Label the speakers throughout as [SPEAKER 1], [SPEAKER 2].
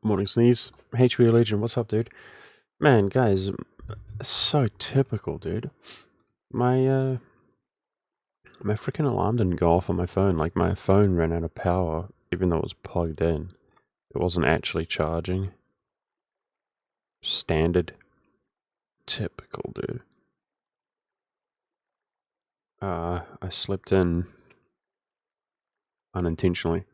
[SPEAKER 1] Morning Sneeze. HB Legion, what's up, dude? Man, guys, so typical, dude. My my freaking alarm didn't go off on my phone. Like, my phone ran out of power, even though it was plugged in. It wasn't actually charging. Standard. Typical, dude. I slipped in unintentionally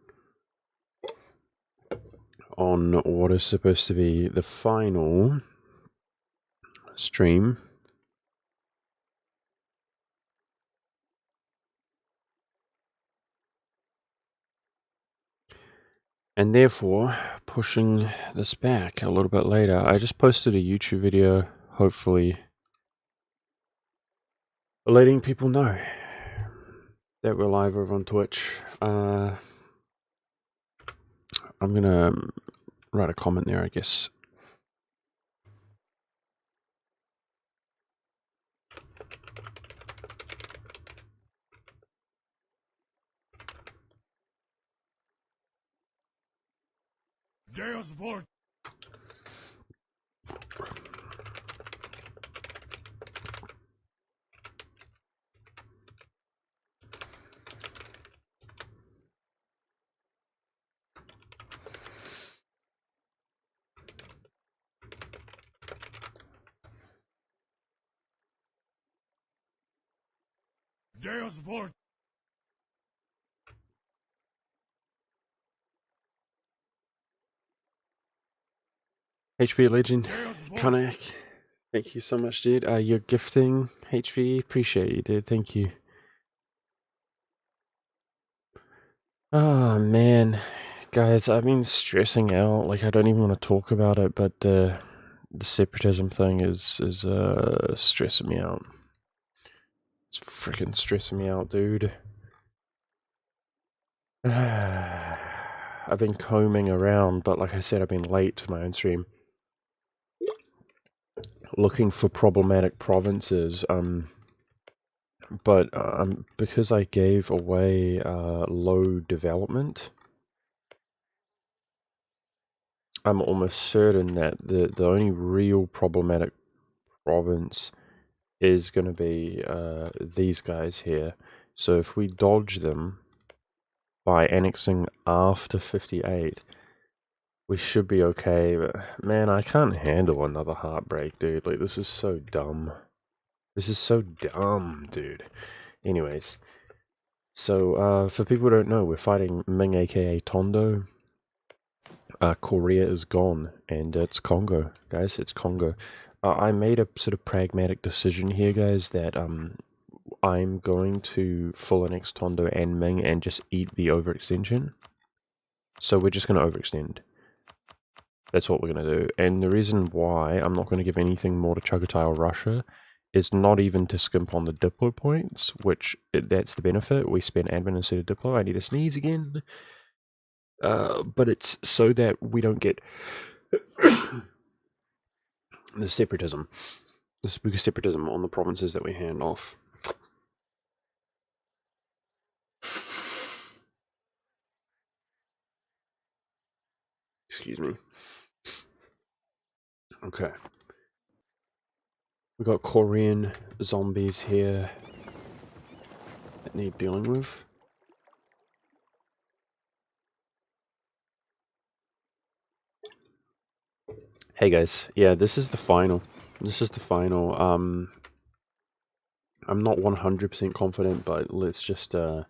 [SPEAKER 1] on what is supposed to be the final stream. And therefore, pushing this back a little bit later. I just posted a YouTube video, hopefully letting people know that we're live over on Twitch. I'm gonna write a comment there, I guess.
[SPEAKER 2] Deus Wort. Deus Wort.
[SPEAKER 1] HB Legend, Konak, thank you so much, dude. You're gifting HB, appreciate you, dude. Thank you. Oh man, guys, I've been stressing out. Like, I don't even want to talk about it, but the separatism thing is stressing me out. It's freaking stressing me out, dude. I've been combing around, but like I said, I've been late to my own stream. Looking for problematic provinces, but because I gave away low development, I'm almost certain that the only real problematic province is going to be these guys here. So if we dodge them by annexing after 58, we should be okay. But man, I can't handle another heartbreak, dude. Like, this is so dumb. This is so dumb, dude. Anyways, so for people who don't know, we're fighting Ming, aka Tondo. Korea is gone, and it's Congo, guys. It's Congo. I made a sort of pragmatic decision here, guys, that I'm going to full annex Tondo and Ming and just eat the overextension. So we're just going to overextend. That's what we're going to do. And the reason why I'm not going to give anything more to Chagatai or Russia is not even to skimp on the Diplo points, which that's the benefit. We spend admin instead of Diplo. I need to sneeze again. But it's so that we don't get the separatism. The spooky separatism on the provinces that we hand off. Excuse me. Okay. We got Korean zombies here that need dealing with. Hey guys, yeah, this is the final. This is the final. I'm not 100% confident, but let's just we're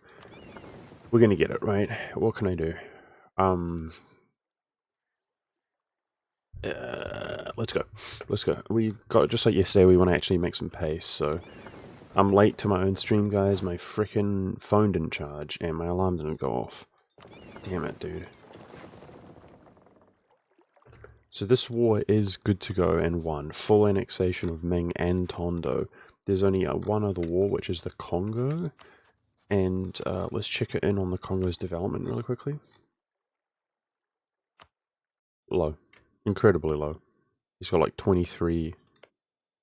[SPEAKER 1] gonna get it, right? What can I do? Let's go. Let's go. We got, just like yesterday, we want to actually make some pace, so I'm late to my own stream, guys. My frickin' phone didn't charge, and my alarm didn't go off. Damn it, dude. So this war is good to go and won. Full annexation of Ming and Tondo. There's only one other war, which is the Congo. And let's check it in on the Congo's development really quickly. Low. Incredibly low. He's got like 23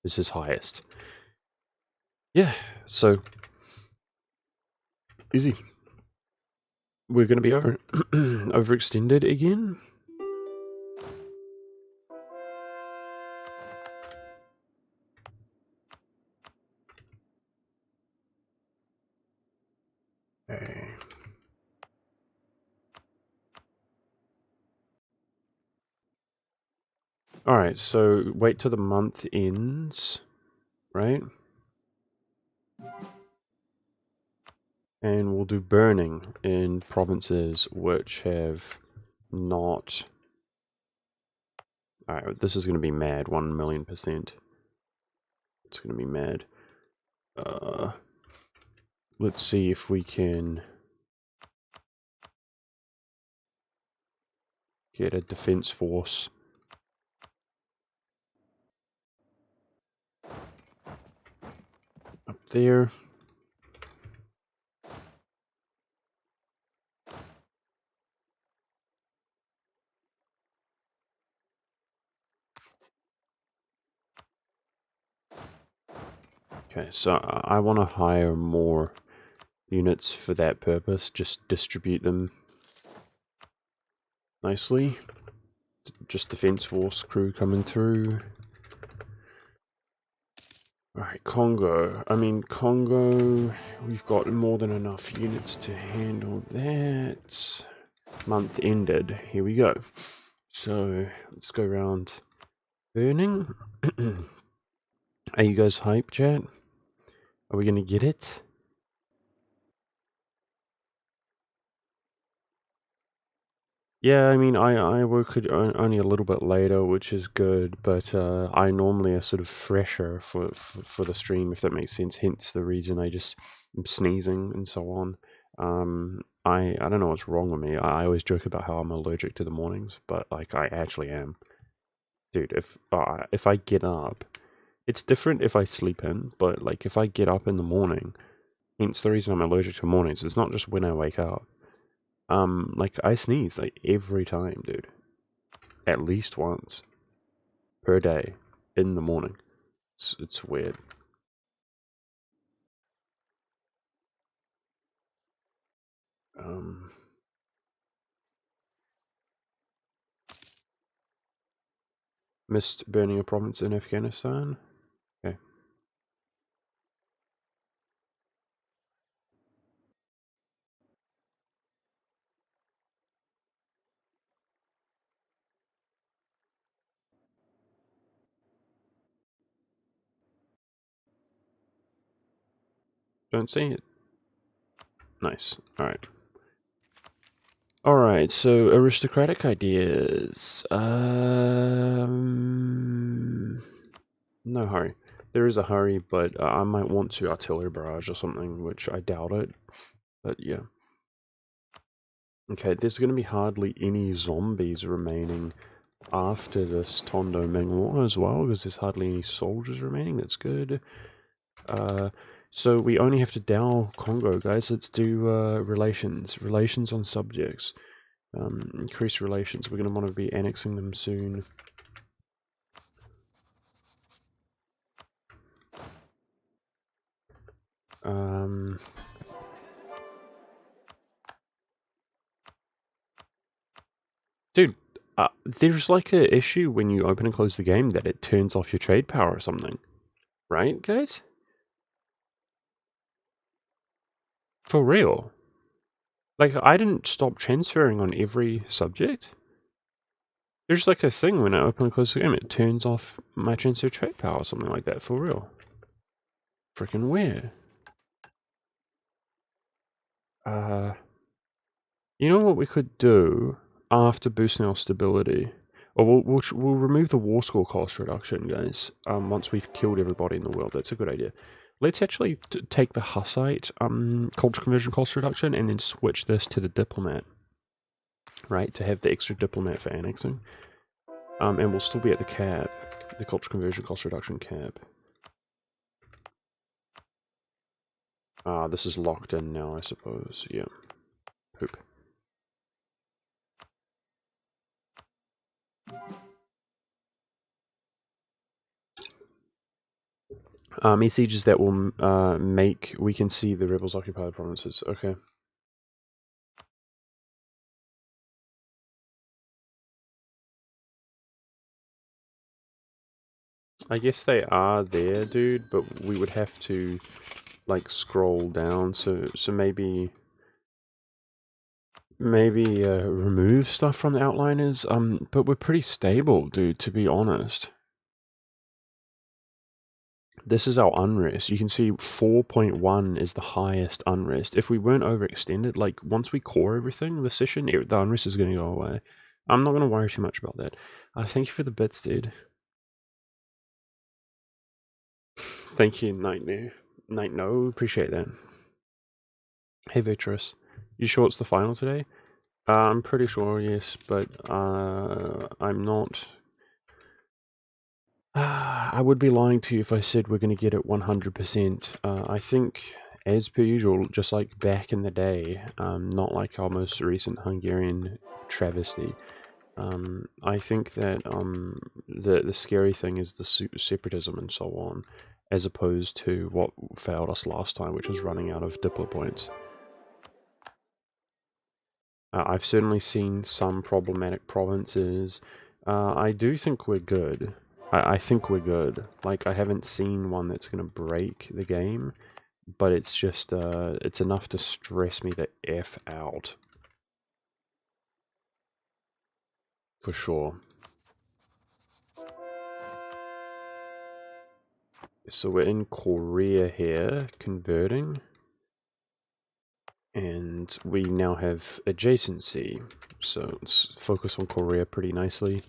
[SPEAKER 1] is his highest. Yeah, so easy. we're going to be overextended again. Okay. Alright, so wait till the month ends, right? And we'll do burning in provinces which have not... Alright, this is going to be mad, 1,000,000%. It's going to be mad. Let's see if we can get a defense force. Up there. Okay, so I want to hire more units for that purpose. Just distribute them nicely. Just defense force crew coming through. Alright, Congo. Congo, we've got more than enough units to handle that. Month ended. Here we go. So, let's go around burning. Are you guys hyped, chat? Are we gonna get it? Yeah, I woke it only a little bit later, which is good, but I normally are sort of fresher for the stream, if that makes sense. Hence the reason I just am sneezing and so on. I don't know what's wrong with me. I always joke about how I'm allergic to the mornings, but like I actually am. Dude, if I get up, it's different if I sleep in, but like if I get up in the morning, hence the reason I'm allergic to mornings. It's not just when I wake up. Like I sneeze like every time, dude. At least once per day in the morning. It's weird. Missed burning a province in Afghanistan. Okay. Don't see it. Nice. Alright. Alright, so aristocratic ideas. No hurry. There is a hurry, but I might want to artillery barrage or something, which I doubt it. But yeah. Okay, there's going to be hardly any zombies remaining after this Tondo Ming War as well, because there's hardly any soldiers remaining. That's good. So we only have to Dow Congo, guys. Let's do relations on subjects. Increase relations. We're going to want to be annexing them soon. Dude, there's like a issue when you open and close the game that it turns off your trade power or something. Right, guys? For real. Like, I didn't stop transferring on every subject. There's like a thing when I open and close the game, it turns off my transfer trade power or something like that, for real. Freaking weird. You know what we could do after boosting our stability? Or we'll remove the war score cost reduction, guys, once we've killed everybody in the world. That's a good idea. Let's actually take the Hussite culture conversion cost reduction and then switch this to the diplomat. Right, to have the extra diplomat for annexing. And we'll still be at the cap, the culture conversion cost reduction cap. This is locked in now, I suppose. Yeah. Poop. Messages that will make we can see the rebels occupy the provinces. Okay. I guess they are there, dude, but we would have to, like, scroll down, so maybe remove stuff from the outliners, but we're pretty stable, dude, to be honest. This is our unrest. You can see 4.1 is the highest unrest. If we weren't overextended, like, once we core everything this session, the unrest is going to go away. I'm not going to worry too much about that. Thank you for the bits, dude. Thank you, Night No. Appreciate that. Hey, Vitris. You sure it's the final today? I'm pretty sure, yes, but I'm not. I would be lying to you if I said we're going to get it 100%. I think, as per usual, just like back in the day, not like our most recent Hungarian travesty, I think that the scary thing is the separatism and so on, as opposed to what failed us last time, which was running out of Diplo points. I've certainly seen some problematic provinces. I do think we're good. I think we're good. Like, I haven't seen one that's going to break the game, but it's just, it's enough to stress me the F out. For sure. So we're in Korea here, converting. And we now have adjacency. So let's focus on Korea pretty nicely.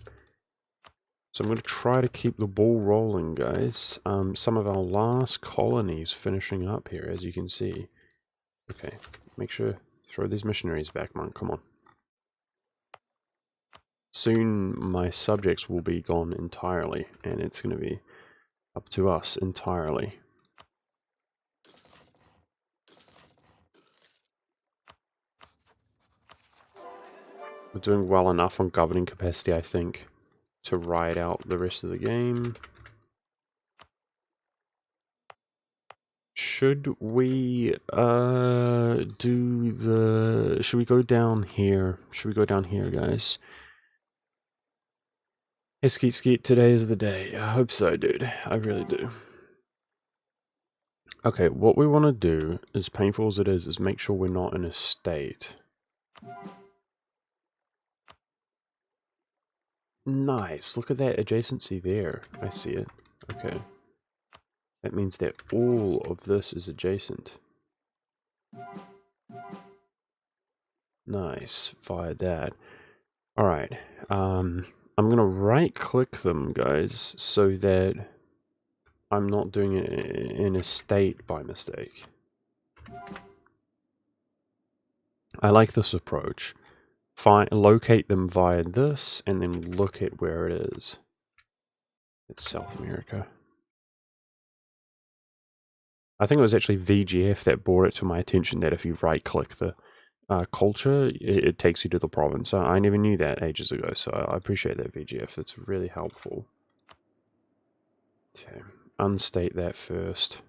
[SPEAKER 1] So I'm going to try to keep the ball rolling, guys. Some of our last colonies finishing up here, as you can see. Okay, make sure, throw these missionaries back, man, come on. Soon my subjects will be gone entirely, and it's going to be up to us entirely. We're doing well enough on governing capacity, I think, to ride out the rest of the game. Should we should we go down here? Should we go down here, guys? Hey, Skeet Skeet, today is the day. I hope so, dude. I really do. Okay, what we want to do, as painful as it is make sure we're not in a state. Nice, look at that adjacency there. I see it. Okay. That means that all of this is adjacent. Nice, fired that. Alright, I'm gonna right-click them, guys, so that I'm not doing it in a state by mistake. I like this approach. Locate them via this, and then look at where it is. It's South America. I think it was actually VGF that brought it to my attention that if you right-click the culture, it takes you to the province. I never knew that ages ago, so I appreciate that, VGF. It's really helpful. Okay, unstate that first.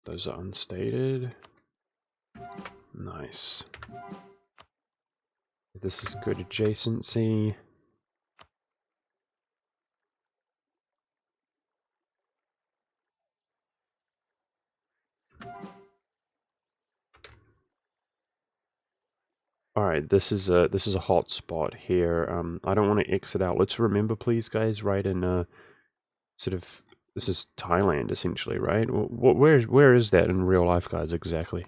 [SPEAKER 1] Those are unstated. Nice. This is good adjacency. Alright, this is a hot spot here. I don't want to exit out. Let's remember, please, guys, right in sort of, this is Thailand essentially, right? Where is that in real life, guys, exactly?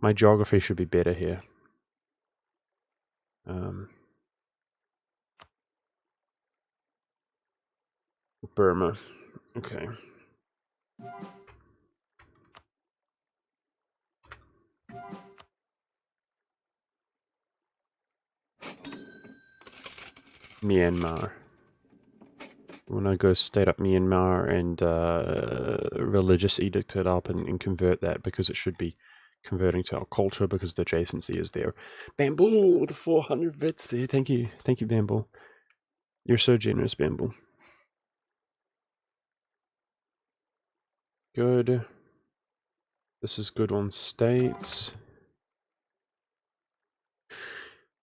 [SPEAKER 1] My geography should be better here. Burma. Okay. Myanmar. When I go state up Myanmar and religious edict it up and convert that, because it should be converting to our culture because the adjacency is there. Bamboo with the 400 bits there. Thank you, Bamboo. You're so generous, Bamboo. Good. This is good on states.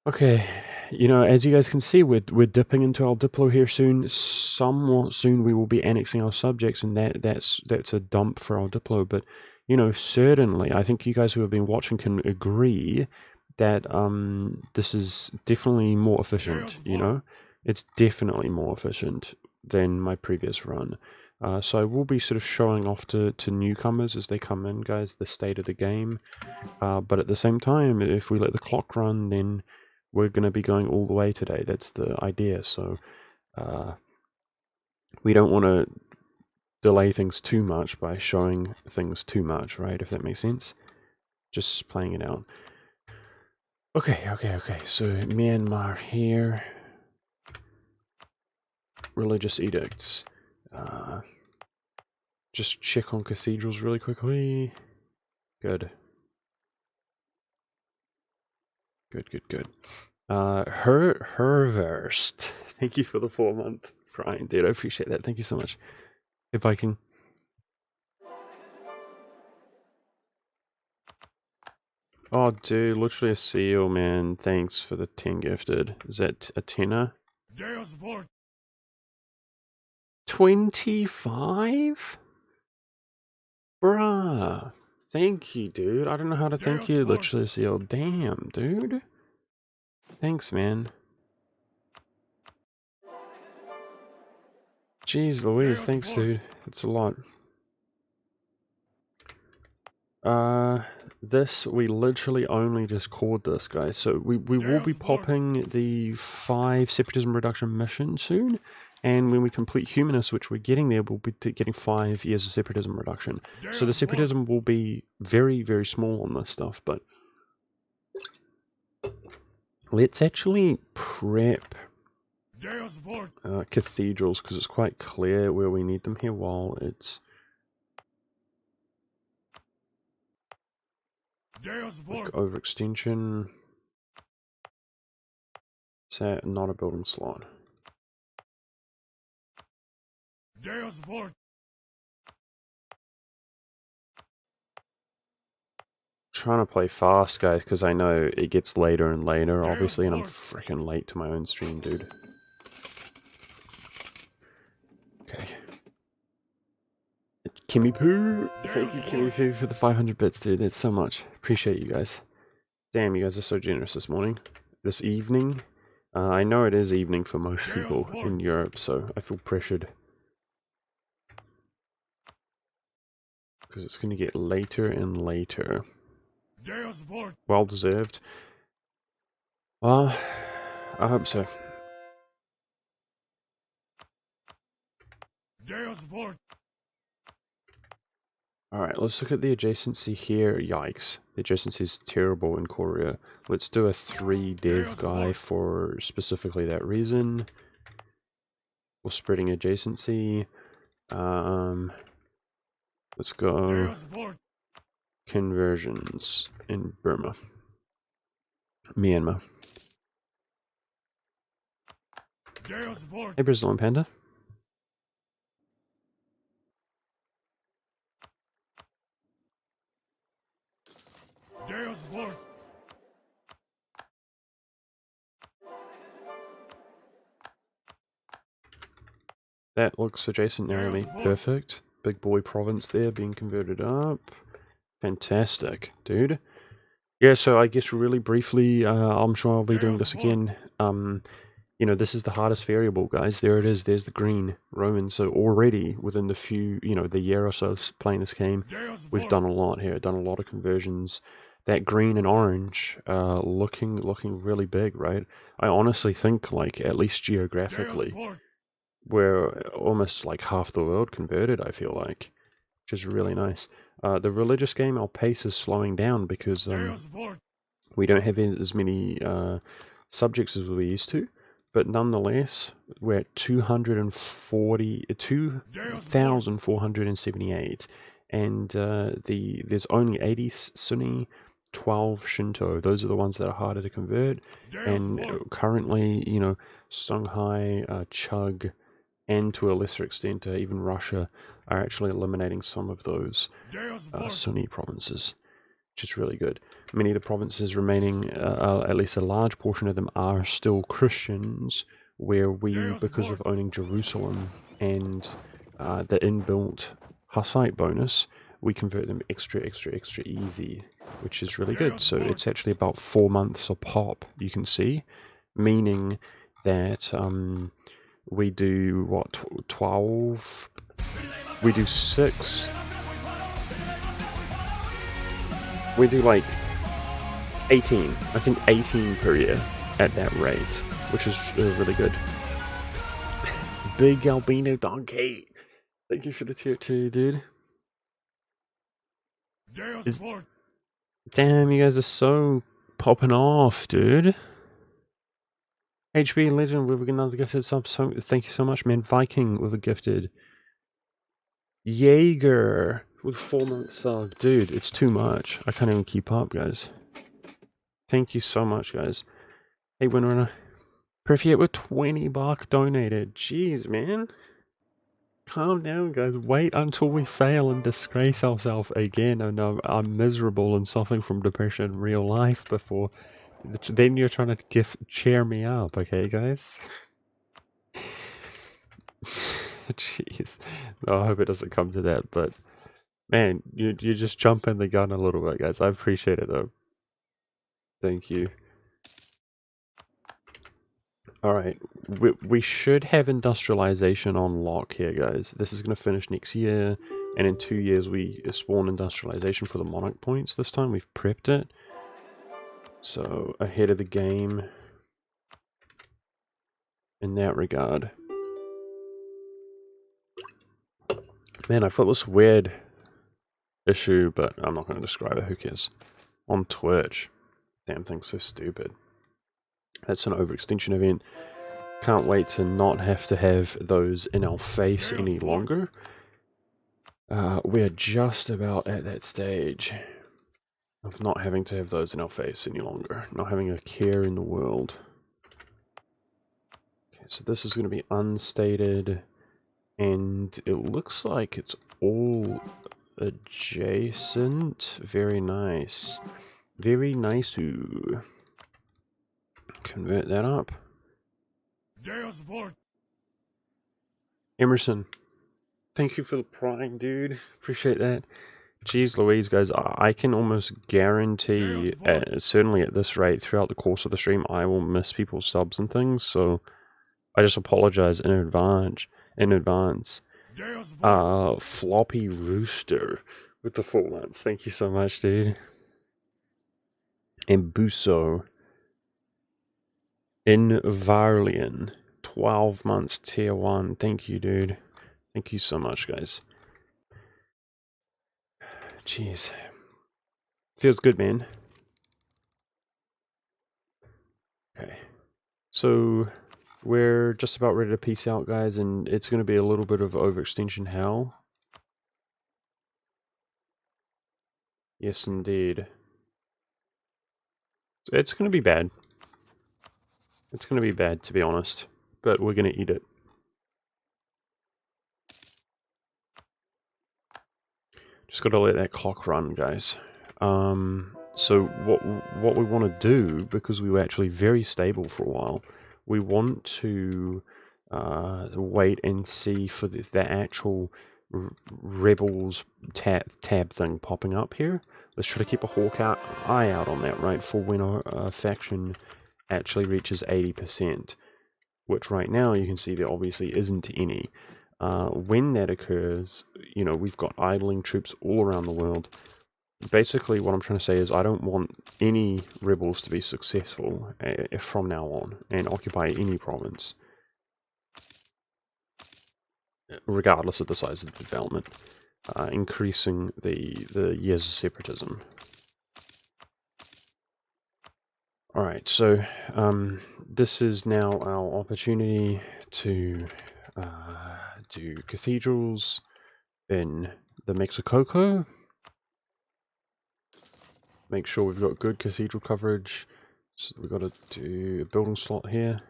[SPEAKER 1] Okay, you know, as you guys can see, we're dipping into our Diplo here soon. Somewhat soon we will be annexing our subjects, and that's a dump for our Diplo. But you know, certainly, I think you guys who have been watching can agree that this is definitely more efficient. You know, it's definitely more efficient than my previous run. So I will be sort of showing off to newcomers as they come in, guys, the state of the game. But at the same time, if we let the clock run, then we're going to be going all the way today. That's the idea. So we don't want to delay things too much by showing things too much, right? If that makes sense. Just playing it out. Okay. So Myanmar here. Religious edicts. Just check on cathedrals really quickly. Good. Herverst. Thank you for the 4-month Prime, dude. I appreciate that. Thank you so much. If I can. Oh, dude, literally a seal, man. Thanks for the 10 gifted. Is that a tenner? 25? Bruh. Thank you, dude. I don't know how to thank you, literally a seal. Damn, dude. Thanks, man. Jeez Louise, thanks, dude. It's a lot. This, we literally only just called this, guys. So we will be popping the 5 separatism reduction mission soon. And when we complete Humanist, which we're getting there, we'll be getting 5 years of separatism reduction. So the separatism will be very, very small on this stuff, but let's actually prep cathedrals, because it's quite clear where we need them here while it's like overextension. Is that not a building slot? Trying to play fast, guys, because I know it gets later and later, obviously, and I'm freaking late to my own stream, dude. Okay. Kimmy Poo! Thank you, Kimmy Poo, for the 500 bits, dude. That's so much. Appreciate you guys. Damn, you guys are so generous this morning. This evening. I know it is evening for most people in Europe, so I feel pressured. Because it's going to get later and later. Well deserved. Well, I hope so. Alright, let's look at the adjacency here. Yikes. The adjacency is terrible in Korea. Let's do a 3 dev guy for specifically that reason. We're spreading adjacency. Let's go conversions in Burma. Myanmar. Hey, Brazilian Panda. That looks adjacent now to me. Perfect. Big boy province there being converted up. Fantastic, dude. Yeah, so I guess really briefly, I'm sure I'll be doing this again. You know, this is the hardest variable, guys. There it is. There's the green Roman. So already within the few, you know, the year or so of playing this game, we've done a lot here. Done a lot of conversions. That green and orange, looking really big, right? I honestly think, like, at least geographically, we're almost like half the world converted, I feel like, which is really nice. The religious game, our pace is slowing down because we don't have as many subjects as we used to, but nonetheless, we're at 2,478, and there's only 80 Sunni, 12 Shinto. Those are the ones that are harder to convert, and currently, you know, Songhai, Chug, and to a lesser extent even Russia, are actually eliminating some of those Sunni provinces, which is really good. Many of the provinces remaining, at least a large portion of them, are still Christians, where we, because of owning Jerusalem and the inbuilt Hussite bonus, we convert them extra easy, which is really good. So it's actually about 4 months a pop, you can see, meaning that we do, what, 12? We do 6. We do like 18. I think 18 per year at that rate, which is really good. Big Albino Donkey. Thank you for the tier 2, dude. Damn, you guys are so popping off, dude. HB Legend with another gifted sub. So, thank you so much, man. Viking with a gifted. Jaeger with 4 months sub. Dude, it's too much. I can't even keep up, guys. Thank you so much, guys. Hey, winner. Perfect with $20 donated. Jeez, man. Calm down, guys. Wait until we fail and disgrace ourselves again, and I'm miserable and suffering from depression in real life before. Then you're trying to cheer me up, okay, guys? Jeez. No, I hope it doesn't come to that, but man, you just jumping the gun a little bit, guys. I appreciate it, though. Thank you. Alright, we should have industrialization on lock here, guys. This is going to finish next year, and in 2 years we spawn industrialization for the monarch points this time. We've prepped it. So, ahead of the game in that regard. Man, I've got this weird issue, but I'm not going to describe it, who cares? On Twitch. Damn thing's so stupid. That's an overextension event. Can't wait to not have to have those in our face any longer. We're just about at that stage of not having to have those in our face any longer. Not having a care in the world. Okay, so this is going to be unstated. And it looks like it's all adjacent. Very nice. Very nice. Convert that up. Emerson, thank you for the prime, dude. Appreciate that. Jeez Louise, guys, I can almost guarantee, certainly at this rate, throughout the course of the stream, I will miss people's subs and things, so I just apologize in advance. Floppy Rooster with the 4 months. Thank you so much, dude. And Buso. Invarlian. 12 months, tier 1. Thank you, dude. Thank you so much, guys. Jeez. Feels good, man. Okay. So, we're just about ready to peace out, guys, and it's going to be a little bit of overextension hell. Yes, indeed. It's going to be bad. It's going to be bad, to be honest. But we're going to eat it. Just got to let that clock run, guys. So what we want to do, because we were actually very stable for a while, we want to wait and see for the actual rebels tab thing popping up here. Let's try to keep a hawk eye out on that, right, for when our faction actually reaches 80%, which right now you can see there obviously isn't any. When that occurs, you know, we've got idling troops all around the world. Basically, what I'm trying to say is I don't want any rebels to be successful from now on and occupy any province, regardless of the size of the development, increasing the years of separatism. Alright, so this is now our opportunity to do cathedrals in the Mexicoco. Make sure we've got good cathedral coverage. So we've got to do a building slot here.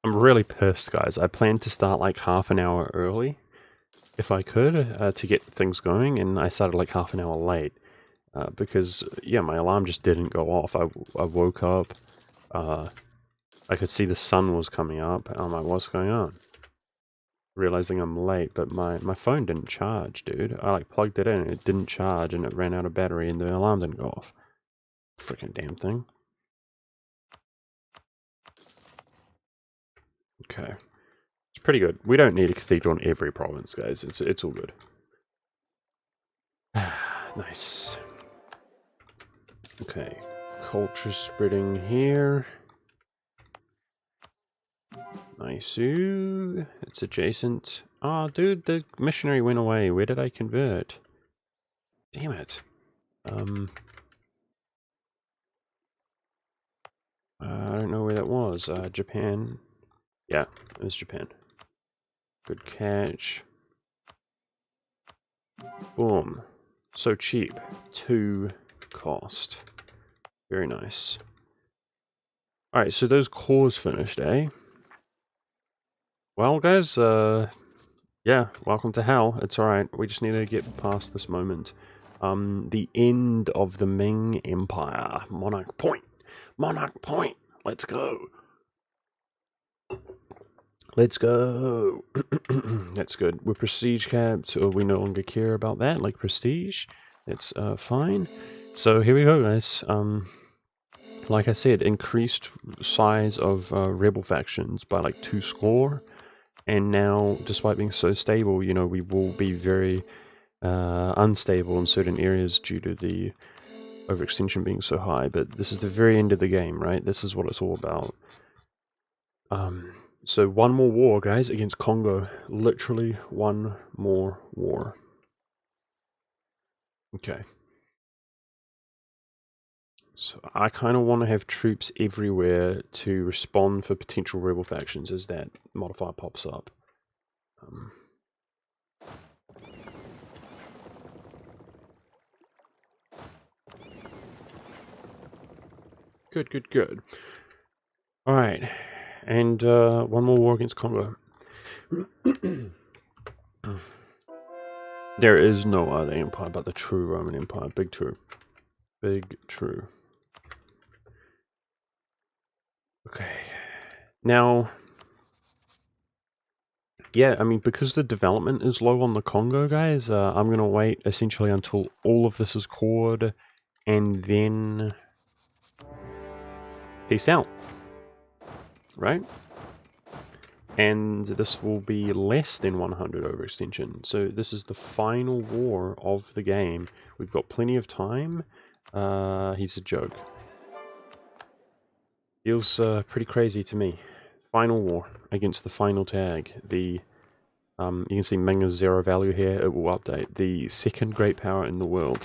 [SPEAKER 1] I'm really pissed, guys. I planned to start like half an hour early, if I could, to get things going, and I started like half an hour late. Because, yeah, my alarm just didn't go off. I woke up, I could see the sun was coming up, and I'm like, what's going on? Realizing I'm late, but my phone didn't charge, dude. I like plugged it in, it didn't charge, and it ran out of battery, and the alarm didn't go off. Freaking damn thing. Okay. It's pretty good. We don't need a cathedral in every province, guys. It's all good. Nice. Okay. Culture spreading here. Nice. It's adjacent. Oh, dude, the missionary went away. Where did I convert? Damn it. I don't know where that was. Japan. Yeah, it was Japan. Good catch. Boom. So cheap. 2 cost. Very nice. Alright, so those cores finished, eh? Well, guys, yeah, welcome to hell. It's alright. We just need to get past this moment. The end of the Ming Empire. Monarch Point. Monarch Point. Let's go. Let's go. That's good. We're prestige capped, or we no longer care about that, like prestige. That's fine. So here we go, guys. Like I said, increased size of rebel factions by like 2 score. And now, despite being so stable, you know, we will be very unstable in certain areas due to the overextension being so high. But this is the very end of the game, right? This is what it's all about. So one more war, guys, against Congo. Literally one more war. Okay. So I kind of want to have troops everywhere to respond for potential rebel factions as that modifier pops up. Good, good, good. Alright. And one more war against Congo. There is no other empire but the true Roman Empire. Big true. Big true. Okay. Now, yeah, I mean, because the development is low on the Congo, guys, I'm going to wait essentially until all of this is cored, and then peace out. Right? And this will be less than 100 overextension. So this is the final war of the game. We've got plenty of time. He's a joke. Feels pretty crazy to me. Final war against the final tag. The you can see Ming is 0 value here. It will update. The second great power in the world.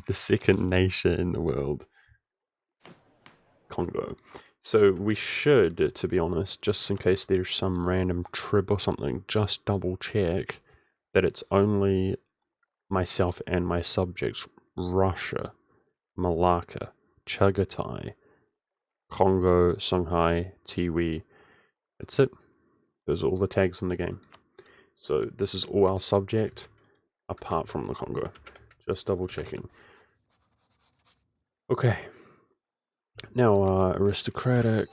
[SPEAKER 1] The second nation in the world. Congo. So we should, to be honest, just in case there's some random trib or something, just double check that it's only myself and my subjects. Russia, Malacca, Chagatai, Congo, Songhai, Tiwi. That's it. Those are all the tags in the game. So this is all our subject, apart from the Congo. Just double checking. Okay. Now, aristocratic.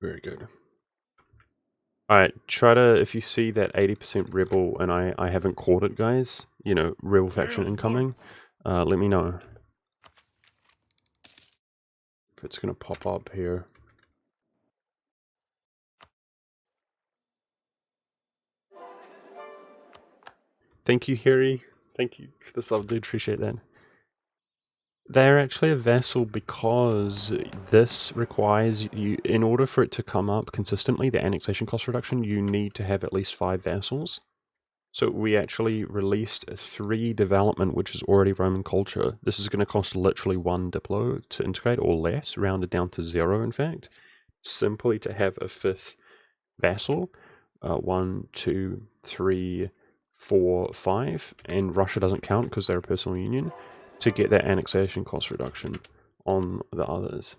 [SPEAKER 1] Very good. Alright, try to, if you see that 80% rebel and I haven't caught it, guys, you know, rebel faction incoming, let me know. If it's going to pop up here. Thank you, Harry. Thank you for the sub, dude. Appreciate that. They're actually a vassal because this requires you, in order for it to come up consistently, the annexation cost reduction, you need to have at least 5 vassals. So we actually released 3 development, which is already Roman culture. This is going to cost literally 1 Diplo to integrate, or less, rounded down to 0 in fact, simply to have a 5th vassal. 1, 2, 3, 4, 5, and Russia doesn't count because they're a personal union, to get that annexation cost reduction on the others.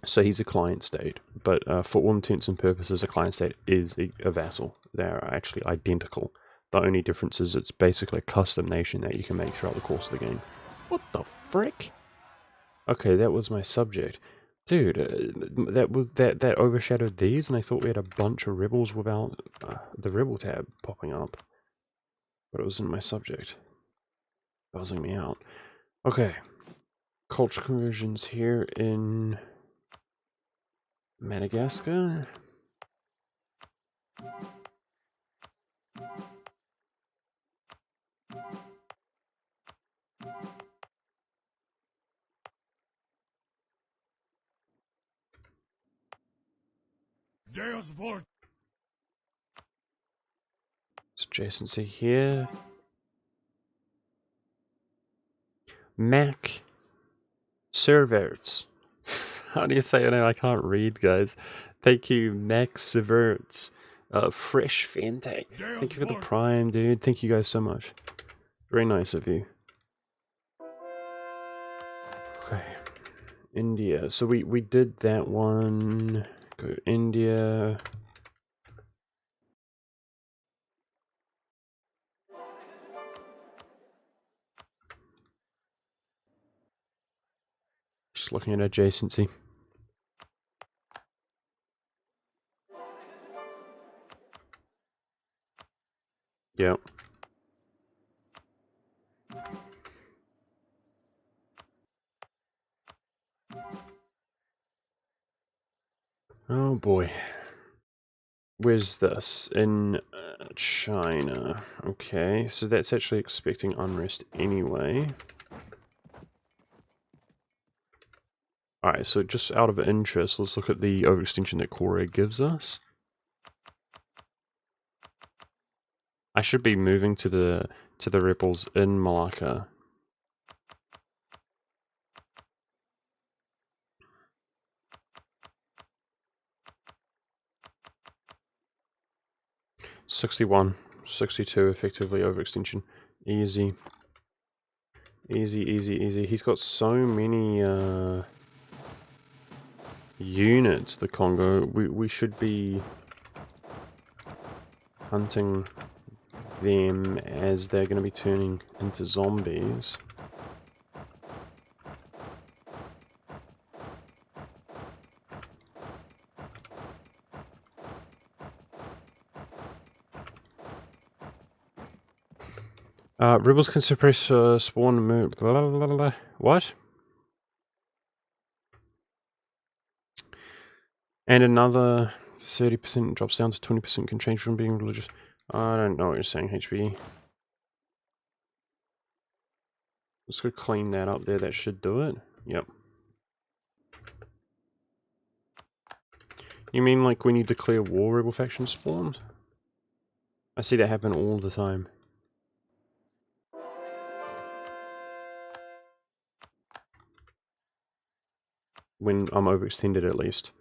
[SPEAKER 1] So he's a client state, but for all intents and purposes, a client state is a vassal. They're actually identical. The only difference is it's basically a custom nation that you can make throughout the course of the game. What the frick? Okay, that was my subject. Dude, that overshadowed these, and I thought we had a bunch of rebels without the rebel tab popping up. But it was in my subject. Buzzing me out. Okay. Culture conversions here in Madagascar.
[SPEAKER 2] Deus Vult.
[SPEAKER 1] It's adjacency here. Mac servers. How do you say it now? I can't read, guys. Thank you, Mac servers. Fresh Fantech. Thank you for the prime, dude. Thank you guys so much. Very nice of you. Okay. India. So we did that one. Go India. Just looking at adjacency. Yep. Oh boy. Where's this? In China. Okay, so that's actually expecting unrest anyway. Alright, so just out of interest, let's look at the overextension that Korea gives us. I should be moving to the rebels in Malacca. '61, '62 effectively overextension. Easy. Easy, easy, easy. He's got so many units, the Congo. We should be hunting them as they're going to be turning into zombies. Rebels can suppress spawn move. Blah, blah, blah, blah. What? And another 30% drops down to 20% can change from being religious. I don't know what you're saying, HB. Let's go clean that up there. That should do it. Yep. You mean like when you declare war, rebel faction spawns? I see that happen all the time. When I'm overextended, at least.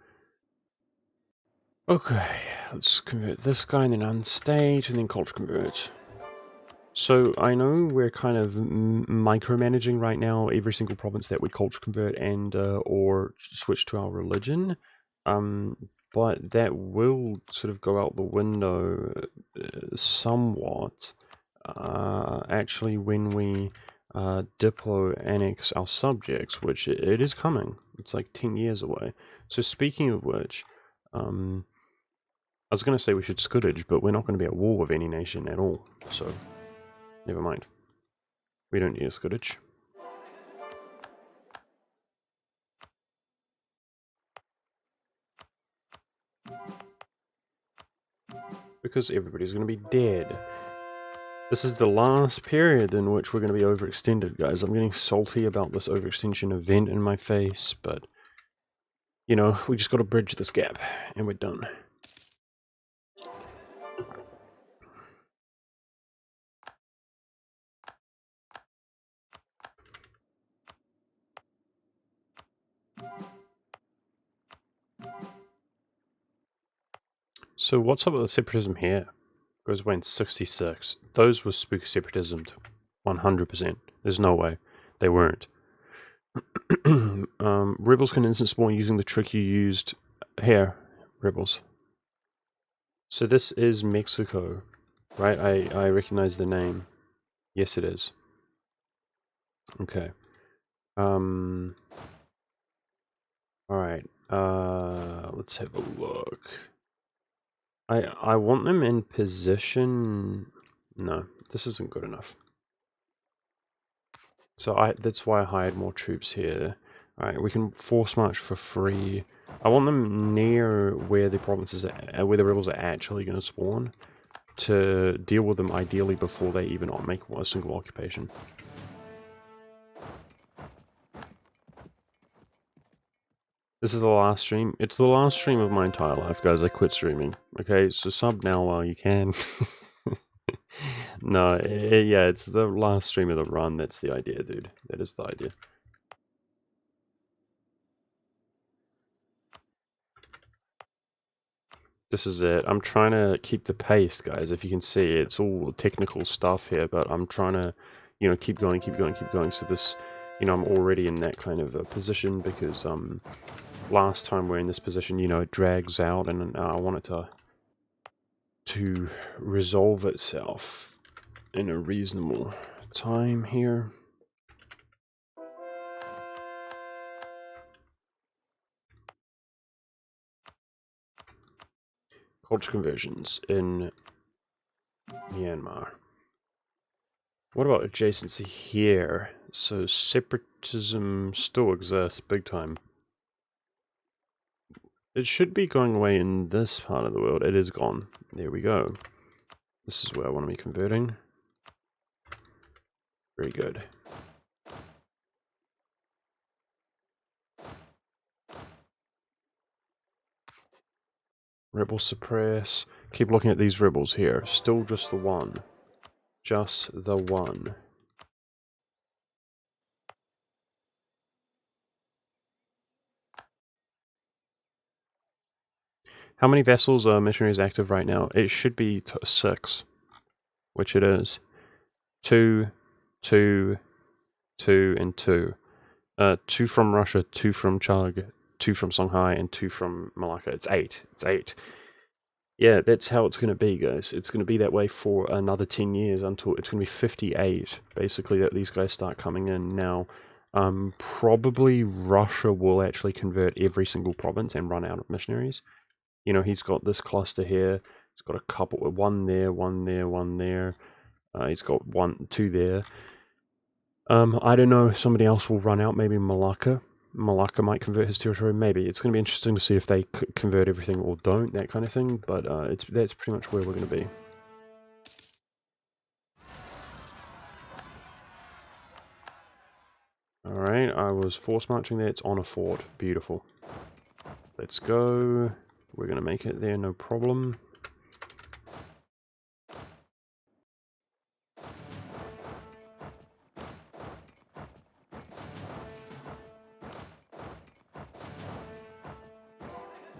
[SPEAKER 1] Okay, let's convert this guy and then unstage and then culture convert. So I know we're kind of micromanaging right now every single province that we culture convert and or switch to our religion, but that will sort of go out the window somewhat. Actually, when we diplo annex our subjects, which it is coming. It's like 10 years away. So speaking of which, I was going to say we should scuddage, but we're not going to be at war with any nation at all, so never mind. We don't need a scuddage. Because everybody's going to be dead. This is the last period in which we're going to be overextended, guys. I'm getting salty about this overextension event in my face, but, you know, we just got to bridge this gap, and we're done. So what's up with the separatism here? Goes away in 66. Those were spooky separatism, 100%. There's no way. They weren't. Rebels can instant spawn using the trick you used here, Rebels. So this is Mexico, right? I recognize the name. Yes, it is. Okay. Alright. Let's have a look. I want them in position. No, this isn't good enough. So that's why I hired more troops here. Alright, we can force march for free. I want them near where the provinces are, where the rebels are actually going to spawn, to deal with them ideally before they even make a single occupation. This is the last stream. It's the last stream of my entire life, guys. I quit streaming. Okay, so sub now while you can. No, yeah, it's the last stream of the run. That's the idea, dude. That is the idea. This is it. I'm trying to keep the pace, guys. If you can see, it's all technical stuff here, but I'm trying to, keep going, keep going, keep going. So this, I'm already in that kind of a position because last time we're in this position, it drags out, and I want it to resolve itself in a reasonable time here. Culture conversions in Myanmar. What about adjacency here? So separatism still exists big time. It should be going away in this part of the world. It is gone. There we go. This is where I want to be converting. Very good. Rebel suppress. Keep looking at these rebels here. Still just the one. Just the one. How many vessels are missionaries active right now? It should be 6, which it is. 2, 2, 2, and 2. 2 from Russia, 2 from Chug, 2 from Songhai, and 2 from Malacca. It's 8. It's 8. Yeah, that's how it's going to be, guys. It's going to be that way for another 10 years until it's going to be 58, basically, that these guys start coming in. Now, probably Russia will actually convert every single province and run out of missionaries. He's got this cluster here. He's got a couple, one there, one there, one there. He's got 2 there. I don't know if somebody else will run out, maybe Malacca. Malacca might convert his territory, maybe. It's going to be interesting to see if they convert everything or don't, that kind of thing, but that's pretty much where we're going to be. Alright, I was force marching there, it's on a fort. Beautiful. Let's go. We're going to make it there, no problem.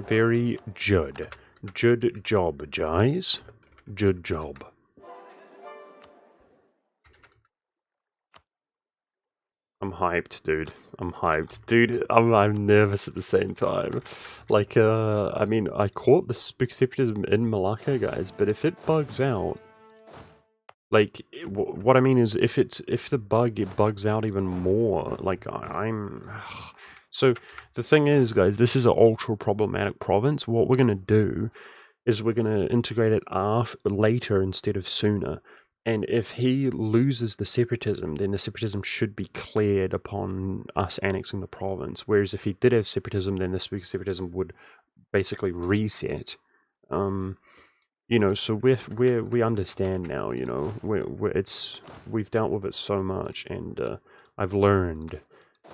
[SPEAKER 1] Very good. Good job, guys. Good job. I'm hyped, dude. I'm hyped. Dude, I'm nervous at the same time. Like, I mean, I caught the separatism in Malacca, guys, but if it bugs out, like, what I mean is, if it bugs out even more, like, I'm... So, the thing is, guys, this is an ultra problematic province. What we're gonna do is we're gonna integrate it later instead of sooner. And if he loses the separatism, then the separatism should be cleared upon us annexing the province. Whereas if he did have separatism, then the separatism would basically reset. So we understand now. We've dealt with it so much, and I've learned.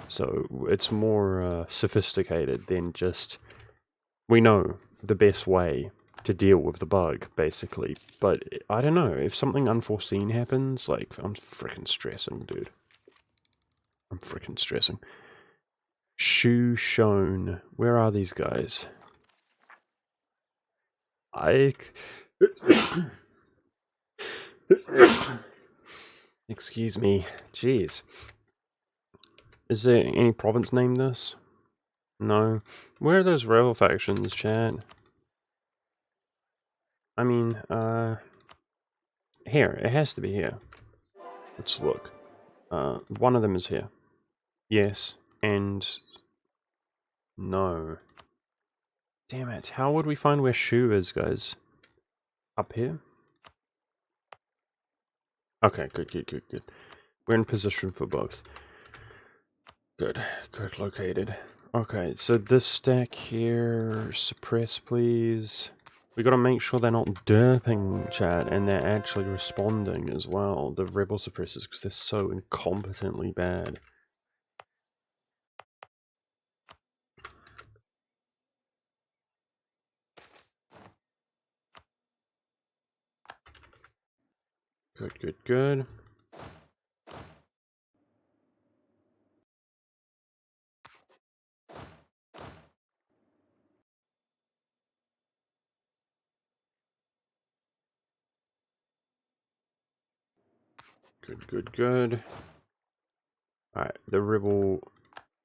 [SPEAKER 1] So it's more sophisticated than just we know the best way to deal with the bug, basically. But I don't know, if something unforeseen happens, like, I'm freaking stressing, dude. I'm freaking stressing. Shu Shone. Where are these guys? Excuse me. Jeez. Is there any province named this? No. Where are those rebel factions, chat? I mean, here. It has to be here. Let's look. One of them is here. Yes. And... no. Damn it. How would we find where Shu is, guys? Up here? Okay, good. We're in position for both. Good located. Okay, so this stack here, suppress please. We gotta make sure they're not derping, chat, and they're actually responding as well, the rebel suppressors, because they're so incompetently bad. Good. Good. Alright, the rebel...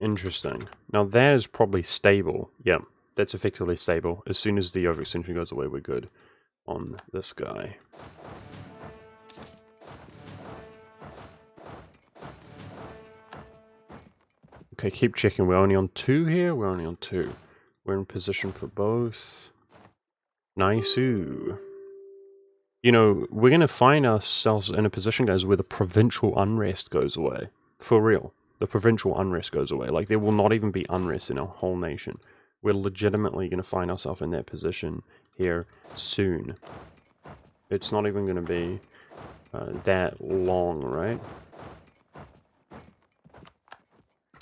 [SPEAKER 1] interesting. Now that is probably stable. Yeah, that's effectively stable. As soon as the overextension goes away, we're good on this guy. Okay, keep checking. We're only on 2 here? We're only on 2. We're in position for both. Nice-oo. You know, we're going to find ourselves in a position, guys, where the provincial unrest goes away. For real. The provincial unrest goes away. Like, there will not even be unrest in our whole nation. We're legitimately going to find ourselves in that position here soon. It's not even going to be that long, right?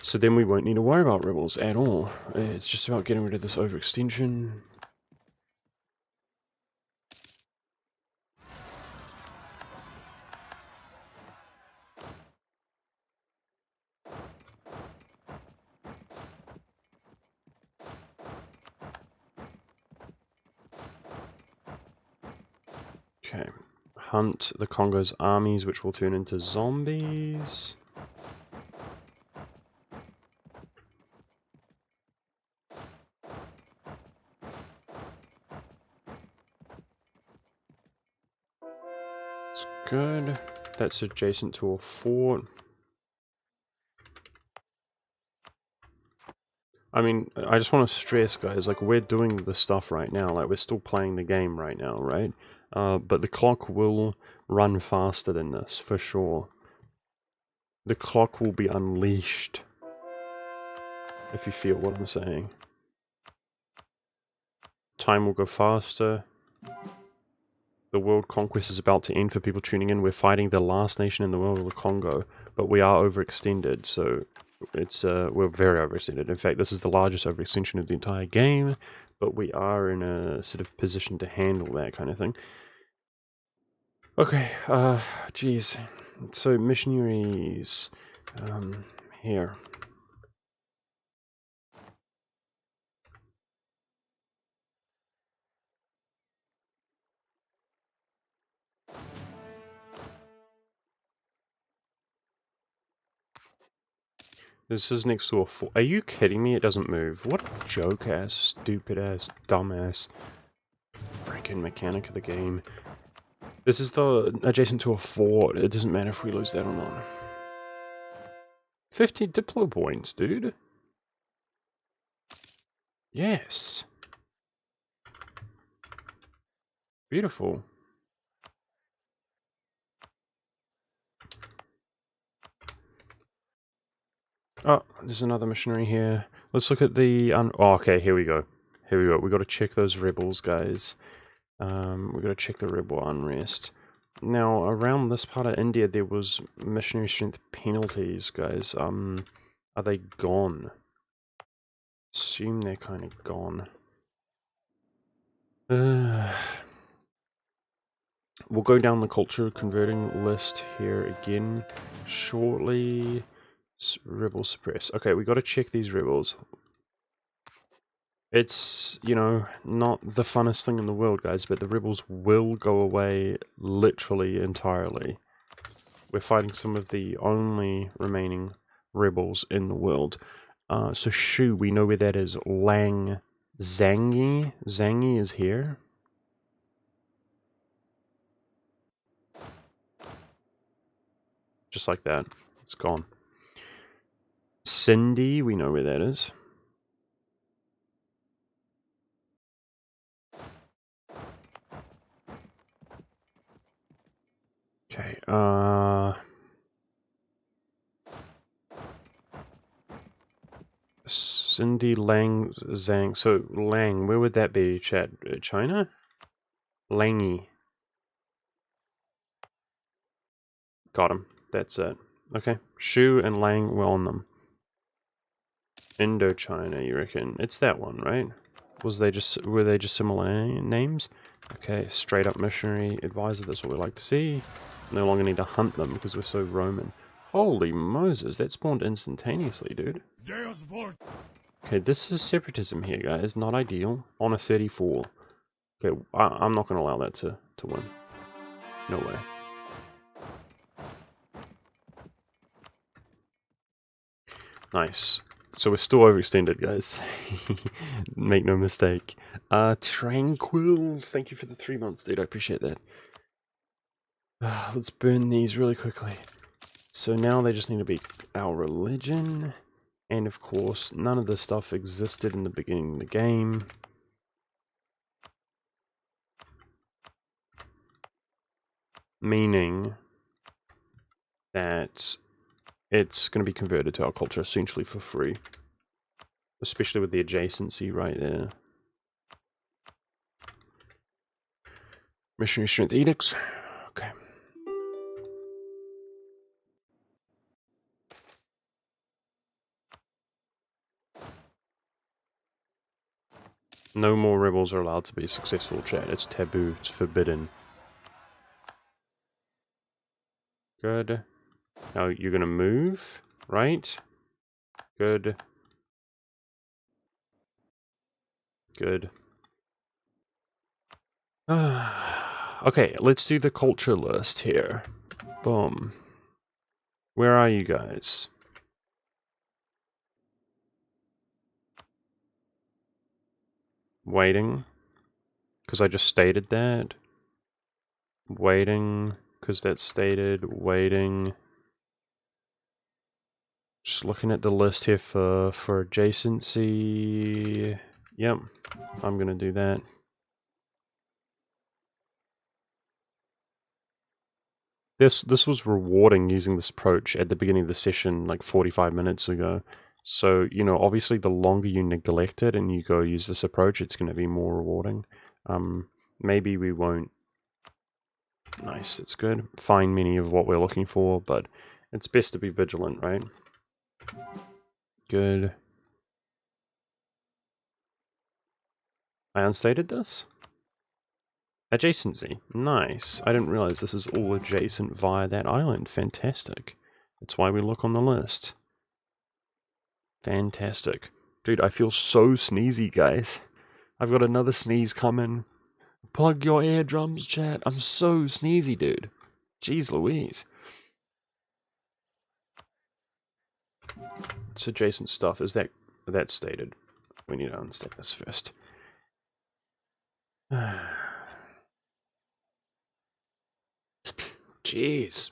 [SPEAKER 1] So then we won't need to worry about rebels at all. It's just about getting rid of this overextension. Okay. Hunt the Congo's armies, which will turn into zombies. It's good. That's adjacent to a fort. I mean, I just want to stress, guys, like, we're doing the stuff right now, like, we're still playing the game right now, right? But the clock will run faster than this, for sure. The clock will be unleashed, if you feel what I'm saying. Time will go faster. The world conquest is about to end for people tuning in. We're fighting the last nation in the world, the Congo, but we are overextended, so it's we're very overextended. In fact, this is the largest overextension of the entire game, but we are in a sort of position to handle that kind of thing. Okay, geez. So missionaries, here. This is next to a fort. Are you kidding me? It doesn't move. What a joke-ass, stupid-ass, dumbass freaking mechanic of the game. This is the adjacent to a fort. It doesn't matter if we lose that or not. 50 Diplo points, dude. Yes. Beautiful. Oh, there's another missionary here. Let's look at the... oh, okay, here we go. We gotta check those rebels, guys. We gotta check the rebel unrest. Now, around this part of India, there was missionary strength penalties, guys. Are they gone? Assume they're kind of gone. We'll go down the culture converting list here again shortly. Rebel suppress. Okay, we gotta check these rebels. It's, you know, not the funnest thing in the world, guys, but the rebels will go away literally entirely. We're fighting some of the only remaining rebels in the world. So Shu, we know where that is. Lang Zangi. Zangi is here. Just like that. It's gone. Cindy, we know where that is. Okay, Cindy, Lang, Zhang. So, Lang, where would that be, chat? China? Langy. Got him. That's it. Okay. Shu and Lang were on them. Indochina, you reckon? It's that one, right? Were they just similar names? Okay, straight up missionary advisor, that's what we like to see. No longer need to hunt them because we're so Roman. Holy Moses, that spawned instantaneously, dude.
[SPEAKER 2] Deus Vult.
[SPEAKER 1] Okay, this is separatism here, guys. Not ideal. On a 34. Okay, I'm not going to allow that to win. No way. Nice. So we're still overextended, guys. Make no mistake. Tranquils, thank you for the 3 months, dude. I appreciate that. Let's burn these really quickly. So now they just need to be our religion. And of course, none of this stuff existed in the beginning of the game. Meaning that it's going to be converted to our culture essentially for free. Especially with the adjacency right there. Missionary Strength Edicts. Okay. No more rebels are allowed to be successful, chat. It's taboo. It's forbidden. Good. Now you're going to move, right? Good. Good. Okay, let's do the culture list here. Boom. Where are you guys? Waiting. Because I just stated that. Waiting. Because that's stated. Waiting. Just looking at the list here for adjacency. Yep. I'm going to do that. This was rewarding using this approach at the beginning of the session like 45 minutes ago. So, you know, obviously the longer you neglect it and you go use this approach, it's going to be more rewarding. Maybe we won't. Nice, it's good. Find many of what we're looking for, but it's best to be vigilant, right? Good. I unstated this? Adjacency. Nice. I didn't realize this is all adjacent via that island. Fantastic. That's why we look on the list. Fantastic. Dude, I feel so sneezy, guys. I've got another sneeze coming. Plug your eardrums, chat. I'm so sneezy, dude. Jeez Louise. It's adjacent stuff. Is that stated? We need to unstate this first. Jeez.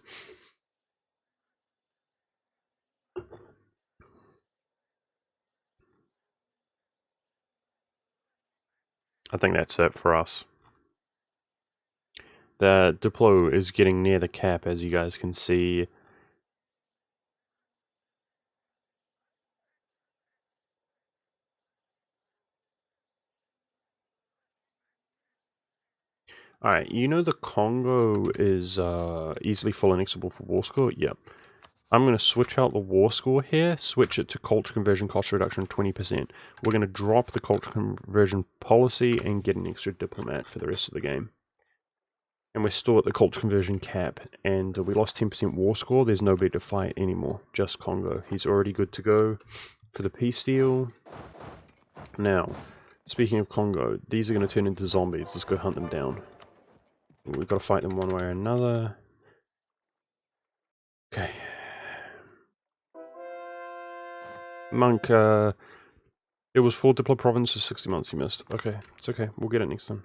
[SPEAKER 1] I think that's it for us. The Diplo is getting near the cap, as you guys can see. Alright, you know the Congo is easily full annexable for war score? Yep. I'm going to switch out the war score here, switch it to culture conversion cost reduction 20%. We're going to drop the culture conversion policy and get an extra diplomat for the rest of the game. And we're still at the culture conversion cap, and we lost 10% war score. There's nobody to fight anymore, just Congo. He's already good to go for the peace deal. Now, speaking of Congo, these are going to turn into zombies. Let's go hunt them down. We've got to fight them one way or another. Okay. Monk, it was 4 Diplo provinces, 60 months you missed. Okay, it's okay. We'll get it next time.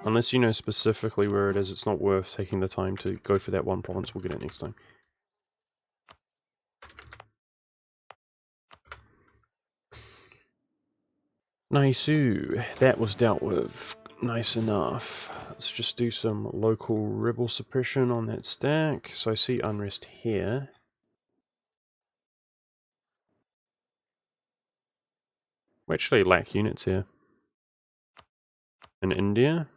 [SPEAKER 1] Unless you know specifically where it is, it's not worth taking the time to go for that one province. We'll get it next time. Nice-oo. That was dealt with. Nice enough. Let's just do some local rebel suppression on that stack. So I see unrest here. We actually lack units here. In India.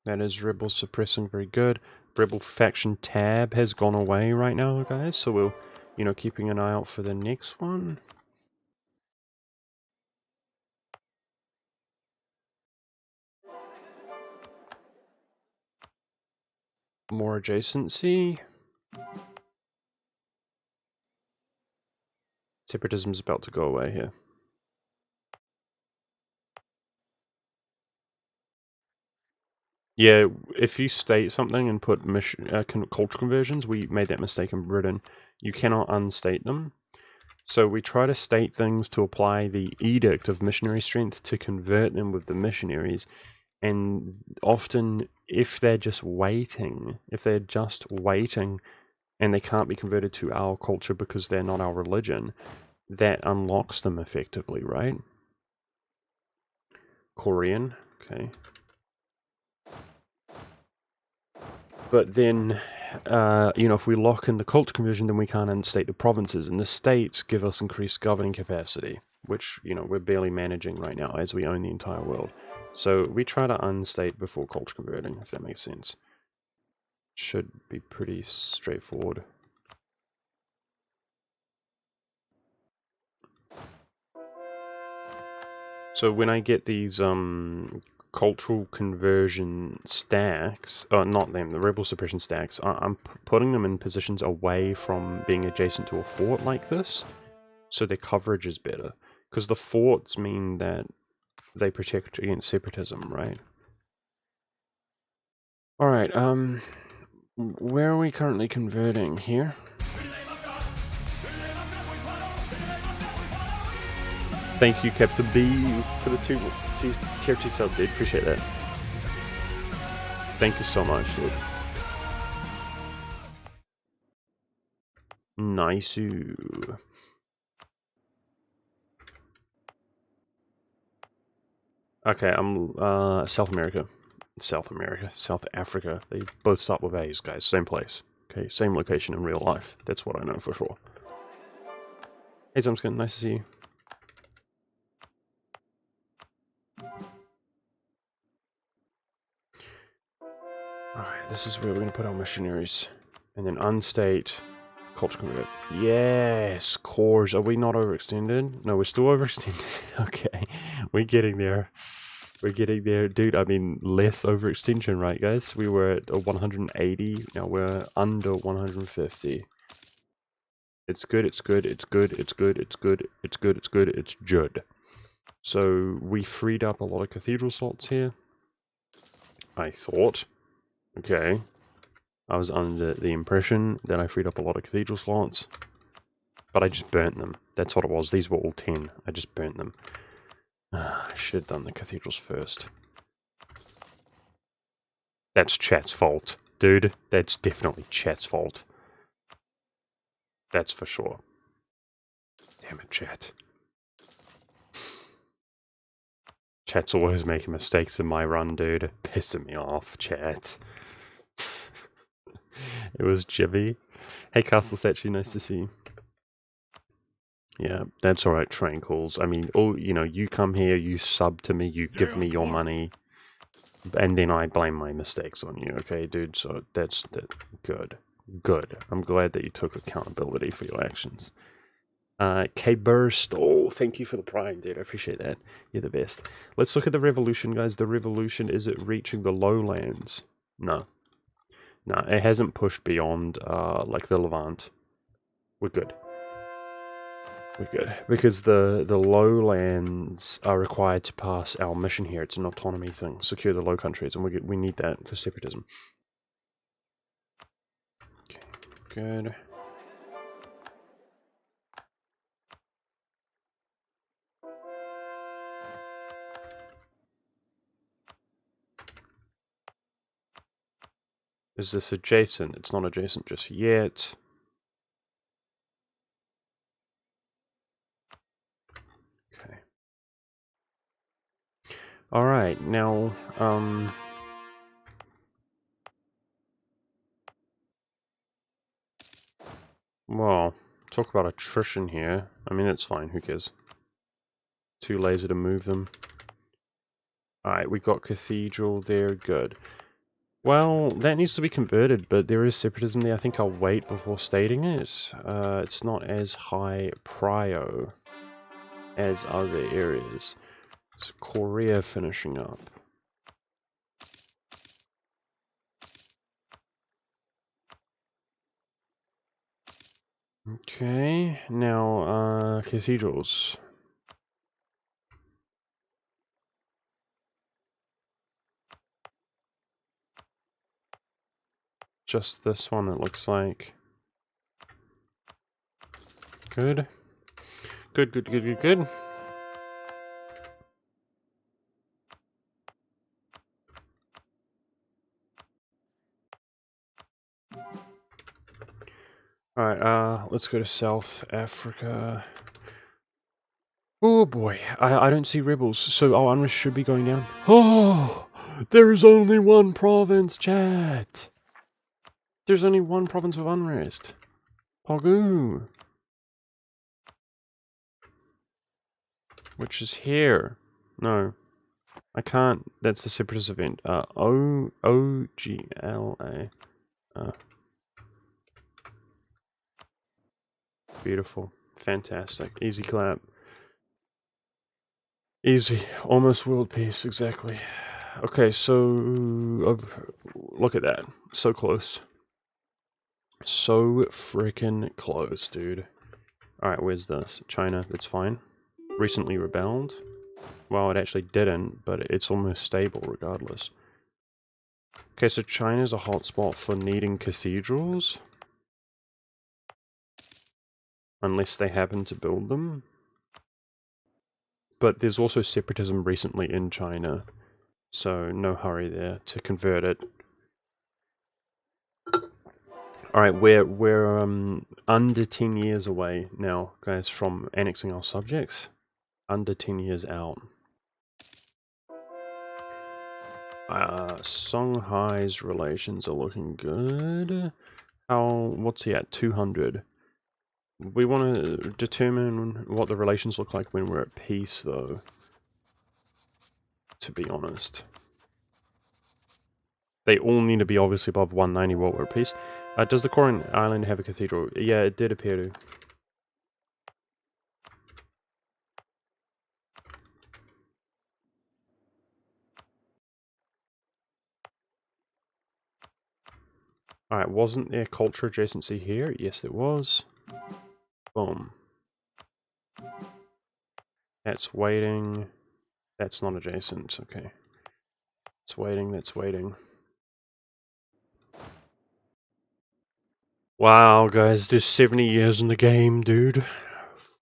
[SPEAKER 1] That is rebel suppressing, very good. Rebel faction tab has gone away right now, guys. So we'll, you know, keeping an eye out for the next one. More adjacency. Separatism's about to go away here. Yeah, if you state something and put culture conversions, we made that mistake in Britain. You cannot unstate them. So we try to state things to apply the edict of missionary strength to convert them with the missionaries. And often, if they're just waiting, and they can't be converted to our culture because they're not our religion, that unlocks them effectively, right? Korean, okay. But then, you know, if we lock in the culture conversion, then we can't unstate the provinces, and the states give us increased governing capacity, which, you know, we're barely managing right now as we own the entire world. So we try to unstate before culture converting, if that makes sense. Should be pretty straightforward. So when I get these cultural conversion stacks, not them, the rebel suppression stacks, I'm putting them in positions away from being adjacent to a fort like this, so their coverage is better. Because the forts mean that they protect against separatism, right? Alright, where are we currently converting here? Thank you, Captain B, for the tier 2 sub, dude. Appreciate that. Thank you so much, dude. Nice-oo. Okay, I'm South America. South Africa. They both start with A's, guys. Same place. Okay, same location in real life. That's what I know for sure. Hey, Zumskin, nice to see you. Alright, this is where we're gonna put our missionaries. And then unstate culture convert. Yes, cores. Are we not overextended? No, we're still overextended. Okay, we're getting there. We're getting there. Dude, I mean, less overextension, right, guys? We were at 180. Now we're under 150. It's good, it's good, it's good, it's good, it's good, it's good, it's good, it's good. So we freed up a lot of cathedral slots here. I thought. Okay. I was under the impression that I freed up a lot of cathedral slots. But I just burnt them. That's what it was. These were all 10. I just burnt them. I should have done the cathedrals first. That's chat's fault. Dude, that's definitely chat's fault. That's for sure. Damn it, chat. Chat's always making mistakes in my run, dude. Pissing me off, chat. It was Jibby. Hey, Castle Statue, nice to see you. Yeah, that's alright, train calls. I mean, you know, you come here, you sub to me, you give me your money, and then I blame my mistakes on you, okay, dude? So that's good. Good. I'm glad that you took accountability for your actions. K-Burst, oh, thank you for the prime, dude. I appreciate that. You're the best. Let's look at the revolution, guys. The revolution, is it reaching the lowlands? No. No, it hasn't pushed beyond, like, the Levant. We're good. We're good. Because the lowlands are required to pass our mission here. It's an autonomy thing. Secure the low countries, and we need that for separatism. Okay, good. Is this adjacent? It's not adjacent just yet. Okay. Alright, now, well, talk about attrition here. I mean, it's fine, who cares? Too lazy to move them. Alright, we got Cathedral there, good. Well, that needs to be converted, but there is separatism there. I think I'll wait before stating it. It's not as high prio as other areas. So Korea finishing up. Okay, now, cathedrals. Just this one, it looks like. Good. Good, good, good, good, good. Alright, let's go to South Africa. Oh boy, I don't see rebels, so our unrest should be going down. Oh, there is only one province, chat. There's only one province of unrest. Pogu. Which is here. No. I can't. That's the separatist event. O-G-L-A. Beautiful. Fantastic. Easy clap. Easy. Almost world peace, exactly. Okay, so... look at that. So close. So freaking close, dude. Alright, where's this? China, that's fine. Recently rebelled. Well, it actually didn't, but it's almost stable regardless. Okay, so China's a hotspot for needing cathedrals. Unless they happen to build them. But there's also separatism recently in China. So no hurry there to convert it. Alright, we're under 10 years away now, guys, from annexing our subjects. Under 10 years out. Songhai's relations are looking good. What's he at? 200. We want to determine what the relations look like when we're at peace, though. To be honest. They all need to be obviously above 190 while we're at peace. Does the Korean island have a cathedral? Yeah, it did appear to. Alright, wasn't there culture adjacency here? Yes, there was. Boom. That's waiting. That's not adjacent, okay. It's waiting, that's waiting. Wow, guys, there's 70 years in the game, dude.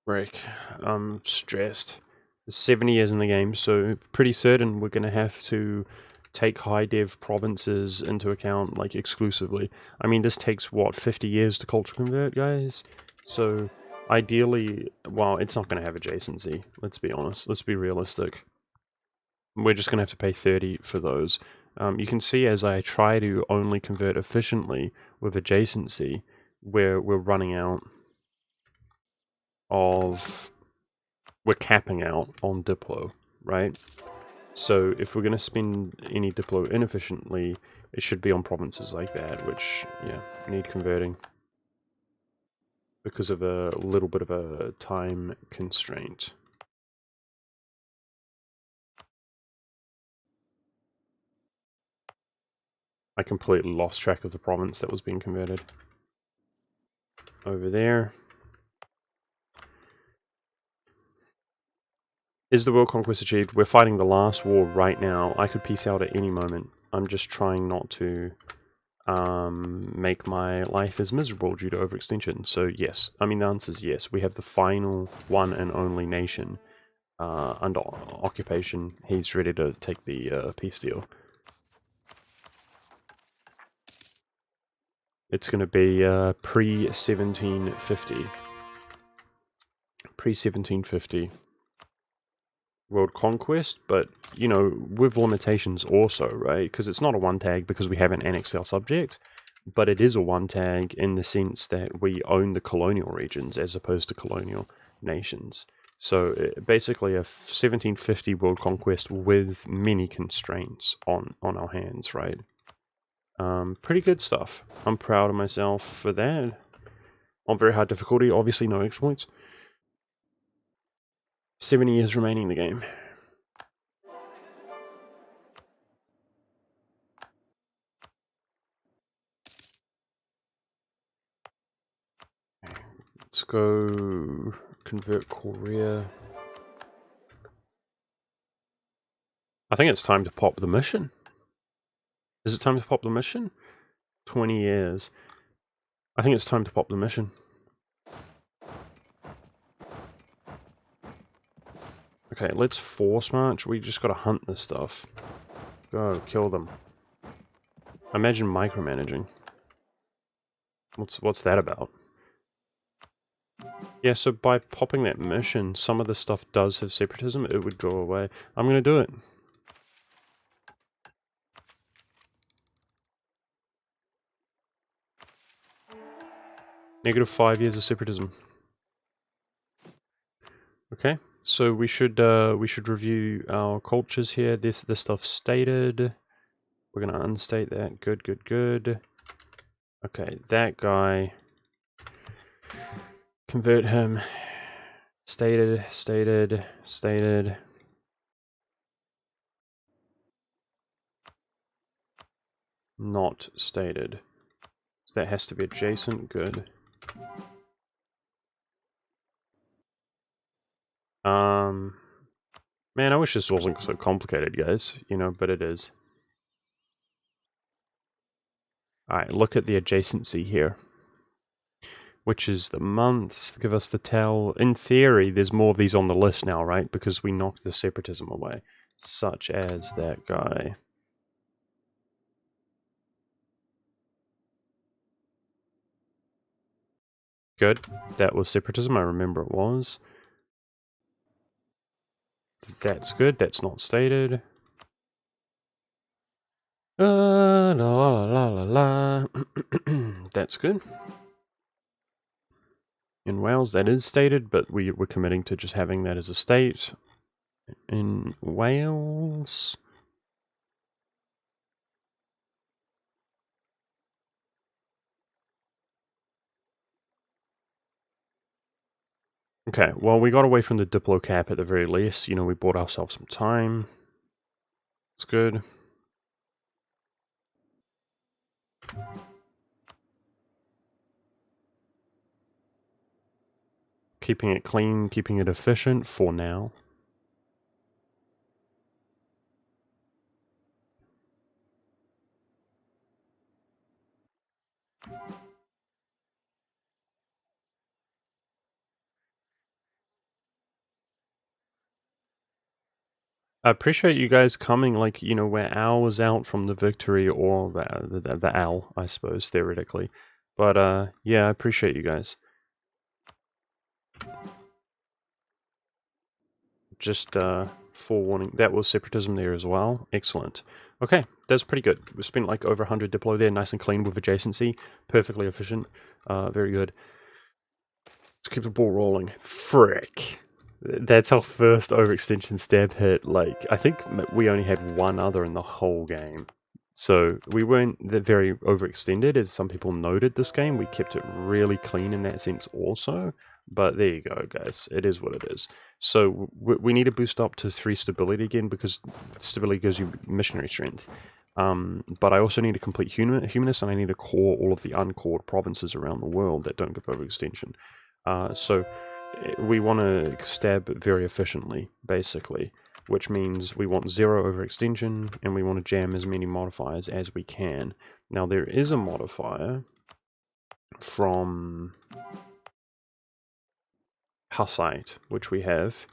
[SPEAKER 1] Frick, I'm stressed. There's 70 years in the game, so pretty certain we're gonna have to take high dev provinces into account, like, exclusively. I mean, this takes, what, 50 years to culture convert, guys? So, ideally, well, it's not gonna have adjacency, let's be honest, let's be realistic. We're just gonna have to pay 30 for those. You can see as I try to only convert efficiently with adjacency, we're running out of... we're capping out on Diplo, right? So if we're going to spend any Diplo inefficiently, it should be on provinces like that, which, yeah, need converting. Because of a little bit of a time constraint. I completely lost track of the province that was being converted. Over there. Is the world conquest achieved? We're fighting the last war right now. I could peace out at any moment. I'm just trying not to make my life as miserable due to overextension. So yes, I mean the answer is yes. We have the final one and only nation under occupation. He's ready to take the peace deal. It's going to be pre-1750. Pre-1750 world conquest, but, you know, with limitations also, right? Because it's not a one tag because we haven't annexed our subject, but it is a one tag in the sense that we own the colonial regions as opposed to colonial nations. So basically a 1750 world conquest with many constraints on our hands, right? Pretty good stuff. I'm proud of myself for that. On very hard difficulty, obviously no exploits. 7 years remaining in the game. Let's go convert Korea. I think it's time to pop the mission. Is it time to pop the mission? 20 years. I think it's time to pop the mission. Okay, let's force march. We just gotta hunt this stuff. Go, kill them. Imagine micromanaging. What's that about? Yeah, so by popping that mission, some of the stuff does have separatism. It would go away. I'm gonna do it. -5 years of separatism. Okay, so we should review our cultures here. This stuff stated. We're gonna unstate that. Good, good, good. Okay, that guy. Convert him. Stated, stated, stated. Not stated. So that has to be adjacent. Good. Man, I wish this wasn't so complicated, guys. You know, but it is. Alright, look at the adjacency here. Which is the months, give us the tell. In theory, there's more of these on the list now, right? Because we knocked the separatism away. Such as that guy. Good. That was separatism, I remember it was. That's good, that's not stated. La la la la la. That's good. In Wales, that is stated, but we're committing to just having that as a state. In Wales... Okay, well, we got away from the Diplo cap at the very least. You know, we bought ourselves some time. It's good. Keeping it clean, keeping it efficient for now. I appreciate you guys coming, like, you know, we're hours out from the victory, or the L, I suppose, theoretically. But, yeah, I appreciate you guys. Just, forewarning, that was separatism there as well. Excellent. Okay, that's pretty good. We spent like over 100 diplo there, nice and clean with adjacency. Perfectly efficient. Very good. Let's keep the ball rolling. Frick. That's our first overextension stab hit. Like, I think we only had one other in the whole game. So we weren't very overextended, as some people noted this game. We kept it really clean in that sense also. But there you go, guys. It is what it is. So we need to boost up to 3 stability again, because stability gives you missionary strength. But I also need to complete humanist, and I need to core all of the uncored provinces around the world that don't give overextension. So we want to stab very efficiently, basically, which means we want 0 overextension, and we want to jam as many modifiers as we can. Now, there is a modifier from Hussite, which we have,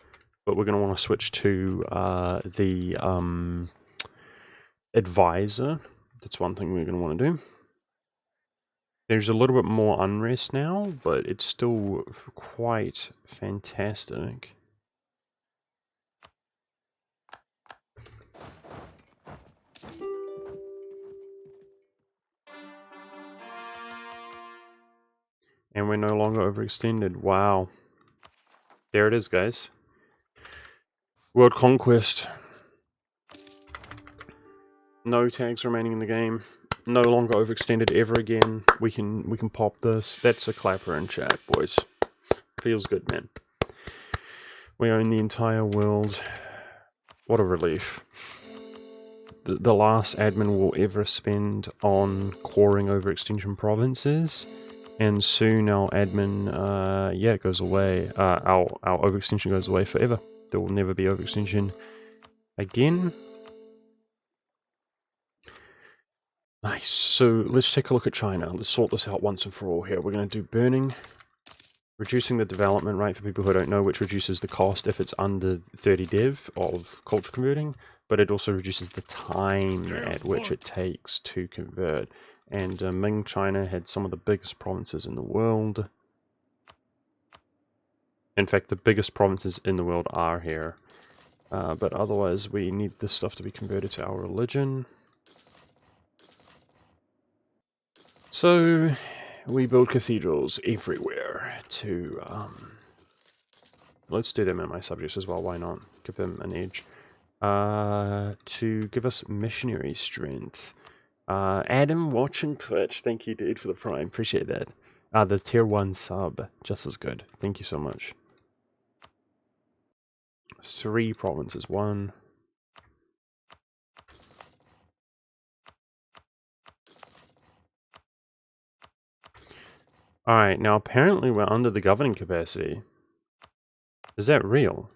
[SPEAKER 1] but we're going to want to switch to the Advisor. That's one thing we're going to want to do. There's a little bit more unrest now, but it's still quite fantastic. And we're no longer overextended. Wow. There it is, guys. World Conquest. No tags remaining in the game. No longer overextended ever again. We can pop this. That's a clapper in chat, boys. Feels good, man. We own the entire world. What a relief. The last admin we'll ever spend on coring overextension provinces, and soon our admin, it goes away. Our overextension goes away forever. There will never be overextension again. Nice. So let's take a look at China. Let's sort this out once and for all here. We're going to do burning. Reducing the development rate for people who don't know, which reduces the cost if it's under 30 dev of culture converting, but it also reduces the time at which it takes to convert. And Ming China had some of the biggest provinces in the world. In fact, the biggest provinces in the world are here. But otherwise, we need this stuff to be converted to our religion. So we build cathedrals everywhere to, let's do them in my subjects as well, why not? Give them an edge. To give us missionary strength. Adam watching Twitch, thank you dude for the prime, appreciate that. The tier 1 sub, just as good, thank you so much. 3 provinces, 1. Alright, now apparently we're under the governing capacity. Is that real?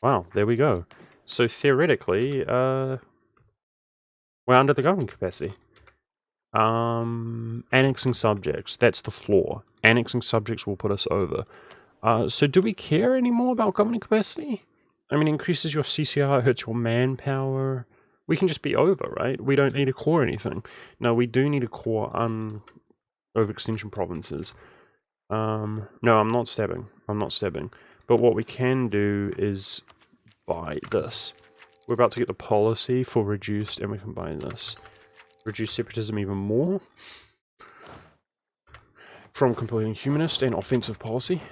[SPEAKER 1] Wow, there we go. So theoretically, we're under the governing capacity. Annexing subjects, that's the flaw. Annexing subjects will put us over. So do we care anymore about governing capacity? I mean, increases your CCR, hurts your manpower. We can just be over, right? We don't need to core anything. No, we do need to core overextension provinces. No, I'm not stabbing. I'm not stabbing. But what we can do is buy this. We're about to get the policy for reduced, and we can buy this. Reduce separatism even more. From completing humanist and offensive policy.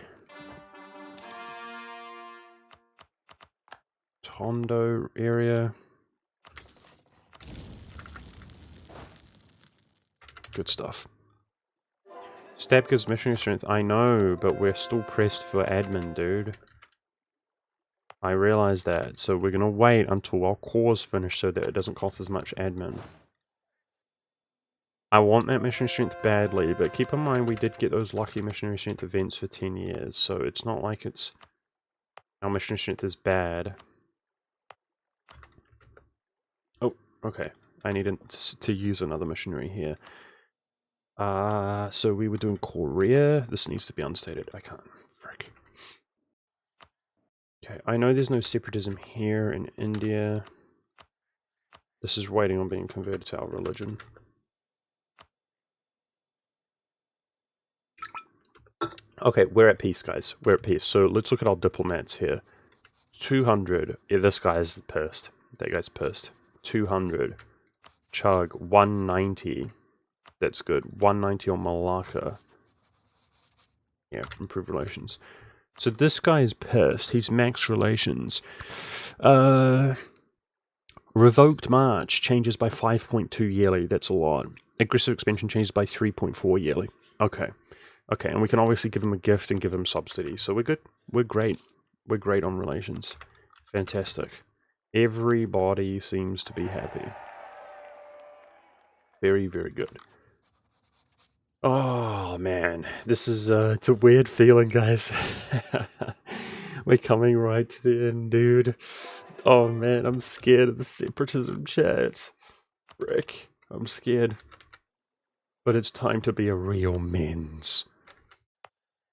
[SPEAKER 1] Tondo area. Good stuff. Stab gives missionary strength. I know, but we're still pressed for admin, dude. I realize that, so we're gonna wait until our core's finished so that it doesn't cost as much admin. I want that missionary strength badly, but keep in mind we did get those lucky missionary strength events for 10 years, so it's not like it's... Our missionary strength is bad. Oh, okay. I need to use another missionary here. So we were doing Korea. This needs to be unstated. I can't. Frick. Okay, I know there's no separatism here in India. This is waiting on being converted to our religion. Okay, we're at peace, guys. We're at peace. So let's look at our diplomats here. 200. Yeah, this guy's pissed. That guy's pissed. 200. Chug. 190. That's good. 190 on Malacca. Yeah, improve relations. So this guy is pissed. He's max relations. Revoked March changes by 5.2 yearly. That's a lot. Aggressive expansion changes by 3.4 yearly. Okay. Okay, and we can obviously give him a gift and give him subsidy. So we're good. We're great. We're great on relations. Fantastic. Everybody seems to be happy. Very, very good. Oh man, this is it's a weird feeling, guys. We're coming right to the end, dude. Oh man, I'm scared of the separatism chat. Frick, I'm scared. But it's time to be a real men's.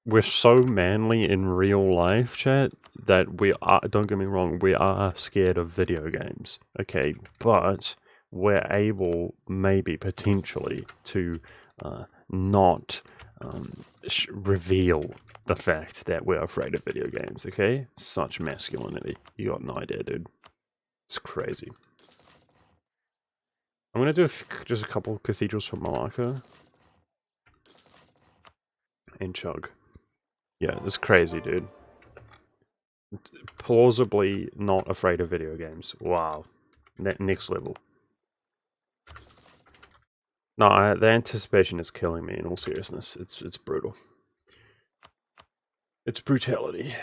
[SPEAKER 1] We're so manly in real life, chat, that we are, don't get me wrong, we are scared of video games, okay? But we're able, maybe, potentially, to not reveal the fact that we're afraid of video games, okay? Such masculinity. You got no idea, dude. It's crazy. I'm gonna do just a couple cathedrals for Malacca. And chug. Yeah, it's crazy, dude. Plausibly not afraid of video games. Wow. Next level. No, the anticipation is killing me in all seriousness. It's brutal. It's brutality.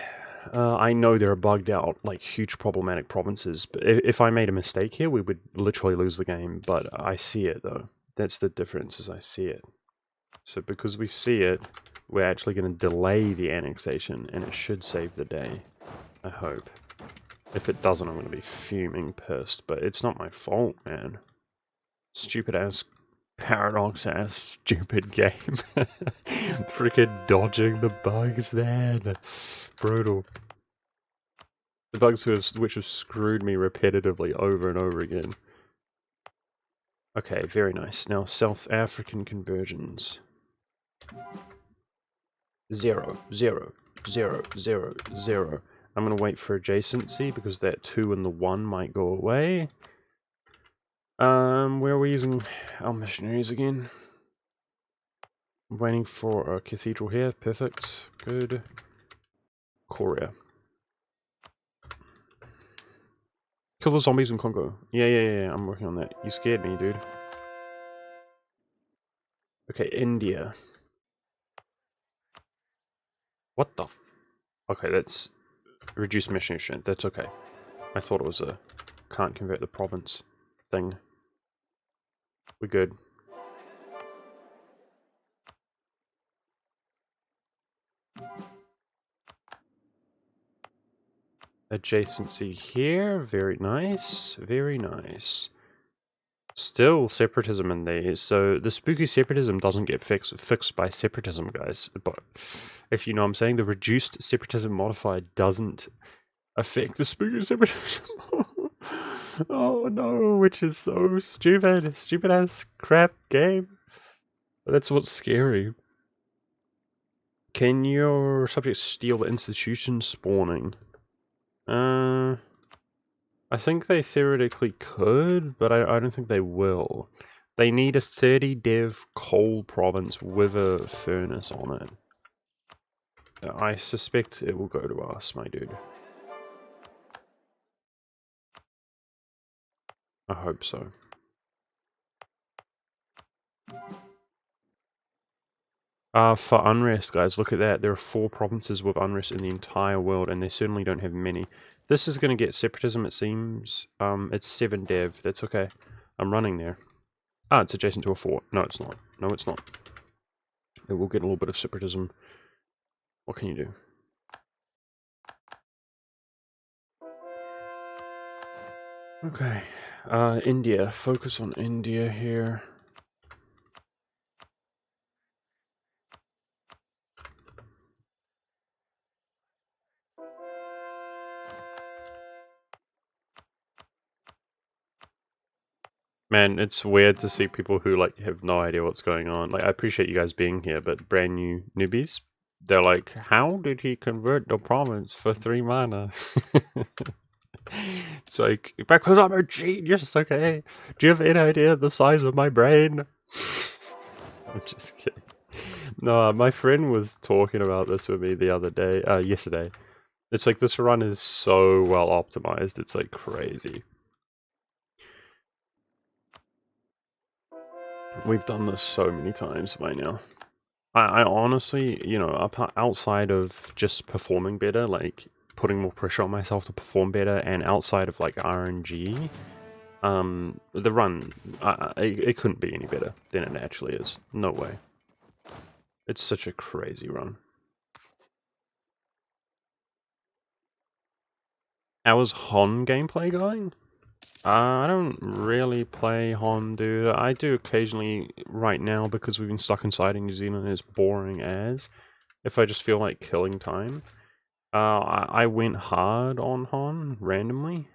[SPEAKER 1] I know there are bugged out, like, huge problematic provinces, but if I made a mistake here, we would literally lose the game, but I see it, though. That's the difference, is I see it. So because we see it, we're actually going to delay the annexation, and it should save the day. I hope. If it doesn't, I'm going to be fuming pissed, but it's not my fault, man. Stupid ass, paradox ass, stupid game. Freaking dodging the bugs, man. Brutal. The bugs which have screwed me repetitively over and over again. Okay, very nice. Now, South African conversions. 0, 0, 0, 0, 0. I'm going to wait for adjacency because that 2 and the 1 might go away. Where are we using our missionaries again? I'm waiting for a cathedral here. Perfect. Good. Korea. Kill the zombies in Congo. Yeah. I'm working on that. You scared me, dude. Okay, India. What the f... Okay, that's... Reduced missionary strength. That's okay. I thought it was a... Can't convert the province thing. We're good. Adjacency here. Very nice. Very nice. Still separatism in these, so the spooky separatism doesn't get fixed by separatism, guys. But if you know what I'm saying, the reduced separatism modifier doesn't affect the spooky separatism. Oh no, which is so stupid. Stupid ass crap game. That's what's scary. Can your subjects steal the institution spawning? I think they theoretically could, but I don't think they will. They need a 30 dev coal province with a furnace on it. I suspect it will go to us, my dude. I hope so. For unrest, guys, look at that. There are 4 provinces with unrest in the entire world, and they certainly don't have many. This is going to get separatism, it seems. It's 7 dev. That's okay. I'm running there. Ah, it's adjacent to a fort. No, it's not. No, it's not. It will get a little bit of separatism. What can you do? Okay. India. Focus on India here. Man, it's weird to see people who, like, have no idea what's going on. Like, I appreciate you guys being here, but brand new newbies, they're like, how did he convert the province for 3 mana? It's like, because I'm a genius, okay? Do you have any idea the size of my brain? I'm just kidding. No, my friend was talking about this with me the other day, yesterday. It's like, this run is so well optimized, it's like crazy. We've done this so many times by now. I honestly, you know, outside of just performing better, like putting more pressure on myself to perform better, and outside of like RNG, the run, it couldn't be any better than it actually is. No way. It's such a crazy run. How's Hon gameplay going? I don't really play Hon, dude. I do occasionally right now because we've been stuck inside in New Zealand and it's boring as. If I just feel like killing time. I went hard on Hon randomly.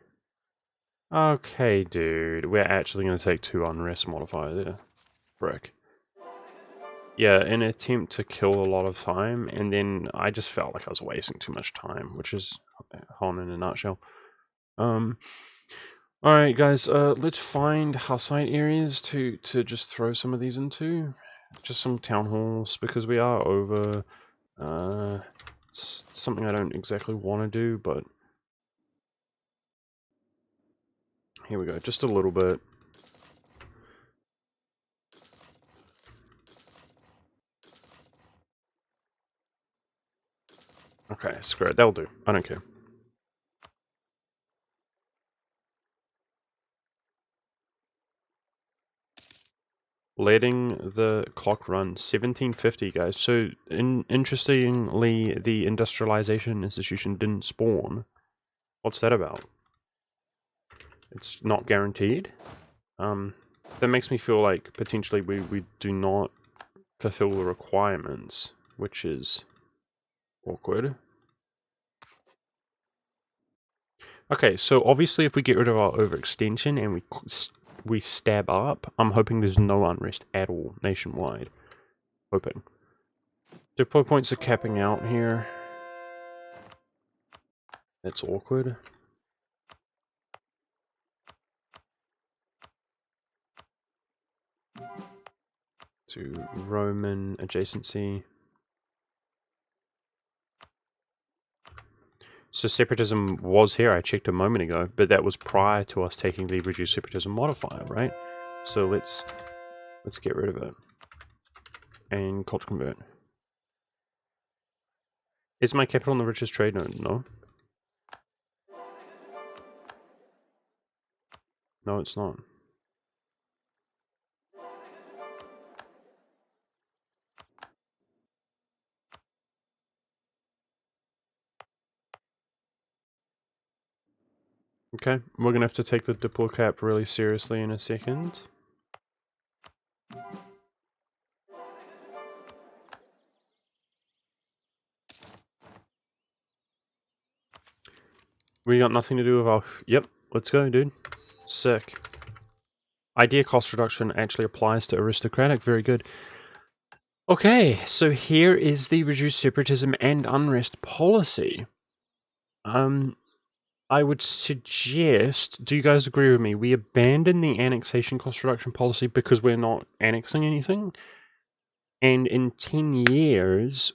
[SPEAKER 1] Okay, dude. We're actually going to take 2 unrest modifier there. Frick. Yeah, in an attempt to kill a lot of time, and then I just felt like I was wasting too much time, which is Hon in a nutshell. Alright guys, let's find house site areas to just throw some of these into. Just some town halls, because we are over. It's something I don't exactly want to do, but here we go, just a little bit. Okay, screw it, that'll do. I don't care. Letting the clock run 1750, guys. So, interestingly, the industrialization institution didn't spawn. What's that about? It's not guaranteed. That makes me feel like potentially we do not fulfill the requirements, which is awkward. Okay, so obviously if we get rid of our overextension and we stab up, I'm hoping there's no unrest at all nationwide. Hoping. Deploy points are capping out here. That's awkward. To Roman adjacency. So separatism was here, I checked a moment ago, but that was prior to us taking the reduced separatism modifier, right? So let's get rid of it. And culture convert. Is my capital in the richest trade node? No. No, it's not. Okay, we're gonna have to take the diplo cap really seriously in a second. We got nothing to do with our... Yep, let's go, dude. Sick. Idea cost reduction actually applies to aristocratic. Very good. Okay, so here is the reduced separatism and unrest policy. I would suggest, do you guys agree with me, we abandon the annexation cost reduction policy because we're not annexing anything? And in 10 years,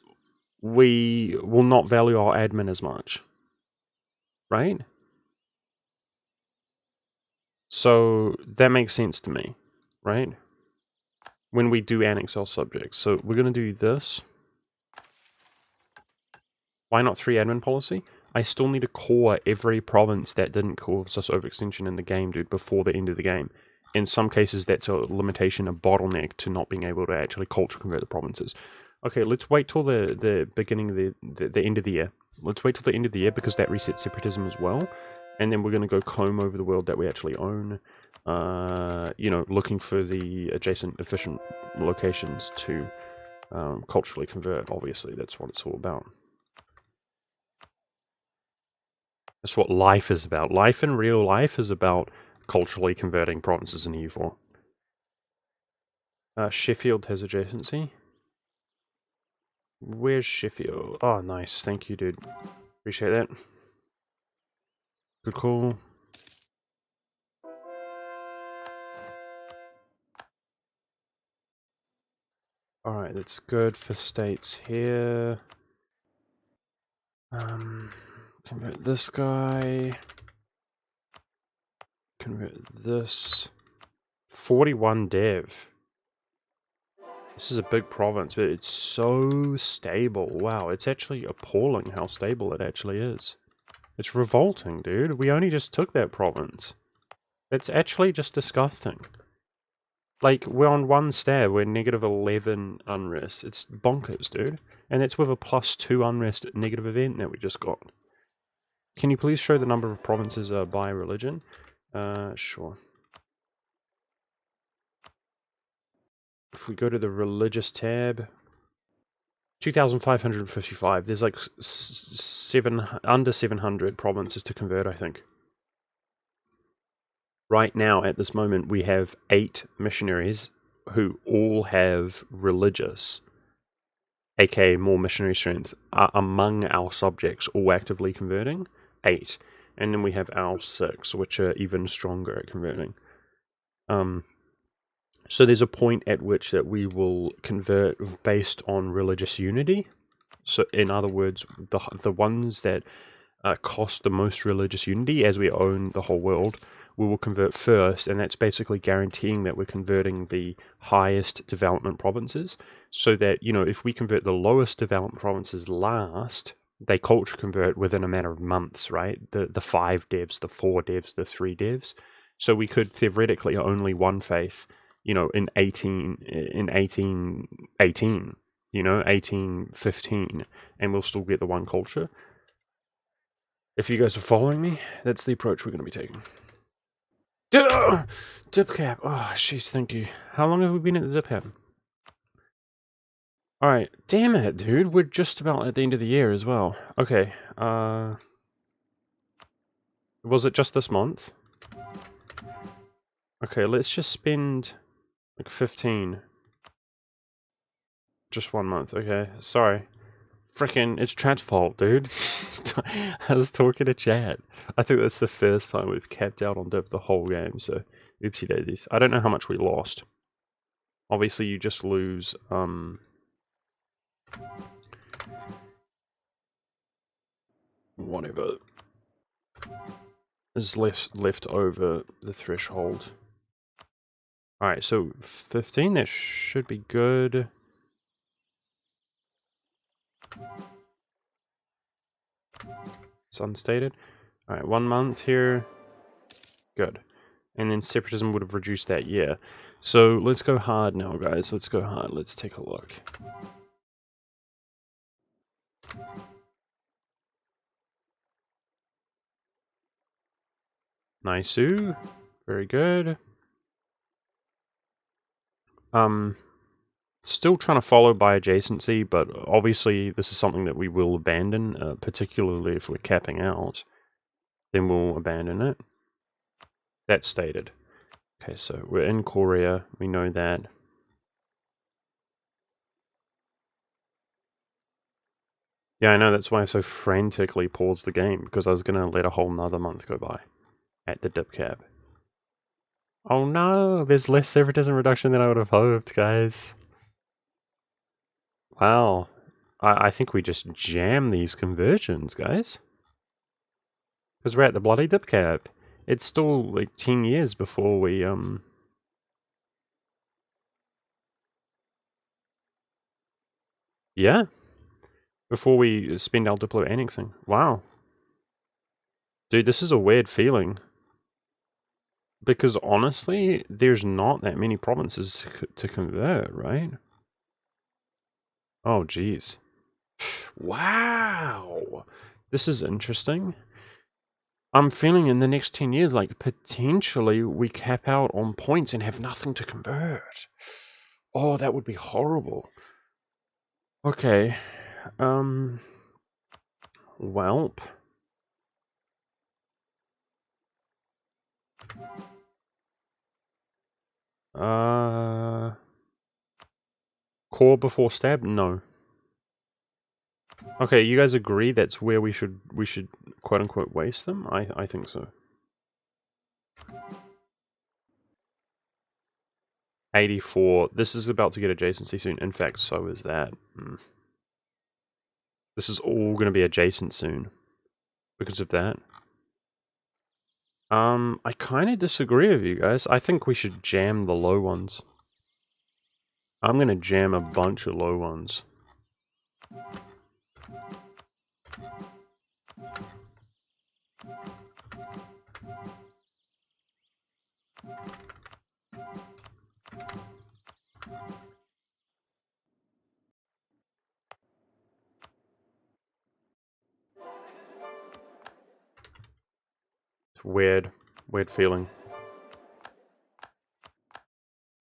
[SPEAKER 1] we will not value our admin as much. Right? So that makes sense to me, right? When we do annex our subjects. So we're going to do this. Why not 3 admin policy? I still need to core every province that didn't cause us overextension in the game, dude, before the end of the game. In some cases, that's a limitation, a bottleneck to not being able to actually culture convert the provinces. Okay, let's wait till the beginning of the end of the year. Let's wait till the end of the year because that resets separatism as well. And then we're going to go comb over the world that we actually own. You know, looking for the adjacent efficient locations to culturally convert. Obviously, that's what it's all about. That's what life is about. Life in real life is about culturally converting provinces in EU4. Sheffield has adjacency. Where's Sheffield? Oh, nice. Thank you, dude. Appreciate that. Good call. Alright, that's good for states here. Convert this guy. Convert this. 41 dev. This is a big province, but it's so stable. Wow, it's actually appalling how stable it actually is. It's revolting, dude. We only just took that province. It's actually just disgusting. Like, we're on one stab, we're negative 11 unrest. It's bonkers, dude. And that's with a +2 unrest negative event that we just got. Can you please show the number of provinces by religion? Sure. If we go to the religious tab, 2,555. There's like under 700 provinces to convert, I think. Right now, at this moment, we have 8 missionaries who all have religious, aka more missionary strength, among our subjects, all actively converting. 8. And then we have our 6, which are even stronger at converting. So there's a point at which that we will convert based on religious unity. So in other words, the ones that cost the most religious unity, as we own the whole world, we will convert first, and that's basically guaranteeing that we're converting the highest development provinces, so that, you know, if we convert the lowest development provinces last, they culture convert within a matter of months, right? The 5 devs, the 4 devs, the 3 devs. So we could theoretically only one faith, you know, in 1818, you know, 1815, and we'll still get the one culture. If you guys are following me, that's the approach we're going to be taking. Dip cap. Oh, jeez, thank you. How long have we been at the dip cap? Alright, damn it, dude. We're just about at the end of the year as well. Okay, was it just this month? Okay, let's just spend like 15. Just 1 month, okay. Sorry. Frickin', it's Chad's fault, dude. I was talking to Chad. I think that's the first time we've capped out on dip the whole game, so oopsie daisies. I don't know how much we lost. Obviously, you just lose, whatever is left over the threshold. Alright, so 15, that should be good. It's unstated. Alright, 1 month here. Good. And then separatism would have reduced that year. So let's go hard now, guys. Let's go hard. Let's take a look. Nice-oo. Very good. Still trying to follow by adjacency, but obviously this is something that we will abandon, particularly if we're capping out. Then we'll abandon it. That's stated. Okay, so we're in Korea. We know that. Yeah, I know, that's why I so frantically paused the game, because I was going to let a whole nother month go by at the dip cap. Oh no, there's less separatism reduction than I would have hoped, guys. Wow. I think we just jam these conversions, guys. Because we're at the bloody dip cap. It's still like 10 years before we, yeah. Before we spend our diplo annexing. Wow. Dude, this is a weird feeling. Because honestly, there's not that many provinces to convert, right? Oh, jeez. Wow. This is interesting. I'm feeling in the next 10 years, like, potentially we cap out on points and have nothing to convert. Oh, that would be horrible. Okay. Welp. Core before stab? No. Okay, you guys agree that's where we should quote unquote waste them? I think so. 84. This is about to get adjacency soon. In fact, so is that. This is all going to be adjacent soon because of that. I kind of disagree with you guys. I think we should jam the low ones. I'm going to jam a bunch of low ones. Weird. Weird feeling.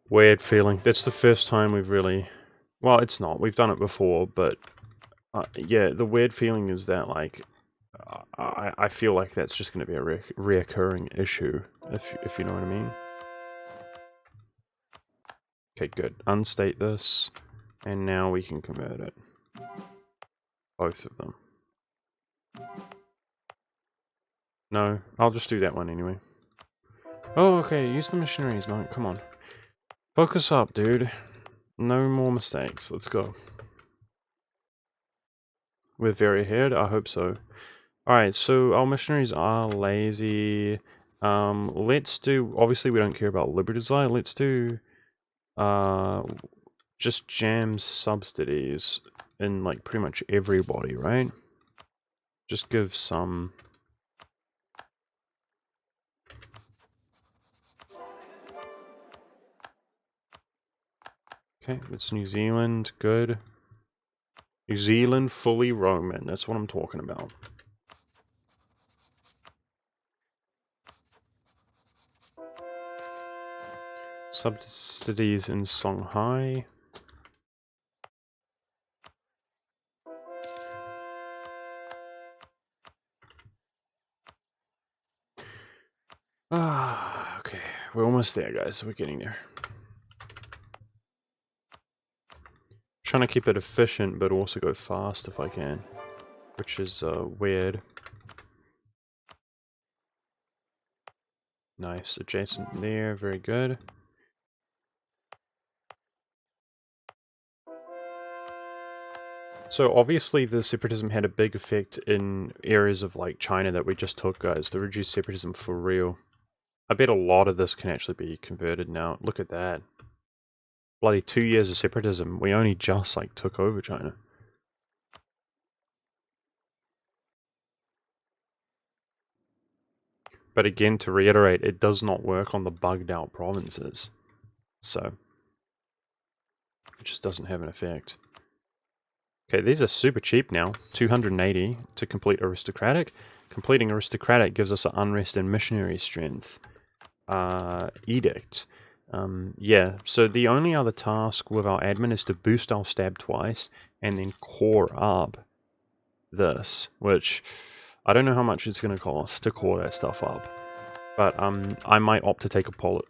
[SPEAKER 1] Weird feeling. That's the first time we've really... Well, it's not. We've done it before, but... yeah, the weird feeling is that, like... I feel like that's just going to be a reoccurring issue, if you know what I mean. Okay, good. Unstate this, and now we can convert it. Both of them. No, I'll just do that one anyway. Oh, okay, use the missionaries, Monk. Come on. Focus up, dude. No more mistakes. Let's go. We're very ahead? I hope so. Alright, so our missionaries are lazy. Let's do... Obviously, we don't care about liberty desire. Let's do... just jam subsidies in, like, pretty much everybody, right? Just give some... Okay, it's New Zealand. Good. New Zealand fully Roman. That's what I'm talking about. Subsidies in Songhai. Okay. We're almost there, guys. We're getting there. Trying to keep it efficient, but also go fast if I can. Which is weird. Nice. Adjacent there. Very good. So obviously the separatism had a big effect in areas of like China that we just took, guys. The reduced separatism for real. I bet a lot of this can actually be converted now. Look at that. Bloody 2 years of separatism. We only just like took over China. But again, to reiterate, it does not work on the bugged out provinces. So it just doesn't have an effect. Okay, these are super cheap now. 280 to complete aristocratic. Completing aristocratic gives us an unrest and missionary strength. Edict. Yeah, so the only other task with our admin is to boost our stab twice and then core up this, which I don't know how much it's going to cost to core that stuff up. But I might opt to take a poll.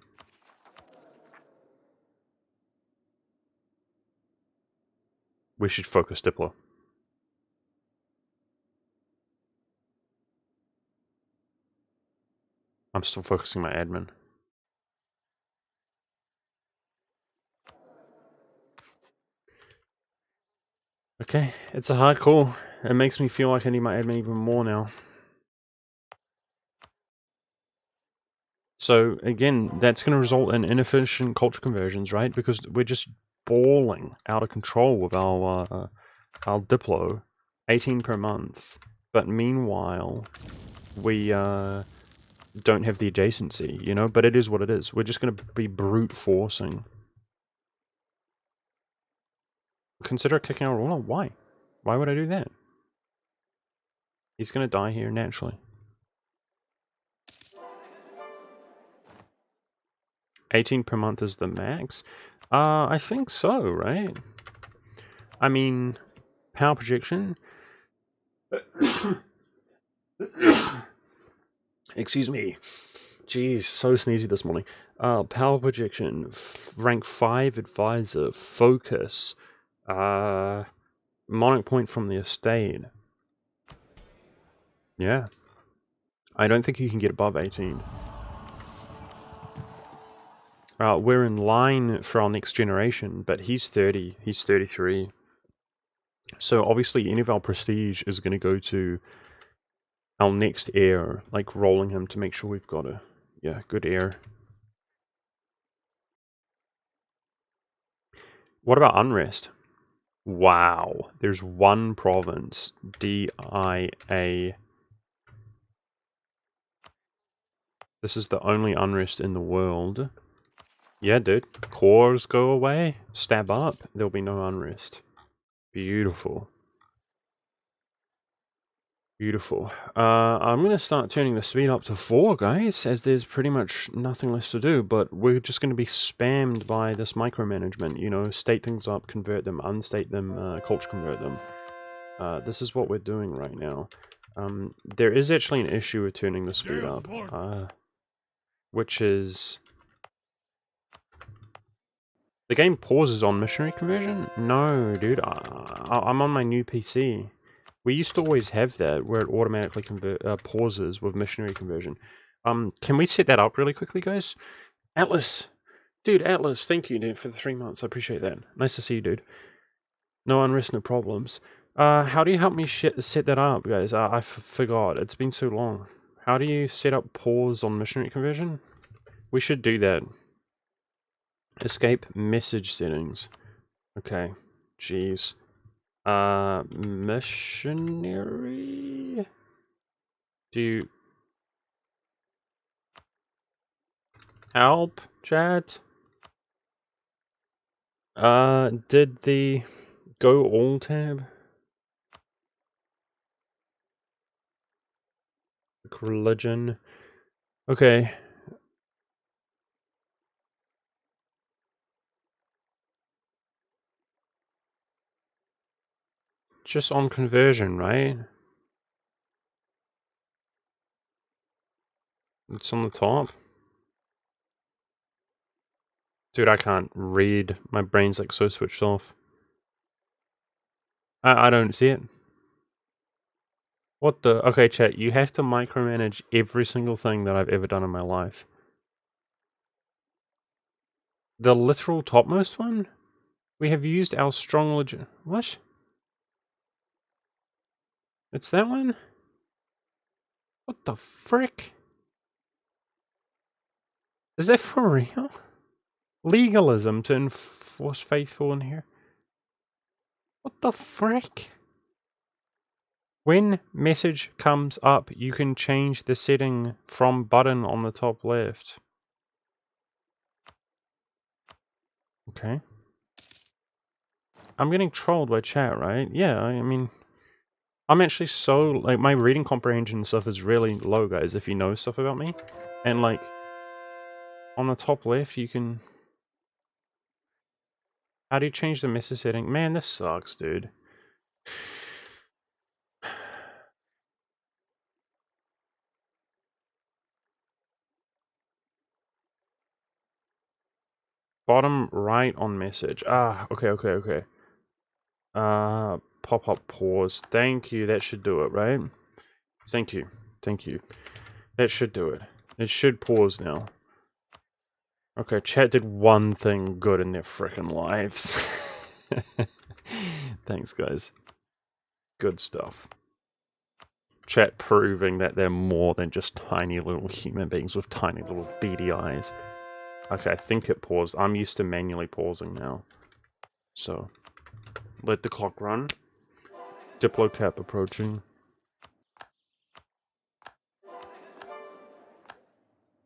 [SPEAKER 1] We should focus Diplo. I'm still focusing my admin. Okay, it's a hard call. It makes me feel like I need my admin even more now. So again, that's going to result in inefficient culture conversions, right? Because we're just balling out of control with our Diplo, 18 per month. But meanwhile, we don't have the adjacency, you know? But it is what it is. We're just going to be brute forcing. Consider kicking our ruler? Why? Why would I do that? He's going to die here naturally. 18 per month is the max? I think so, right? I mean, power projection. Excuse me. Jeez, so sneezy this morning. Power projection, rank 5 advisor, focus, monarch point from the estate. Yeah. I don't think you can get above 18. We're in line for our next generation, but he's 30, he's 33. So obviously any of our prestige is going to go to our next heir, like rolling him to make sure we've got a, yeah, good heir. What about unrest? Wow, there's one province, DIA. This is the only unrest in the world. Yeah, dude, cores go away, stab up, there'll be no unrest. Beautiful. Beautiful. I'm going to start turning the speed up to 4, guys, as there's pretty much nothing less to do, but we're just going to be spammed by this micromanagement, you know, state things up, convert them, unstate them, culture convert them. This is what we're doing right now. There is actually an issue with turning the speed up, which is... The game pauses on missionary conversion? No, dude, I'm on my new PC. We used to always have that, where it automatically pauses with missionary conversion. Can we set that up really quickly, guys? Atlas! Dude, Atlas, thank you, dude, for the 3 months. I appreciate that. Nice to see you, dude. No unrest, no problems. How do you help me set that up, guys? I forgot. It's been so long. How do you set up pause on missionary conversion? We should do that. Escape message settings. Okay. Jeez. Missionary? Do you... Help, chat? Did the Go All tab? Religion. Okay. Just on conversion, right? It's on the top. Dude, I can't read. My brain's like so switched off. I don't see it. What the? Okay, chat, you have to micromanage every single thing that I've ever done in my life. The literal topmost one? We have used our strong legit. What? It's that one? What the frick? Is that for real? Legalism to enforce faithful in here? What the frick? When message comes up, you can change the setting from button on the top left. Okay. I'm getting trolled by chat, right? Yeah, I mean... I'm actually so... Like, my reading comprehension stuff is really low, guys, if you know stuff about me. And, like, on the top left, you can... How do you change the message setting? Man, this sucks, dude. Bottom right on message. Ah, okay. Pop-up pause. Thank you, that should do it, right? Thank you. That should do it. It should pause now. Okay, chat did one thing good in their frickin' lives. Thanks, guys. Good stuff. Chat proving that they're more than just tiny little human beings with tiny little beady eyes. Okay, I think it paused. I'm used to manually pausing now. So, let the clock run. Diplo cap approaching.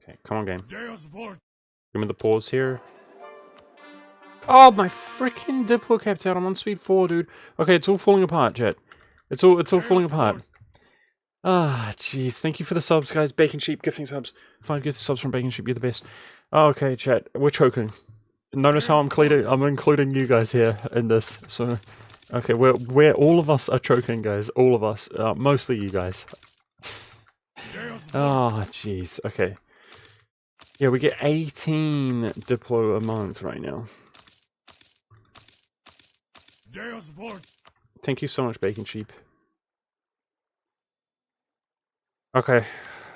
[SPEAKER 1] Okay, come on, game. Give me the pause here. Oh, my freaking Diplo cap's out. I'm on speed 4, dude. Okay, it's all falling apart, chat. It's all falling apart. Ah, jeez. Thank you for the subs, guys. Bacon Sheep gifting subs. 5 gift subs from Bacon Sheep. You're the best. Oh, okay, chat. We're choking. Notice how I'm including you guys here in this. So, okay, we're all of us are choking, guys. All of us. Mostly you guys. Oh, jeez. Okay. Yeah, we get 18 Diplo a month right now. Thank you so much, Bacon Sheep. Okay.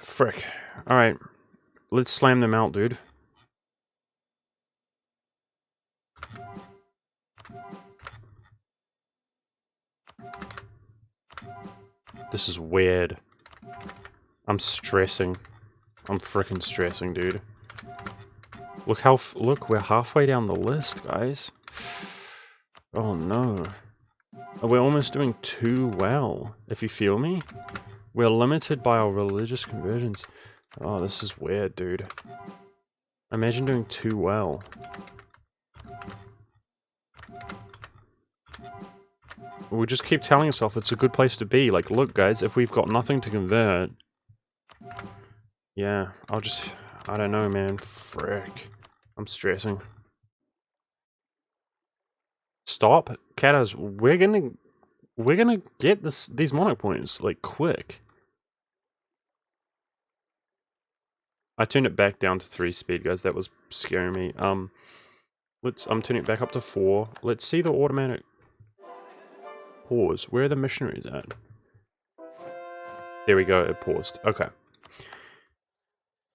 [SPEAKER 1] Frick. Alright. Let's slam them out, dude. This is weird. I'm stressing. I'm freaking stressing, dude. Look, we're halfway down the list, guys. Oh no. We're almost doing too well, if you feel me. We're limited by our religious conversions. Oh, this is weird, dude. Imagine doing too well. We just keep telling ourselves it's a good place to be. Like, look, guys, if we've got nothing to convert... Yeah, I don't know, man. Frick. I'm stressing. Stop. Katas, we're gonna get these mono points, like, quick. I turned it back down to 3 speed, guys. That was scaring me. I'm turning it back up to 4. Let's see the automatic pause. Where are the missionaries at? There we go, it paused. Okay.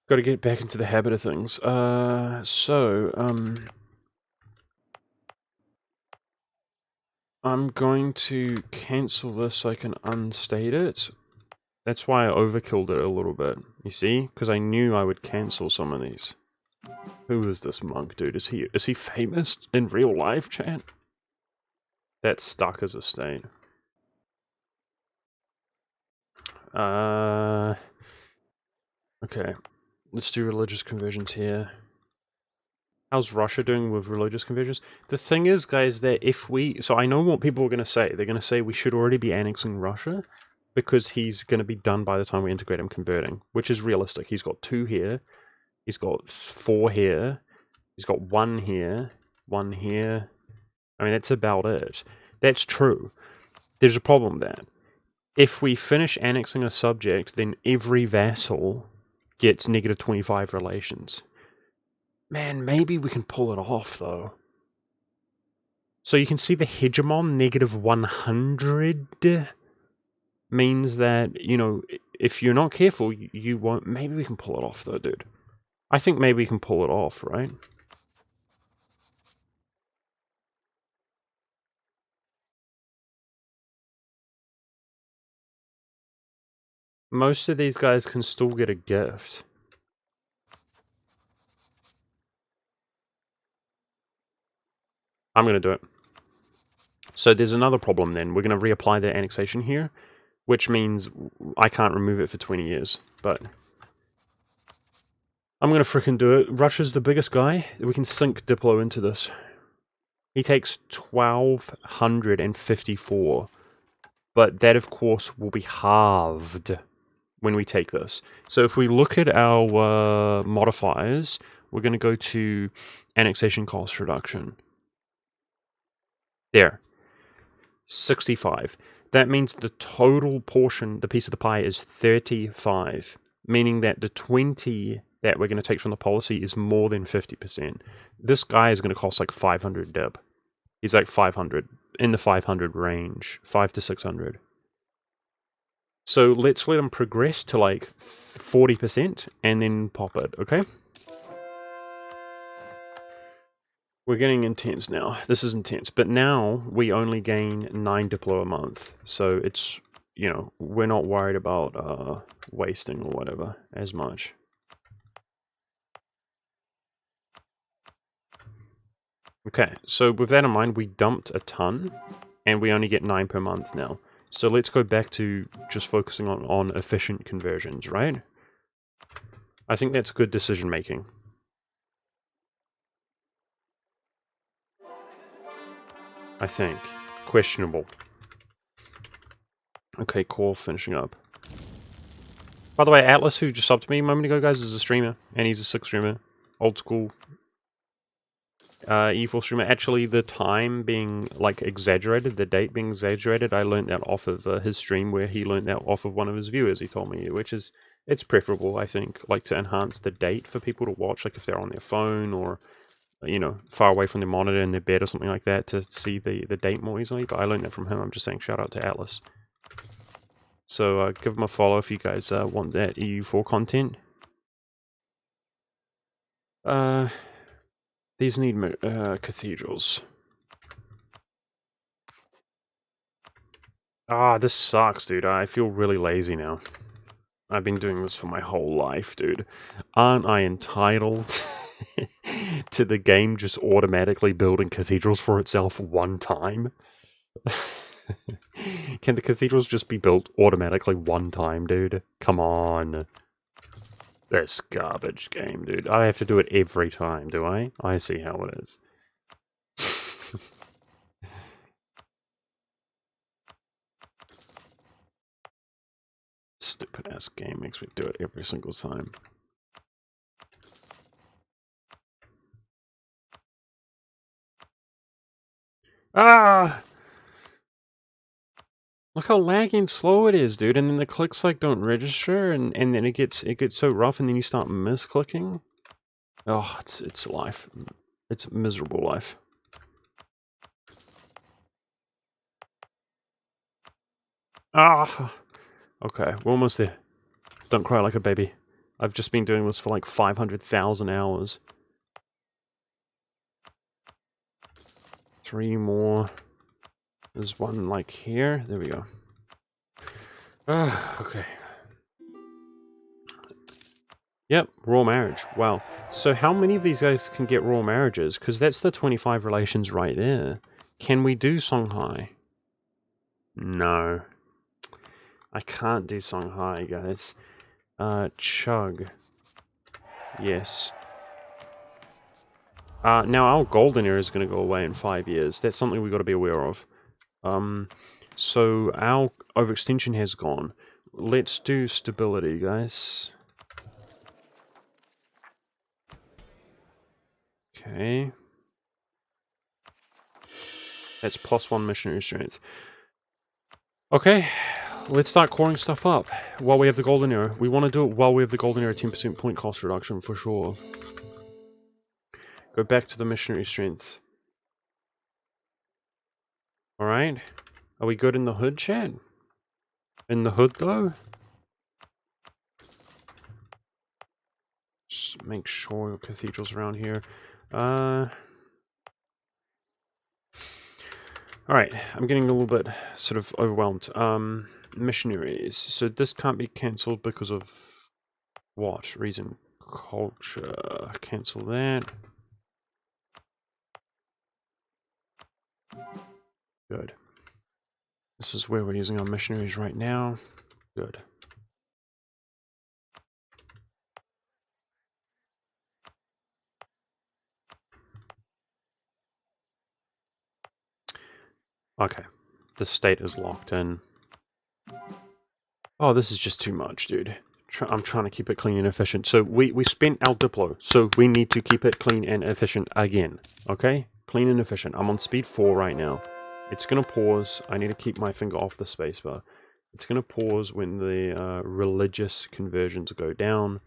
[SPEAKER 1] Gotta get back into the habit of things. I'm going to cancel this so I can unstate it. That's why I overkilled it a little bit. You see? Because I knew I would cancel some of these. Who is this monk, dude? Is he famous in real life, chat? That's stuck as a state. Okay. Let's do religious conversions here. How's Russia doing with religious conversions? The thing is, guys, that if we... So I know what people are going to say. They're going to say we should already be annexing Russia because he's going to be done by the time we integrate him converting, which is realistic. He's got 2 here. He's got 4 here. He's got 1 here. 1 here. I mean, that's about it. That's true. There's a problem with that. If we finish annexing a subject, then every vassal gets negative 25 relations. Man, maybe we can pull it off, though. So you can see the hegemon, negative 100, means that, you know, if you're not careful, you won't... Maybe we can pull it off, though, dude. I think maybe we can pull it off, right? Most of these guys can still get a gift. I'm going to do it. So there's another problem then. We're going to reapply the annexation here, which means I can't remove it for 20 years. But I'm going to frickin' do it. Russia's the biggest guy. We can sink Diplo into this. He takes 1,254. But that, of course, will be halved when we take this. So if we look at our modifiers, we're going to go to annexation cost reduction. There. 65. That means the total portion, the piece of the pie, is 35, meaning that the 20 that we're going to take from the policy is more than 50%. This guy is going to cost like 500 dip. He's like 500, in the 500 range, 5 to 600. So let's let him progress to like 40% and then pop it, okay? We're getting intense now. This is intense. But now we only gain 9 Diplo a month. So it's, you know, we're not worried about wasting or whatever as much. Okay, so with that in mind, we dumped a ton and we only get 9 per month now. So let's go back to just focusing on efficient conversions, right? I think that's good decision making. I think. Questionable. Okay, cool, finishing up. By the way, Atlas, who just subbed me a moment ago, guys, is a streamer, and he's a 6 streamer. Old school. E4 streamer. Actually, the time being, like, exaggerated, the date being exaggerated, I learned that off of his stream, where he learned that off of one of his viewers, he told me, which is, it's preferable, I think, like, to enhance the date for people to watch, like, if they're on their phone, or, you know, far away from their monitor in their bed or something like that, to see the date more easily, but I learned that from him. I'm just saying, shout out to Atlas. So give him a follow if you guys want that EU4 content. These need cathedrals. Ah, this sucks, dude. I feel really lazy now. I've been doing this for my whole life, dude. Aren't I entitled to the game just automatically building cathedrals for itself one time? Can the cathedrals just be built automatically one time, dude? Come on. This garbage game, dude. I have to do it every time, do I? I see how it is. Stupid ass game makes me do it every single time. Ah! Look how laggy and slow it is, dude. And then the clicks like don't register, and then it gets so rough, and then you start misclicking. Oh, it's life. It's miserable life. Ah! Okay, we're almost there. Don't cry like a baby. I've just been doing this for like 500,000 hours. 3 more. There's one like here. There we go. Ah, okay. Yep, raw marriage. Wow. So how many of these guys can get raw marriages? Because that's the 25 relations right there. Can we do Songhai? No. I can't do Songhai, guys. Chug. Yes. Now our golden era is going to go away in 5 years. That's something we've got to be aware of. So our overextension has gone. Let's do stability, guys. Okay. That's +1 missionary strength. Okay, let's start coring stuff up while we have the golden era. We want to do it while we have the golden era 10% point cost reduction for sure. Go back to the missionary strength. Alright. Are we good in the hood, chat? In the hood, though? Just make sure cathedral's around here. Alright, I'm getting a little bit sort of overwhelmed. Missionaries. So this can't be cancelled because of what reason? Culture. Cancel that. Good. This is where we're using our missionaries right now. Good. Okay. The state is locked in. Oh, this is just too much, dude. I'm trying to keep it clean and efficient. So we spent our Diplo, so we need to keep it clean and efficient again. Okay? Clean and efficient. I'm on speed 4 right now. It's going to pause. I need to keep my finger off the spacebar. It's going to pause when the religious conversions go down.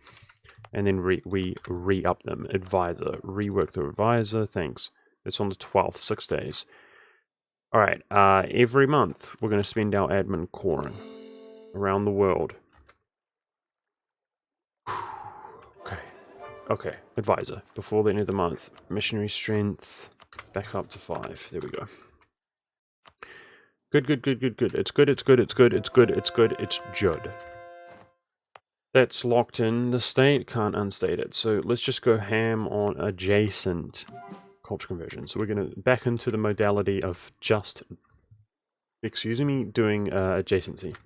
[SPEAKER 1] And then we re-up them. Advisor. Rework the advisor. Thanks. It's on the 12th. 6 days. Alright. Every month, we're going to spend our admin coring around the world. Okay. Okay. Advisor. Before the end of the month. Missionary strength. Back up to 5. There we go. Good, good, good, good, good. It's good, it's good, it's good, it's good, it's good, it's Judd. That's locked in the state, can't unstate it. So let's just go ham on adjacent culture conversion. So we're going to back into the modality of just, excuse me, doing adjacency.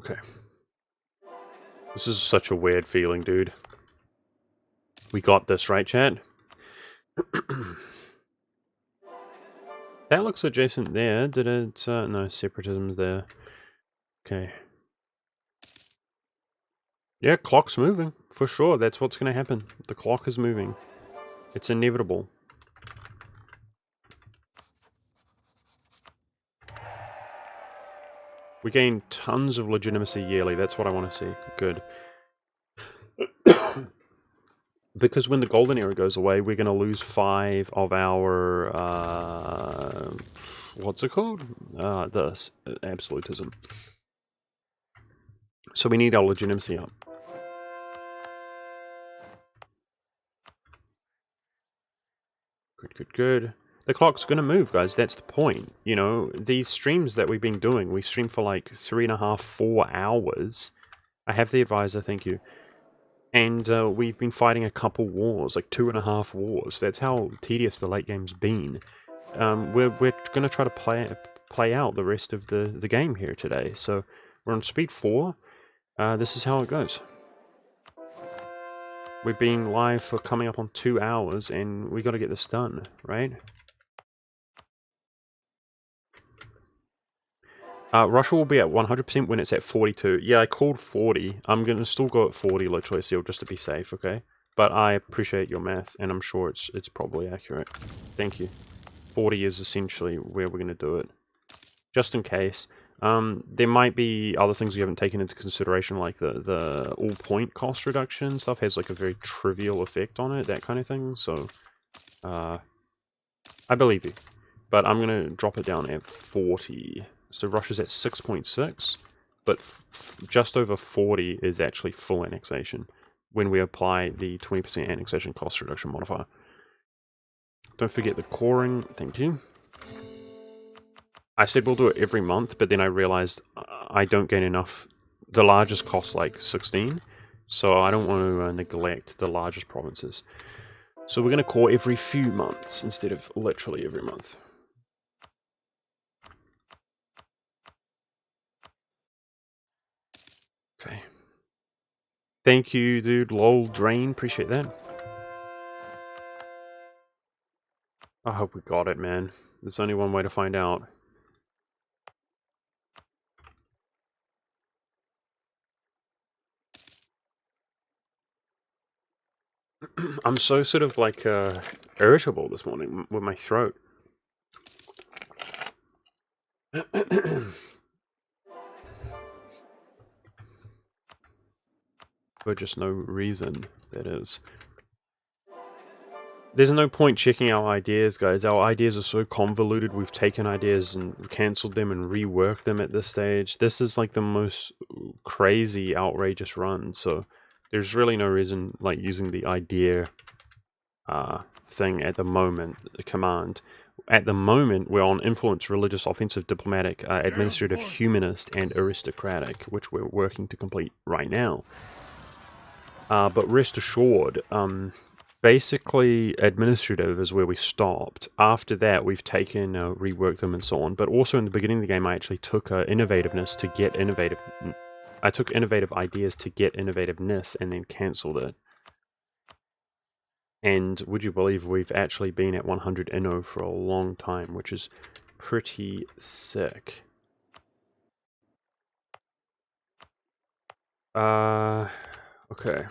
[SPEAKER 1] Okay. This is such a weird feeling, dude. We got this, right, chat? That looks adjacent there. Did it? No, separatism's there. Okay. Yeah, clock's moving. For sure, that's what's going to happen. The clock is moving. It's inevitable. We gain tons of legitimacy yearly. That's what I want to see. Good. Because when the golden era goes away, we're going to lose 5 of our, what's it called? This, absolutism. So we need our legitimacy up. Good, good, good. The clock's going to move, guys. That's the point. You know, these streams that we've been doing, we stream for like 3.5, 4 hours. I have the advisor, thank you. And we've been fighting a couple wars, like 2.5 wars. That's how tedious the late game's been. We're going to try to play out the rest of the game here today. So we're on speed 4. This is how it goes. We've been live for coming up on 2 hours, and we got to get this done, right? Russia will be at 100% when it's at 42. Yeah, I called 40. I'm going to still go at 40 low choice seal just to be safe, okay? But I appreciate your math, and I'm sure it's probably accurate. Thank you. 40 is essentially where we're going to do it. Just in case. There might be other things we haven't taken into consideration, like the all-point cost reduction stuff has like a very trivial effect on it, that kind of thing, so... I believe you. But I'm going to drop it down at 40. So Russia's at 6.6, but just over 40 is actually full annexation when we apply the 20% annexation cost reduction modifier. Don't forget the coring, thank you. I said we'll do it every month, but then I realized I don't gain enough. The largest costs like 16, so I don't want to neglect the largest provinces. So we're going to core every few months instead of literally every month. Okay. Thank you, dude. Lol, Drain. Appreciate that. I hope we got it, man. There's only one way to find out. I'm so sort of like irritable this morning with my throat. For just no reason, that is. There's no point checking our ideas, guys. Our ideas are so convoluted. We've taken ideas and cancelled them and reworked them at this stage. This is like the most crazy, outrageous run. So there's really no reason like using the idea thing at the moment, the command. At the moment, we're on influence, religious, offensive, diplomatic, administrative, humanist, and aristocratic, which we're working to complete right now. But rest assured, basically administrative is where we stopped. After that, we've taken, reworked them and so on. But also in the beginning of the game, I actually took innovativeness to get innovative. I took innovative ideas to get innovativeness and then cancelled it. And would you believe we've actually been at 100 inno for a long time, which is pretty sick. Okay.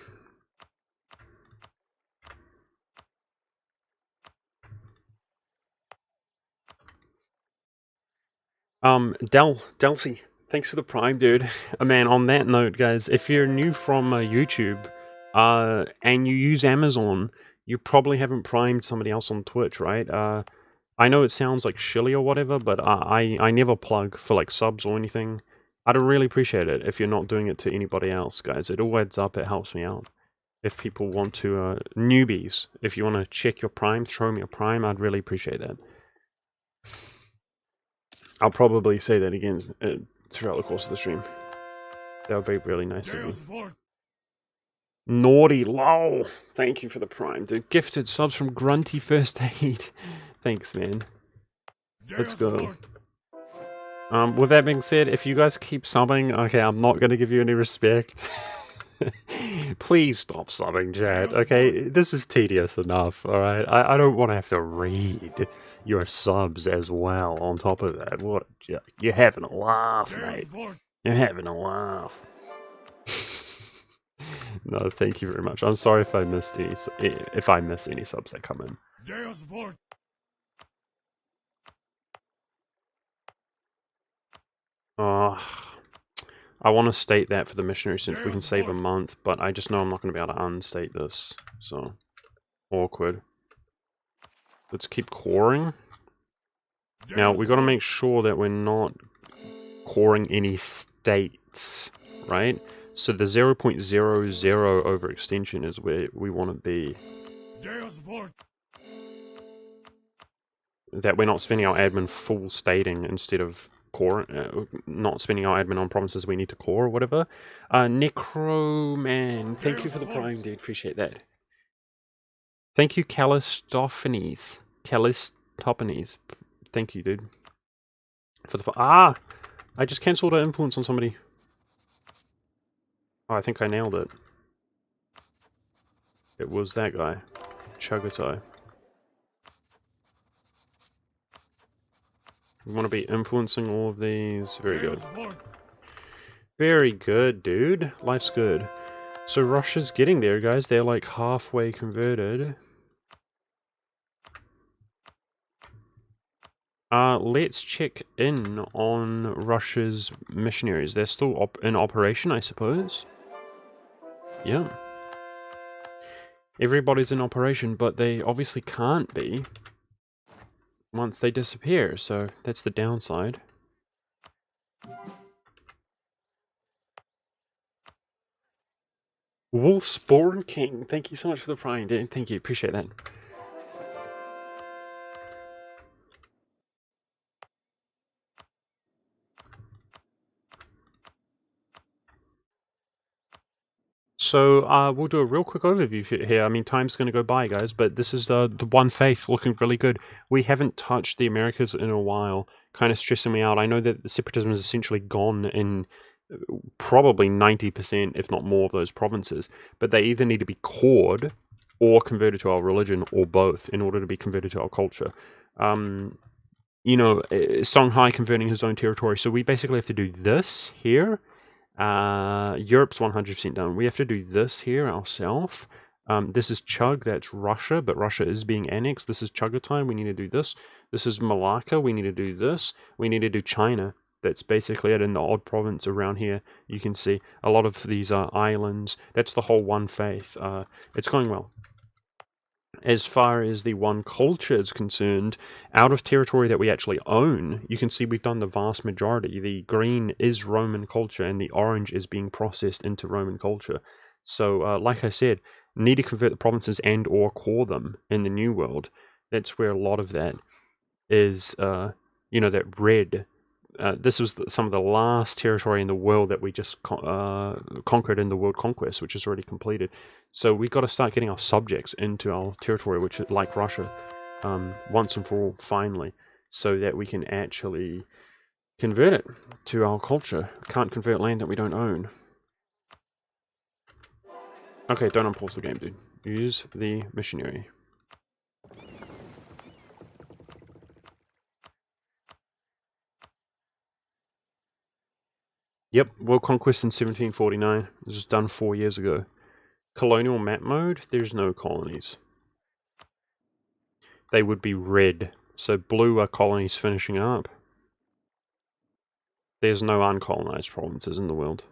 [SPEAKER 1] Delcy, thanks for the prime, dude. Man, on that note, guys, if you're new from YouTube, and you use Amazon, you probably haven't primed somebody else on Twitch, right? I know it sounds like shilly or whatever, but I never plug for like subs or anything. I'd really appreciate it if you're not doing it to anybody else, guys. It all adds up, it helps me out. If people want to, newbies, if you want to check your prime, throw me a prime, I'd really appreciate that. I'll probably say that again throughout the course of the stream. That would be really nice of you. Naughty lol. Thank you for the prime, dude. Gifted subs from Grunty First Aid. Thanks, man. Let's go. With that being said, if you guys keep subbing, okay, I'm not gonna give you any respect. Please stop subbing, chat, okay? This is tedious enough, alright? I don't want to have to read your subs as well on top of that. What a joke. You're having a laugh, mate. You're having a laugh. No, thank you very much. I'm sorry if I missed any subs that come in. I want to state that for the missionary since we can save a month, but I just know I'm not going to be able to unstate this, so awkward. Let's keep coring. Now, we got to make sure that we're not coring any states, right? So the 0.00 overextension is where we want to be. That we're not spending our admin full stating instead of core, not spending our admin on provinces we need to core or whatever. Necroman, thank you for the prime, dude. Appreciate that. Thank you, Calistophanes. Thank you, dude. For the I just cancelled an influence on somebody. Oh, I think I nailed it. It was that guy, Chagatai. We want to be influencing all of these. Very good.
[SPEAKER 2] Deus vult.
[SPEAKER 1] Very good, dude. Life's good. So Russia's getting there, guys. They're like halfway converted. Let's check in on Russia's missionaries. They're still in operation, I suppose. Yeah. Everybody's in operation, but they obviously can't be once they disappear, so that's the downside. Wolfsborn King, thank you so much for the prime, dude. Thank you, appreciate that. So, we'll do a real quick overview here. I mean, time's going to go by, guys, but this is the One Faith looking really good. We haven't touched the Americas in a while, kind of stressing me out. I know that the separatism is essentially gone in probably 90%, if not more, of those provinces, but they either need to be cored or converted to our religion, or both, in order to be converted to our culture. You know, Songhai converting his own territory, so we basically have to do this here. Europe's 100% done. We have to do this here ourselves. This is Chug, that's Russia, but Russia is being annexed. This is Chuggatai, we need to do this. This is Malacca, we need to do this. We need to do China. That's basically it in the odd province around here. You can see a lot of these are islands. That's the whole One Faith. It's going well. As far as the One Culture is concerned, out of territory that we actually own, you can see we've done the vast majority. The green is Roman culture, and the orange is being processed into Roman culture. So, like I said, need to convert the provinces and or core them in the New World. That's where a lot of that is, you know, that red. This was some of the last territory in the world that we just conquered in the World Conquest, which is already completed. So we've got to start getting our subjects into our territory, which is like Russia, once and for all, finally, so that we can actually convert it to our culture. Can't convert land that we don't own. Okay, don't unpause the game, dude. Use the missionary. Yep, World Conquest in 1749. This was done 4 years ago. Colonial map mode, there's no colonies. They would be red. So blue are colonies finishing up. There's no uncolonized provinces in the world.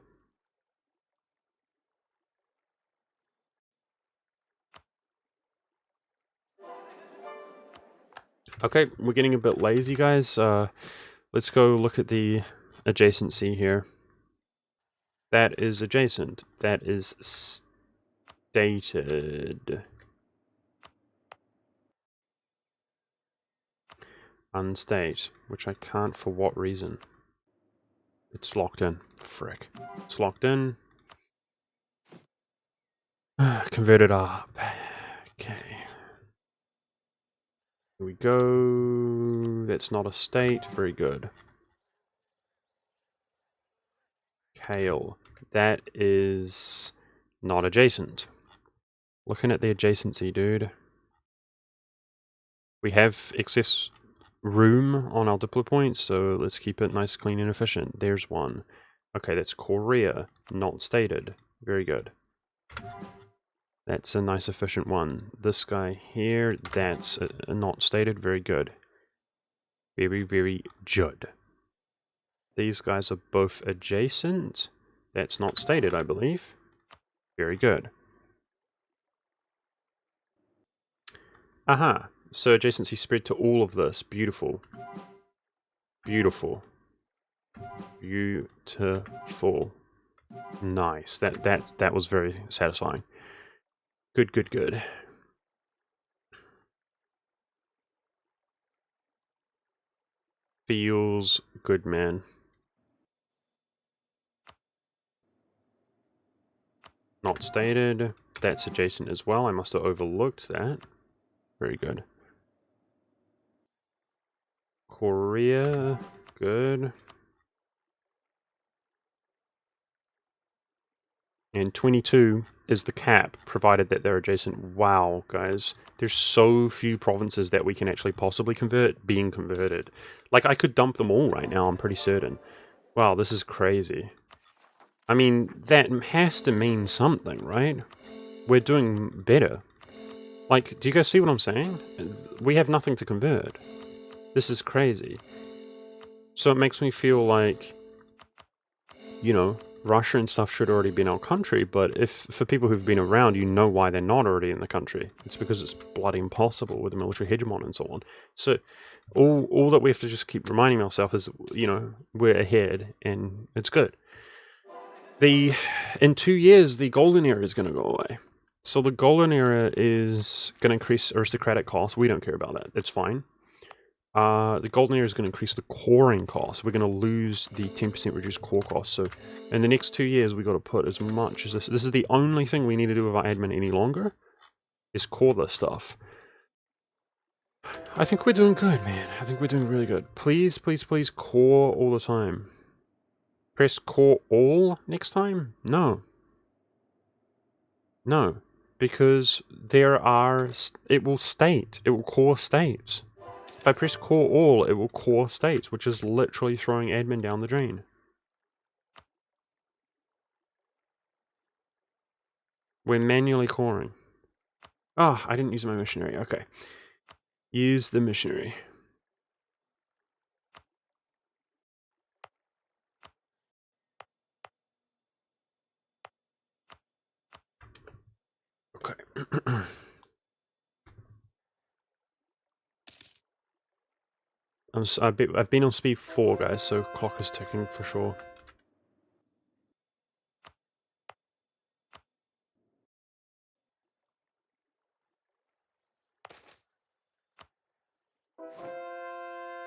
[SPEAKER 1] Okay, we're getting a bit lazy, guys. Let's go look at the adjacency here. That is adjacent. That is stated. Unstate, which I can't for what reason. It's locked in. Frick. It's locked in. Converted up. Okay. Here we go. That's not a state. Very good. Kale. That is not adjacent. Looking at the adjacency, dude. We have excess room on our diplo points, so let's keep it nice, clean, and efficient. There's one. Okay, that's Korea. Not stated. Very good. That's a nice, efficient one. This guy here, that's not stated. Very good. Very, very good. These guys are both adjacent. That's not stated, I believe. Very good. Aha. So adjacency spread to all of this. Beautiful. Beautiful. Beautiful. Nice. That was very satisfying. Good, good, good. Feels good, man. Not stated. That's adjacent as well. I must have overlooked that. Very good. Korea. Good. and 22 is the cap, provided that they're adjacent. Wow, guys, there's so few provinces that we can actually possibly convert being converted. Like, I could dump them all right now, I'm pretty certain. Wow, this is crazy. I mean, that has to mean something, right? We're doing better. Like, do you guys see what I'm saying? We have nothing to convert. This is crazy. So it makes me feel like, you know, Russia and stuff should already be in our country, but if for people who've been around, you know why they're not already in the country. It's because it's bloody impossible with the military hegemon and so on. So all that we have to just keep reminding ourselves is, you know, we're ahead and it's good. In 2 years, the golden era is going to go away. So the golden era is going to increase aristocratic costs. We don't care about that. It's fine. The golden era is going to increase the coring cost. We're going to lose the 10% reduced core cost. So in the next 2 years, we got to put as much as this. This is the only thing we need to do with our admin any longer, is core this stuff. I think we're doing good, man. I think we're doing really good. Please, please, please core all the time. Press core all next time? No. No. Because there are... It will state. It will core states. If I press core all, it will core states, which is literally throwing admin down the drain. We're manually coring. Ah, I didn't use my missionary. Okay. Use the missionary. Okay. I've been on speed 4, guys, so clock is ticking for sure.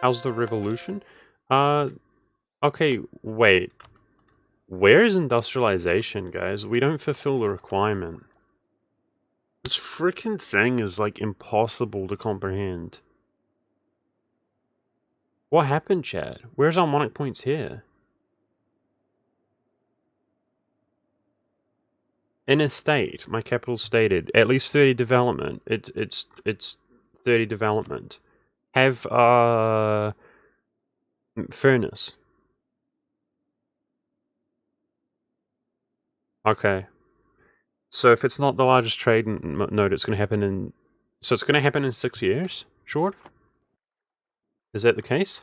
[SPEAKER 1] How's the revolution? Okay, wait. Where is industrialization, guys? We don't fulfill the requirement. This freaking thing is, like, impossible to comprehend. What happened, Chad? Where's our monarch points here? In a state, my capital stated, at least 30 development. It's 30 development. Have, furnace. Okay. So if it's not the largest trade node, it's going to happen in... So it's going to happen in 6 years? Sure? Is that the case?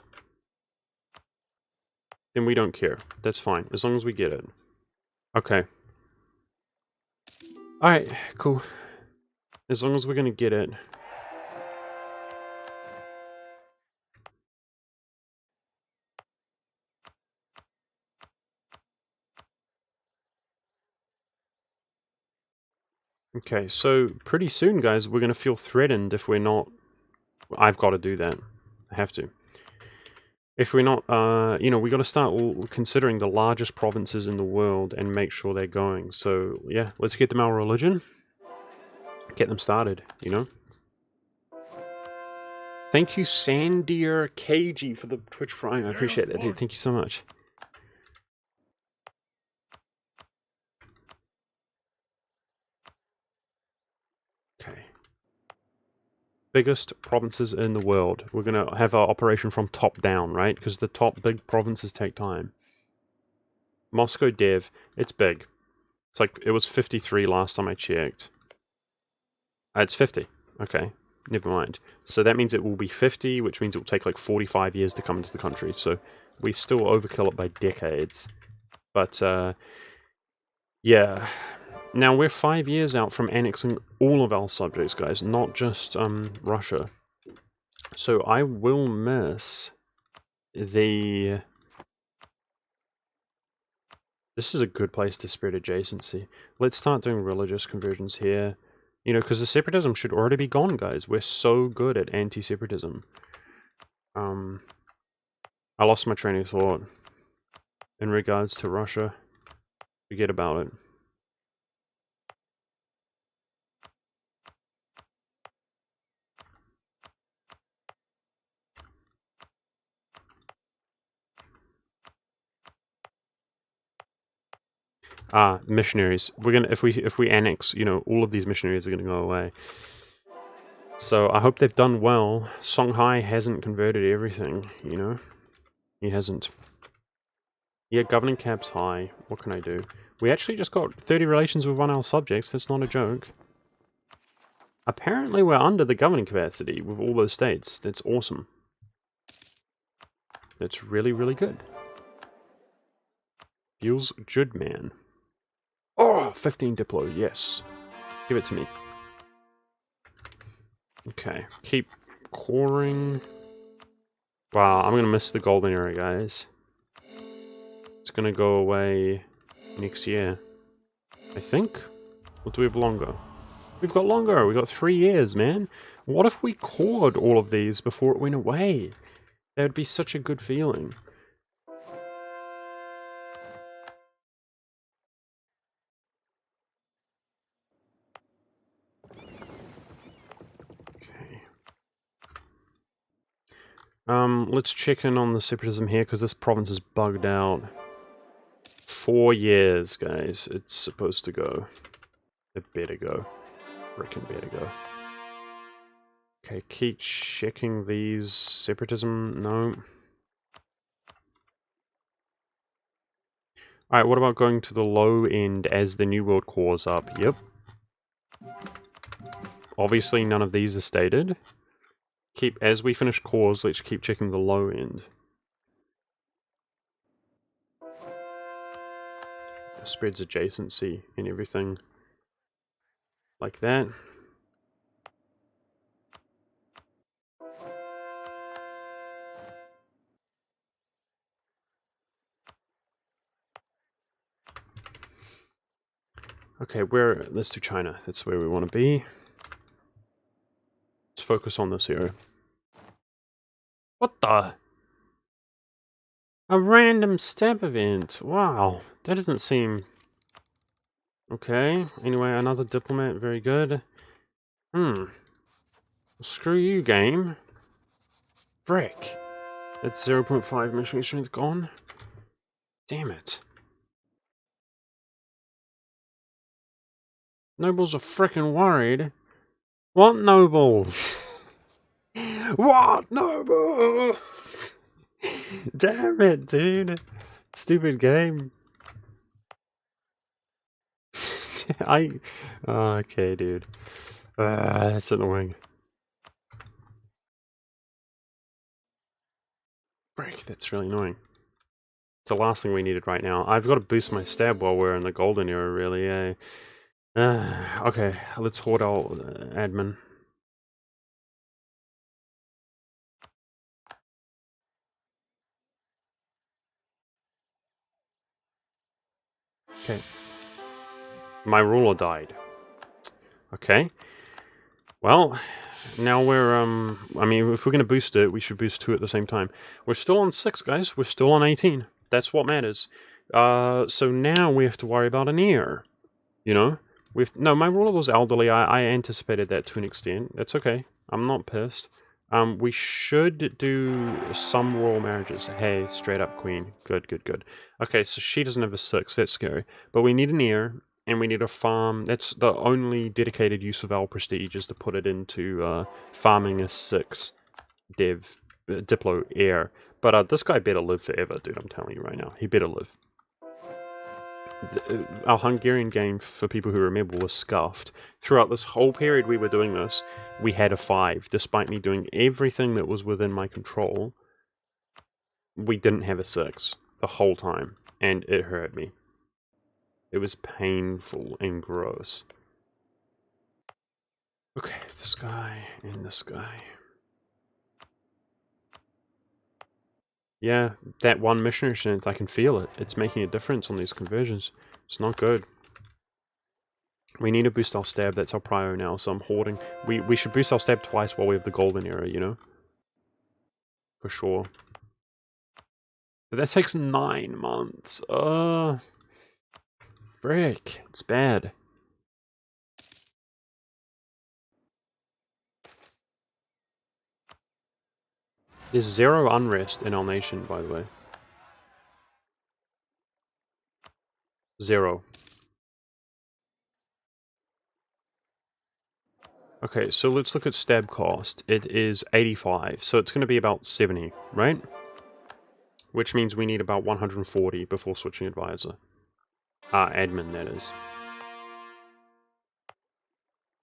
[SPEAKER 1] Then we don't care. That's fine, as long as we get it. Okay. Alright, cool. As long as we're going to get it. Okay, so pretty soon, guys, we're going to feel threatened if we're not... I've got to do that. I have to. If we're not, you know, we got to start considering the largest provinces in the world and make sure they're going. So, yeah, let's get them our religion. Get them started, you know? Thank you, Sandier KG, for the Twitch Prime. I appreciate it, dude. Thank you so much. Okay. Biggest provinces in the world. We're going to have our operation from top down, right? Because the top big provinces take time. Moscow Dev, it's big. It's like, it was 53 last time I checked. It's 50. Okay, never mind. So that means it will be 50, which means it will take like 45 years to come into the country. So we still overkill it by decades. But, yeah. Now, we're 5 years out from annexing all of our subjects, guys, not just Russia. So I will miss the... This is a good place to spread adjacency. Let's start doing religious conversions here. You know, because the separatism should already be gone, guys. We're so good at anti-separatism. I lost my train of thought in regards to Russia. Forget about it. Missionaries. We're gonna if we annex, you know, all of these missionaries are gonna go away. So I hope they've done well. Songhai hasn't converted everything, you know? He hasn't. Yeah, governing cap's high. What can I do? We actually just got 30 relations with 1 our subjects. That's not a joke. Apparently we're under the governing capacity with all those states. That's awesome. That's really, really good. Feels good, man. Oh, 15 Diplo, yes. Give it to me. Okay, keep coring. Wow, I'm gonna miss the golden era, guys. It's gonna go away next year, I think. Or do we have longer? We've got longer. We've got 3 years, man. What if we cored all of these before it went away? That would be such a good feeling. Okay. Let's check in on the separatism here, because this province is bugged out. 4 years, guys. It's supposed to go. It better go. Frickin' better go. Okay, keep checking these. Separatism, no. Alright, what about going to the low end as the New World cores up? Yep. Obviously none of these are stated. As we finish cores, let's keep checking the low end. Spreads adjacency and everything like that. Okay, let's do China. That's where we want to be. Let's focus on this here. What the? A random step event. Wow, that doesn't seem... Okay, anyway, another diplomat, very good. Screw you, game. Frick. That's 0.5 missionary strength gone. Damn it. Nobles are frickin' worried. What nobles? What nobles? Damn it, dude. Stupid game. Okay, dude. That's annoying. Break, that's really annoying. It's the last thing we needed right now. I've got to boost my stab while we're in the golden era, really, eh? Okay, let's hoard our admin. Okay. My ruler died. Okay. Well, now we're, I mean, if we're going to boost it, we should boost 2 at the same time. We're still on 6, guys. We're still on 18. That's what matters. So now we have to worry about an ear. You know? No, my ruler was elderly. I anticipated that to an extent. That's okay. I'm not pissed. We should do some royal marriages. Hey, straight up queen. Good, good, good. Okay, so she doesn't have a 6. That's scary. But we need an heir, and we need a farm. That's the only dedicated use of our prestige, is to put it into farming a 6 Diplo heir. But this guy better live forever, dude. I'm telling you right now. He better live. Our Hungarian game, for people who remember, was scuffed. Throughout this whole period we were doing this, we had a 5. Despite me doing everything that was within my control, we didn't have a 6 the whole time, and it hurt me. It was painful and gross. Okay, this guy and this guy. Yeah, that 1 missionary strength, I can feel it. It's making a difference on these conversions. It's not good. We need to boost our stab, that's our prio now, so I'm hoarding. We should boost our stab twice while we have the golden era, you know? For sure. But that takes 9 months. Frick. It's bad. There's 0 unrest in our nation, by the way. 0. Okay, so let's look at stab cost. It is 85, so it's going to be about 70, right? Which means we need about 140 before switching advisor. Admin, that is.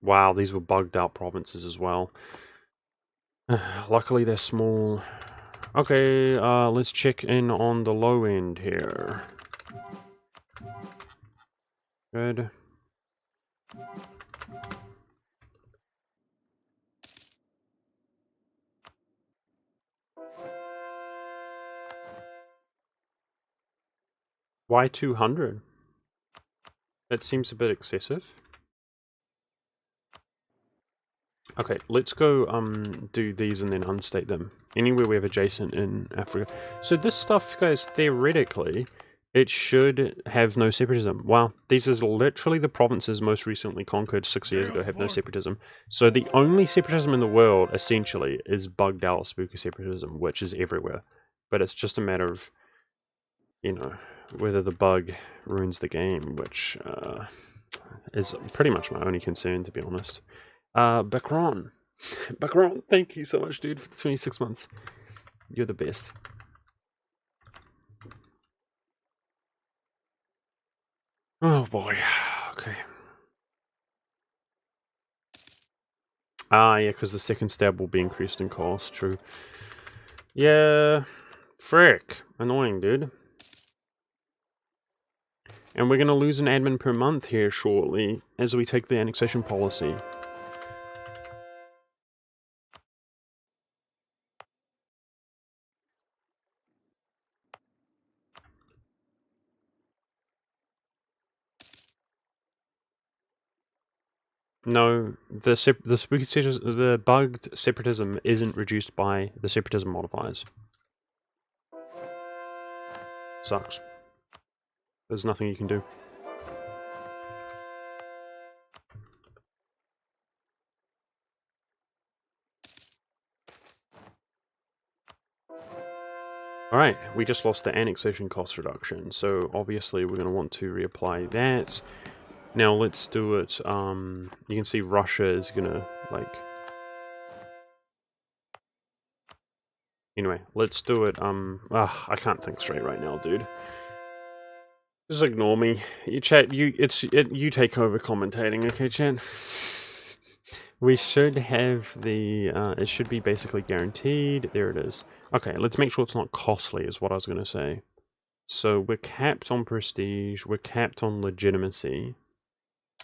[SPEAKER 1] Wow, these were bugged out provinces as well. Luckily they're small. Okay, let's check in on the low end here. Good. Why 200? That seems a bit excessive. Okay, let's go do these and then unstate them. Anywhere we have adjacent in Africa. So this stuff, guys, theoretically, it should have no separatism. Wow, these are literally the provinces most recently conquered 6 years ago have no separatism. So the only separatism in the world, essentially, is bugged out spooky separatism, which is everywhere. But it's just a matter of, you know, whether the bug ruins the game, which is pretty much my only concern, to be honest. Bacron. Bacron, thank you so much, dude, for the 26 months. You're the best. Oh boy. Okay. Yeah, because the second stab will be increased in cost, true. Yeah. Frick. Annoying, dude. And we're going to lose an admin per month here shortly as we take the annexation policy. No, the bugged separatism isn't reduced by the separatism modifiers. Sucks. There's nothing you can do. Alright, we just lost the annexation cost reduction, so obviously we're going to want to reapply that. Now let's do it, you can see Russia is going to, like... Anyway, let's do it, I can't think straight right now, dude. Just ignore me. You chat, you take over commentating, okay, chat? We should have the, it should be basically guaranteed. There it is. Okay, let's make sure it's not costly, is what I was going to say. So we're capped on prestige, we're capped on legitimacy.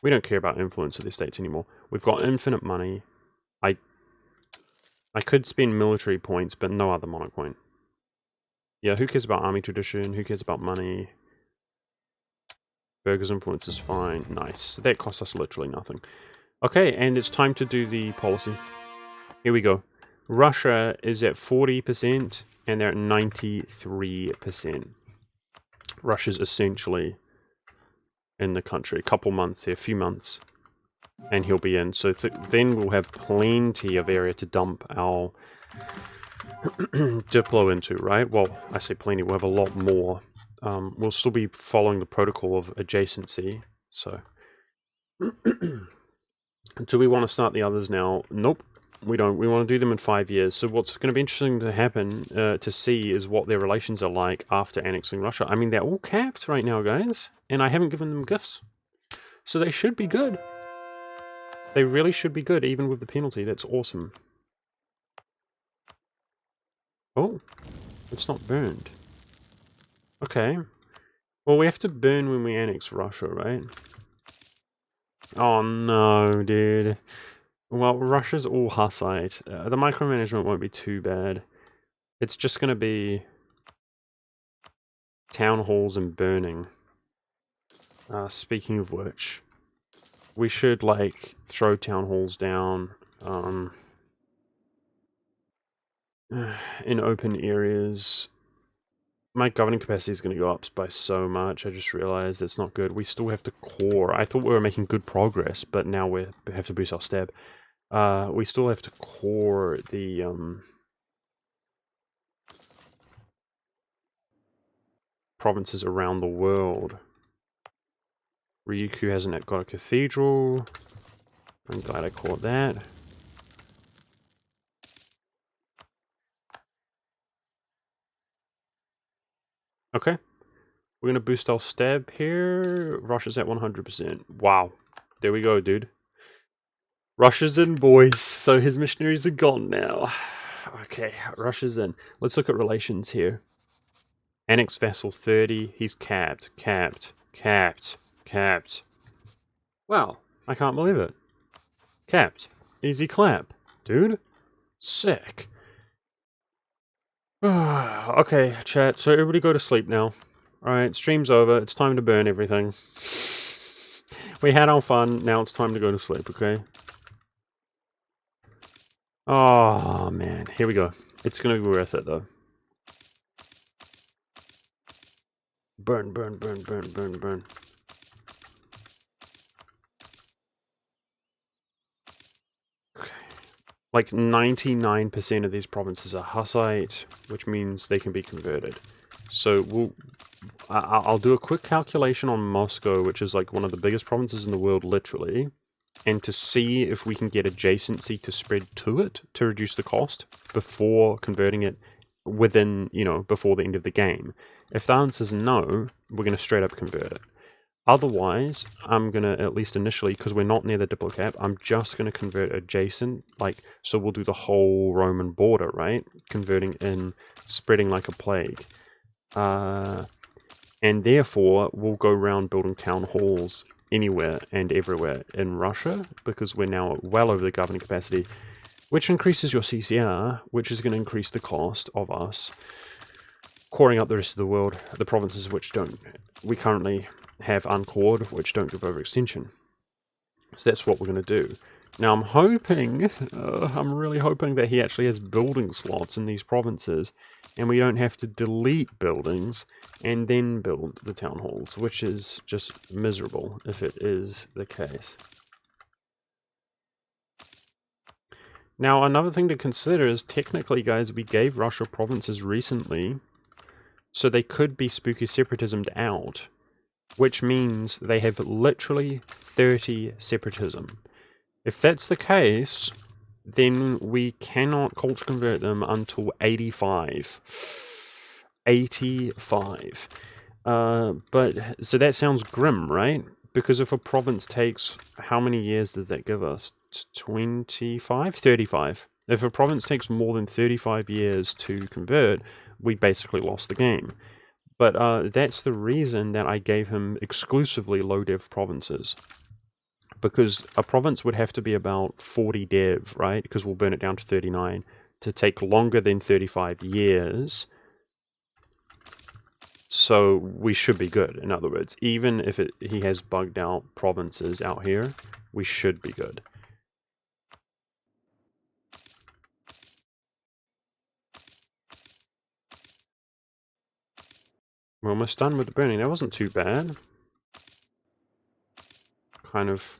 [SPEAKER 1] We don't care about influence of the estates anymore. We've got infinite money. I could spend military points, but no other monarch point. Yeah, who cares about army tradition? Who cares about money? Burger's influence is fine. Nice. That costs us literally nothing. Okay, and it's time to do the policy. Here we go. Russia is at 40%, and they're at 93%. Russia's essentially in the country. A couple months here, a few months, and he'll be in. So then we'll have plenty of area to dump our Diplo into, right? Well, I say plenty, we'll have a lot more. We'll still be following the protocol of adjacency, so... Do we want to start the others now? Nope, we don't. We want to do them in 5 years. So what's going to be interesting to happen, to see, is what their relations are like after annexing Russia. I mean, they're all capped right now, guys, and I haven't given them gifts. So they should be good. They really should be good, even with the penalty. That's awesome. Oh, it's not burned. Okay. Well, we have to burn when we annex Russia, right? Oh no, dude. Well, Russia's all Hussite. The micromanagement won't be too bad. It's just going to be town halls and burning. Speaking of which, we should, like, throw town halls down in open areas. My governing capacity is going to go up by so much. I just realized it's not good. We still have to core. I thought we were making good progress, but now we have to boost our stab. We still have to core the provinces around the world. Ryukyu hasn't got a cathedral. I'm glad I caught that. Okay. We're going to boost our stab here. Russia's at 100%. Wow. There we go, dude. Russia's in, boys. So his missionaries are gone now. Okay, Russia's in. Let's look at relations here. Annex vassal 30. He's capped. Wow. I can't believe it. Capped. Easy clap. Dude. Sick. Okay, chat. So everybody go to sleep now. Alright, stream's over. It's time to burn everything. We had our fun. Now it's time to go to sleep, okay? Oh, man. Here we go. It's gonna be worth it, though. Burn. Okay. Like 99% of these provinces are Hussite, which means they can be converted. So I'll do a quick calculation on Moscow, which is like one of the biggest provinces in the world, literally, and to see if we can get adjacency to spread to it to reduce the cost before converting it within, before the end of the game. If the answer is no, we're going to straight up convert it. Otherwise, I'm going to, at least initially, because we're not near the diplo cap, I'm just going to convert adjacent, so we'll do the whole Roman border, right? Converting in, spreading like a plague. And therefore, we'll go around building town halls anywhere and everywhere in Russia, because we're now well over the governing capacity, which increases your CCR, which is going to increase the cost of us coring up the rest of the world, the provinces which we currently have uncored, which don't give overextension. So that's what we're going to do. Now I'm hoping, I'm really hoping that he actually has building slots in these provinces, and we don't have to delete buildings and then build the town halls, which is just miserable if it is the case. Now another thing to consider is, technically, guys, we gave Russia provinces recently, so they could be spooky separatismed out, which means they have literally 30 separatism. If that's the case, then we cannot culture convert them until 85. 85. So that sounds grim, right? Because if a province takes, how many years does that give us? 25? 35. If a province takes more than 35 years to convert, we basically lost the game. But that's the reason that I gave him exclusively low dev provinces. Because a province would have to be about 40 dev, right? Because we'll burn it down to 39 to take longer than 35 years. So we should be good, in other words. Even if he has bugged out provinces out here, we should be good. We're almost done with the burning. That wasn't too bad. Kind of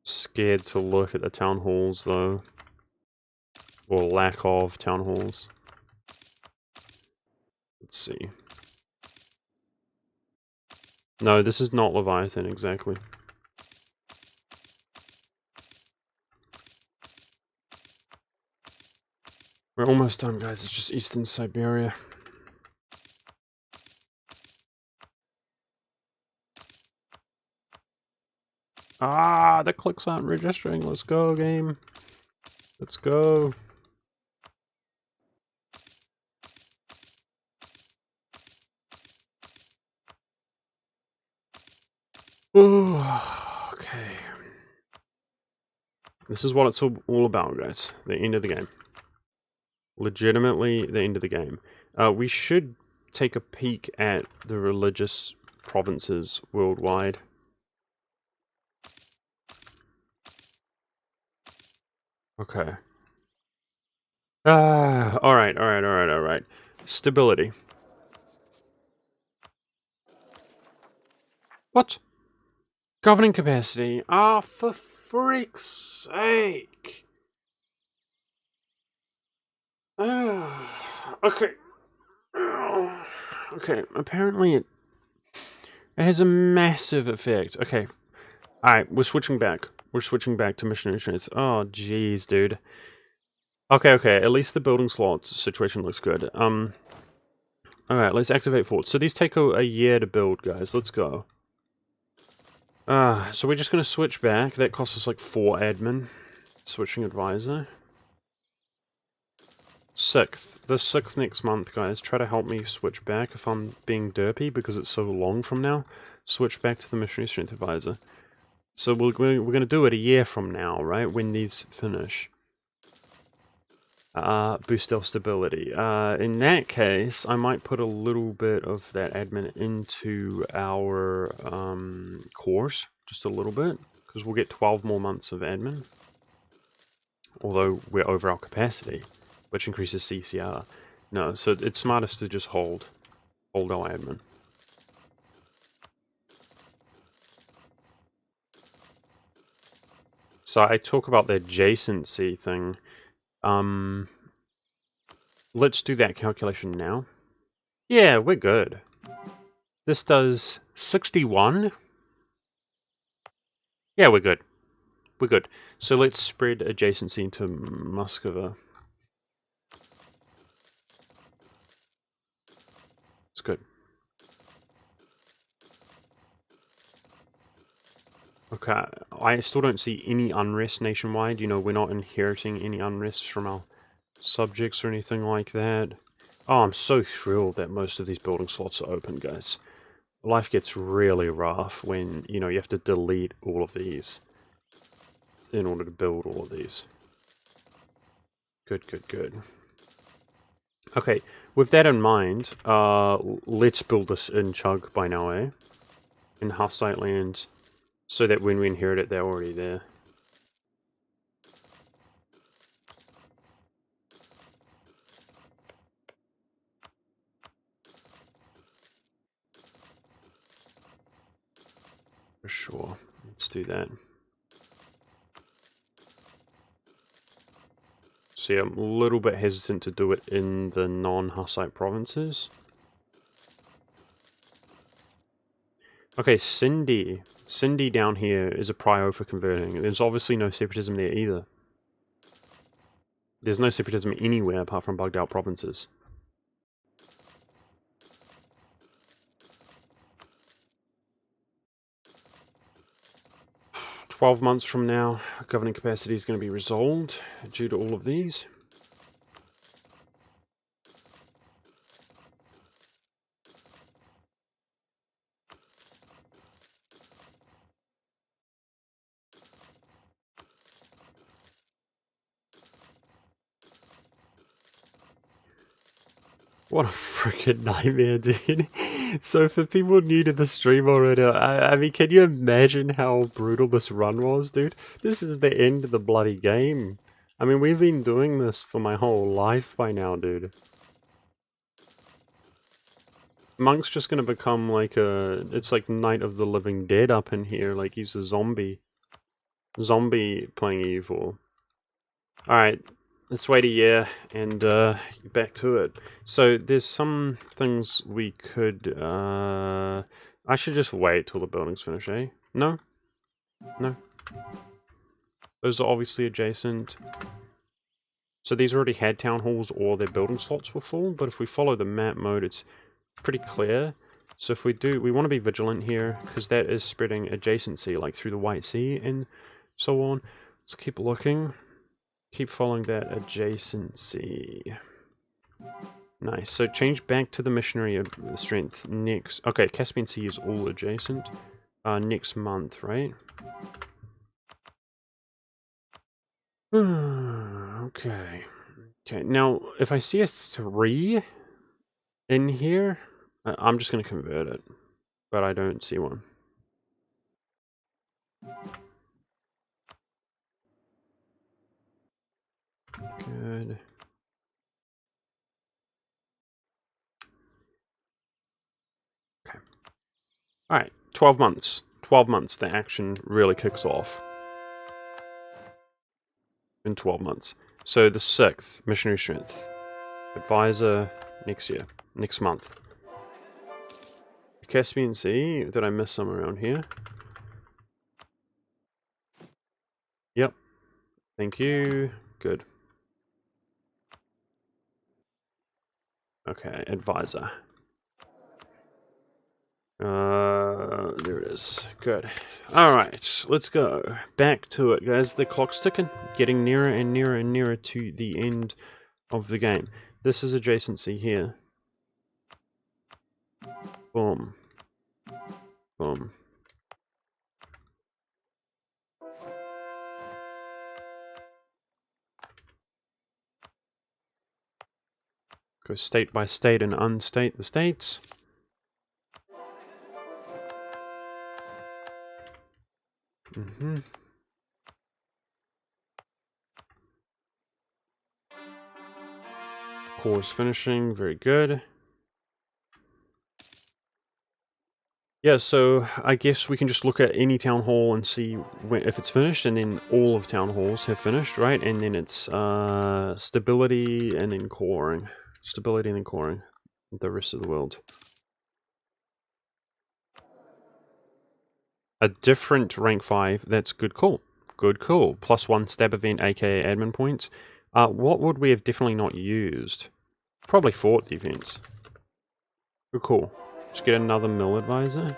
[SPEAKER 1] scared to look at the town halls, though. Or lack of town halls. Let's see. No, this is not Leviathan, exactly. We're almost done, guys. It's just Eastern Siberia. Ah, the clicks aren't registering. Let's go, game. Let's go. Ooh, okay. This is what it's all about, guys. The end of the game. Legitimately, the end of the game. We should take a peek at the religious provinces worldwide. Okay. Alright. Stability. What? Governing capacity. Ah, for freak's sake. Okay. Okay, apparently It has a massive effect. Okay. Alright, we're switching back. We're switching back to missionary strength. Oh, jeez, dude. Okay, at least the building slots situation looks good. Alright, let's activate forts. So these take a year to build, guys. Let's go. So we're just gonna switch back. That costs us like 4 admin. Switching advisor. 6th. The 6th next month, guys. Try to help me switch back if I'm being derpy because it's so long from now. Switch back to the missionary strength advisor. So we're going to do it a year from now, right? When these finish. Boost our stability. In that case, I might put a little bit of that admin into our course. Just a little bit. Because we'll get 12 more months of admin. Although we're over our capacity. Which increases CCR. No, so it's smartest to just hold our admin. So I talk about the adjacency thing. Let's do that calculation now. Yeah, we're good. This does 61. Yeah, we're good. We're good. So let's spread adjacency into Muscova. It's good. Okay, I still don't see any unrest nationwide. You know, we're not inheriting any unrest from our subjects or anything like that. Oh, I'm so thrilled that most of these building slots are open, guys. Life gets really rough when, you know, you have to delete all of these in order to build all of these. Good. Okay, with that in mind, let's build this in Chug by now, eh? In Hussite lands, so that when we inherit it, they're already there. For sure. Let's do that. See, I'm a little bit hesitant to do it in the non-Hussite provinces. Okay, Cindy. Cindy down here is a prio for converting. There's obviously no separatism there either. There's no separatism anywhere apart from bugged out provinces. 12 months from now, governing capacity is going to be resolved due to all of these. What a freaking nightmare, dude. So for people new to the stream already, I mean, can you imagine how brutal this run was, dude? This is the end of the bloody game. I mean, we've been doing this for my whole life by now, dude. Monk's just gonna become like it's like Night of the Living Dead up in here, like he's a zombie. Zombie playing evil. Alright, let's wait a year and back to it. So there's some things we could I should just wait till the building's finished, eh? No? No? Those are obviously adjacent. So these already had town halls or their building slots were full, but if we follow the map mode it's pretty clear. So if we do, we want to be vigilant here, because that is spreading adjacency, like through the White Sea and so on. Let's keep looking. Keep following that adjacency. Nice. So change back to the missionary strength next. Okay, Caspian Sea is all adjacent. Next month, right? Okay. Okay, now, if I see a 3 in here, I'm just going to convert it. But I don't see one. Good. Okay. Alright, 12 months. 12 months, the action really kicks off. In 12 months. So the 6th, missionary strength. Advisor, next year. Next month. Caspian Sea. Did I miss some around here? Yep. Thank you. Good. Okay, advisor. There it is. Good. Alright, let's go. Back to it, guys. The clock's ticking. Getting nearer and nearer and nearer to the end of the game. This is adjacency here. Boom. Boom. Go state by state and unstate the states. Course finishing, very good. Yeah, so I guess we can just look at any town hall and see if it's finished, and then all of town halls have finished, right? And then it's stability and then coring. Stability and then coring. The rest of the world. A different rank 5, that's good call. Good call. +1 stab event, aka admin points. What would we have definitely not used? Probably fort defense. Good call. Just get another mill advisor.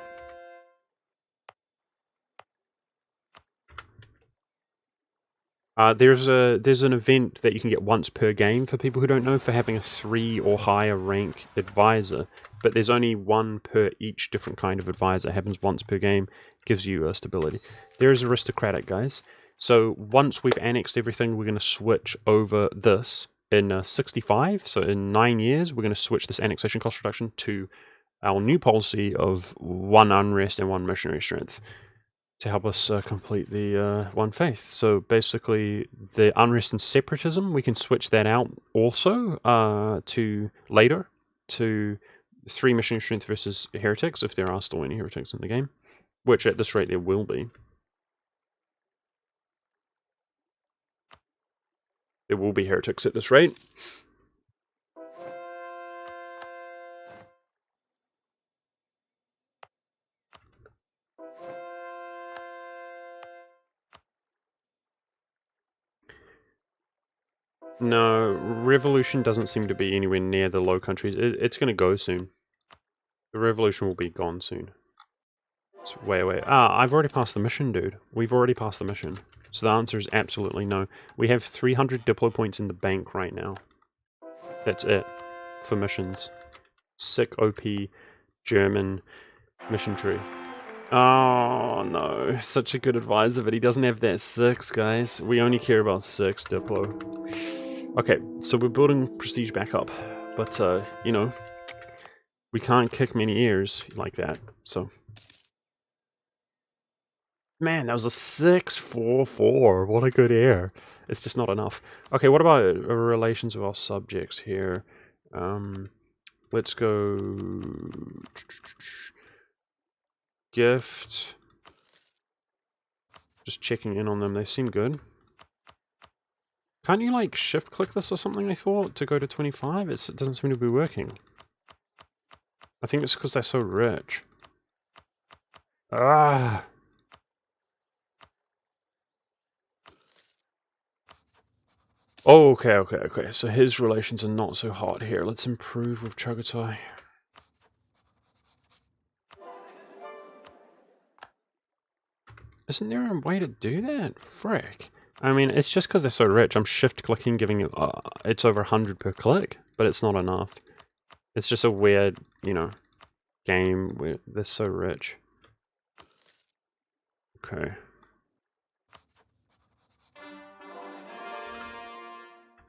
[SPEAKER 1] There's an event that you can get once per game for people who don't know, for having a 3 or higher rank advisor, but there's only one per each different kind of advisor. It happens once per game, gives you stability. There's aristocratic, guys. So once we've annexed everything, we're going to switch over this in 65. So in 9 years, we're going to switch this annexation cost reduction to our new policy of 1 unrest and 1 missionary strength, to help us complete the One Faith. So basically, the unrest and separatism, we can switch that out also to later, to 3 missionary strength versus heretics, if there are still any heretics in the game, which at this rate there will be. There will be heretics at this rate. No, revolution doesn't seem to be anywhere near the Low Countries. It's going to go soon. The revolution will be gone soon. It's way away. I've already passed the mission, dude. We've already passed the mission. So the answer is absolutely no. We have 300 Diplo points in the bank right now. That's it for missions. Sick OP German mission tree. Oh no, such a good advisor, but he doesn't have that 6, guys. We only care about 6 Diplo. Okay, so we're building prestige back up, but you know, we can't kick many ears like that, so. Man, that was a 644. What a good air. It's just not enough. Okay, what about relations of our subjects here? Let's go gift. Just checking in on them. They seem good. Can't you like shift click this or something, I thought, to go to 25? It doesn't seem to be working. I think it's because they're so rich. Ah. Oh, okay. So his relations are not so hot here. Let's improve with Chagatai. Isn't there a way to do that? Frick. I mean, it's just because they're so rich. I'm shift-clicking, giving it... it's over 100 per click, but it's not enough. It's just a weird, you know, game where they're so rich. Okay.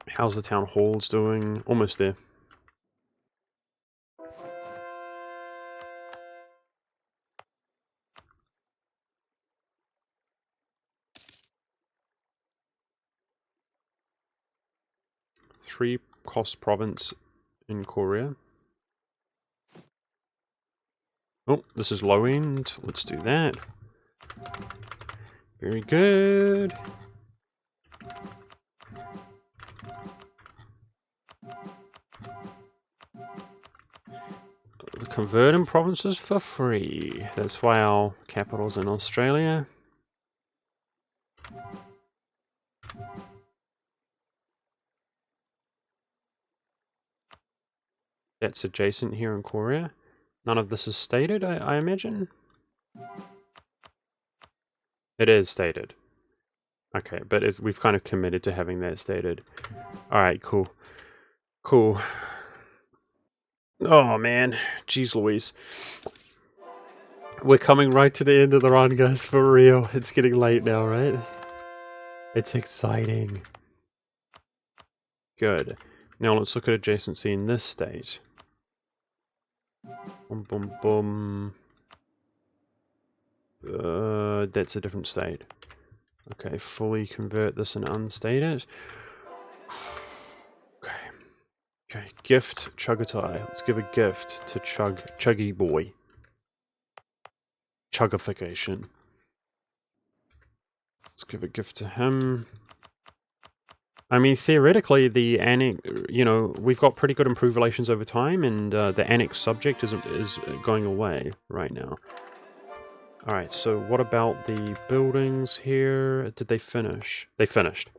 [SPEAKER 1] How's the town halls doing? Almost there. Three cost province in Korea. Oh, this is low end. Let's do that. Very good. The converting provinces for free. That's why our capital's in Australia. That's adjacent here in Korea. None of this is stated, I imagine? It is stated. Okay, but we've kind of committed to having that stated. Alright, cool. Cool. Oh man, jeez Louise. We're coming right to the end of the run, guys, for real. It's getting late now, right? It's exciting. Good. Now let's look at adjacency in this state. Boom, boom, boom. That's a different state. Okay, fully convert this and unstate it. Okay. Okay, gift Chugatai. Let's give a gift to Chuggy Boy. Chugification. Let's give a gift to him. I mean, theoretically, the annex, you know, we've got pretty good improved relations over time, and the annex subject is going away right now. Alright, so what about the buildings here? Did they finish? They finished.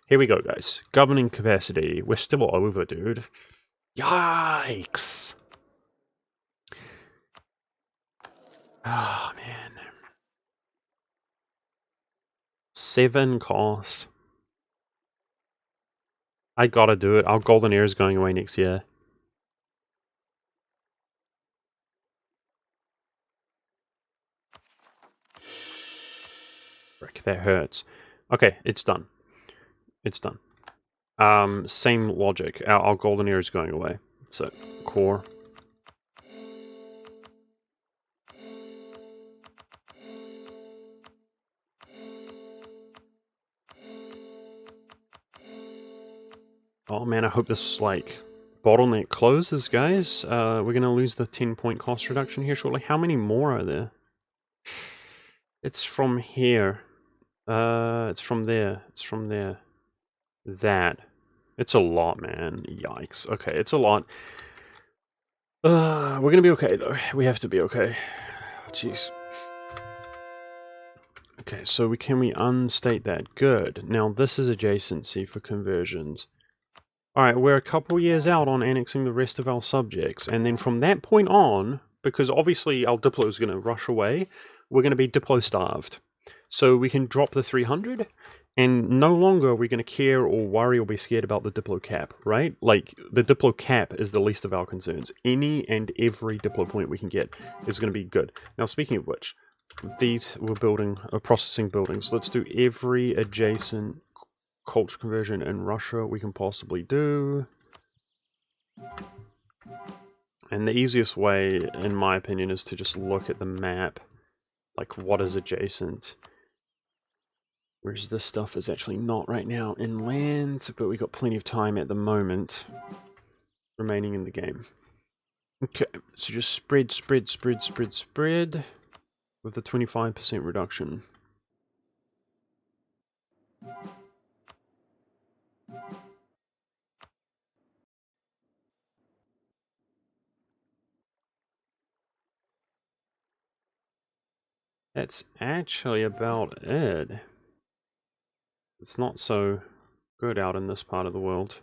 [SPEAKER 1] Here we go, guys. Governing capacity. We're still over, dude. Yikes! Ah, oh, man. 7 cost. I gotta do it. Our golden era is going away next year. Frick, that hurts. Okay, it's done. It's done. Same logic. Our golden era is going away. So, core. Oh man, I hope this, like, bottleneck closes, guys. We're gonna lose the 10-point cost reduction here shortly. How many more are there? It's from here. It's from there. It's from there. That. It's a lot, man. Yikes. Okay, it's a lot. We're gonna be okay, though. We have to be okay. Jeez. Okay, so can we unstate that? Good. Now, this is adjacency for conversions. Alright, we're a couple years out on annexing the rest of our subjects, and then from that point on, because obviously our Diplo is going to rush away, we're going to be Diplo starved. So we can drop the 300, and no longer are we going to care or worry or be scared about the Diplo cap, right? Like, the Diplo cap is the least of our concerns. Any and every Diplo point we can get is going to be good. Now, speaking of which, these we're building, processing buildings. Let's do every adjacent culture conversion in Russia we can possibly do. And the easiest way, in my opinion, is to just look at the map. Like, what is adjacent? Whereas this stuff is actually not right now inland, but we got plenty of time at the moment remaining in the game. Okay, so just spread with the 25% reduction. That's actually about it. It's not so good out in this part of the world.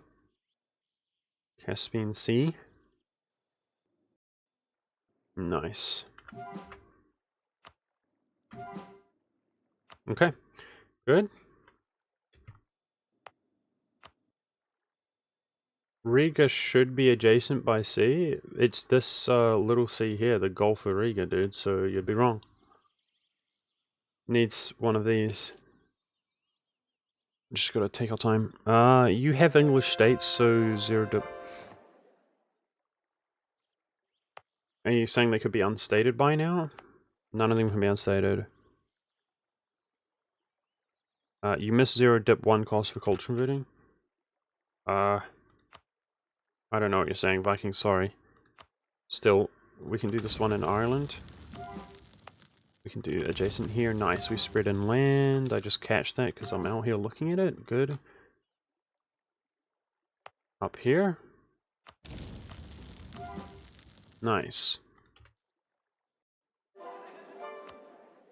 [SPEAKER 1] Caspian Sea. Nice. Okay, good. Riga should be adjacent by sea. It's this little sea here, the Gulf of Riga, dude, so you'd be wrong. Needs one of these. Just gotta take our time. You have English states, so 0 dip. Are you saying they could be unstated by now? None of them can be unstated. You missed 0 dip 1 cost for culture converting? I don't know what you're saying, Viking, sorry. Still, we can do this one in Ireland. We can do adjacent here. Nice, we spread inland. I just catch that because I'm out here looking at it. Good. Up here. Nice.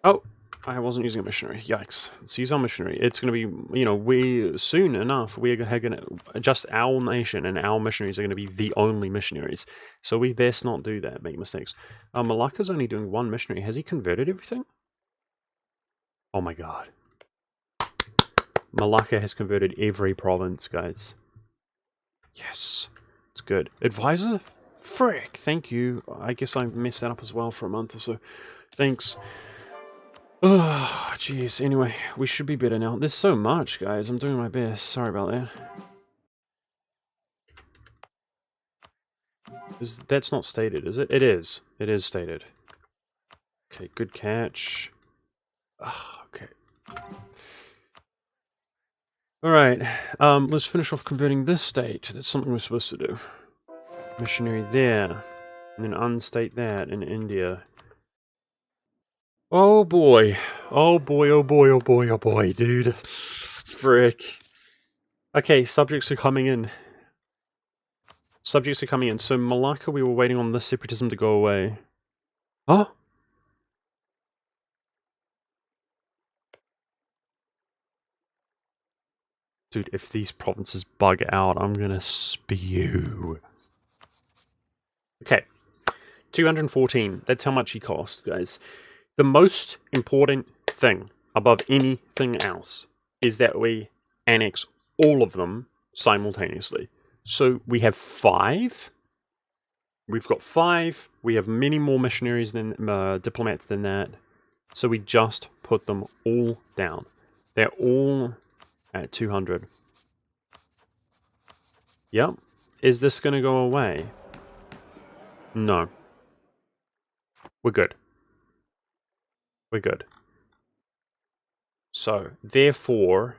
[SPEAKER 1] Oh, I wasn't using a missionary. Yikes. Let's use our missionary. It's going to be, you know, we soon enough, we're going to, just our nation and our missionaries are going to be the only missionaries. So we best not do that, make mistakes. Malacca's only doing one missionary. Has he converted everything? Oh my god. Malacca has converted every province, guys. Yes. It's good. Advisor? Frick, thank you. I guess I messed that up as well for a month or so. Thanks. Oh, jeez. Anyway, we should be better now. There's so much, guys. I'm doing my best. Sorry about that. That's not stated, is it? It is. It is stated. Okay, good catch. Okay. Alright, let's finish off converting this state. That's something we're supposed to do. Missionary there. And then unstate that in India. Oh boy. Oh boy, oh boy, oh boy, oh boy, dude. Frick. Okay, subjects are coming in. Subjects are coming in. So Malacca, we were waiting on this separatism to go away. Huh? Dude, if these provinces bug out, I'm gonna spew. Okay. 214. That's how much he cost, guys. The most important thing above anything else is that we annex all of them simultaneously. So we have 5. We've got 5. We have many more missionaries than diplomats than that. So we just put them all down. They're all at 200. Yep. Is this going to go away? No. We're good. We're good. So, therefore,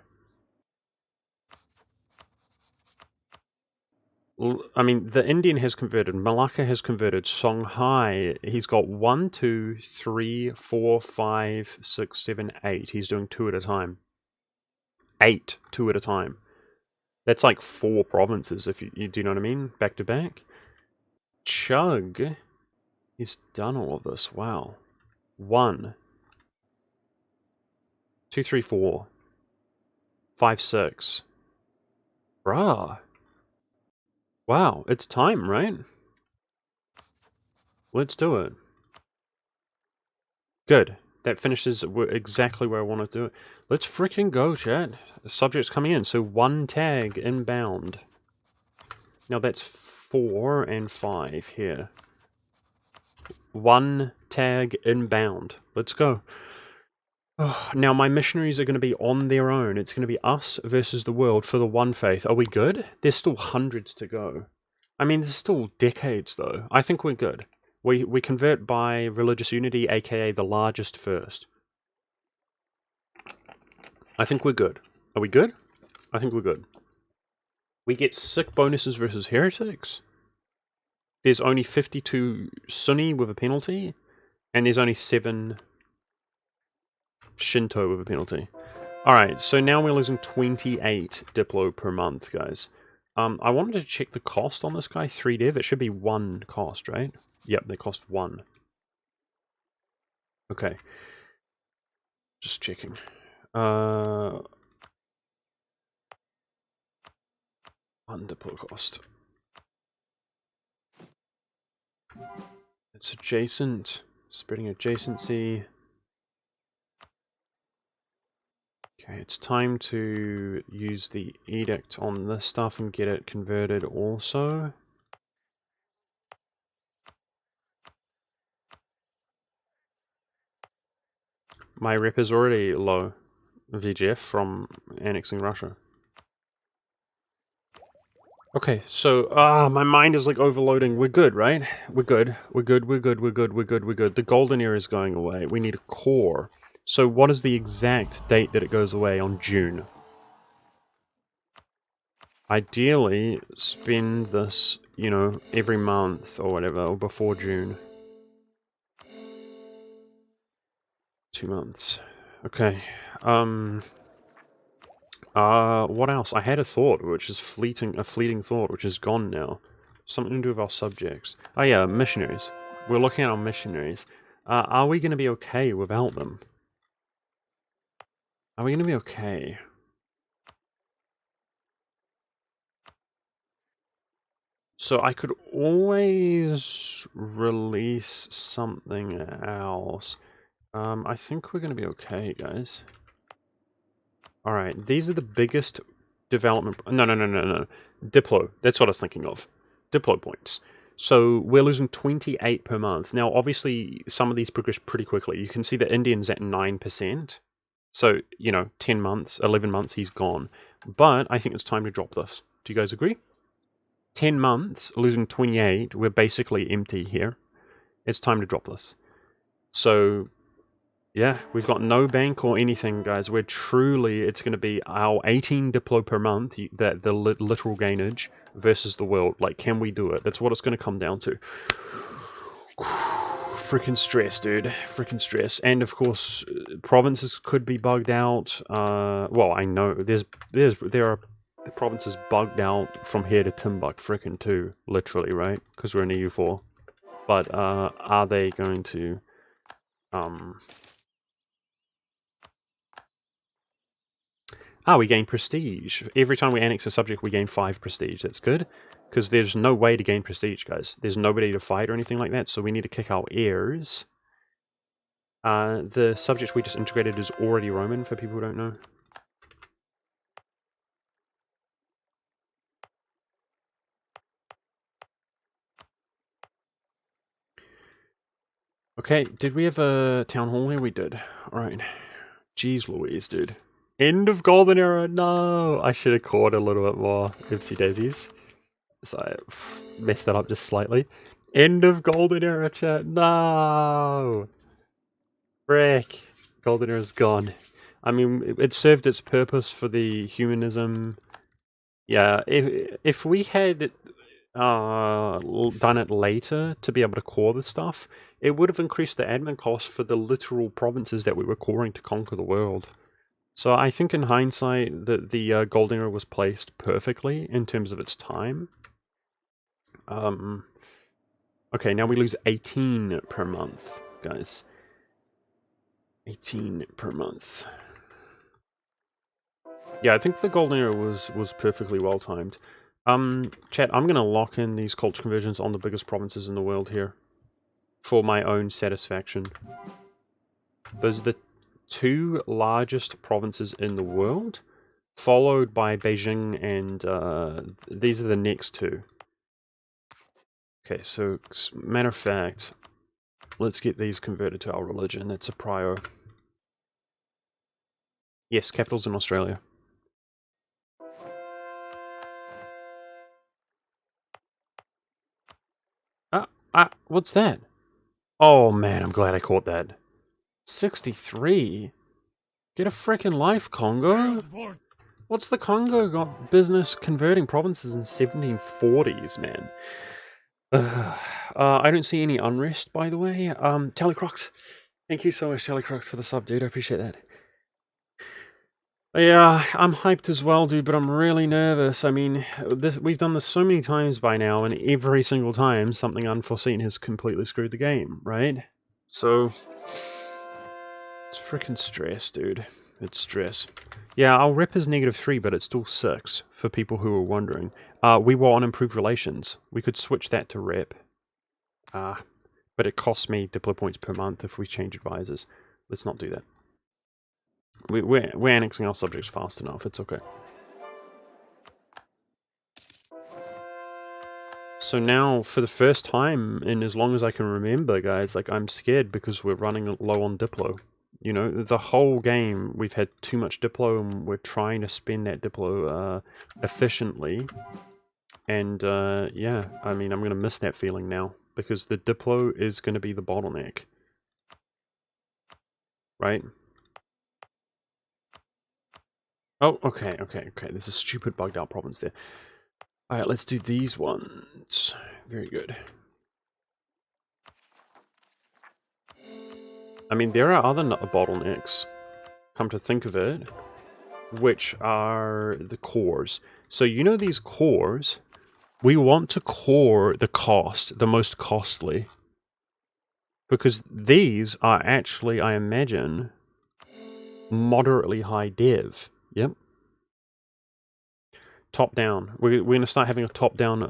[SPEAKER 1] I mean, the Indian has converted, Malacca has converted, Shanghai, he's got 1, 2, 3, 4, 5, 6, 7, 8. He's doing 2 at a time. 8, 2 at a time. That's like 4 provinces, if you do you know what I mean? Back to back. Chug, he's done all of this. Wow. 1, 2, 3, 4, 5, 6. Bruh. Wow, it's time, right? Let's do it. Good. That finishes exactly where I want to do it. Let's freaking go, chat. The subject's coming in, so 1 tag inbound. Now that's 4 and 5 here. 1 tag inbound. Let's go. Oh, now my missionaries are going to be on their own. It's going to be us versus the world for the one faith. Are we good? There's still hundreds to go. I mean, there's still decades though. I think we're good. We convert by religious unity, aka the largest first. I think we're good. Are we good? I think we're good. We get sick bonuses versus heretics. There's only 52 Sunni with a penalty, and there's only 7 Shinto with a penalty. Alright, so now we're losing 28 Diplo per month, guys. I wanted to check the cost on this guy, 3 dev. It should be 1 cost, right? Yep, they cost 1. Okay. Just checking. 1 Diplo cost. It's adjacent. Spreading adjacency. Okay, it's time to use the edict on this stuff and get it converted also. My rep is already low, VGF, from annexing Russia. Okay, so, my mind is like overloading. We're good, right? We're good. We're good, we're good, we're good, we're good, we're good. The golden era is going away. We need a core. So what is the exact date that it goes away on June? Ideally, spend this, you know, every month or whatever, or before June. 2 months. Okay. What else? I had a thought, which is a fleeting thought, which is gone now. Something to do with our subjects. Oh yeah, missionaries. We're looking at our missionaries. Are we going to be okay without them? Are we going to be okay? So I could always release something else. I think we're going to be okay, guys. Alright, these are the biggest development... No. Diplo. That's what I was thinking of. Diplo points. So we're losing 28 per month. Now, obviously, some of these progress pretty quickly. You can see that Indian's at 9%. So, 10 months, 11 months, he's gone. But I think it's time to drop this. Do you guys agree? 10 months, losing 28, we're basically empty here. It's time to drop this. So, yeah, we've got no bank or anything, guys. We're truly, it's going to be our 18 Diplo per month, the literal gainage, versus the world. Like, can we do it? That's what it's going to come down to. Freaking stress, dude. Freaking stress. And of course, provinces could be bugged out. Well, I know there are provinces bugged out from here to Timbuk, freaking too, literally, right? Because we're in EU4. But are they going to we gain prestige. Every time we annex a subject, we gain 5 prestige. That's good. Because there's no way to gain prestige, guys. There's nobody to fight or anything like that, so we need to kick our heirs. The subject we just integrated is already Roman, for people who don't know. Okay, did we have a town hall here? We did. Alright. Jeez Louise, dude. End of Golden Era! No! I should have caught a little bit more. Oopsie daisies. So I messed that up just slightly. End of Golden Era, chat. No! Frick. Golden Era's gone. I mean, it served its purpose for the humanism. Yeah, if we had done it later to be able to core this stuff, it would have increased the admin cost for the literal provinces that we were coring to conquer the world. So I think in hindsight that the Golden Era was placed perfectly in terms of its time. Okay, now we lose 18 per month, guys. 18 per month. Yeah, I think the Golden Era was perfectly well timed. Chat, I'm gonna lock in these culture conversions on the biggest provinces in the world here. For my own satisfaction. Those are the 2 largest provinces in the world, followed by Beijing, and these are the next 2. Okay, so matter of fact, let's get these converted to our religion. That's a prior. Yes, capitals in Australia. What's that? Oh man, I'm glad I caught that. 63? Get a frickin' life, Congo! What's the Congo got business converting provinces in 1740s, man? I don't see any unrest, by the way. Tallycrocs. Thank you so much, Tallycrocs, for the sub, dude. I appreciate that. Yeah, I'm hyped as well, dude, but I'm really nervous. I mean, we've done this so many times by now, and every single time something unforeseen has completely screwed the game, right? So, it's freaking stress, dude. It's stress. Yeah, our rep is -3, but it's still 6, for people who are wondering. We were on improved relations. We could switch that to rep. But it costs me Diplo points per month if we change advisors. Let's not do that. We're annexing our subjects fast enough, it's okay. So now, for the first time in as long as I can remember, guys, like, I'm scared because we're running low on Diplo. You know, the whole game we've had too much Diplo and we're trying to spend that Diplo efficiently. And yeah, I mean, I'm going to miss that feeling now because the Diplo is going to be the bottleneck. Right? Oh, okay. There's a stupid bugged out province there. Alright, let's do these ones. Very good. I mean, there are other bottlenecks, come to think of it, which are the cores. So you know these cores, we want to core the most costly. Because these are actually, I imagine, moderately high dev. Yep. Top down. We're going to start having a top down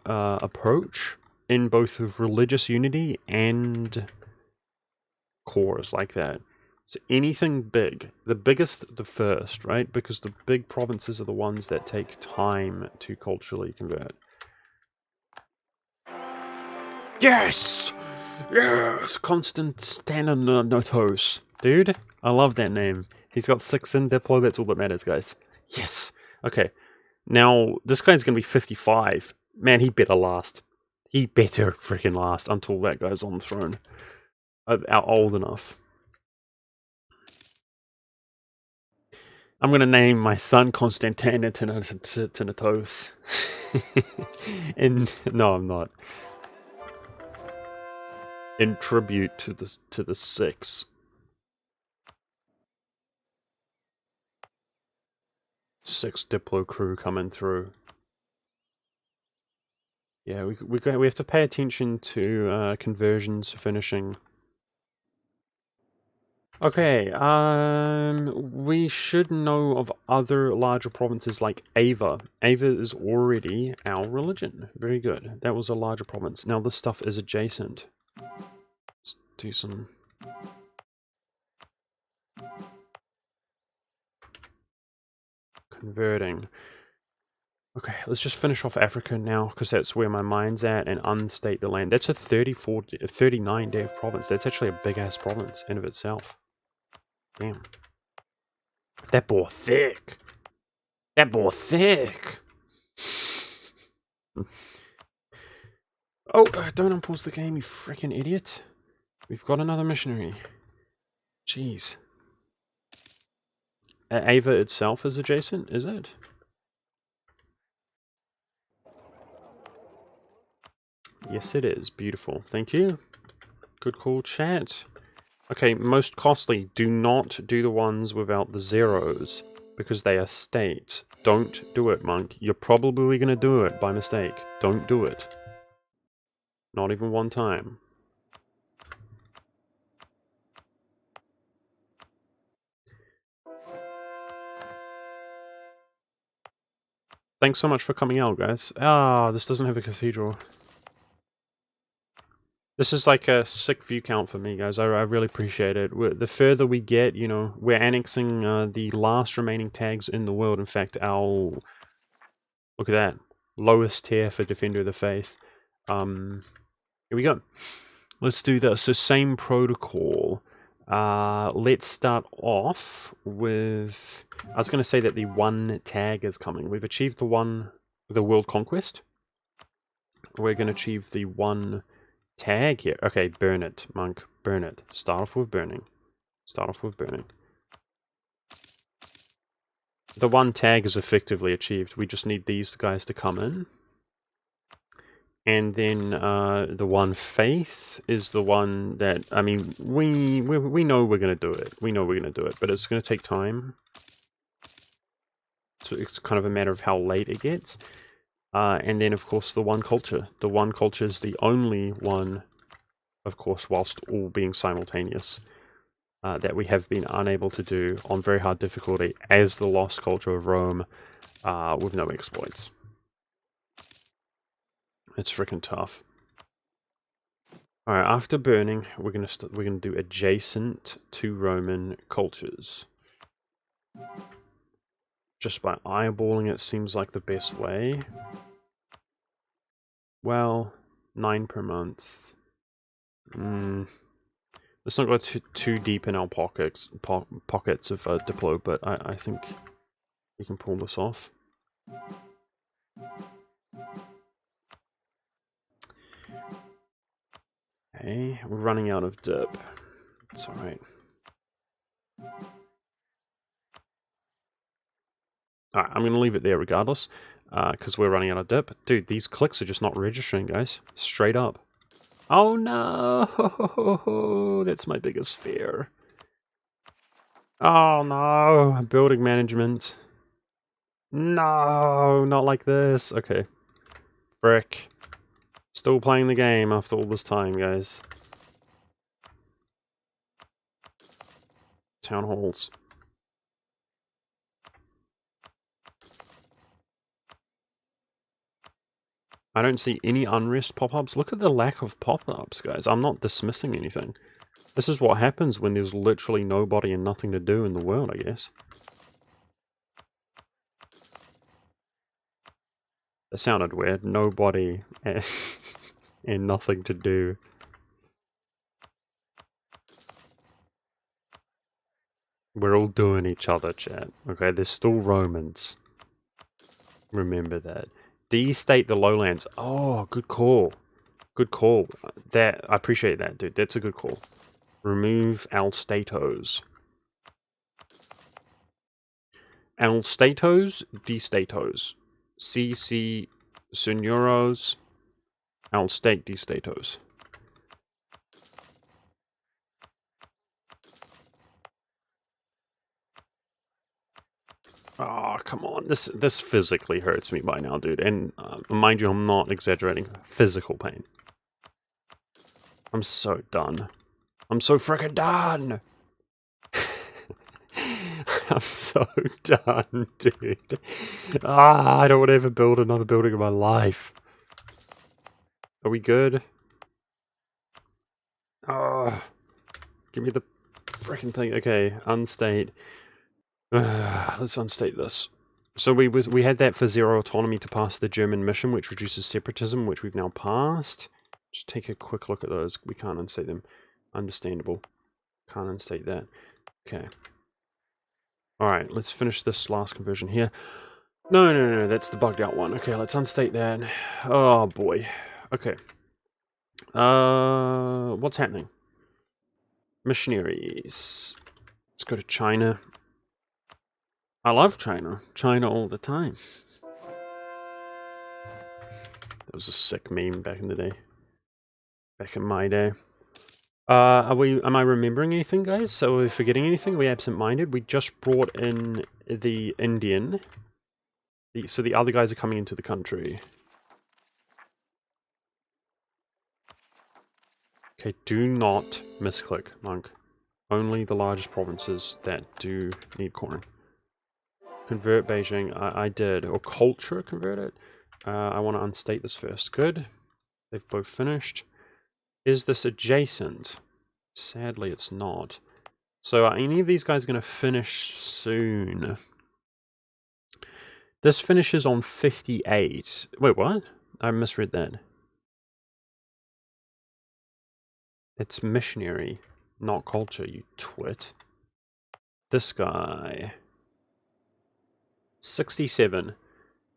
[SPEAKER 1] approach in both of religious unity and cores like that. So anything big, the biggest the first, right? Because the big provinces are the ones that take time to culturally convert. Yes! Yes! Constantinotos. Dude, I love that name. He's got 6 in Diplo, that's all that matters, guys. Yes! Okay, now this guy's gonna be 55. Man, he better last. He better freaking last until that guy's on the throne. Old enough. I'm gonna name my son Constantinotos. And no, I'm not. In tribute to the 6 Diplo crew coming through. Yeah, we have to pay attention to conversions finishing. Okay, we should know of other larger provinces like Ava. Ava is already our religion. Very good. That was a larger province. Now this stuff is adjacent. Let's do some... converting. Okay, let's just finish off Africa now, because that's where my mind's at, and unstate the land. That's a 39 dev province. That's actually a big-ass province in of itself. Damn. That bore thick. That bore thick. Oh, don't unpause the game, you freaking idiot. We've got another missionary. Jeez. Ava itself is adjacent, is it? Yes, it is. Beautiful. Thank you. Good call, chat. Okay, most costly. Do not do the ones without the zeros, because they are states. Don't do it, Monk. You're probably going to do it by mistake. Don't do it. Not even one time. Thanks so much for coming out, guys. Ah, this doesn't have a cathedral. This is like a sick view count for me, guys. I really appreciate it. The further we get, you know, we're annexing the last remaining tags in the world. In fact, our... look at that. Lowest tier for Defender of the Faith. Here we go. Let's do this. So same protocol. Let's start off with... I was going to say that the 1 tag is coming. We've achieved the world conquest. We're going to achieve the 1 tag here. Okay, burn it, Monk. Burn it. Start off with burning. Start off with burning. The 1 tag is effectively achieved. We just need these guys to come in. And then the 1 faith is the one that, I mean, we know we're going to do it. We know we're going to do it, but it's going to take time. So it's kind of a matter of how late it gets. And then, of course, the 1 culture. The 1 culture is the only one, of course, whilst all being simultaneous, that we have been unable to do on very hard difficulty as the lost culture of Rome with no exploits. It's freaking tough. All right, after burning, we're gonna do adjacent to Roman cultures. Just by eyeballing it seems like the best way. Well, 9 per month. Let's not go too deep in our pockets of Diplo, but I think we can pull this off. Okay, we're running out of dip. It's alright. Alright, I'm going to leave it there regardless, because we're running out of dip. Dude, these clicks are just not registering, guys. Straight up. Oh no! That's my biggest fear. Oh no! Building management. No, not like this. Okay. Frick. Still playing the game after all this time, guys. Town halls. I don't see any unrest pop-ups. Look at the lack of pop-ups, guys. I'm not dismissing anything. This is what happens when there's literally nobody and nothing to do in the world, I guess. That sounded weird. Nobody and, and nothing to do. We're all doing each other, chat. Okay, there's still Romans. Remember that. Destate the lowlands. Oh, good call. Good call. That I appreciate that, dude. That's a good call. Remove Alstatos. Alstatos, destatos. CC Señoros, Alstate destatos. Oh, come on. This physically hurts me by now, dude. And mind you, I'm not exaggerating. Physical pain. I'm so done. I'm so freaking done! I'm so done, dude. I don't want to ever build another building in my life. Are we good? Give me the freaking thing. Okay, unstate. Let's unstate this. So we had that for zero autonomy to pass the German mission, which reduces separatism, which we've now passed. Just take a quick look at those. We can't unstate them. Understandable. Can't unstate that. Okay. Alright, let's finish this last conversion here. No, that's the bugged out one. Okay, let's unstate that. Oh boy. Okay. What's happening? Missionaries. Let's go to China. I love China. China all the time. That was a sick meme back in the day. Back in my day. Am I remembering anything, guys? So are we forgetting anything? Are we absent-minded? We just brought in the Indian. So the other guys are coming into the country. Okay, do not misclick, Monk. Only the largest provinces that do need corn. Convert Beijing. I did. Or culture convert it. I want to unstate this first. Good. They've both finished. Is this adjacent? Sadly, it's not. So are any of these guys going to finish soon? This finishes on 58. Wait, what? I misread that. It's missionary, not culture, you twit. This guy. 67.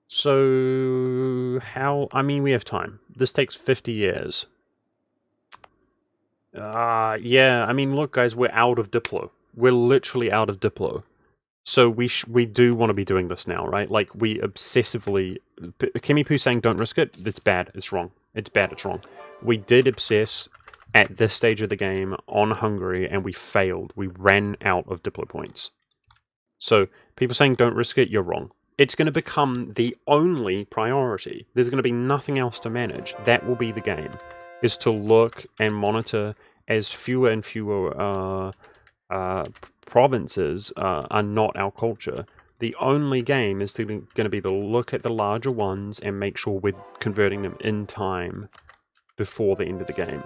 [SPEAKER 1] So, how... I mean, we have time. This takes 50 years. Yeah, I mean, look, guys, we're out of Diplo. We're literally out of Diplo. So we do want to be doing this now, right? Like, we obsessively... Kimmy Poo saying don't risk it, it's bad, it's wrong. It's bad, it's wrong. We did obsess at this stage of the game on Hungary, and we failed. We ran out of Diplo points. So, people saying don't risk it, you're wrong. It's going to become the only priority. There's going to be nothing else to manage. That will be the game, is to look and monitor as fewer and fewer provinces are not our culture. The only game is going to be to look at the larger ones and make sure we're converting them in time before the end of the game.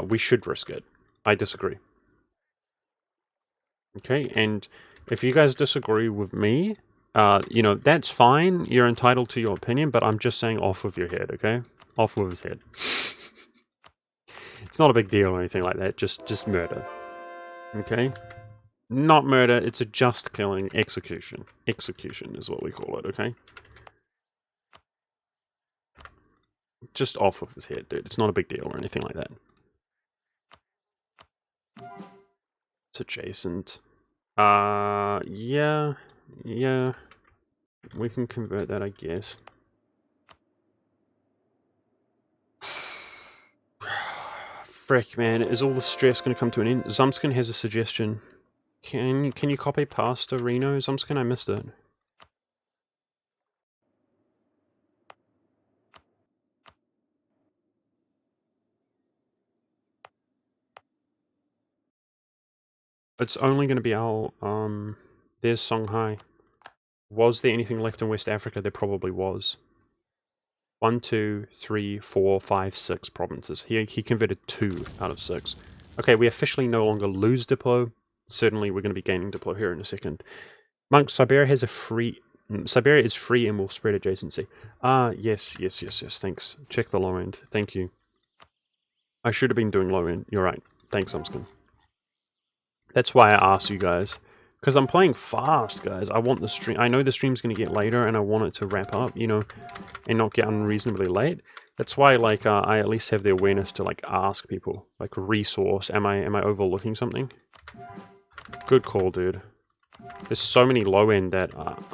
[SPEAKER 1] We should risk it. I disagree. Okay, and if you guys disagree with me, you know, that's fine. You're entitled to your opinion, but I'm just saying off with your head, okay? Off with his head. It's not a big deal or anything like that, just murder. Okay? Not murder, it's a just killing. Execution. Execution is what we call it, okay? Just off with his head, dude. It's not a big deal or anything like that. It's adjacent. Yeah. We can convert that, I guess. Frick, man, is all the stress going to come to an end? Zumskin has a suggestion. Can you copy pasta Reno? Zumskin, I missed it. It's only going to be our, there's Songhai. Was there anything left in West Africa? There probably was. 1, 2, 3, 4, 5, 6 provinces. He converted 2 out of 6. Okay, we officially no longer lose Diplo. Certainly we're going to be gaining Diplo here in a second. Monk, Siberia has a free... Siberia is free and will spread adjacency. Yes, thanks. Check the low end. Thank you. I should have been doing low end. You're right. Thanks, Umskin. That's why I asked you guys. Because I'm playing fast, guys. I want the stream... I know the stream's going to get later and I want it to wrap up, you know, and not get unreasonably late. That's why, like, I at least have the awareness to, like, ask people. Like, resource. Am I overlooking something? Good call, dude. There's so many low end that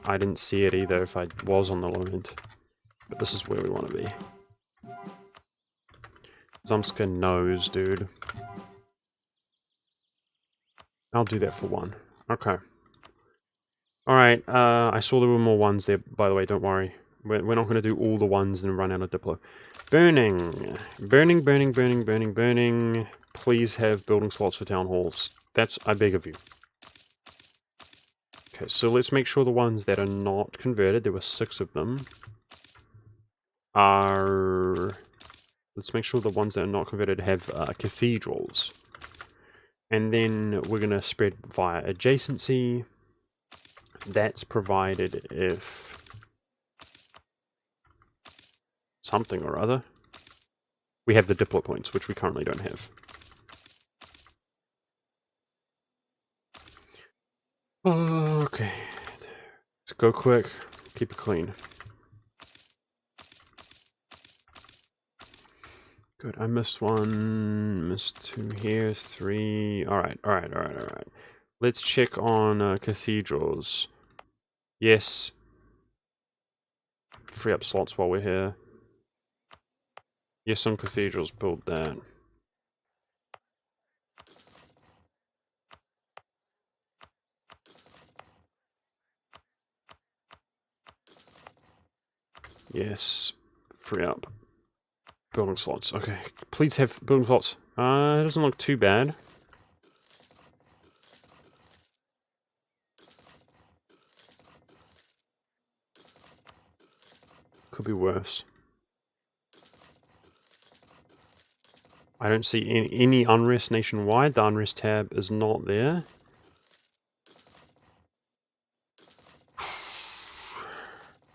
[SPEAKER 1] I didn't see it either if I was on the low end. But this is where we want to be. Zumska knows, dude. I'll do that for 1. Okay. Alright, I saw there were more 1s there, by the way, don't worry. We're not going to do all the 1s and run out of Diplo. Burning. Burning. Please have building slots for town halls. That's, I beg of you. Okay, so let's make sure the ones that are not converted, there were 6 of them, are... Let's make sure the ones that are not converted have cathedrals. And then we're going to spread via adjacency. That's provided if... something or other. We have the Diplo points, which we currently don't have. Okay. Let's go quick. Keep it clean. Good, I missed 1, missed 2 here, 3. Alright. Let's check on cathedrals. Yes. Free up slots while we're here. Yes, some cathedrals, build that. Yes, free up. Building slots, okay. Please have building slots. It doesn't look too bad. Could be worse. I don't see any unrest nationwide. The unrest tab is not there.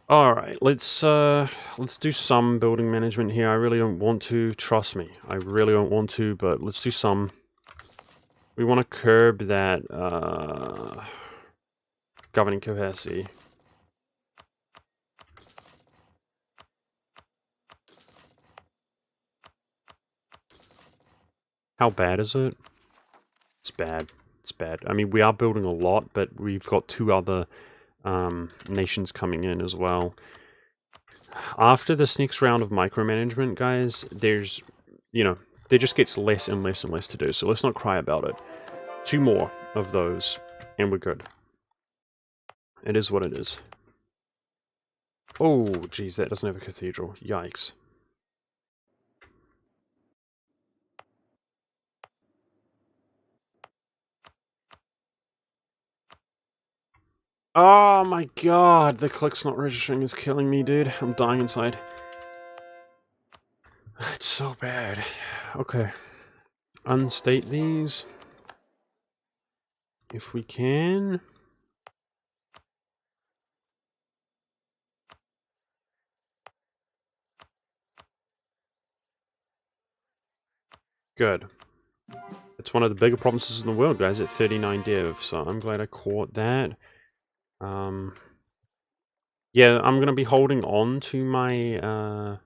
[SPEAKER 1] Alright, let's do some building management here. I really don't want to, trust me. I really don't want to, but let's do some. We want to curb that governing capacity. How bad is it? It's bad. It's bad. I mean, we are building a lot, but we've got 2 other nations coming in as well. After this next round of micromanagement, guys, there's, you know, there just gets less and less and less to do, so let's not cry about it. 2 more of those, and we're good. It is what it is. Oh, geez, that doesn't have a cathedral. Yikes. Oh my god, the click's not registering is killing me, dude. I'm dying inside. It's so bad. Okay. Unstate these. If we can. Good. It's one of the bigger provinces in the world, guys, at 39 dev, so I'm glad I caught that. Yeah, I'm gonna be holding on to my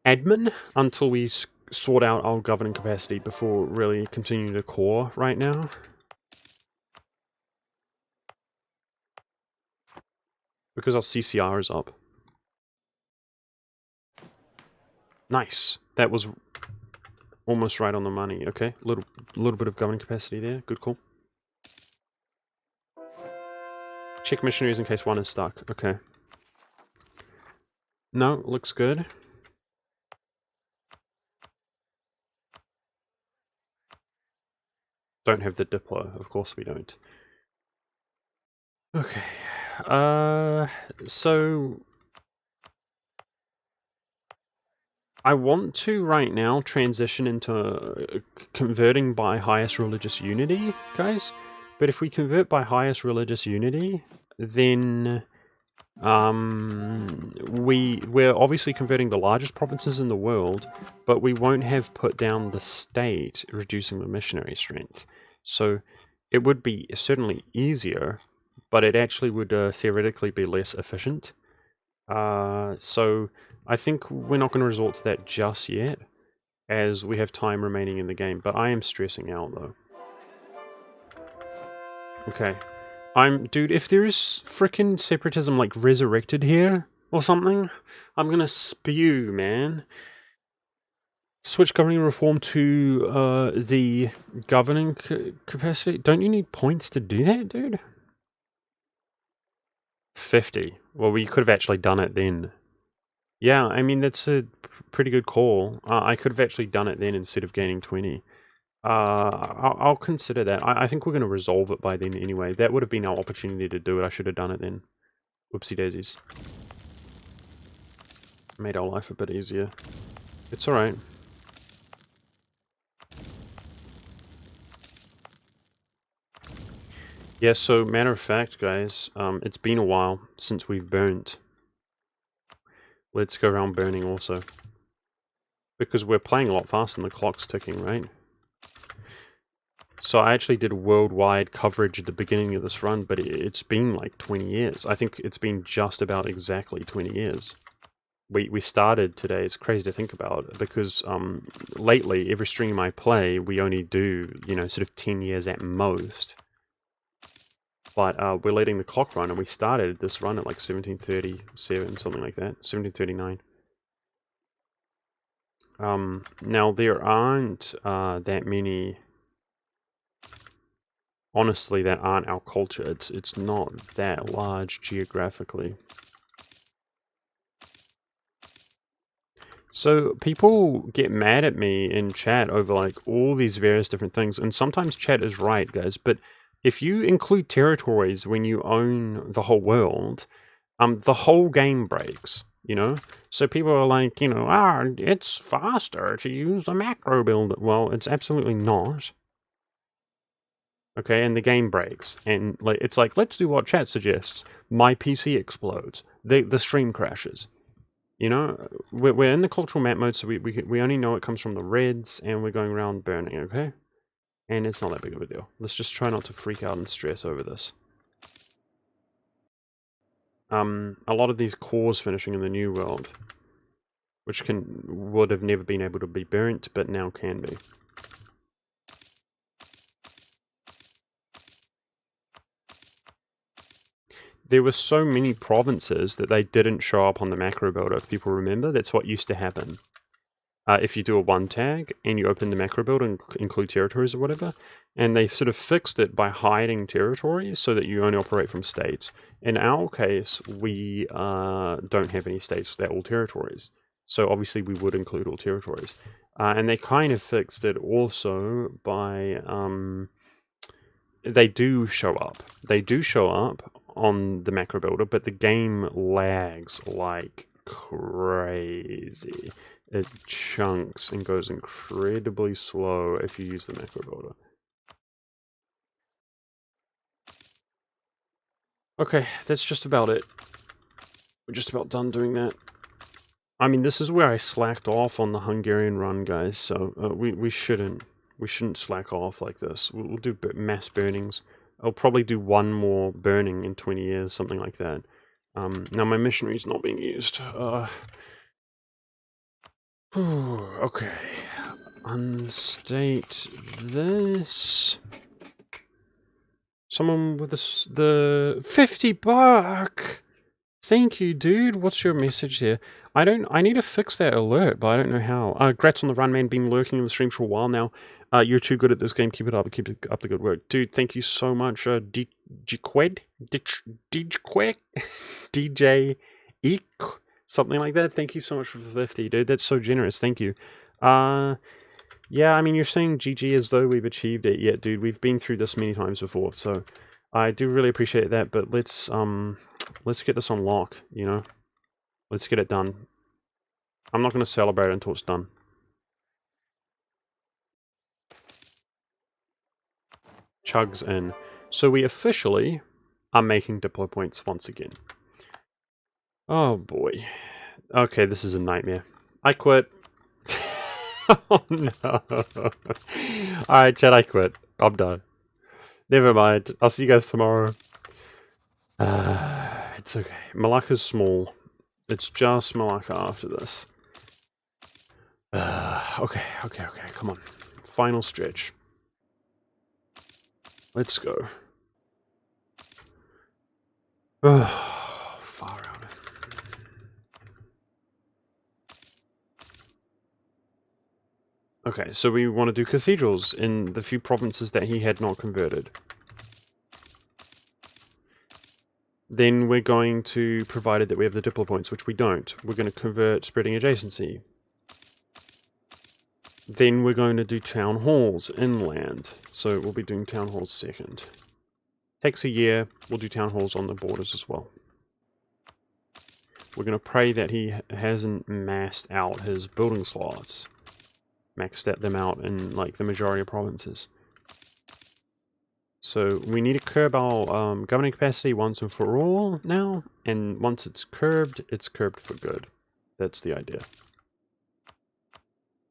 [SPEAKER 1] admin until we sort out our governing capacity before really continuing to core right now. Because our CCR is up. Nice. That was almost right on the money. Okay, little bit of governing capacity there. Good call. Check missionaries in case 1 is stuck. Okay. No, looks good. don't have the Diplo. Of course we don't. Okay. So I want to right now transition into converting by highest religious unity, guys. But if we convert by highest religious unity, then we're obviously converting the largest provinces in the world, but we won't have put down the state, reducing the missionary strength. So it would be certainly easier, but it actually would theoretically be less efficient. So I think we're not going to resort to that just yet, as we have time remaining in the game, but I am stressing out though. Okay. Dude, if there is frickin' separatism like resurrected here or something, I'm gonna spew, man. Switch governing reform to the governing capacity. Don't you need points to do that, dude? 50. Well, we could have actually done it then. Yeah, I mean, that's a pretty good call. I could have actually done it then instead of gaining 20. I'll consider that. I think we're going to resolve it by then anyway. That would have been our opportunity to do it. I should have done it then. Whoopsie daisies. Made our life a bit easier. It's alright. Yeah, so matter of fact, guys, it's been a while since we've burnt. Let's go around burning also. Because we're playing a lot faster and the clock's ticking, right? So I actually did worldwide coverage at the beginning of this run, but it's been like 20 years. I think it's been just about exactly 20 years. We started today, it's crazy to think about, because lately, every stream I play, we only do, you know, sort of 10 years at most. But we're letting the clock run, and we started this run at like 1737, something like that, 1739. Now, there aren't that many, honestly, that aren't our culture. It's not that large geographically. So people get mad at me in chat over like all these various different things, and sometimes chat is right, guys, but if you include territories when you own the whole world, the whole game breaks, you know? So people are like, you know, it's faster to use the macro build. Well, it's absolutely not. Okay, and the game breaks, and like it's like, let's do what chat suggests. My PC explodes. The stream crashes. You know, we're in the cultural map mode, so we only know it comes from the reds, and we're going around burning, okay? And it's not that big of a deal. Let's just try not to freak out and stress over this. A lot of these cores finishing in the New World, which would have never been able to be burnt, but now can be. There were so many provinces that they didn't show up on the macro builder, if people remember. That's what used to happen. If you do a one tag and you open the macro builder and include territories or whatever, and they sort of fixed it by hiding territories so that you only operate from states. In our case, we don't have any states, they're all territories. So obviously we would include all territories. And they kind of fixed it also by, they do show up. They do show up on the macro builder, but the game lags like crazy. It chunks and goes incredibly slow if you use the macro builder. Okay, that's just about it. We're just about done doing that. I mean, this is where I slacked off on the Hungarian run, guys, so we shouldn't slack off like this. We'll do mass burnings. I'll probably do one more burning in 20 years, something like that. Now my missionary's not being used. Okay. Unstate this. Someone with the $50. Thank you, dude. What's your message here? I need to fix that alert, but I don't know how. Grats on the run, man. Been lurking in the stream for a while now. You're too good at this game. Keep it up. Keep up the good work. Dude, thank you so much. DJ Eek, something like that. Thank you so much for the 50, dude. That's so generous. Thank you.
[SPEAKER 3] Yeah, I mean, you're saying GG as though we've achieved it. Yeah, dude, we've been through this many times before, so I do really appreciate that, but let's get this on lock, you know? Let's get it done. I'm not going to celebrate until it's done. Chugs in. So we officially are making Diplo points once again. Oh boy. Okay, this is a nightmare. I quit. Oh no. Alright, chat, I quit. I'm done. Never mind. I'll see you guys tomorrow. It's okay. Malacca's small. It's just Malacca after this. Okay. Come on. Final stretch. Let's go. Far out. Okay, so we want to do cathedrals in the few provinces that he had not converted. Then we're going to, provided that we have the Diplo points, which we don't, we're going to convert spreading adjacency. Then we're going to do town halls inland. So we'll be doing town halls second. Takes a year, we'll do town halls on the borders as well. We're going to pray that he hasn't maxed out his building slots. Maxed them out in like the majority of provinces. So we need to curb our governing capacity once and for all now, and once it's curbed for good. That's the idea.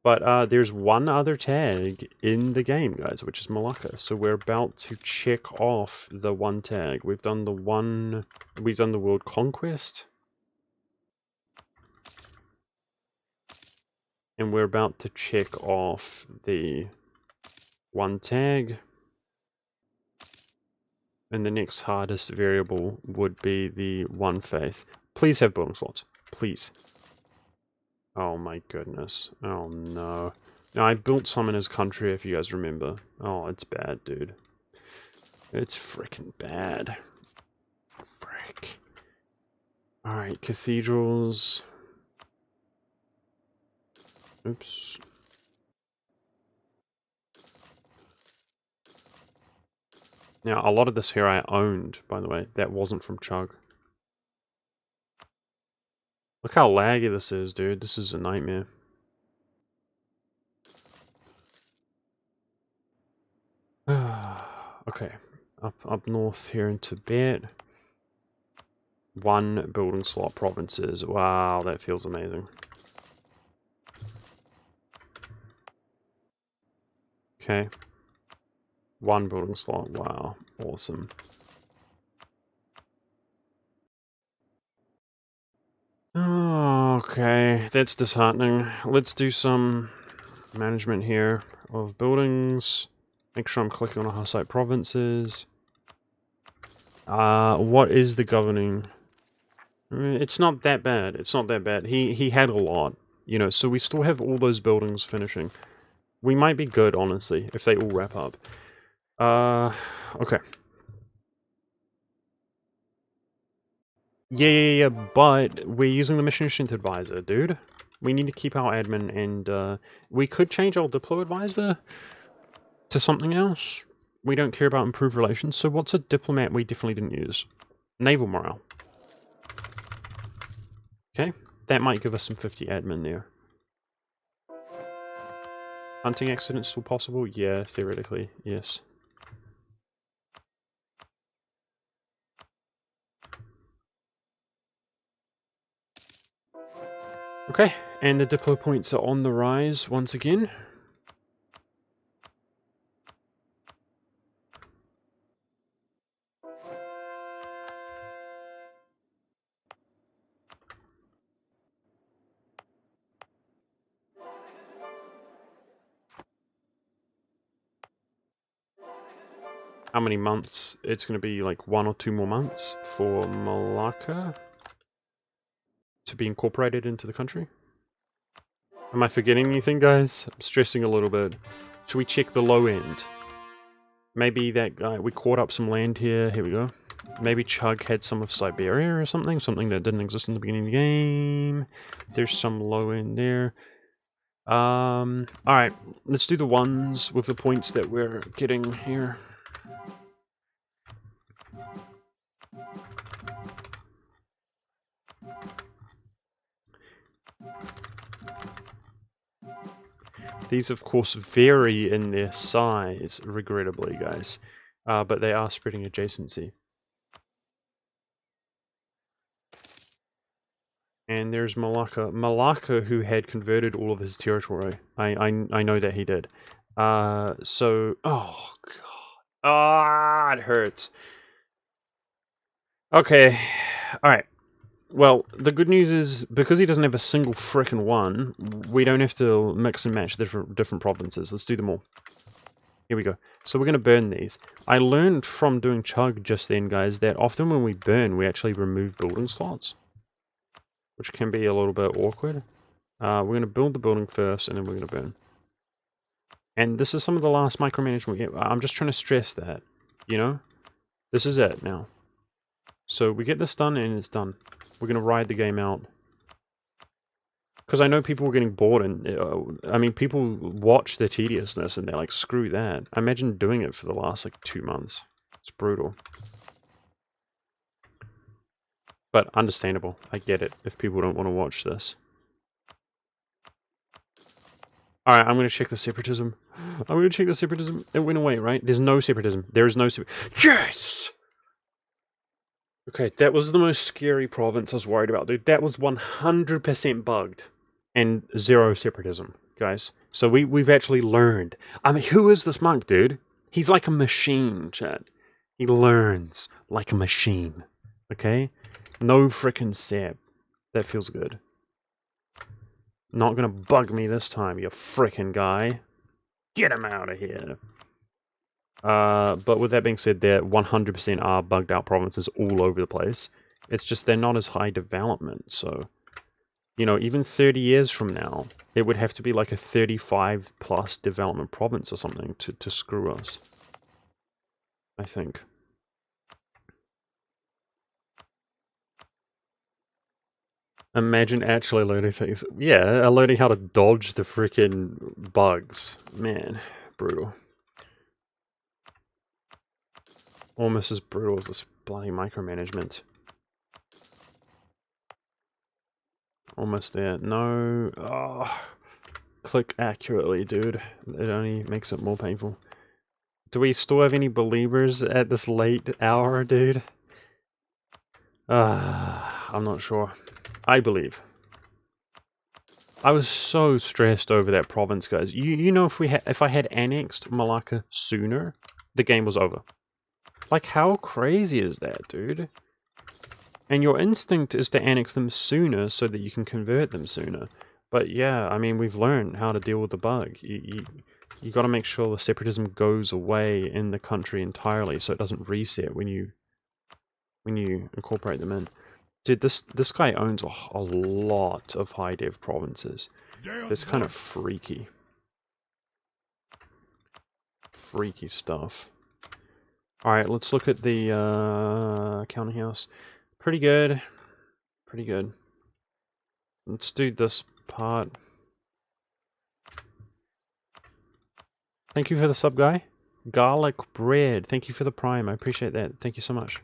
[SPEAKER 3] But there's one other tag in the game, guys, which is Malacca. So we're about to check off the one tag. We've done the world conquest. And we're about to check off the one tag. And the next hardest variable would be the one faith. Please have building slots. Please. Oh my goodness. Oh no. Now I built some in his country, if you guys remember. Oh, it's bad, dude. It's freaking bad. Frick. Alright, cathedrals. Oops. Now, a lot of this here I owned, by the way. That wasn't from Chug. Look how laggy this is, dude. This is a nightmare. Okay. Up north here in Tibet. One building slot provinces. Wow, that feels amazing. Okay. One building slot. Wow. Awesome. Okay, that's disheartening. Let's do some management here of buildings. Make sure I'm clicking on Hussite provinces. What is the governing? It's not that bad. It's not that bad. He had a lot, you know, so we still have all those buildings finishing. We might be good, honestly, if they all wrap up. Okay. Yeah, but we're using the Mission Strength Advisor, dude. We need to keep our admin, and we could change our Diplo Advisor to something else. We don't care about improved relations, so what's a diplomat we definitely didn't use? Naval morale. Okay, that might give us some 50 admin there. Hunting accidents still possible? Yeah, theoretically, yes. Okay, and the Diplo points are on the rise once again. How many months? It's going to be like 1 or 2 more months for Malacca to be incorporated into the country. Am I forgetting anything, guys? I'm stressing a little bit. Should we check the low end? Maybe that guy, we caught up some land here. Here we go. Maybe Chug had some of Siberia or something. Something that didn't exist in the beginning of the game. There's some low end there. Alright, let's do the ones with the points that we're getting here. These, of course, vary in their size, regrettably, guys. But they are spreading adjacency. And there's Malacca. Malacca, who had converted all of his territory. I know that he did. So... Oh, God. Ah, it hurts. Okay. Alright. Well, the good news is, because he doesn't have a single frickin' one, we don't have to mix and match different provinces. Let's do them all. Here we go. So we're going to burn these. I learned from doing Chug just then, guys, that often when we burn, we actually remove building slots, which can be a little bit awkward. We're going to build the building first, and then we're going to burn. And this is some of the last micromanagement. I'm just trying to stress that, you know? This is it now. So we get this done, and it's done. We're going to ride the game out. Because I know people were getting bored, and I mean, people watch the tediousness, and they're like, screw that. I imagine doing it for the last, like, 2 months. It's brutal. But understandable. I get it, if people don't want to watch this. Alright, I'm going to check the separatism. I'm going to check the separatism. It went away, right? There's no separatism. There is no separatism. Yes! Okay, that was the most scary province I was worried about, dude. That was 100% bugged. And 0 separatism, guys. So we've actually learned. I mean, who is this monk, dude? He's like a machine, chat. He learns like a machine. Okay? No frickin' sep. That feels good. Not gonna bug me this time, you frickin' guy. Get him out of here. But with that being said, there 100% are bugged out provinces all over the place. It's just they're not as high development, so... You know, even 30 years from now, it would have to be like a 35 plus development province or something to screw us. I think. Imagine actually learning things. Yeah, learning how to dodge the freaking bugs. Man, brutal. Almost as brutal as this bloody micromanagement. Almost there. No. Oh, click accurately, dude. It only makes it more painful. Do we still have any believers at this late hour, dude? I'm not sure. I believe. I was so stressed over that province, guys. You know, if I had annexed Malacca sooner, the game was over. Like, how crazy is that, dude? And your instinct is to annex them sooner so that you can convert them sooner. But yeah, I mean, we've learned how to deal with the bug. You got to make sure the separatism goes away in the country entirely, so it doesn't reset when you incorporate them in. Dude, this guy owns a lot of high dev provinces. It's kind of freaky. Freaky stuff. Alright, let's look at the counting house. Pretty good. Pretty good. Let's do this part. Thank you for the sub, guy. Garlic bread. Thank you for the prime. I appreciate that. Thank you so much.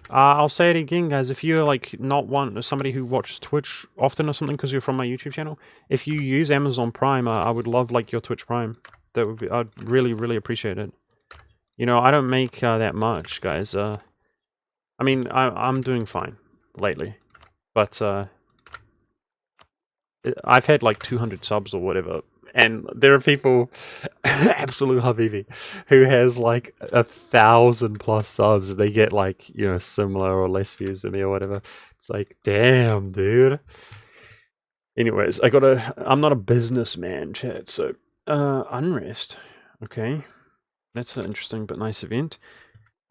[SPEAKER 3] I'll say it again, guys. If you're like not somebody who watches Twitch often or something because you're from my YouTube channel, if you use Amazon Prime, I would love like your Twitch Prime. That would be. I'd really appreciate it. You know, I don't make that much, guys. I mean, I'm doing fine lately, but I've had like 200 subs or whatever, and there are people, absolute Habibi, who has like 1,000+ subs, and they get like, you know, similar or less views than me or whatever. It's like, damn, dude. Anyways, I'm not a businessman, chat, so, Unrest. Okay. That's an interesting but nice event.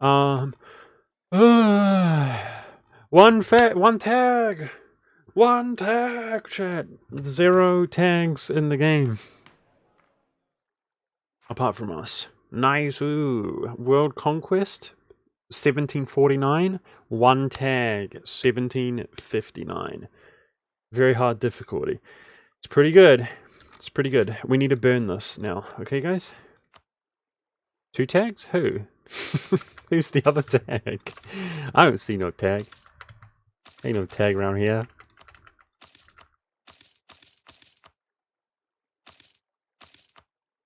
[SPEAKER 3] One tag! One tag, chat! 0 tags in the game. Apart from us. Nice, ooh. World Conquest, 1749. 1 tag, 1759. Very hard difficulty. It's pretty good. It's pretty good. We need to burn this now. Okay, guys? 2 tags? Who? Who's the other tag? I don't see no tag. Ain't no tag around here.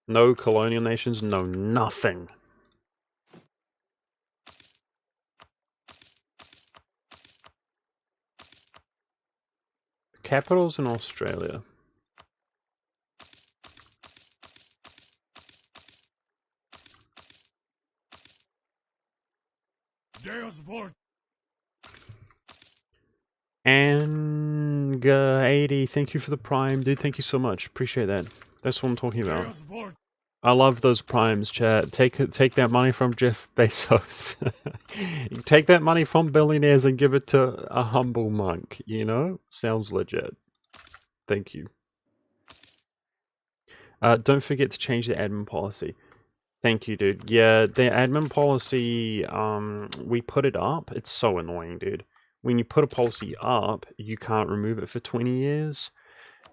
[SPEAKER 3] No colonial nations, no nothing. Capitals in Australia.
[SPEAKER 2] Deus Vult.
[SPEAKER 3] And 80, thank you for the prime, dude. Thank you so much. Appreciate that. That's what I'm talking about.
[SPEAKER 2] Deus Vult.
[SPEAKER 3] I love those primes, chat. Take that money from Jeff Bezos. Take that money from billionaires and give it to a humble monk. You know, sounds legit. Thank you. Don't forget to change the admin policy. Thank you, dude. Yeah, the admin policy, we put it up. It's so annoying, dude. When you put a policy up, you can't remove it for 20 years.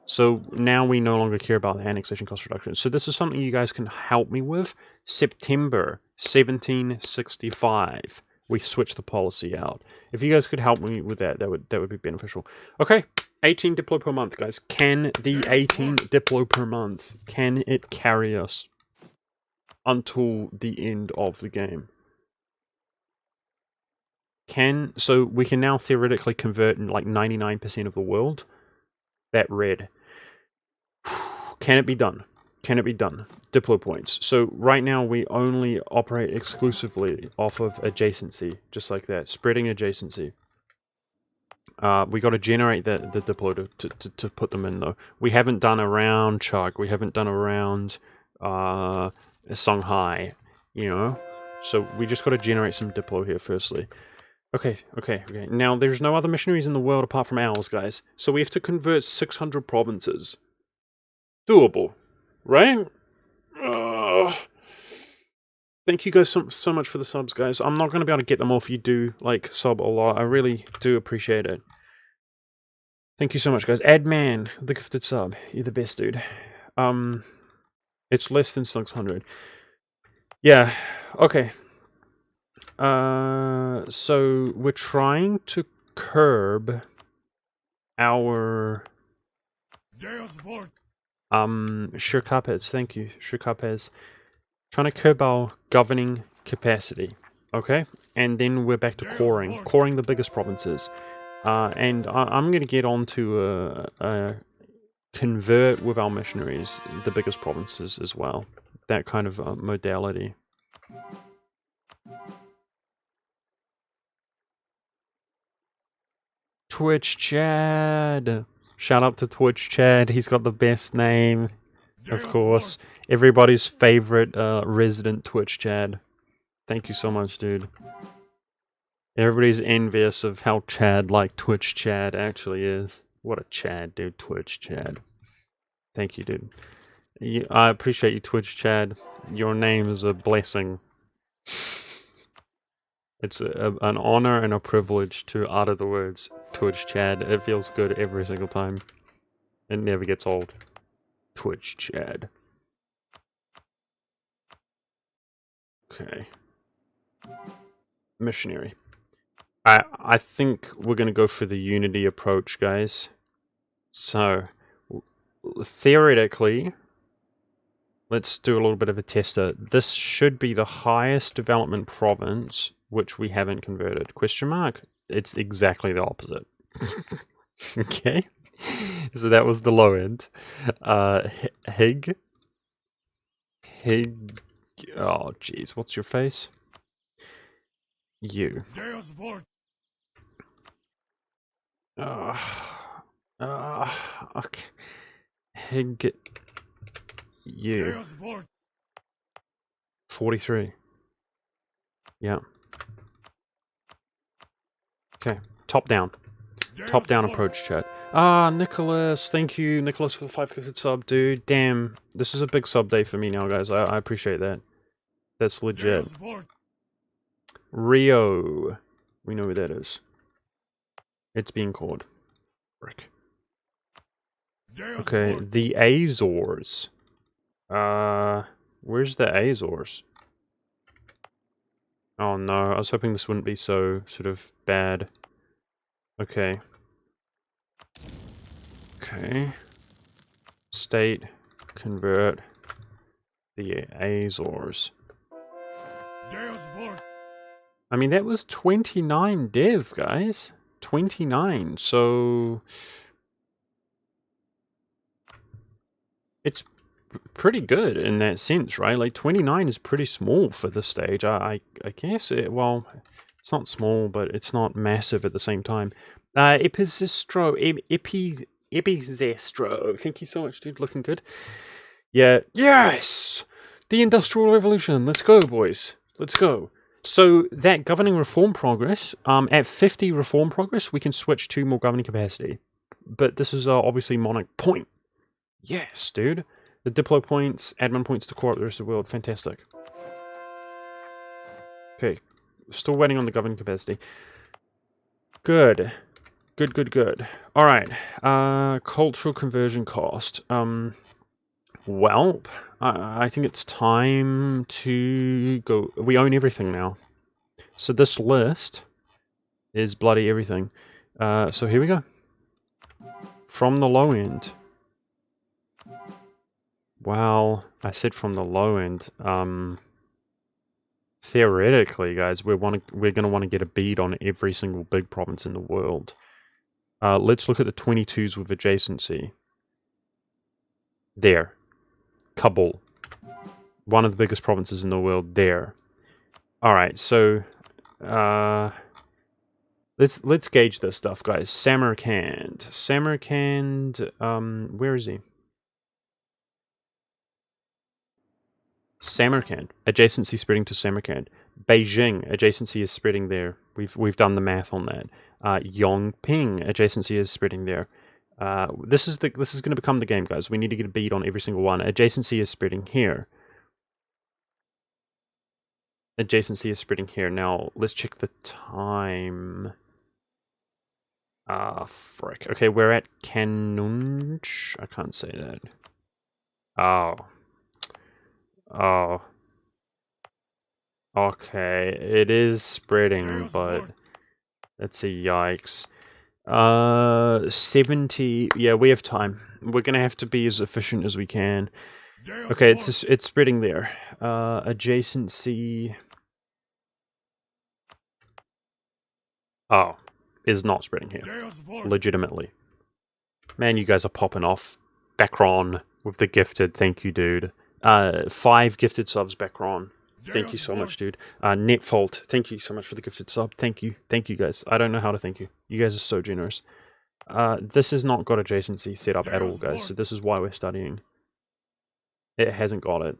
[SPEAKER 3] So now we no longer care about the annexation cost reduction. So this is something you guys can help me with. September 1765, we switched the policy out. If you guys could help me with that, that would be beneficial. Okay, 18 Diplo per month, guys. Can the 18 Diplo per month, can it carry us until the end of the game? So we can now theoretically convert in like 99% of the world that red. Can it be done? Can it be done? Diplo points. So right now we only operate exclusively off of adjacency, just like that, spreading adjacency. We got to generate the Diplo to put them in though. We haven't done a round Chug. We haven't done a round Songhai, you know. So we just got to generate some Diplo here firstly. Okay. Now there's no other missionaries in the world apart from ours, guys. So we have to convert 600 provinces. Doable, right? Thank you guys so much for the subs, guys. I'm not going to be able to get them all if you do, like, sub a lot. I really do appreciate it. Thank you so much, guys. Adman, the gifted sub. You're the best, dude. It's less than 600. Yeah, okay. So we're trying to curb our...
[SPEAKER 2] Deus Vult.
[SPEAKER 3] Shirkapes, thank you, Shirkapes. Trying to curb our governing capacity, okay? And then we're back to coring the biggest provinces. And I'm going to get on to convert with our missionaries the biggest provinces as well. That kind of modality. Twitch Chad. Shout out to Twitch Chad. He's got the best name, of course. Everybody's favorite resident Twitch Chad. Thank you so much, dude. Everybody's envious of how Chad-like Twitch Chad actually is. What a Chad, dude. Twitch Chad. Thank you, dude. I appreciate you, Twitch Chad. Your name is a blessing. It's an honor and a privilege to utter the words Twitch Chad. It feels good every single time. It never gets old. Twitch Chad. Okay. Missionary. I think we're going to go for the unity approach, guys. So, theoretically, let's do a little bit of a tester. This should be the highest development province, which we haven't converted. Question mark? It's exactly the opposite. Okay. So that was the low end. Hig. Oh, jeez. What's your face? You.
[SPEAKER 2] Deus Vult.
[SPEAKER 3] Okay. Hig. You.
[SPEAKER 2] Deus Vult.
[SPEAKER 3] 43. Yeah. Okay. Top down. Top down approach, chat. Nicholas. Thank you, Nicholas, for the 5 sub, dude. Damn. This is a big sub day for me now, guys. I appreciate that. That's legit. Rio. We know where that is. It's being called. Frick.
[SPEAKER 2] Deus
[SPEAKER 3] Okay,
[SPEAKER 2] vult.
[SPEAKER 3] the Azores. Where's the Azores? Oh no, I was hoping this wouldn't be so sort of bad. Okay. Okay. State, convert the Azores.
[SPEAKER 2] Deus vult.
[SPEAKER 3] I mean, that was 29 dev, guys. 29, so... It's pretty good in that sense, right? Like, 29 is pretty small for this stage. I guess it... Well, it's not small, but it's not massive at the same time. Epizestro... Epizestro. Thank you so much, dude. Looking good. Yeah. Yes! The Industrial Revolution. Let's go, boys. Let's go. So that governing reform progress, at 50 reform progress, we can switch to more governing capacity. But this is obviously monarch point. Yes, dude. The diplo points, admin points to core up the rest of the world. Fantastic. Okay. Still waiting on the governing capacity. Good. Good, good, good. Alright. Cultural conversion cost. Well, I think it's time to go. We own everything now. So this list is bloody everything. So here we go. From the low end. Well, I said from the low end. Theoretically, guys, we're gonna want to get a bead on every single big province in the world. Let's look at the 22s with adjacency. There. Kabul. One of the biggest provinces in the world there. Alright, so let's gauge this stuff, guys. Samarkand. Samarkand, where is he? Samarkand. Adjacency spreading to Samarkand. Beijing. Adjacency is spreading there. We've done the math on that. Yongping. Adjacency is spreading there. This is going to become the game, guys. We need to get a bead on every single one. Adjacency is spreading here. Adjacency is spreading here. Now, let's check the time. Frick. Okay, we're at Kanunch. I can't say that. Oh. Oh. Okay, it is spreading, but that's a yikes. 70. Yeah, we have time. We're gonna have to be as efficient as we can. Okay, it's spreading there. Adjacency. Oh, is not spreading here. Legitimately. Man, you guys are popping off. Backron with the gifted. Thank you, dude. 5 gifted subs, Backron. Thank you so much, dude. Netfault, thank you so much for the gifted sub. Thank you. Thank you, guys. I don't know how to thank you. You guys are so generous. This has not got adjacency set up at all, guys. So this is why we're studying. It hasn't got it.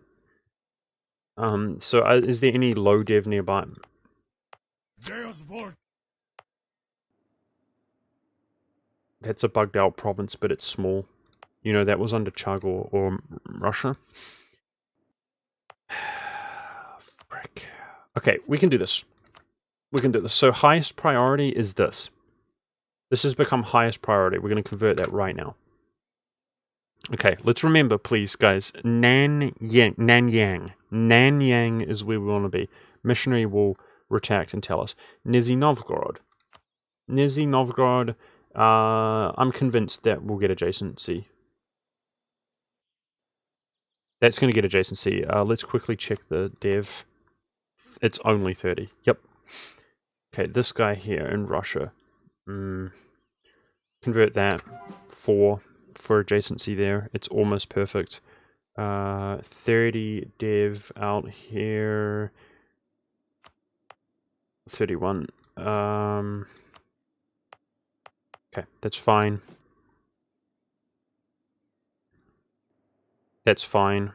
[SPEAKER 3] So is there any low dev nearby? That's a bugged out province, but it's small. You know, that was under Chug or Russia. Frick. Okay, we can do this. We can do this. So highest priority is this. This has become highest priority. We're going to convert that right now. Okay, let's remember, please, guys. Nanyang. Nanyang is where we want to be. Missionary will retract and tell us. Nizhny Novgorod. Nizhny Novgorod. I'm convinced that we'll get adjacency. That's going to get adjacency. Let's quickly check the dev. It's only 30. Yep. Okay, this guy here in Russia. Convert that. 4 for adjacency there. It's almost perfect. 30 dev out here. 31. Okay, that's fine. That's fine.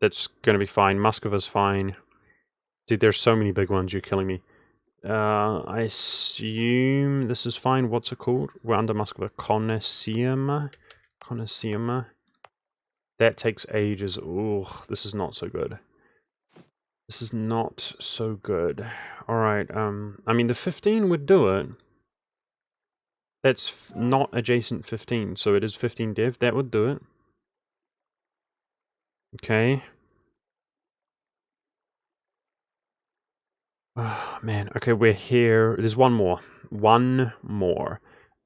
[SPEAKER 3] That's going to be fine. Moskova's fine. Dude, there's so many big ones. You're killing me. I assume this is fine. What's it called? We're under Moskova. Konesiema. Konesiema. That takes ages. Ooh, this is not so good. This is not so good. Alright, I mean, the 15 would do it. That's not adjacent 15, so it is 15 dev. That would do it. Okay. Oh, man. Okay, we're here. There's one more. One more.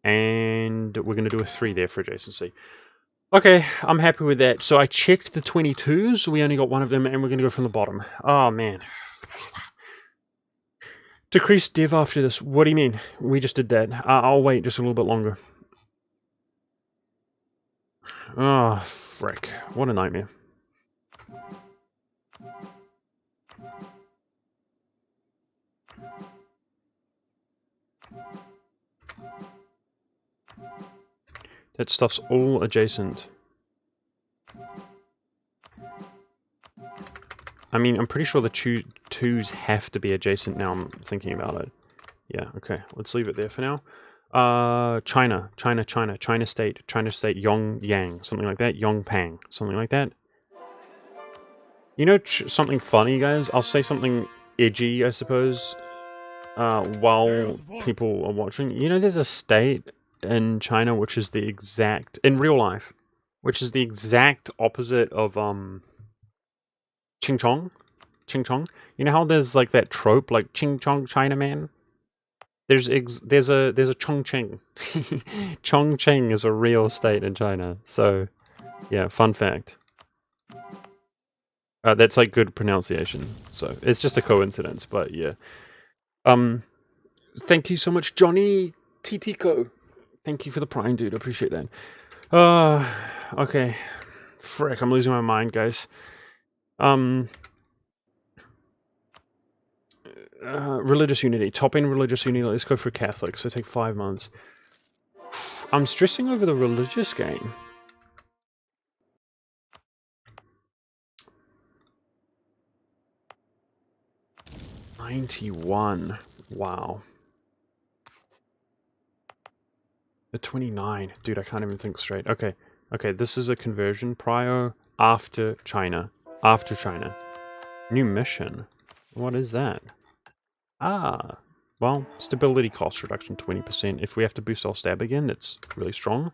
[SPEAKER 3] And we're going to do a 3 there for adjacency. Okay, I'm happy with that. So I checked the 22s. We only got one of them, and we're going to go from the bottom. Oh, man. Decrease dev after this. What do you mean? We just did that. I'll wait just a little bit longer. Oh, frick. What a nightmare. That stuff's all adjacent. I mean, I'm pretty sure the twos have to be adjacent now I'm thinking about it. Yeah, okay. Let's leave it there for now. China State, Yongyang, something like that. Yongpang, something like that. You know something funny, guys? I'll say something edgy, I suppose, while people are watching. You know, there's a state in China which is the exact, in real life, which is the exact opposite of, Ching Chong. You know how there's like that trope, like Ching Chong Chinaman? There's a Chongqing. Chongqing is a real state in China. So, yeah, fun fact. That's like good pronunciation. So it's just a coincidence, but yeah. Thank you so much, Johnny Titico. Thank you for the prime, dude. I appreciate that. Okay. Frick, I'm losing my mind, guys. Religious unity. Top end religious unity. Let's go for Catholics. So take 5 months. I'm stressing over the religious game. $91. Wow. The 29. Dude, I can't even think straight. Okay. Okay, this is a conversion. Prior, after China. After China. New mission. What is that? Ah. Well, stability cost reduction 20%. If we have to boost our stab again, that's really strong.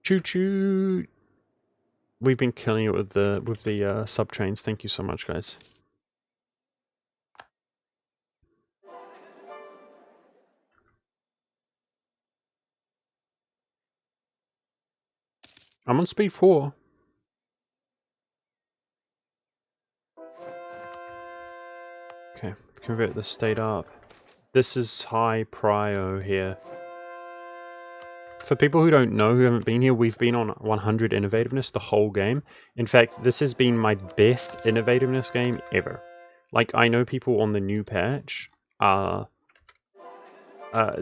[SPEAKER 3] Choo-choo! We've been killing it with the sub-trains. Thank you so much, guys. I'm on speed 4. Okay, convert the state up. This is high prio here. For people who don't know, who haven't been here, we've been on 100 innovativeness the whole game. In fact, this has been my best innovativeness game ever. Like, I know people on the new patch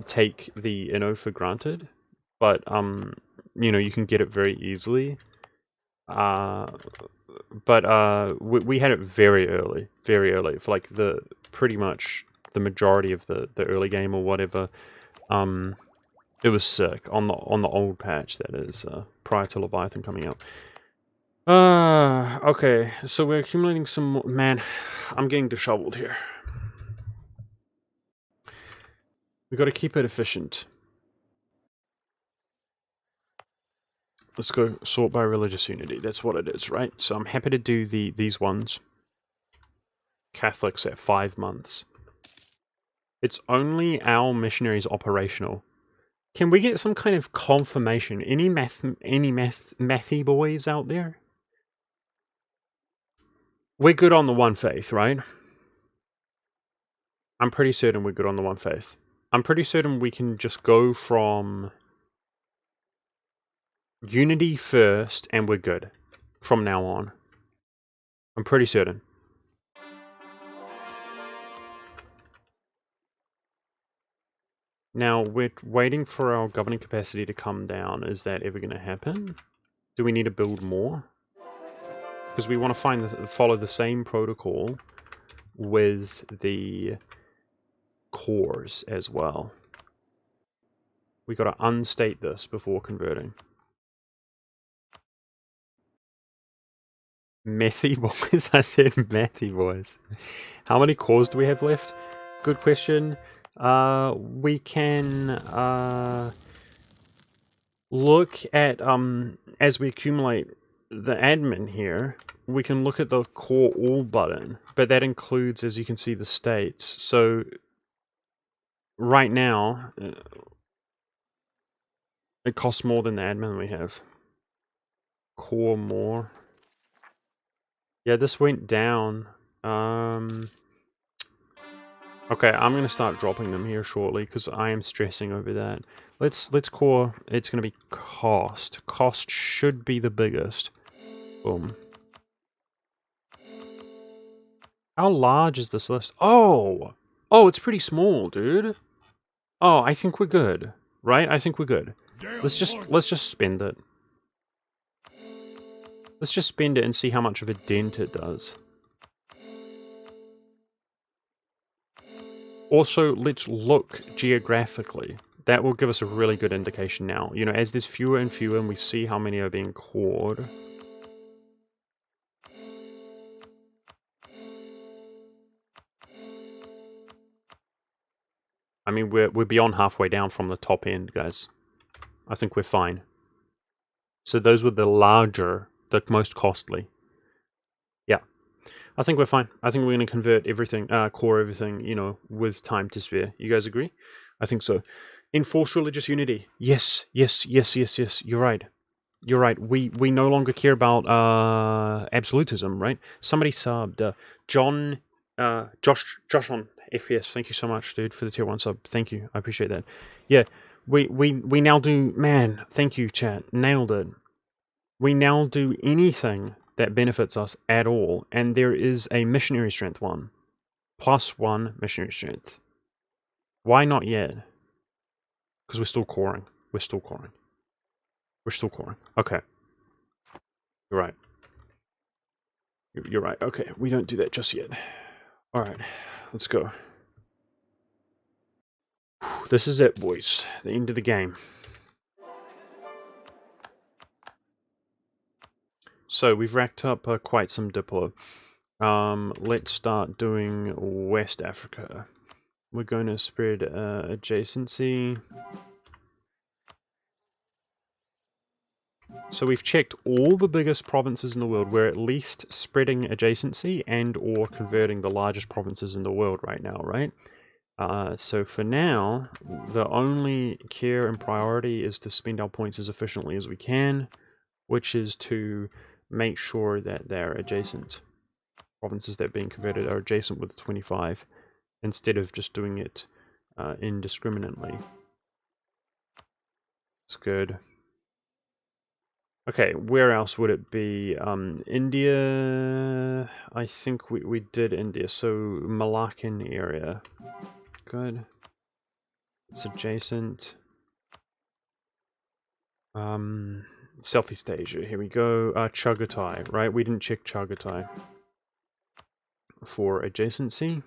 [SPEAKER 3] take the inno for granted, but, you know, you can get it very easily. But we had it very early, for like pretty much the majority of the early game or whatever. It was sick on the old patch, that is, prior to Leviathan coming out. Okay, so we're accumulating some more. Man, I'm getting disheveled here. We got to keep it efficient. Let's go sort by religious unity. That's what it is, right? So I'm happy to do these ones. Catholics at 5 months. It's only our missionaries operational. Can we get some kind of confirmation? Any mathy boys out there? We're good on the one faith, right? I'm pretty certain we're good on the one faith. I'm pretty certain we can just go from unity first and we're good from now on. I'm pretty certain. Now, we're waiting for our governing capacity to come down. Is that ever going to happen? Do we need to build more? Because we want to follow the same protocol with the cores as well. We got to unstate this before converting. Methy boys? I said methy boys. How many cores do we have left? Good question. We can look at as we accumulate the admin here, we can look at the core all button, but that includes, as you can see, the states. So right now it costs more than the admin we have. Core more. Yeah, this went down. Okay, I'm gonna start dropping them here shortly because I am stressing over that. Let's core. It's gonna be cost. Cost should be the biggest. Boom. How large is this list? Oh, it's pretty small, dude. Oh, I think we're good, right? I think we're good. Let's just spend it. Let's just spend it and see how much of a dent it does. Also, let's look geographically. That will give us a really good indication now. You know, as there's fewer and fewer and we see how many are being cored. I mean, we're beyond halfway down from the top end, guys. I think we're fine. So those were the larger, the most costly. Yeah. I think we're fine. I think we're going to convert everything, core everything, you know, with time to spare. You guys agree? I think so. Enforce religious unity. Yes, yes, yes, yes, yes. You're right. You're right. We no longer care about absolutism, right? Somebody subbed. Josh on FPS. Thank you so much, dude, for the tier 1 sub. Thank you. I appreciate that. Yeah, we now do. Man, thank you, chat. Nailed it. We now do anything that benefits us at all, and there is a missionary strength 1. +1 missionary strength. Why not yet? Because we're still coring. We're still coring. We're still coring. Okay. You're right. You're right. Okay, we don't do that just yet. Alright, let's go. This is it, boys. The end of the game. So, we've racked up quite some Diplo. Let's start doing West Africa. We're going to spread adjacency. So we've checked all the biggest provinces in the world. We're at least spreading adjacency and or converting the largest provinces in the world right now, right? So for now, the only care and priority is to spend our points as efficiently as we can, which is to make sure that they're adjacent. Provinces that are being converted are adjacent with 25, instead of just doing it indiscriminately. It's good. Okay, where else would it be? India. I think we did India, so Malaccan area. Good. It's adjacent. Southeast Asia. Here we go. Chagatai, right? We didn't check Chagatai for adjacency.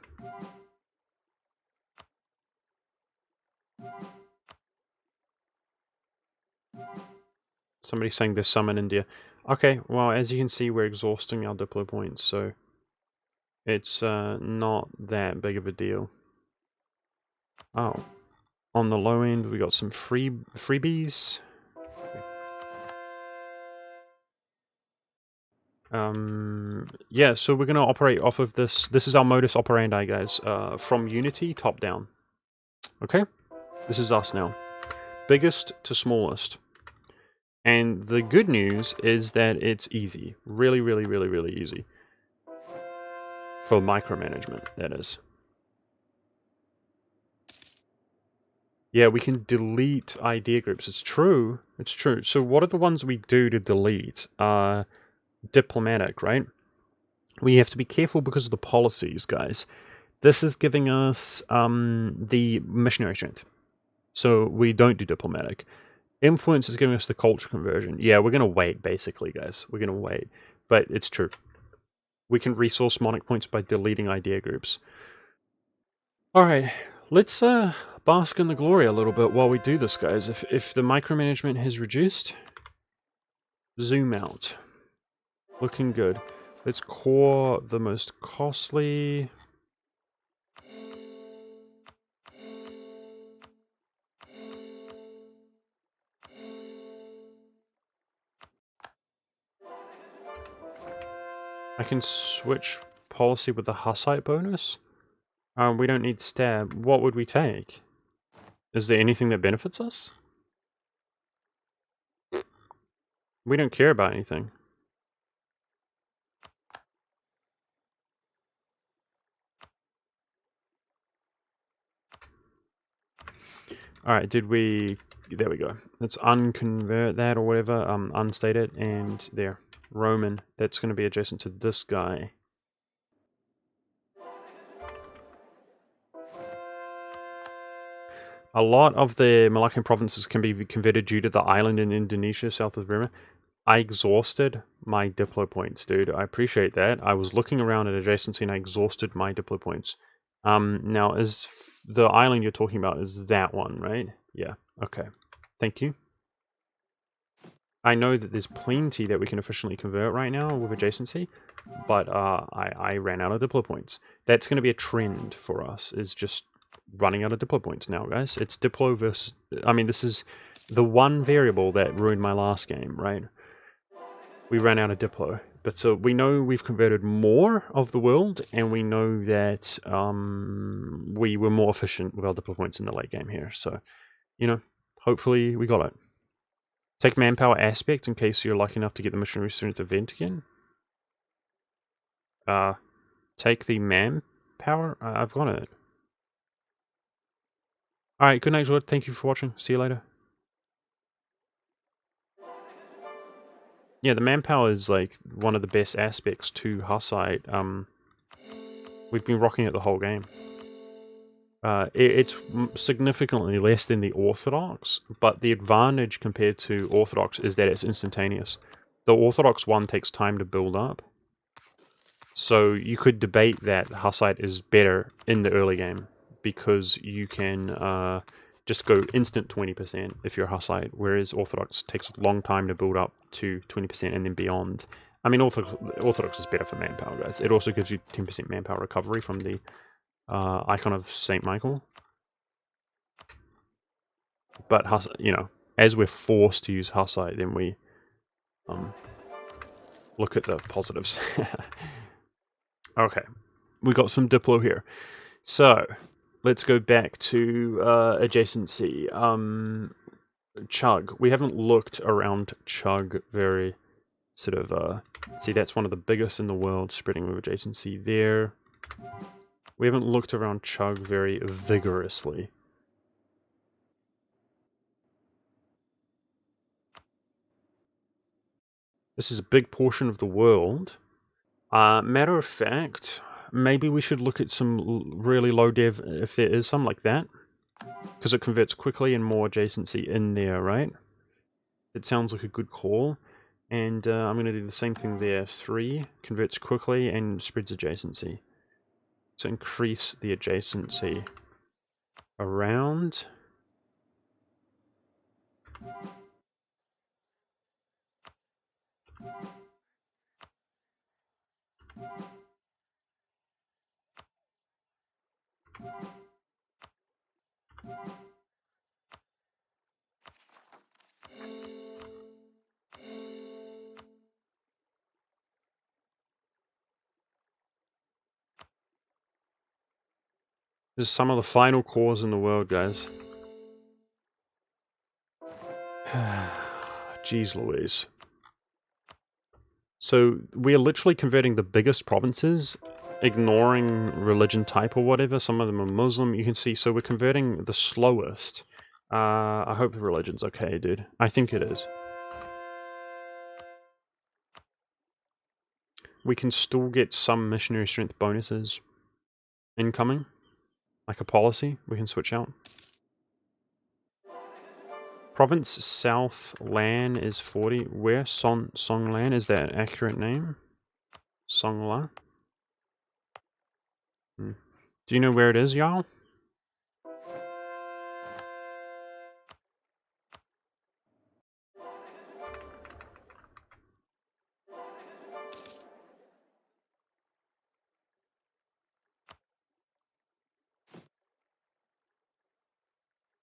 [SPEAKER 3] Somebody's saying there's some in India. Okay, well, as you can see, we're exhausting our Diplo points, so it's not that big of a deal. Oh, on the low end, we got some freebies. Yeah, so we're gonna operate off of this. This is our modus operandi, guys. From Unity, top down. Okay, this is us now, biggest to smallest. And the good news is that it's easy. Really, really, really, really easy. For micromanagement, that is. Yeah, we can delete idea groups. It's true. It's true. So what are the ones we do to delete? Diplomatic, right? We have to be careful because of the policies, guys. This is giving us the missionary strength. So we don't do diplomatic. Influence is giving us the culture conversion. Yeah, we're going to wait, basically, guys. We're going to wait. But it's true. We can resource Monic points by deleting idea groups. Alright, let's bask in the glory a little bit while we do this, guys. If the micromanagement has reduced, zoom out. Looking good. Let's core the most costly. I can switch policy with the Hussite bonus. We don't need stab. What would we take? Is there anything that benefits us? We don't care about anything. Alright, did we... There we go. Let's unconvert that or whatever, unstate it, and there. Roman. That's going to be adjacent to this guy. A lot of the Malaccan provinces can be converted due to the island in Indonesia, south of Burma. I exhausted my Diplo points, dude. I appreciate that. I was looking around at adjacency and I exhausted my Diplo points. Now, is the island you're talking about is that one, right? Yeah, okay. Thank you. I know that there's plenty that we can efficiently convert right now with adjacency, but I ran out of Diplo points. That's going to be a trend for us, is just running out of Diplo points now, guys. It's Diplo versus... I mean, this is the one variable that ruined my last game, right? We ran out of Diplo. But so we know we've converted more of the world, and we know that we were more efficient with our Diplo points in the late game here. So, you know, hopefully we got it. Take manpower aspect in case you're lucky enough to get the missionary student event again. Take the manpower? I've got it. Alright, good night, Lord. Thank you for watching. See you later. Yeah, the manpower is like one of the best aspects to Hussite. We've been rocking it the whole game. It's significantly less than the Orthodox, but the advantage compared to Orthodox is that it's instantaneous. The Orthodox one takes time to build up. So you could debate that Hussite is better in the early game, because you can just go instant 20% if you're Hussite, whereas Orthodox takes a long time to build up to 20% and then beyond. I mean, Orthodox is better for manpower, guys. It also gives you 10% manpower recovery from the icon of Saint Michael. But, you know, as we're forced to use Hussite, then we look at the positives. Okay, we got some Diplo here. So, let's go back to adjacency. Chug. We haven't looked around Chug very sort of... see, that's one of the biggest in the world, spreading with adjacency there. We haven't looked around Chug very vigorously. This is a big portion of the world. Matter of fact, maybe we should look at some really low dev, if there is some like that. Because it converts quickly and more adjacency in there, right? It sounds like a good call. And I'm going to do the same thing there. 3 converts quickly and spreads adjacency. So increase the adjacency around. This is some of the final cores in the world, guys. Jeez Louise. So we're literally converting the biggest provinces, ignoring religion type or whatever. Some of them are Muslim, you can see. So we're converting the slowest. I hope the religion's okay, dude. I think it is. We can still get some missionary strength bonuses incoming. Like a policy, we can switch out. Province South Lan is 40. Where? Songlan? Is that an accurate name? Songla? Do you know where it is, y'all?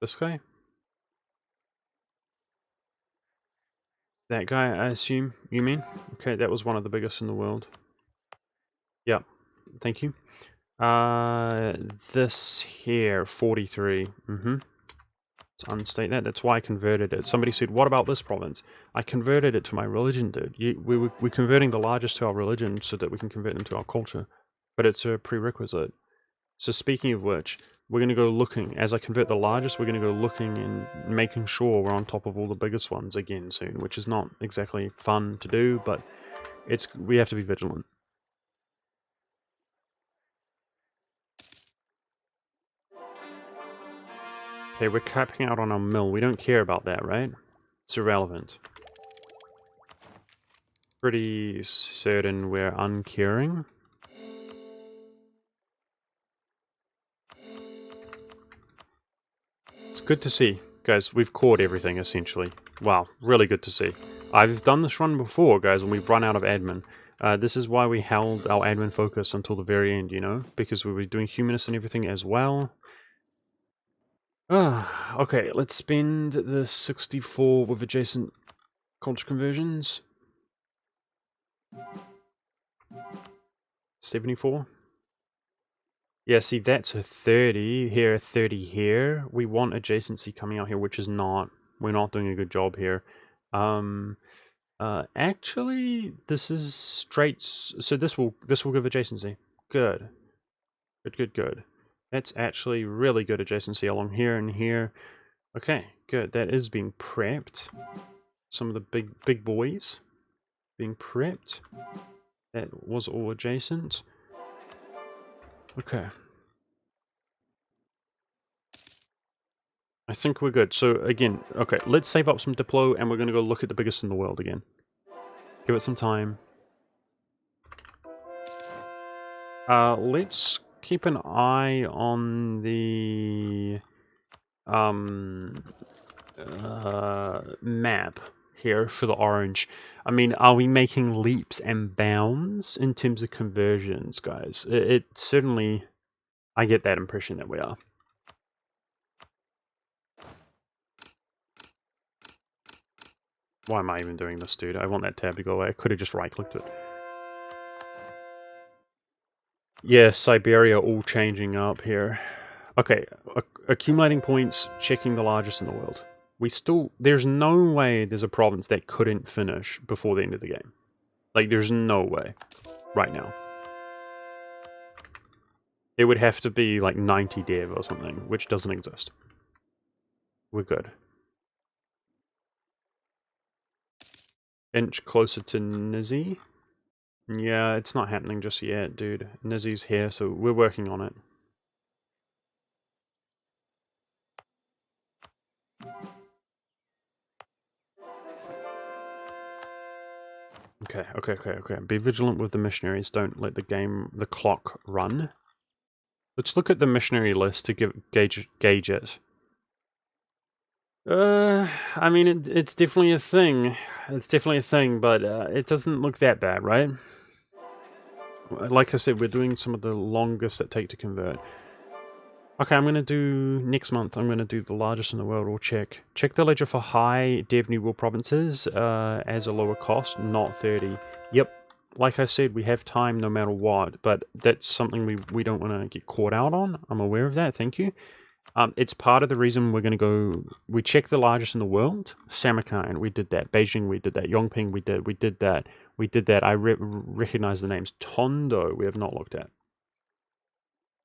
[SPEAKER 3] This guy? That guy, I assume you mean? Okay, that was one of the biggest in the world. Yep, thank you. This here, 43. To unstate that, that's why I converted it. Somebody said, what about this province? I converted it to my religion, dude. We're converting the largest to our religion so that we can convert them to our culture. But it's a prerequisite. So speaking of which, we're going to go looking. As I convert the largest, we're going to go looking and making sure we're on top of all the biggest ones again soon, which is not exactly fun to do, but we have to be vigilant. Okay, we're capping out on our mill. We don't care about that, right? It's irrelevant. Pretty certain we're uncaring. It's good to see. Guys, we've caught everything, essentially. Wow, really good to see. I've done this run before, guys, and we've run out of admin. This is why we held our admin focus until the very end, you know? Because we were doing humanists and everything as well. Okay, let's spend the 64 with adjacent culture conversions. 74. Yeah, see, that's a 30 here, a 30 here. We want adjacency coming out here, which is not. We're not doing a good job here. Actually, this is straight. So this will give adjacency. Good. Good. That's actually really good adjacency along here and here. Okay, good. That is being prepped. Some of the big boys being prepped. That was all adjacent. Okay. I think we're good. So again, okay, let's save up some Diplo and we're going to go look at the biggest in the world again. Give it some time. Let's keep an eye on the map here for the orange. I mean, are we making leaps and bounds in terms of conversions, guys? It certainly, I get that impression that we are. Why am I even doing this, dude? I want that tab to go away. I could have just right-clicked it. Yeah, Siberia all changing up here. Okay, accumulating points, checking the largest in the world. There's no way there's a province that couldn't finish before the end of the game. Like, there's no way. Right now. It would have to be like 90 dev or something, which doesn't exist. We're good. Inch closer to Nizzy. Yeah, it's not happening just yet, dude. Nizzy's here, so we're working on it. Okay. Be vigilant with the missionaries. Don't let the clock run. Let's look at the missionary list to gauge it. I mean, it's definitely a thing. It's definitely a thing, but it doesn't look that bad, right? Like I said, we're doing some of the longest that take to convert. Okay, I'm going to do, next month, I'm going to do the largest in the world. We'll check the ledger for high dev new world provinces as a lower cost, not 30. Yep, like I said, we have time no matter what, but that's something we don't want to get caught out on. I'm aware of that, thank you. It's part of the reason we're going to go, we check the largest in the world. Samarkand, we did that. Beijing, we did that. Yongping, we did that. I recognize the names. Tondo, we have not looked at.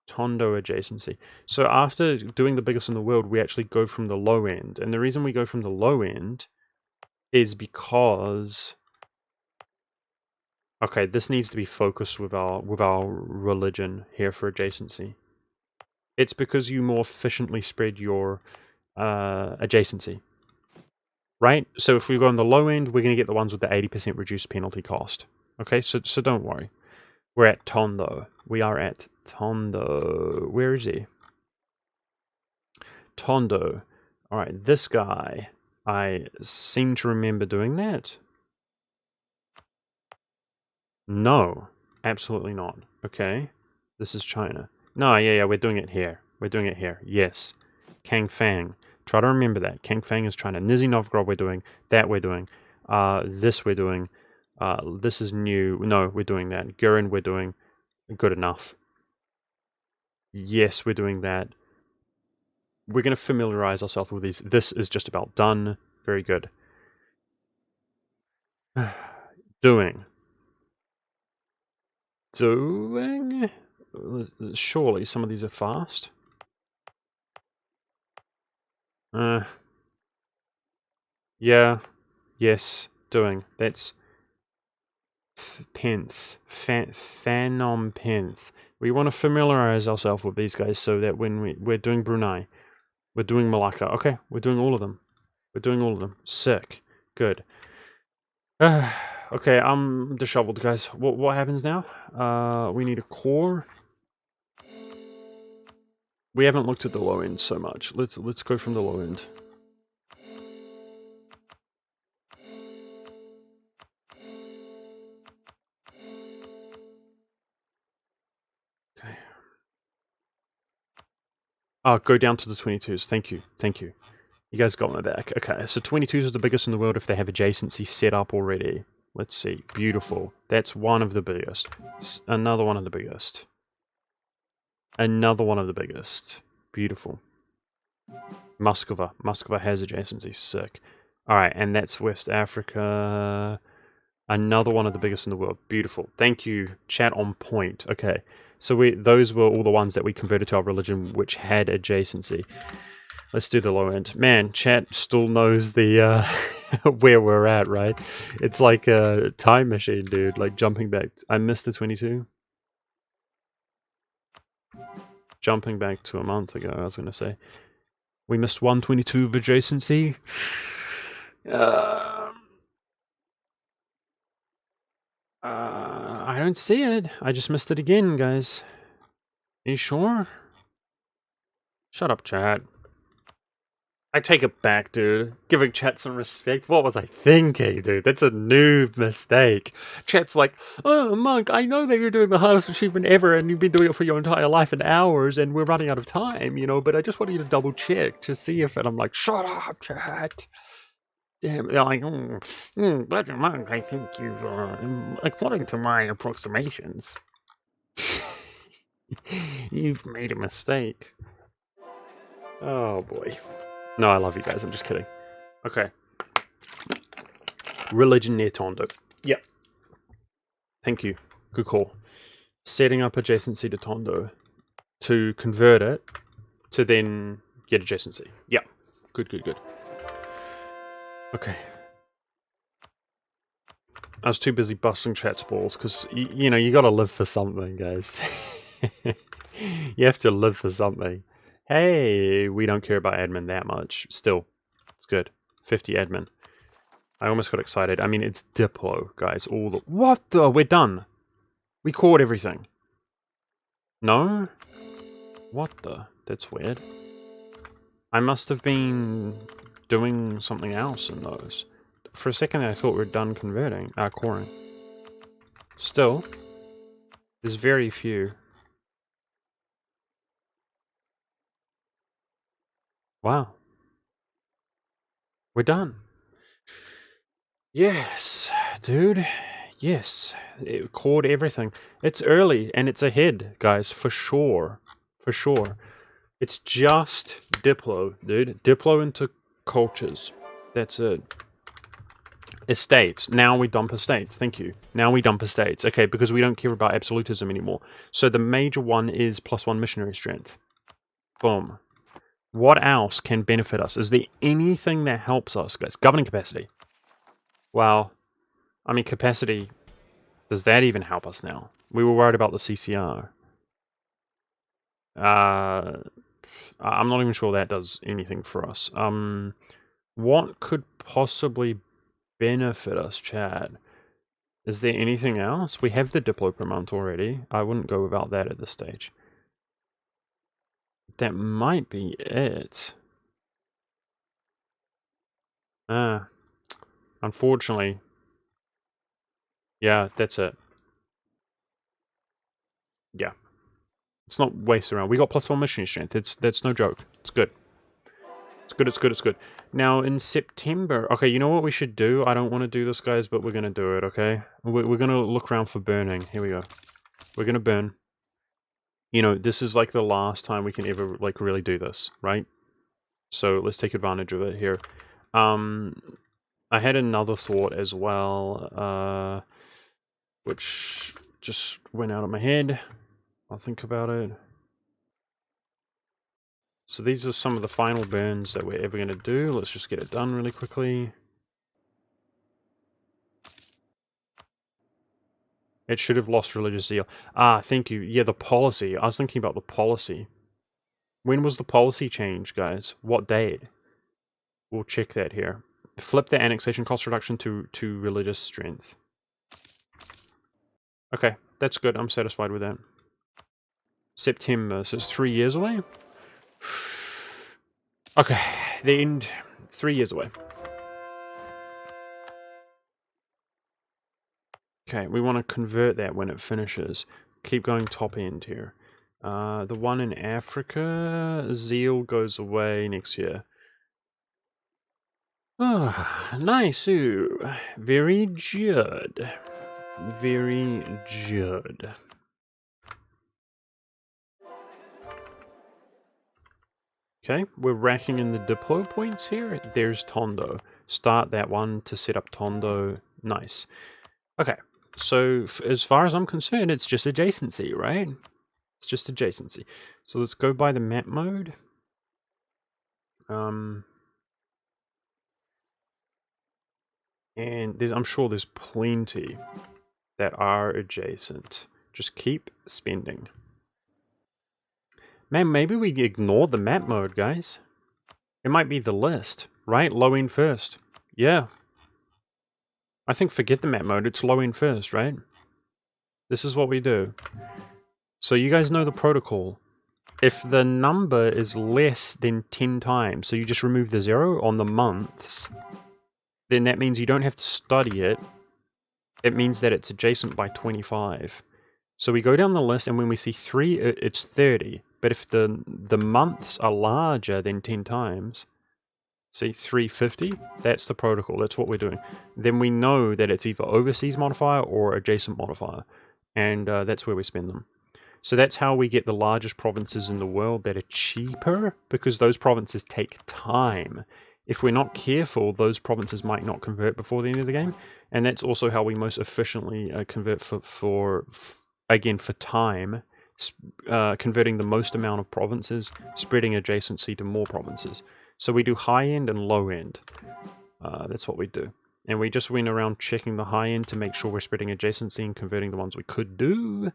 [SPEAKER 3] Tondo adjacency. So after doing the biggest in the world, we actually go from the low end. And the reason we go from the low end is because, okay, this needs to be focused with our religion here for adjacency. It's because you more efficiently spread your adjacency. Right? So if we go on the low end, we're going to get the ones with the 80% reduced penalty cost. Okay, so don't worry. We're at Tondo. We are at Tondo. Where is he? Tondo. Alright, this guy. I seem to remember doing that. No, absolutely not. Okay, this is China. No, yeah, we're doing it here. We're doing it here. Yes. Kang Fang. Try to remember that. Kang Fang is China. Nizhny Novgorod we're doing. That we're doing. This we're doing. This is new. No, we're doing that. Gurin we're doing. Good enough. Yes, we're doing that. We're going to familiarize ourselves with these. This is just about done. Very good. Doing. Surely some of these are fast. Yeah. Yes. Doing. That's pence. Phanom pence. We want to familiarize ourselves with these guys so that when we're doing Brunei, we're doing Malacca. Okay, we're doing all of them. We're doing all of them. Sick. Good. Okay, I'm disheveled, guys. What happens now? We need a core. We haven't looked at the low end so much. Let's go from the low end. Okay. Oh, go down to the 22s. Thank you. Thank you. You guys got my back. Okay, so 22s are the biggest in the world if they have adjacency set up already. Let's see. Beautiful. That's one of the biggest. Another one of the biggest. Another one of the biggest. Beautiful. Moskva. Moskva has adjacency. Sick. Alright, and that's West Africa. Another one of the biggest in the world. Beautiful. Thank you. Chat on point. Okay. So those were all the ones that we converted to our religion which had adjacency. Let's do the low end. Man, chat still knows the where we're at, right? It's like a time machine, dude. Like jumping back. I missed the 22. Jumping back to a month ago, I was going to say. We missed 122 of adjacency. I don't see it. I just missed it again, guys. Are you sure? Shut up, chat. I take it back, dude. Giving chat some respect. What was I thinking, dude? That's a noob mistake. Chat's like, oh, Monk, I know that you're doing the hardest achievement ever and you've been doing it for your entire life in hours and we're running out of time, you know, but I just wanted you to double check to see if, and I'm like, shut up, chat. Damn, they're like, BudgetMonk, I think you've, according to my approximations, you've made a mistake. Oh, boy. No, I love you guys. I'm just kidding. Okay. Religion near Tondo. Yep. Thank you. Good call. Setting up adjacency to Tondo to convert it to then get adjacency. Yep. Good. Okay. I was too busy busting chat's balls because, you know, you gotta live for something, guys. You have to live for something. Hey, we don't care about admin that much. Still, it's good. 50 admin. I almost got excited. I mean, it's Diplo, guys. What the? We're done. We caught everything. No? What the? That's weird. I must have been doing something else in those. For a second, I thought we were done converting. Coring. Still, there's very few. Wow. We're done. Yes, dude. Yes. It caught everything. It's early and it's ahead, guys, for sure. For sure. It's just Diplo, dude. Diplo into cultures. That's it. Estates. Now we dump estates. Thank you. Now we dump estates. Okay, because we don't care about absolutism anymore. So the major one is +1 missionary strength. Boom. What else can benefit us? Is there anything that helps us, guys? Governing capacity. Well, I mean, capacity, does that even help us now? We were worried about the CCR. I'm not even sure that does anything for us. What could possibly benefit us, Chad? Is there anything else? We have the Diplo per month already. I wouldn't go without that at this stage. That might be it. Unfortunately. Yeah, that's it. Yeah. It's not wasted around. We got +1 missionary strength. That's no joke. It's good. It's good, it's good, it's good. Now, in September... Okay, you know what we should do? I don't want to do this, guys, but we're going to do it, okay? We're going to look around for burning. Here we go. We're going to burn. You know, this is like the last time we can ever, like, really do this, right? So let's take advantage of it here. I had another thought as well, which just went out of my head. I'll think about it. So these are some of the final burns that we're ever going to do. Let's just get it done really quickly. It should have lost religious zeal. Ah, thank you. Yeah, the policy. I was thinking about the policy. When was the policy change, guys? What date? We'll check that here. Flip the annexation cost reduction to religious strength. Okay, that's good. I'm satisfied with that. September, so it's 3 years away? Okay, the end. 3 years away. Okay, we want to convert that when it finishes. Keep going top end here. The one in Africa, Zeal goes away next year. Ah, nice. Ooh. Very good. Very good. Okay, we're racking in the diplo points here. There's Tondo. Start that one to set up Tondo. Nice. Okay, so as far as I'm concerned, it's just adjacency, right? It's just adjacency. So let's go by the map mode. And I'm sure there's plenty that are adjacent. Just keep spending. Man, maybe we ignore the map mode, guys. It might be the list, right? Low end first. Yeah. I think forget the map mode, it's low end first, right? This is what we do. So you guys know the protocol. If the number is less than 10 times, so you just remove the 0 on the months, then that means you don't have to study it. It means that it's adjacent by 25. So we go down the list, and when we see 3, it's 30. But if the months are larger than 10 times, see 350, that's the protocol, that's what we're doing. Then we know that it's either overseas modifier or adjacent modifier, and that's where we spend them. So that's how we get the largest provinces in the world that are cheaper, because those provinces take time. If we're not careful, those provinces might not convert before the end of the game, and that's also how we most efficiently convert for time, converting the most amount of provinces, spreading adjacency to more provinces. So we do high end and low end. That's what we do. And we just went around checking the high end to make sure we're spreading adjacency and converting the ones we could do.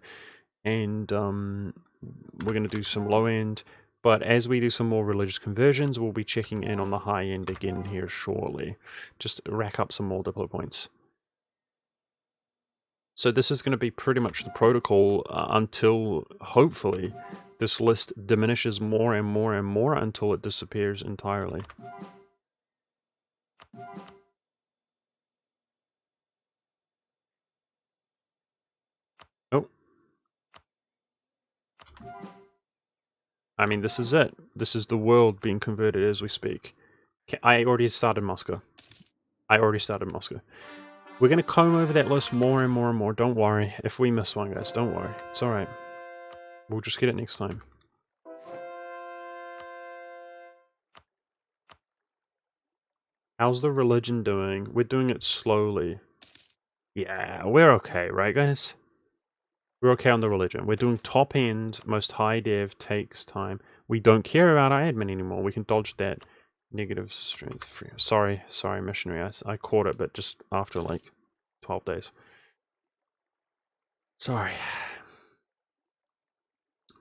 [SPEAKER 3] And we're going to do some low end. But as we do some more religious conversions, we'll be checking in on the high end again here shortly. Just rack up some more diplo points. So this is going to be pretty much the protocol until, hopefully, this list diminishes more and more and more until it disappears entirely. Oh. I mean, this is it. This is the world being converted as we speak. I already started Moscow. We're going to comb over that list more and more and more. Don't worry. If we miss one, guys, don't worry. It's alright. We'll just get it next time. How's the religion doing? We're doing it slowly. Yeah, we're okay, right, guys? We're okay on the religion. We're doing top end, most high dev, takes time. We don't care about our admin anymore. We can dodge that negative strength free. Sorry, missionary. I caught it, but just after like 12 days. Sorry.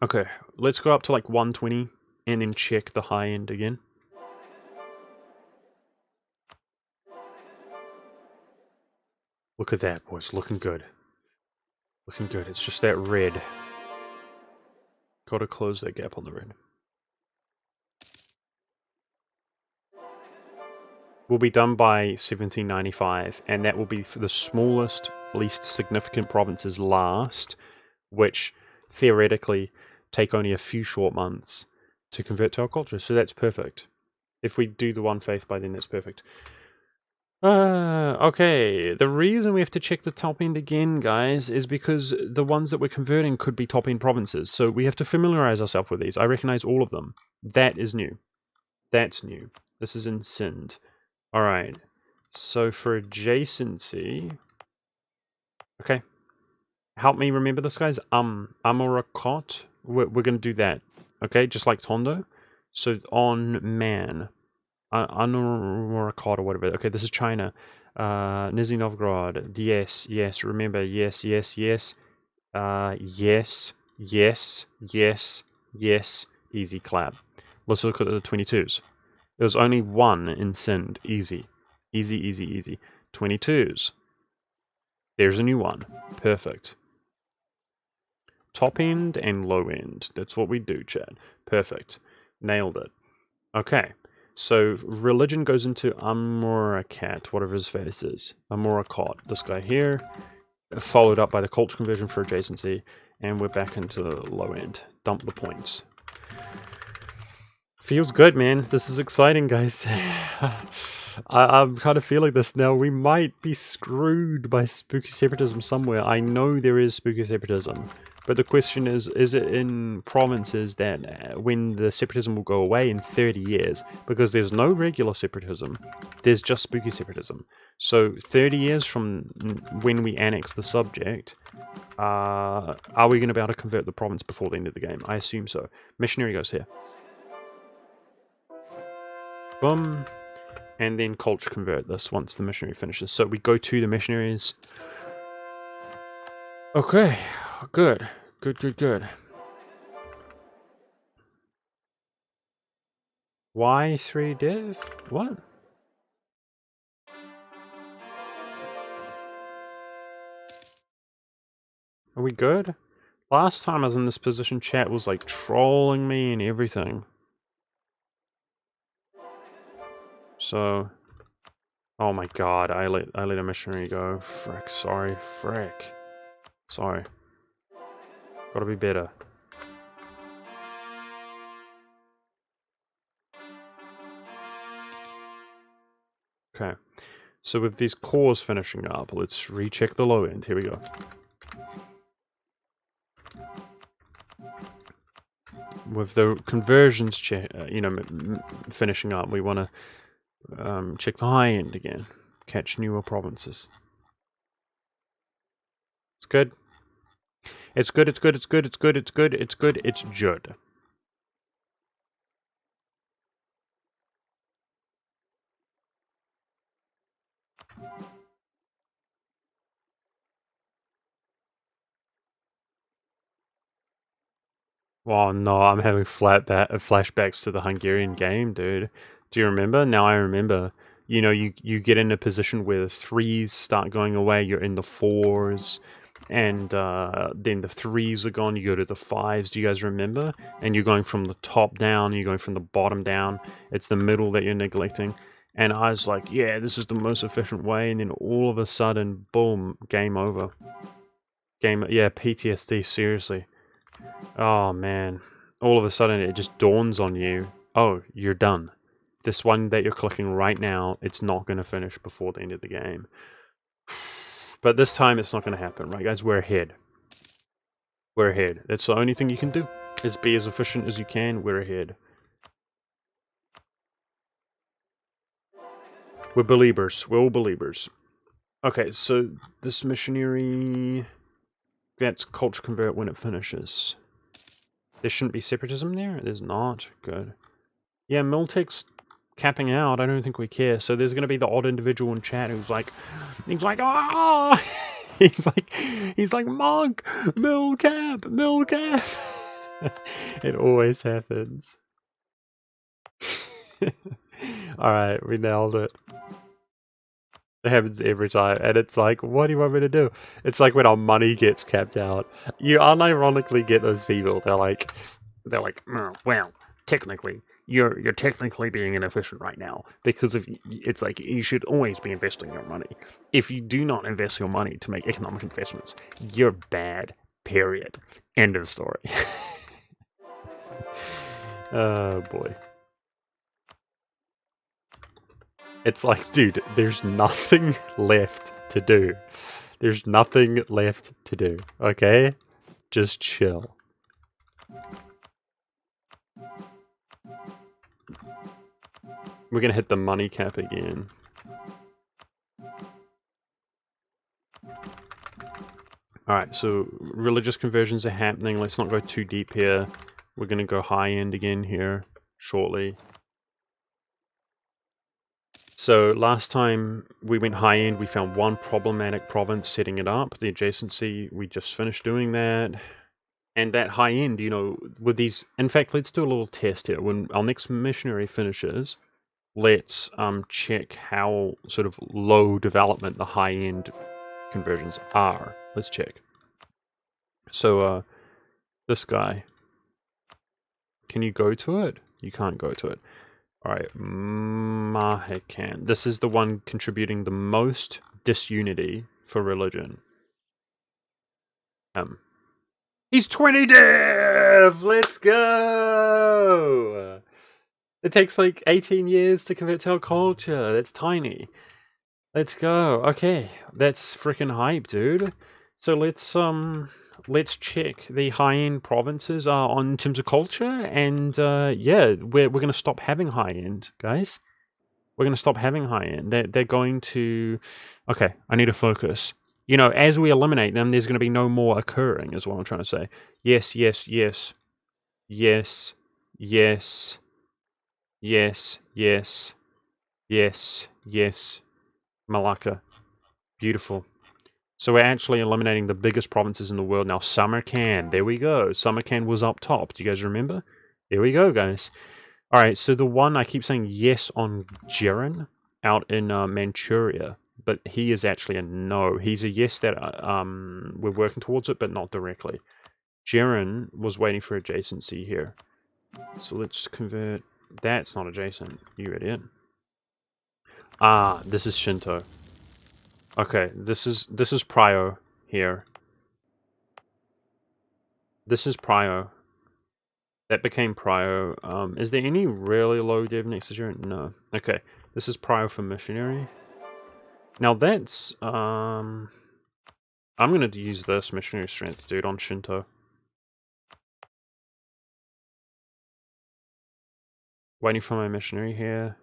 [SPEAKER 3] Okay, let's go up to like 120 and then check the high end again. Look at that, boys. Looking good. Looking good. It's just that red. Gotta close that gap on the red. Will be done by 1795, and that will be for the smallest, least significant provinces last, which theoretically take only a few short months to convert to our culture. So that's perfect. If we do the one faith by then, that's perfect. Okay. The reason we have to check the top end again, guys, is because the ones that we're converting could be top end provinces. So we have to familiarize ourselves with these. I recognize all of them. That is new. That's new. This is in Sind. Alright. So for adjacency... Okay. Help me remember this, guys. Amorakot. We're going to do that. Okay, just like Tondo. So on man. Anurakot or whatever. Okay, this is China. Nizhny Novgorod. Yes, yes. Remember, yes, yes, yes. Yes, yes, yes, yes. Easy clap. Let's look at the 22s. There's only one in Sind. Easy. Easy, easy, easy. 22s. There's a new one. Perfect. Top end and low end. That's what we do, Chad. Perfect. Nailed it. Okay. So religion goes into Amorakat, whatever his face is. Amorakot, this guy here. Followed up by the culture conversion for adjacency. And we're back into the low end. Dump the points. Feels good, man. This is exciting, guys. I'm kind of feeling this now. We might be screwed by spooky separatism somewhere. I know there is spooky separatism. But the question is it in provinces that when the separatism will go away in 30 years? Because there's no regular separatism. There's just spooky separatism. So 30 years from when we annex the subject, are we going to be able to convert the province before the end of the game? I assume so. Missionary goes here. Boom. And then culture convert this once the missionary finishes. So we go to the missionaries. Okay, good. Good, good, good. Why 3 div? What? Are we good? Last time I was in this position, chat was like trolling me and everything. So... Oh my god, I let a missionary go. Frick, sorry, frick. Sorry. Gotta be better. Okay. So with these cores finishing up, let's recheck the low end. Here we go. With the conversions finishing up, we want to check the high end again. Catch newer provinces. It's good. It's good, it's good, it's good, it's good, it's good, it's good, it's good. Oh no, I'm having flashbacks to the Hungarian game, dude. Do you remember? Now I remember. You know, you get in a position where the 3s start going away, you're in the 4s, and then the 3s are gone, you go to the 5s. Do you guys remember? And you're going from the top down, you're going from the bottom down. It's the middle that you're neglecting. And I was like, yeah, this is the most efficient way, and then all of a sudden, boom, game over. Yeah, PTSD, seriously. Oh man, all of a sudden it just dawns on you, oh, you're done. This one that you're clicking right now, it's not going to finish before the end of the game. But this time it's not going to happen, right guys? We're ahead. We're ahead. That's the only thing you can do, is be as efficient as you can. We're ahead. We're believers. We're all believers. Okay, so this missionary... That's culture convert when it finishes. There shouldn't be separatism there? There's not. Good. Yeah, Miltek's capping out. I don't think we care. So there's going to be the odd individual in chat who's like, ah! he's like, Monk, Milcap. It always happens. Alright, we nailed it. It happens every time, and it's like, what do you want me to do? It's like when our money gets capped out. You unironically get those people. They're like, well, technically, you're technically being inefficient right now because it's like you should always be investing your money. If you do not invest your money to make economic investments, you're bad. Period. End of story. Oh boy. It's like, dude, there's nothing left to do. There's nothing left to do, okay? Just chill. We're gonna hit the money cap again. Alright, so religious conversions are happening. Let's not go too deep here. We're gonna go high end again here shortly. So last time we went high end, we found one problematic province setting it up. The adjacency, we just finished doing that. And that high end, you know, with these... In fact, let's do a little test here. When our next missionary finishes, let's check how sort of low development the high end conversions are. Let's check. So, this guy. Can you go to it? You can't go to it. Alright, Mahekan. This is the one contributing the most disunity for religion. He's 20 dev! Let's go! It takes like 18 years to convert to our culture. That's tiny. Let's go. Okay, that's freaking hype, dude. So let's check the high-end provinces on in terms of culture, and yeah, we're gonna stop having high-end, guys. We're gonna stop having high-end. They're going to... Okay, I need to focus. You know, as we eliminate them, there's gonna be no more occurring, is what I'm trying to say. Yes, yes, yes. Yes, yes. Yes, yes. Yes, yes. Malacca. Beautiful. So we're actually eliminating the biggest provinces in the world now. Samarkand, there we go. Samarkand was up top. Do you guys remember? There we go, guys. Alright, so the one I keep saying yes on Jeren out in Manchuria, but he is actually a no. He's a yes that we're working towards it, but not directly. Jeren was waiting for adjacency here. So let's convert... That's not adjacent, you idiot. Ah, this is Shinto. Okay, this is Prio here. This is Prio. That became Prio. Is there any really low dev next to Jeren? No. Okay, this is Prio for missionary. Now that's I'm gonna use this missionary strength, dude, on Shinto. Waiting for my missionary here.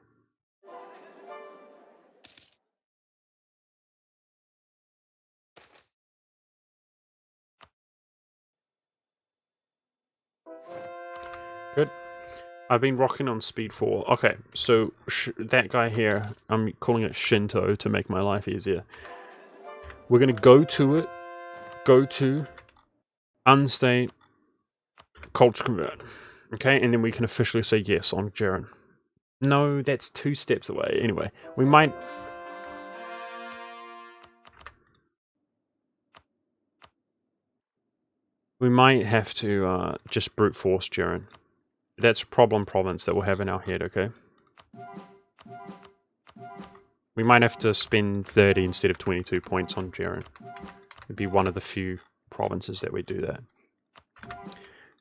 [SPEAKER 3] Good. I've been rocking on speed 4. Okay, so that guy here, I'm calling it Shinto to make my life easier. We're gonna go to it. Go to unstate culture convert. Okay, and then we can officially say yes on Jeren. No, that's 2 steps away. Anyway, we might... We might have to just brute force Jeren. That's a problem province that we'll have in our head, okay? We might have to spend 30 instead of 22 points on Jeren. It'd be one of the few provinces that we do that.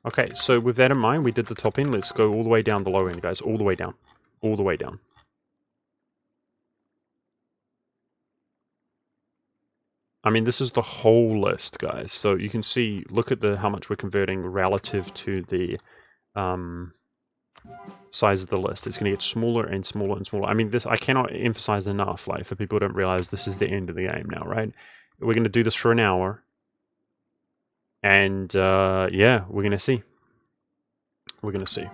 [SPEAKER 3] Okay, so with that in mind, we did the top end. Let's go all the way down the low end, guys. All the way down. All the way down. I mean, this is the whole list, guys. So you can see, look at how much we're converting relative to the size of the list. It's going to get smaller and smaller and smaller. I mean, this I cannot emphasize enough, like, for people who don't realize this is the end of the game now, right? We're going to do this for an hour. And, yeah, we're going to see. We're going to see.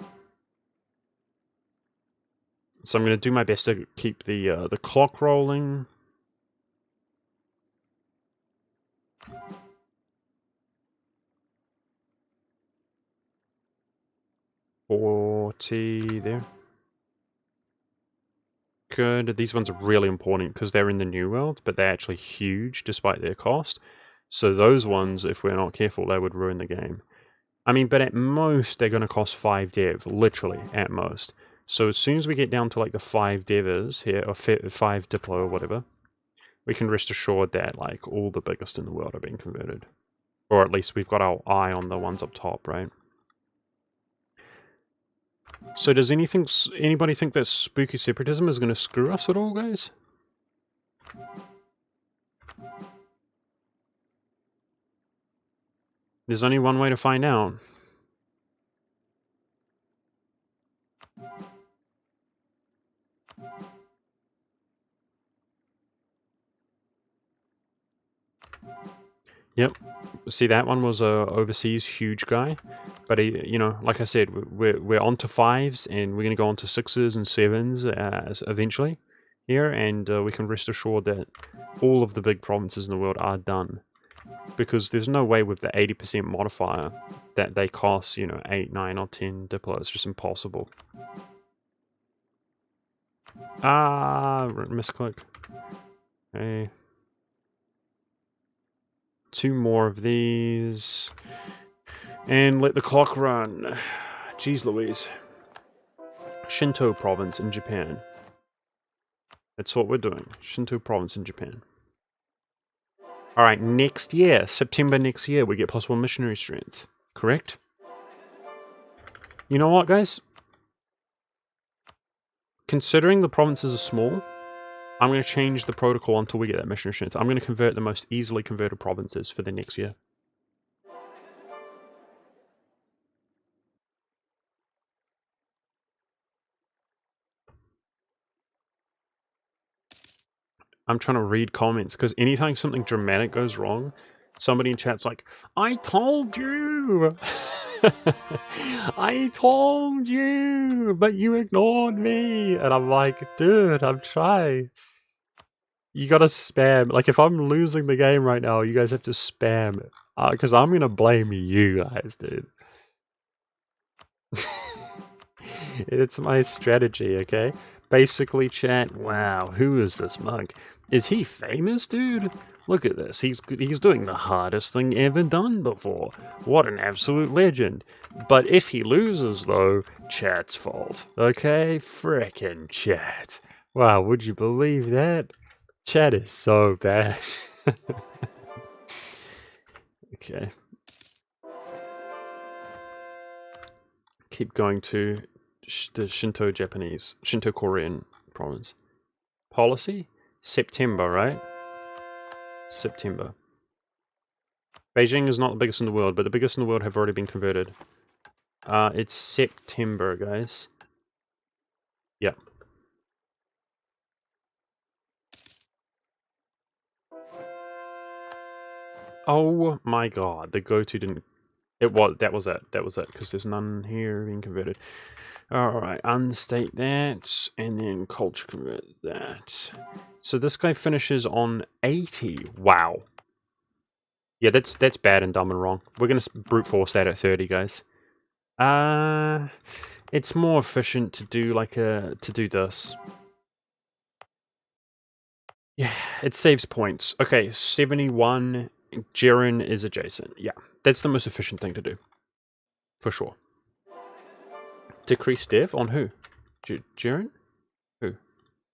[SPEAKER 3] So I'm going to do my best to keep the clock rolling. $40 there. Good. These ones are really important because they're in the New World, but they're actually huge despite their cost. So those ones, if we're not careful, they would ruin the game. I mean, but at most, they're going to cost 5 dev, literally, at most. So as soon as we get down to like the 5 devers here, or 5 Diplo or whatever, we can rest assured that like all the biggest in the world are being converted. Or at least we've got our eye on the ones up top, right? So does anybody think that spooky separatism is going to screw us at all, guys? There's only one way to find out. Yep. See, that one was a overseas huge guy, but he, you know, like I said, we're on to 5s, and we're going to go on to 6s and 7s eventually here, and we can rest assured that all of the big provinces in the world are done, because there's no way with the 80% modifier that they cost, you know, 8, 9, or 10 Diplo. It's just impossible. Ah, misclick. Okay. 2 more of these. And let the clock run. Jeez Louise. Shinto province in Japan. That's what we're doing. Shinto province in Japan. Alright, next year, September next year, we get +1 missionary strength. Correct? You know what, guys? Considering the provinces are small, I'm going to change the protocol until we get that missionary strength. I'm going to convert the most easily converted provinces for the next year. I'm trying to read comments, because anytime something dramatic goes wrong, somebody in chat's like, I told you! I told you! But you ignored me! And I'm like, dude, I'm trying. You gotta spam. Like, if I'm losing the game right now, you guys have to spam it. Because I'm gonna blame you guys, dude. It's my strategy, okay? Basically, chat, wow, who is this monk? Is he famous, dude? Look at this, he's doing the hardest thing ever done before. What an absolute legend. But if he loses, though, chat's fault, okay? Frickin' chat. Wow, would you believe that? Chat is so bad. Okay. Keep going to the Shinto Korean province. Policy? September, right? September. Beijing is not the biggest in the world, but the biggest in the world have already been converted. It's September, guys. Yeah. Oh my god, the go-to didn't... that was it, because there's none here being converted. Alright, unstate that, and then culture convert that. So this guy finishes on 80. Wow. Yeah, that's bad and dumb and wrong. We're gonna brute force that at 30, guys. It's more efficient to do to do this. Yeah, it saves points. Okay, 71. Jiren is adjacent. Yeah, that's the most efficient thing to do. For sure. Decrease dev on who? Jiren? Who?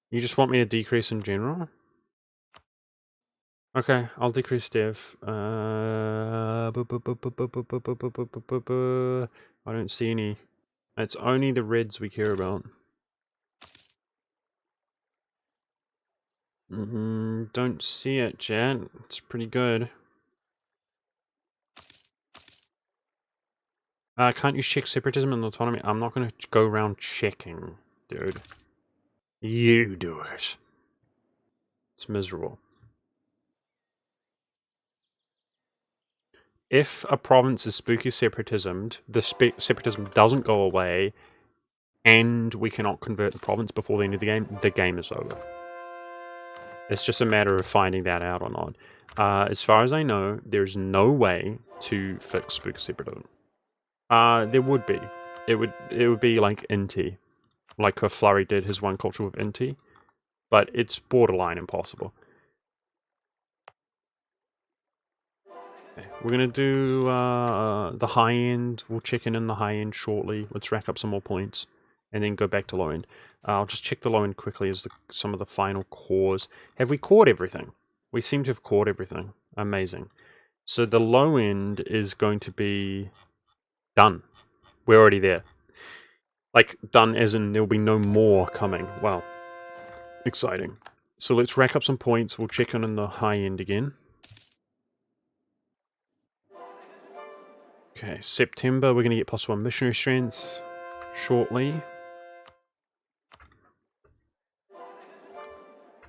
[SPEAKER 3] You just want me to decrease in general? Okay, I'll decrease dev. I don't see any. It's only the reds we care about. Don't see it, chat. It's pretty good. Can't you check separatism and autonomy? I'm not gonna go around checking, dude. You do it. It's miserable. If a province is spooky separatism, the separatism doesn't go away, and we cannot convert the province before the end of the game is over. It's just a matter of finding that out or not. As far as I know, there's no way to fix spooky separatism. There would be. It would be like Inti, like Flurry did his one culture with Inti, but it's borderline impossible. Okay, we're gonna do the high end. We'll check in the high end shortly. Let's rack up some more points, and then go back to low end. I'll just check the low end quickly as some of the final cores. Have we caught everything? We seem to have caught everything. Amazing. So the low end is going to be done. We're already there. Like, done as in there'll be no more coming. Wow. Exciting. So let's rack up some points. We'll check in the high end again. Okay, September, we're going to get +1 missionary strength shortly.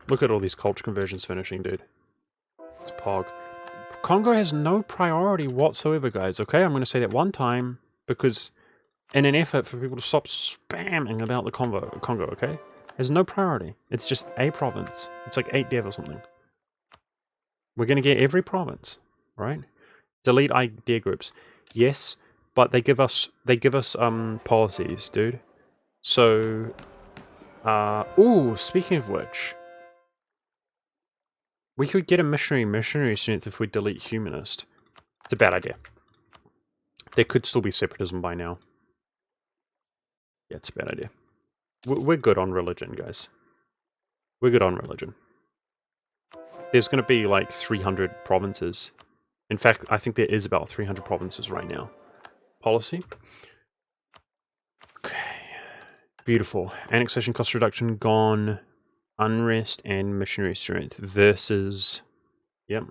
[SPEAKER 3] Look at all these culture conversions finishing, dude. It's Pog. Congo has no priority whatsoever, guys, okay? I'm going to say that one time, because in an effort for people to stop spamming about the Congo, okay? There's no priority. It's just a province. It's like 8 dev or something. We're going to get every province, right? Delete idea groups. Yes, but they give us policies, dude. So, ooh, speaking of which, we could get a missionary strength if we delete humanist. It's a bad idea. There could still be separatism by now. Yeah, it's a bad idea. We're good on religion, guys. We're good on religion. There's going to be like 300 provinces. In fact, I think there is about 300 provinces right now. Policy. Okay. Beautiful. Annexation cost reduction gone. Unrest and missionary strength versus... Yep,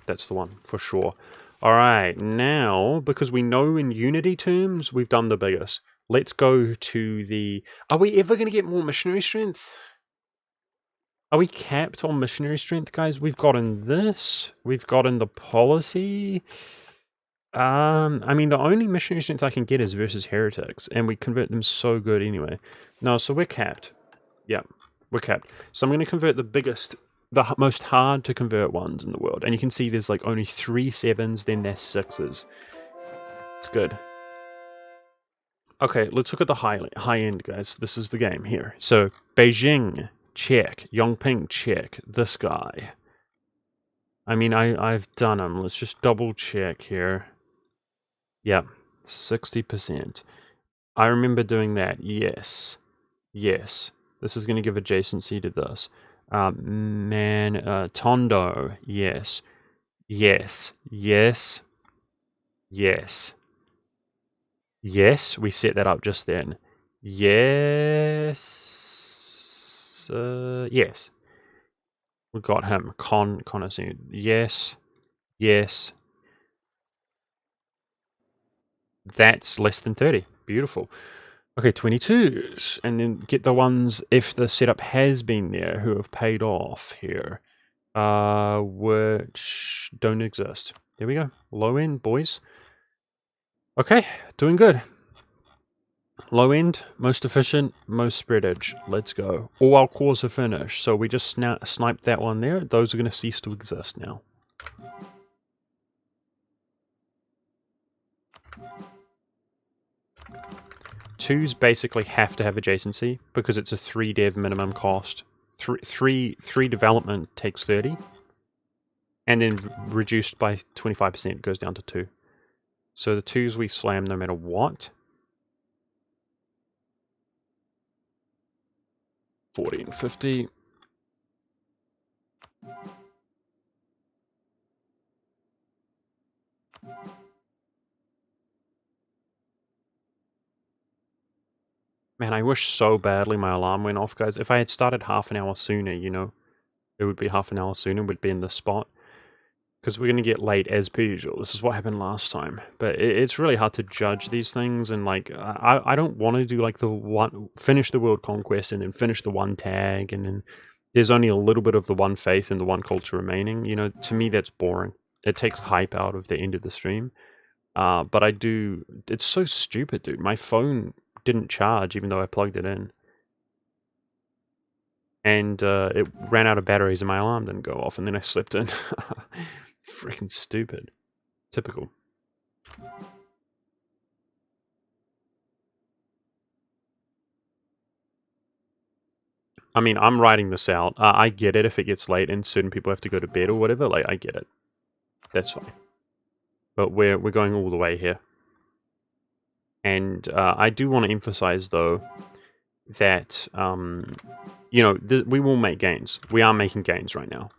[SPEAKER 3] that's the one for sure. Alright, now, because we know in unity terms, we've done the biggest. Let's go to the... Are we ever going to get more missionary strength? Are we capped on missionary strength, guys? We've gotten this. We've gotten the policy. I mean, the only missionary strength I can get is versus heretics, and we convert them so good anyway. No, so we're capped. Yeah, we're capped. So I'm going to convert the biggest, the most hard to convert ones in the world. And you can see there's like only 3 7s, then there's 6s. It's good. Okay, let's look at the high end, guys. This is the game here. So, Beijing, check. Yongping, check. This guy. I mean, I've done them. Let's just double check here. Yep, 60%. I remember doing that. Yes. Yes. This is going to give adjacency to this. Tondo. Yes. Yes. Yes. Yes. Yes, we set that up just then. Yes. Yes. We got him. Connoisseur. Yes. Yes. That's less than 30. Beautiful. Okay, 22s. And then get the ones, if the setup has been there, who have paid off here. Which don't exist. There we go. Low end, boys. Okay, doing good. Low end, most efficient, most spread edge. Let's go. All our cores are finished, so we just sniped that one there. Those are going to cease to exist now. Twos basically have to have adjacency because it's a 3 dev minimum cost. Three development takes 30, and then reduced by 25% goes down to 2. So the 2s we slam no matter what. 40 and 50. Man, I wish so badly my alarm went off, guys. If I had started half an hour sooner, you know, it would be half an hour sooner, we'd be in the spot. Because we're going to get late as per usual. This is what happened last time. But it's really hard to judge these things, and like, I don't want to do like the one, finish the world conquest and then finish the one tag, and then there's only a little bit of the one faith and the one culture remaining. You know, to me that's boring. It takes hype out of the end of the stream. But I do, it's so stupid, dude. My phone didn't charge even though I plugged it in. And it ran out of batteries and my alarm didn't go off, and then I slept in. Freaking stupid. Typical. I mean, I'm writing this out. I get it if it gets late and certain people have to go to bed or whatever. Like, I get it. That's fine. But we're going all the way here. And I do want to emphasize, though, that, you know, we will make gains. We are making gains right now.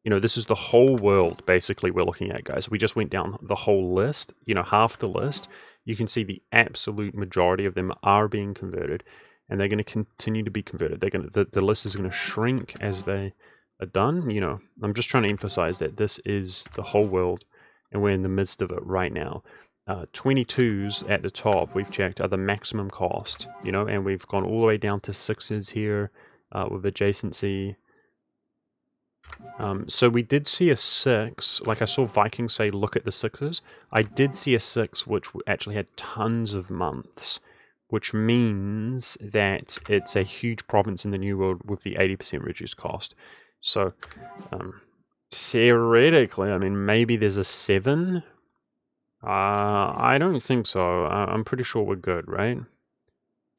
[SPEAKER 3] You know, this is the whole world, basically, we're looking at, guys. We just went down the whole list, you know, half the list. you can see the absolute majority of them are being converted, and they're going to continue to be converted. They're going to the list is going to shrink as they are done. You know, I'm just trying to emphasize that this is the whole world, and we're in the midst of it right now. 22s at the top, we've checked, are the maximum cost, you know, and we've gone all the way down to 6s here with adjacency. So we did see a 6, like I saw Vikings say look at the 6s. I did see a 6 which actually had tons of months, which means that it's a huge province in the New World with the 80% reduced cost. So theoretically, I mean, maybe there's a 7. I don't think so. I'm pretty sure we're good, right?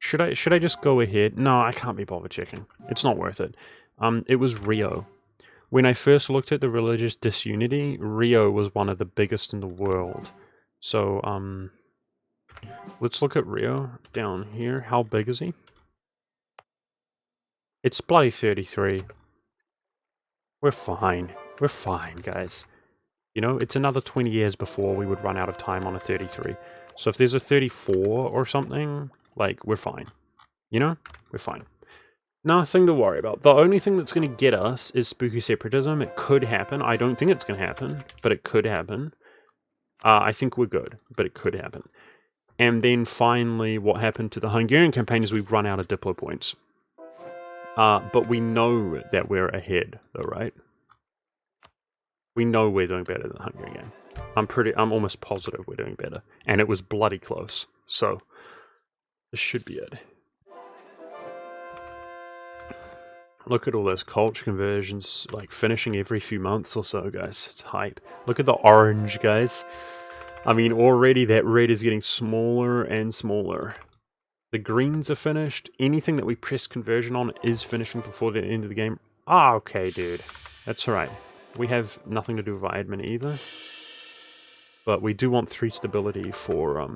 [SPEAKER 3] Should I just go ahead? No, I can't be bothered checking. It's not worth it. It was Rio. When I first looked at the religious disunity, Rio was one of the biggest in the world. So, let's look at Rio down here. How big is he? It's bloody 33. We're fine. We're fine, guys. You know, it's another 20 years before we would run out of time on a 33. So if there's a 34 or something, like, we're fine. You know? We're fine. Nothing to worry about. The only thing that's going to get us is spooky separatism. It could happen. I don't think it's going to happen, but it could happen. I think we're good, but it could happen. And then finally, what happened to the Hungarian campaign is we've run out of Diplo points. But we know that we're ahead, though, right? We know we're doing better than the Hungarian game. I'm almost positive we're doing better. And it was bloody close. So, this should be it. Look at all those culture conversions, like finishing every few months or so, guys. It's hype. Look at the orange, guys. I mean, already that red is getting smaller and smaller. The greens are finished. Anything that we press conversion on is finishing before the end of the game. Ah, okay, dude. That's alright. We have nothing to do with our admin either. But we do want 3 stability for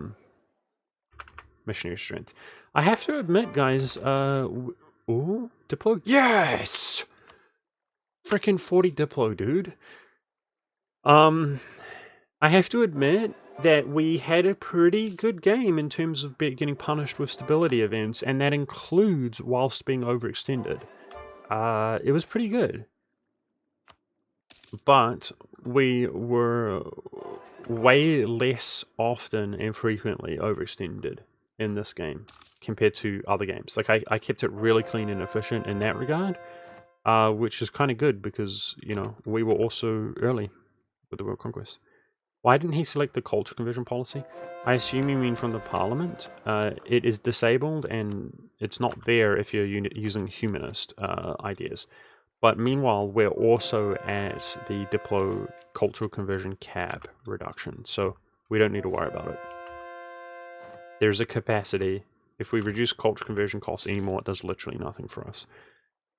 [SPEAKER 3] missionary strength. I have to admit, guys, ooh, Diplo? Yes! Freaking 40 Diplo, dude. I have to admit that we had a pretty good game in terms of getting punished with stability events, and that includes whilst being overextended. It was pretty good. But we were way less often and frequently overextended in this game compared to other games. Like, I kept it really clean and efficient in that regard, which is kind of good because, you know, we were also early with the World Conquest. Why didn't he select the culture conversion policy? I assume you mean from the parliament. It is disabled and it's not there if you're using humanist ideas. But meanwhile, we're also at the Diplo cultural conversion cap reduction, so we don't need to worry about it. There's a capacity. If we reduce culture conversion costs anymore, it does literally nothing for us.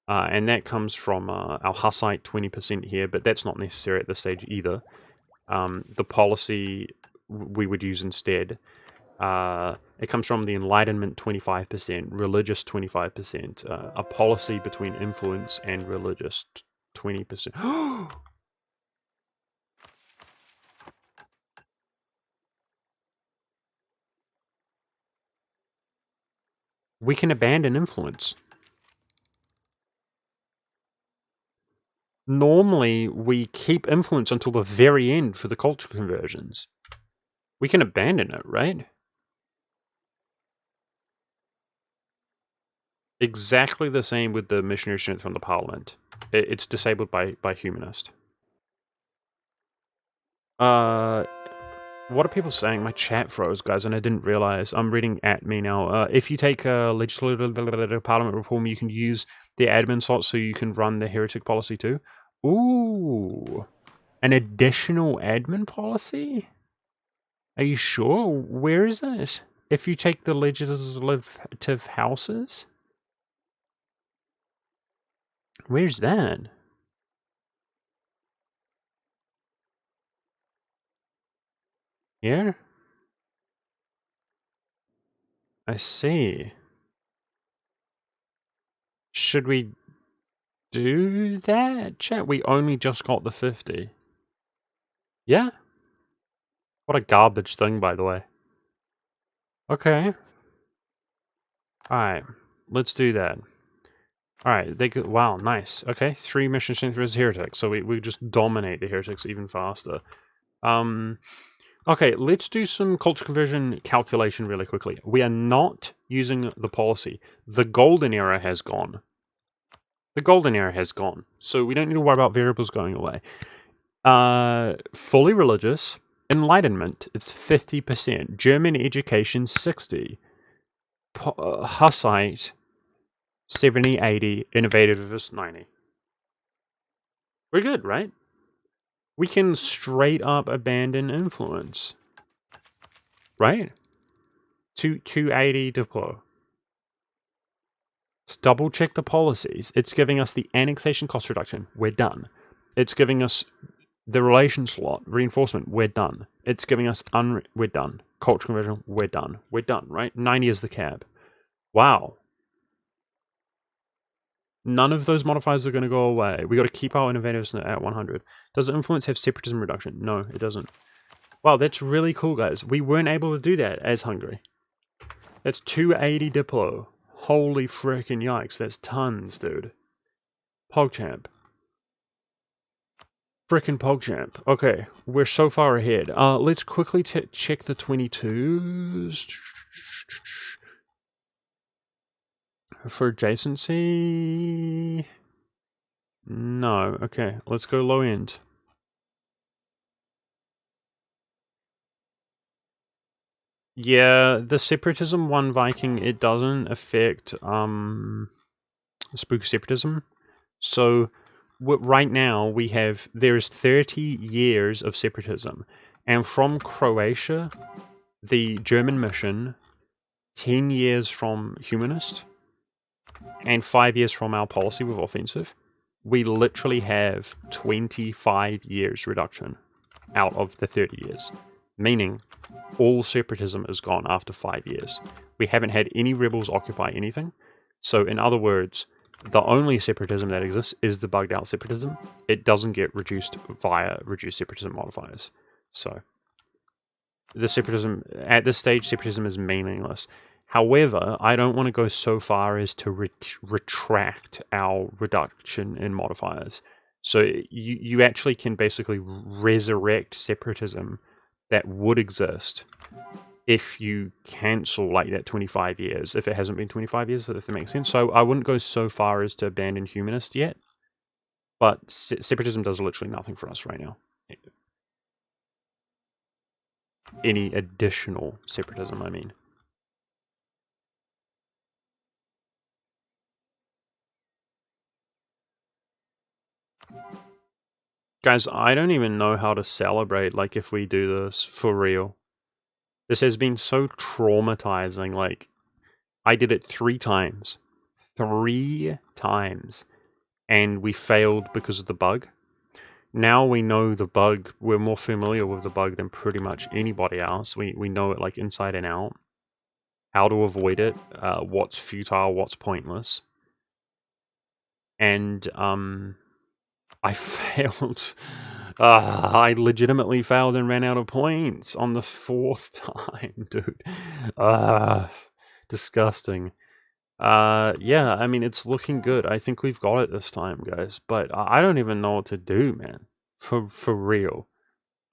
[SPEAKER 3] And that comes from our Hussite 20% here, but that's not necessary at this stage either. The policy we would use instead, it comes from the Enlightenment 25%, religious 25%, a policy between influence and religious 20%. We can abandon influence. Normally, we keep influence until the very end for the culture conversions. We can abandon it, right? Exactly the same with the missionary strength from the parliament. It's disabled by humanist. What are people saying? My chat froze, guys, and I didn't realize. I'm reading at me now. If you take a legislative parliament reform, you can use the admin slot so you can run the heretic policy too. Ooh, an additional admin policy? Are you sure? Where is it? If you take the legislative houses? Where's that? Here? I see. Should we do that? Chat, we only just got the 50. Yeah? What a garbage thing, by the way. Okay. Alright, let's do that. Alright, they could. Wow, nice. Okay, 3 mission strength versus heretics, so we just dominate the heretics even faster. Okay, let's do some culture conversion calculation really quickly. We are not using the policy. The golden era has gone. The golden era has gone, so we don't need to worry about variables going away. Fully religious, enlightenment, it's 50%. German education, 60. Hussite, 70, 80. Innovativeness, 90. We're good, right? We can straight up abandon influence. Right? 280 deploy. Let's double check the policies. It's giving us the annexation cost reduction. We're done. It's giving us the relation slot reinforcement. We're done. It's giving us we're done. Culture conversion. We're done. We're done, right? 90 is the cap. Wow. None of those modifiers are going to go away. We got to keep our innovatives at 100. Does influence have separatism reduction? No, it doesn't. Wow, that's really cool, guys. We weren't able to do that as Hungary. That's 280 Diplo. Holy frickin' yikes, that's tons, dude. PogChamp. Frickin' PogChamp. Okay, we're so far ahead. Let's quickly check the 22s. For adjacency... No, okay, let's go low end. Yeah, the separatism one Viking, it doesn't affect spooky separatism. So right now there's 30 years of separatism, and from Croatia, the German mission, 10 years from humanist, and 5 years from our policy with offensive, we literally have 25 years reduction out of the 30 years, meaning all separatism is gone after 5 years. We haven't had any rebels occupy anything. So in other words, the only separatism that exists is the bugged out separatism. It doesn't get reduced via reduced separatism modifiers. So the separatism, at this stage, separatism is meaningless. However, I don't want to go so far as to retract our reduction in modifiers. So you actually can basically resurrect separatism that would exist if you cancel like that 25 years, if it hasn't been 25 years, if that makes sense. So I wouldn't go so far as to abandon humanist yet, but separatism does literally nothing for us right now. Any additional separatism, I mean. Guys, I don't even know how to celebrate, like, if we do this for real. This has been so traumatizing, like, I did it 3 times. 3 times. And we failed because of the bug. Now we know the bug, we're more familiar with the bug than pretty much anybody else. We know it, like, inside and out. How to avoid it, what's futile, what's pointless. And, I failed. I legitimately failed and ran out of points on the 4th time, dude. Disgusting. Yeah, I mean, it's looking good. I think we've got it this time, guys. But I don't even know what to do, man. For real.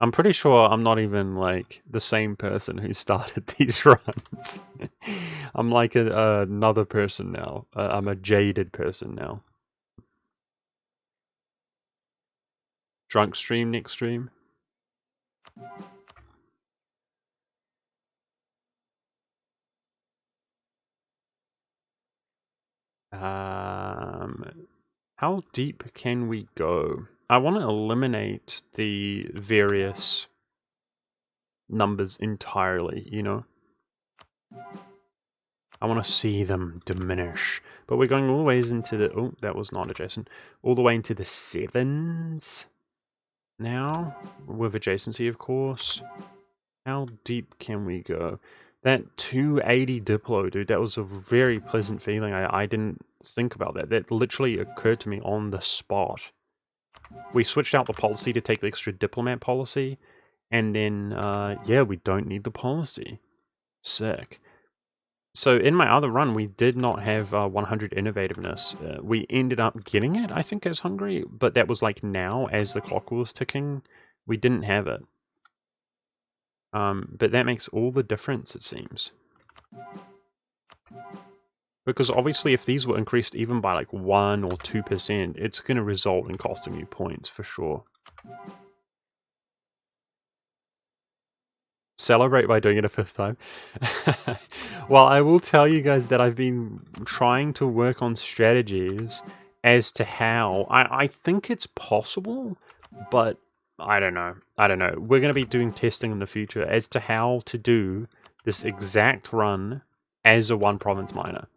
[SPEAKER 3] I'm pretty sure I'm not even, like, the same person who started these runs. I'm like another person now. I'm a jaded person now. Drunk stream next stream. How deep can we go? I want to eliminate the various numbers entirely, you know? I want to see them diminish. But we're going all the ways into the... Oh, that was not adjacent. All the way into the 7s now, with adjacency, of course. How deep can we go? That 280 Diplo, dude, that was a very pleasant feeling. I didn't think about that. That literally occurred to me on the spot. We switched out the policy to take the extra diplomat policy, and then, yeah, we don't need the policy. Sick. So in my other run, we did not have 100 innovativeness. We ended up getting it, I think, as Hungary, but that was like now, as the clock was ticking, we didn't have it. But that makes all the difference, it seems. Because obviously if these were increased even by like 1 or 2%, it's going to result in costing you points for sure. Celebrate by doing it a 5th time. Well, I will tell you guys that I've been trying to work on strategies as to how. I think it's possible, but I don't know. We're going to be doing testing in the future as to how to do this exact run as a 1 province miner.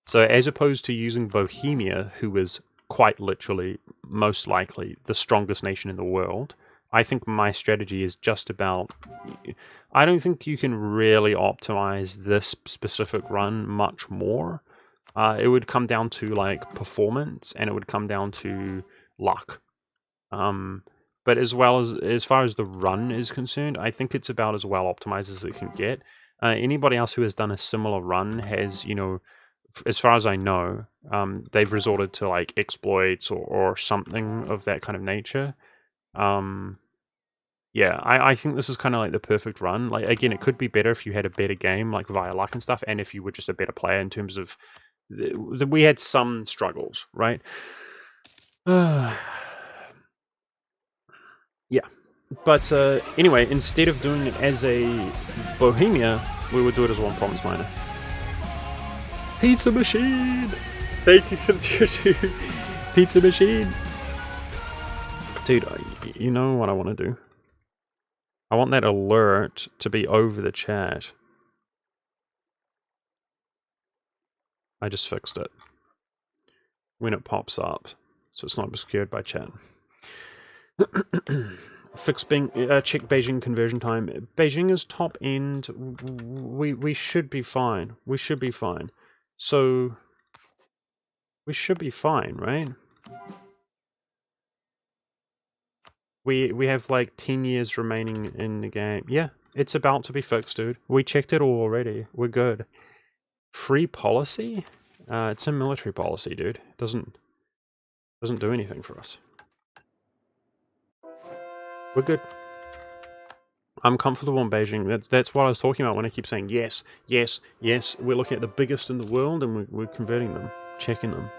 [SPEAKER 3] So as opposed to using Bohemia, who is quite literally, most likely, the strongest nation in the world, I think my strategy is just about... I don't think you can really optimize this specific run much more. It would come down to like performance, and it would come down to luck. But as far as the run is concerned, I think it's about as well optimized as it can get. Anybody else who has done a similar run has, as far as I know, they've resorted to like exploits or something of that kind of nature. Yeah, I think this is kind of like the perfect run. Like, again, it could be better if you had a better game, like via luck and stuff, and if you were just a better player in terms of... we had some struggles, right? Yeah. But anyway, instead of doing it as a Bohemia, we would do it as 1 province miner. Pizza machine! Thank you for the tier 2. Pizza machine! Dude, you know what I want to do? I want that alert to be over the chat. I just fixed it. When it pops up, so it's not obscured by chat. Check Beijing conversion time. Beijing is top end. We should be fine. We should be fine. So we should be fine, right? We have like 10 years remaining in the game. Yeah, it's about to be fixed, dude. We checked it all already. We're good. Free policy? It's a military policy, dude. It doesn't do anything for us. We're good. I'm comfortable in Beijing. That's what I was talking about when I keep saying yes, yes, yes. We're looking at the biggest in the world and we're converting them, checking them.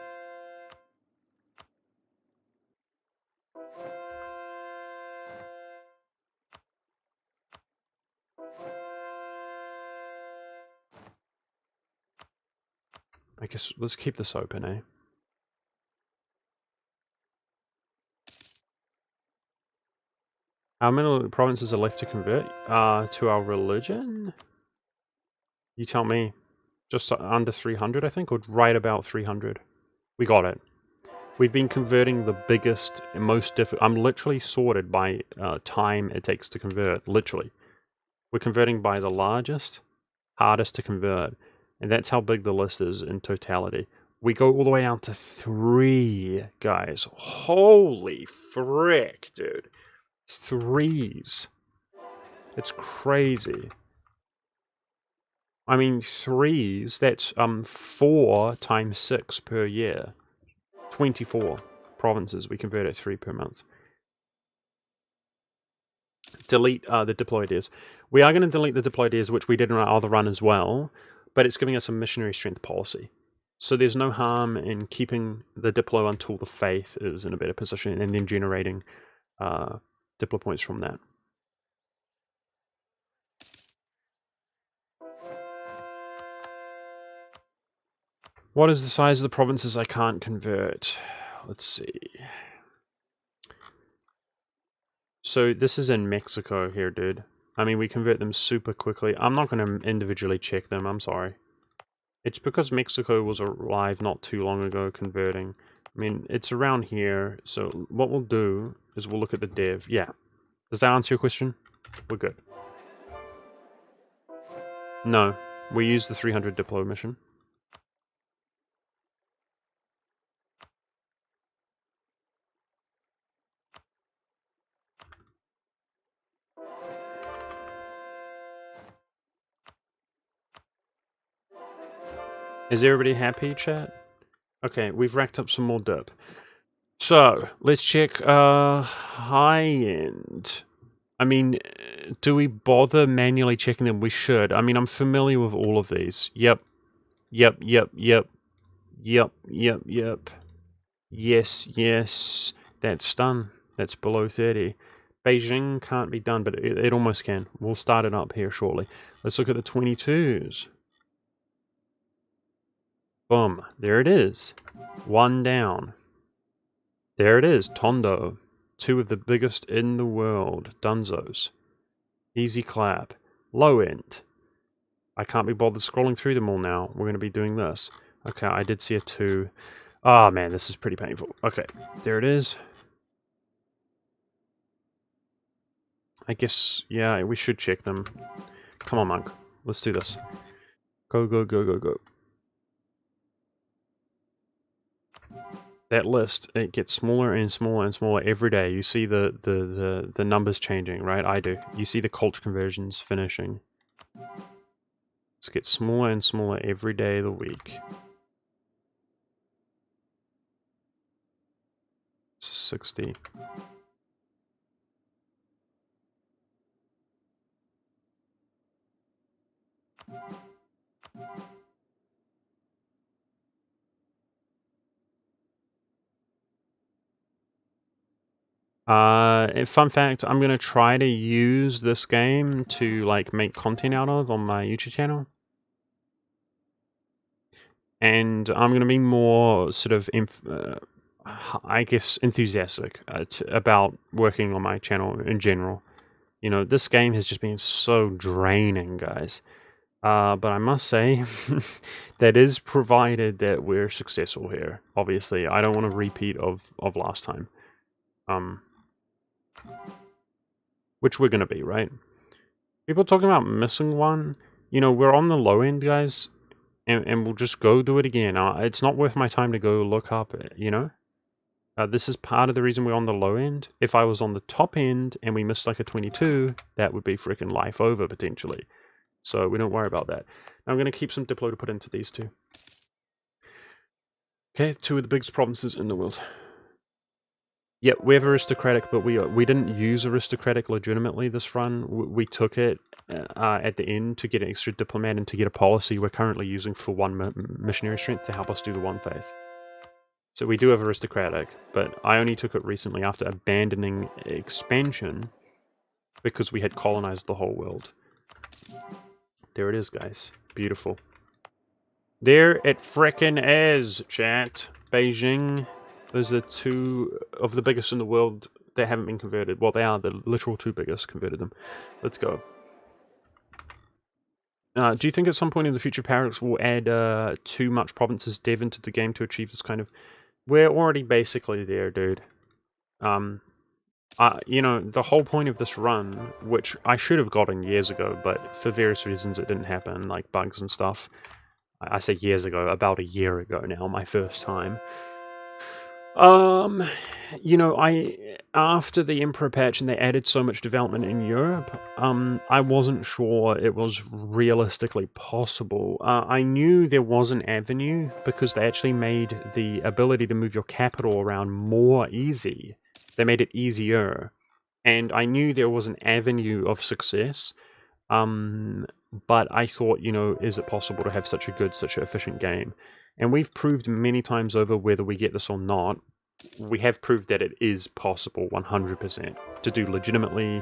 [SPEAKER 3] I guess let's keep this open, eh? How many provinces are left to convert to our religion? You tell me. Just under 300, I think, or right about 300. We got it. We've been converting the biggest and most difficult... I'm literally sorted by time it takes to convert, literally. We're converting by the largest, hardest to convert, and that's how big the list is in totality. We go all the way down to 3, guys. Holy frick, dude. 3s. It's crazy. I mean, 3s, that's 4 times 6 per year. 24 provinces, we convert at 3 per month. Delete the deployed ears. We are going to delete the deployed ears, which we did in our other run as well, but it's giving us a missionary strength policy. So there's no harm in keeping the diplo until the faith is in a better position and then generating diplo points from that. What is the size of the provinces I can't convert? Let's see. So this is in Mexico here, dude. I mean, we convert them super quickly. I'm not going to individually check them, I'm sorry. It's because Mexico was alive not too long ago converting. I mean, it's around here, so what we'll do is we'll look at the dev. Yeah. Does that answer your question? We're good. No. We use the 300 diplo mission. Is everybody happy, chat? Okay, we've racked up some more dip. So, let's check high-end. I mean, do we bother manually checking them? We should. I mean, I'm familiar with all of these. Yep. Yep, yep, yep. Yep, yep, yep. Yes, yes. That's done. That's below 30. Beijing can't be done, but it almost can. We'll start it up here shortly. Let's look at the 22s. Boom. There it is. One down. There it is. Tondo. Two of the biggest in the world. Dunzos. Easy clap. Low end. I can't be bothered scrolling through them all now. We're going to be doing this. Okay, I did see a 2. Oh man, this is pretty painful. Okay, there it is. I guess, yeah, we should check them. Come on, Monk. Let's do this. Go, go, go, go, go. That list, it gets smaller and smaller and smaller every day. You see the numbers changing, right? I do. You see the cult conversions finishing. It gets smaller and smaller every day of the week. 60. Fun fact, I'm gonna try to use this game to like make content out of on my YouTube channel. And I'm gonna be more sort of, I guess, enthusiastic about working on my channel in general. You know, this game has just been so draining, guys. But I must say, that is provided that we're successful here. Obviously, I don't want a repeat of last time. Which we're gonna be, right? People talking about missing one. You know, we're on the low end, guys, and we'll just go do it again. It's not worth my time to go look up, you know? This is part of the reason we're on the low end. If I was on the top end and we missed like a 22, that would be freaking life over, potentially. So we don't worry about that. Now I'm going to keep some Diplo to put into these two. Okay, 2 of the biggest provinces in the world. Yeah, we have aristocratic, but we didn't use aristocratic legitimately this run. We took it at the end to get an extra diplomat and to get a policy we're currently using for 1 missionary strength to help us do the 1 faith. So we do have aristocratic, but I only took it recently after abandoning expansion because we had colonized the whole world. There it is, guys. Beautiful. There it frickin' is, chat. Beijing. Those are 2 of the biggest in the world that haven't been converted. Well, they are the literal 2 biggest. Converted them. Let's go. Do you think at some point in the future Paradox will add too much provinces dev into the game to achieve this kind of... We're already basically there, dude. You know, the whole point of this run, which I should have gotten years ago, but for various reasons it didn't happen, like bugs and stuff. I say years ago, about a year ago now, my first time. You know, after the Emperor patch and they added so much development in Europe, I wasn't sure it was realistically possible. I knew there was an avenue because they actually made the ability to move your capital around more easy. They made it easier. And I knew there was an avenue of success. But I thought, you know, is it possible to have such an efficient game? And we've proved many times over, whether we get this or not, we have proved that it is possible 100% to do legitimately.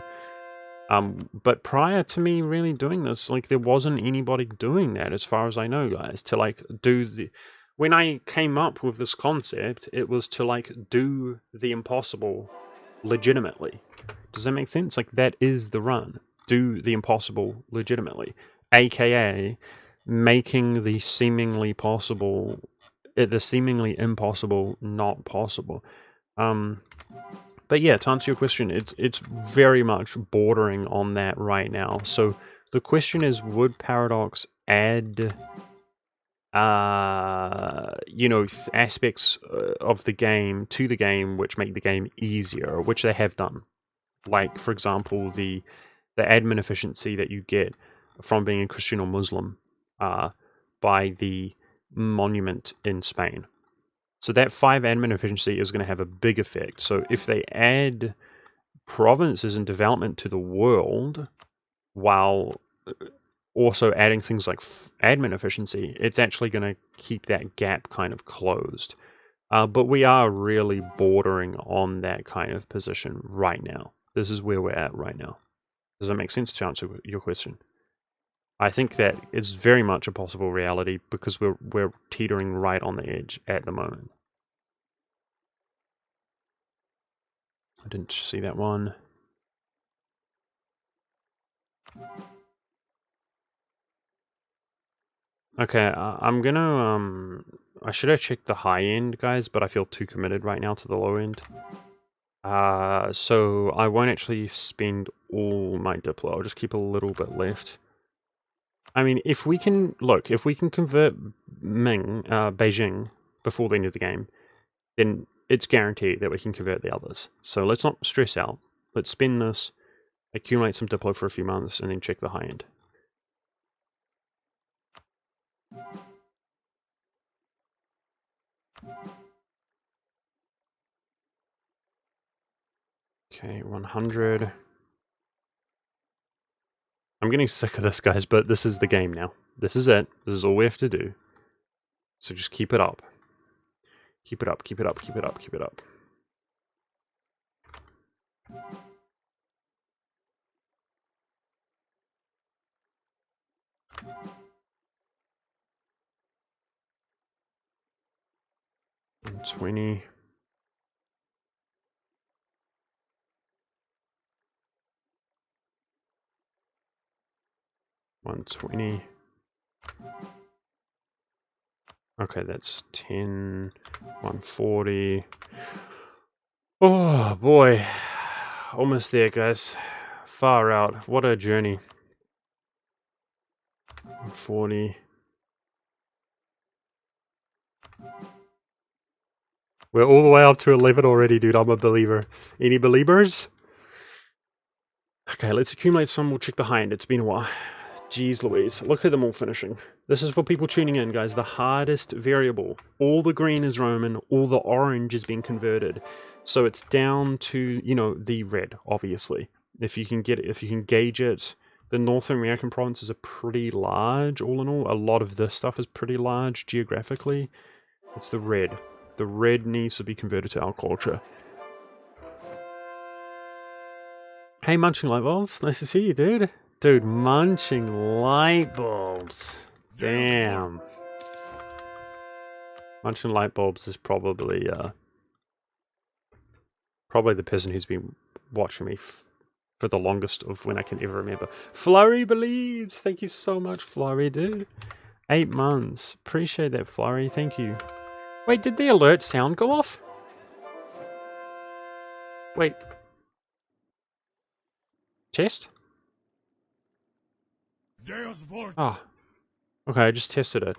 [SPEAKER 3] But prior to me really doing this, like, there wasn't anybody doing that as far as I know, guys, to like do the... When I came up with this concept, it was to like do the impossible legitimately. Does that make sense? Like, that is the run. Do the impossible legitimately. AKA making the seemingly possible, the seemingly impossible not possible. But yeah, to answer your question, it's very much bordering on that right now. So the question is, would Paradox add you know, aspects of the game to the game which make the game easier, which they have done? Like, for example, the admin efficiency that you get from being a Christian or Muslim by the monument in Spain. So that 5 admin efficiency is going to have a big effect. So if they add provinces and development to the world while also adding things like admin efficiency, it's actually going to keep that gap kind of closed. But we are really bordering on that kind of position right now. This is where we're at right now. Does that make sense to answer your question? I think that it's very much a possible reality because we're teetering right on the edge at the moment. I didn't see that one. Okay, I'm gonna I should have checked the high end, guys, but I feel too committed right now to the low end. So I won't actually spend all my Diplo. I'll just keep a little bit left. I mean, if we can convert Beijing before the end of the game, then it's guaranteed that we can convert the others. So let's not stress out. Let's spend this, accumulate some Diplo for a few months, and then check the high end. Okay, 100. I'm getting sick of this, guys, but this is the game now. This is it. This is all we have to do. So just keep it up. Keep it up, keep it up, keep it up, keep it up. And 20. $120. Okay, that's 10. $140. Oh boy. Almost there, guys. Far out. What a journey. 140. We're all the way up to 11 already, dude. I'm a believer. Any believers? Okay, let's accumulate some. We'll check the high end. It's been a while. Jeez Louise. Look at them all finishing. This is for people tuning in, guys. The hardest variable. All the green is Roman. All the orange is being converted. So it's down to, you know, the red, obviously. If you can get it, if you can gauge it. The North American provinces are pretty large, all in all. A lot of this stuff is pretty large geographically. It's the red. The red needs to be converted to our culture. Hey, Munching Light Bulbs. Nice to see you, dude. Dude, Munching Light Bulbs. Damn. Munching Light Bulbs is probably the person who's been watching me for the longest of when I can ever remember. Flurry believes. Thank you so much, Flurry, dude. 8 months. Appreciate that, Flurry. Thank you. Wait, did the alert sound go off? Wait. Test? Ah. Okay, I just tested it.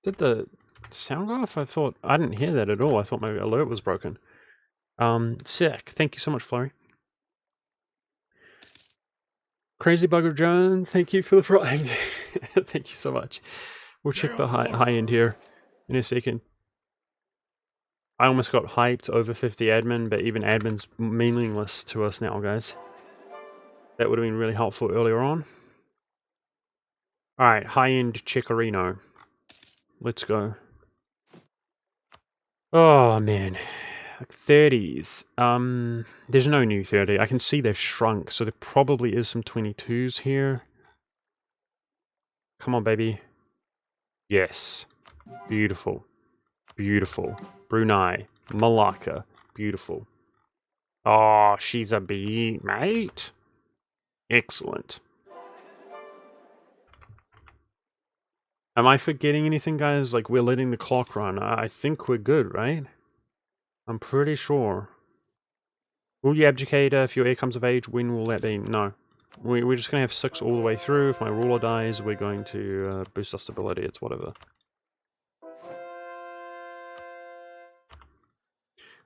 [SPEAKER 3] Did the sound go off? I didn't hear that at all. I thought my alert was broken. Sick. Thank you so much, Flurry. Crazy Bugger Jones, thank you for the prime. Thank you so much. We'll check the high end here in a second. I almost got hyped over 50 admin, but even admin's meaningless to us now, guys. That would have been really helpful earlier on. Alright, high end Chickarino. Let's go. Oh man. Like 30s. There's no new 30. I can see they've shrunk, so there probably is some 22s here. Come on, baby. Yes. Beautiful. Beautiful. Brunei. Malacca. Beautiful. Oh, she's a bee, mate. Excellent. Am I forgetting anything, guys? Like, we're letting the clock run. I think we're good, right? I'm pretty sure. Will you abdicate if your heir comes of age? When will that be? No. We're just going to have 6 all the way through. If my ruler dies, we're going to boost our stability. It's whatever.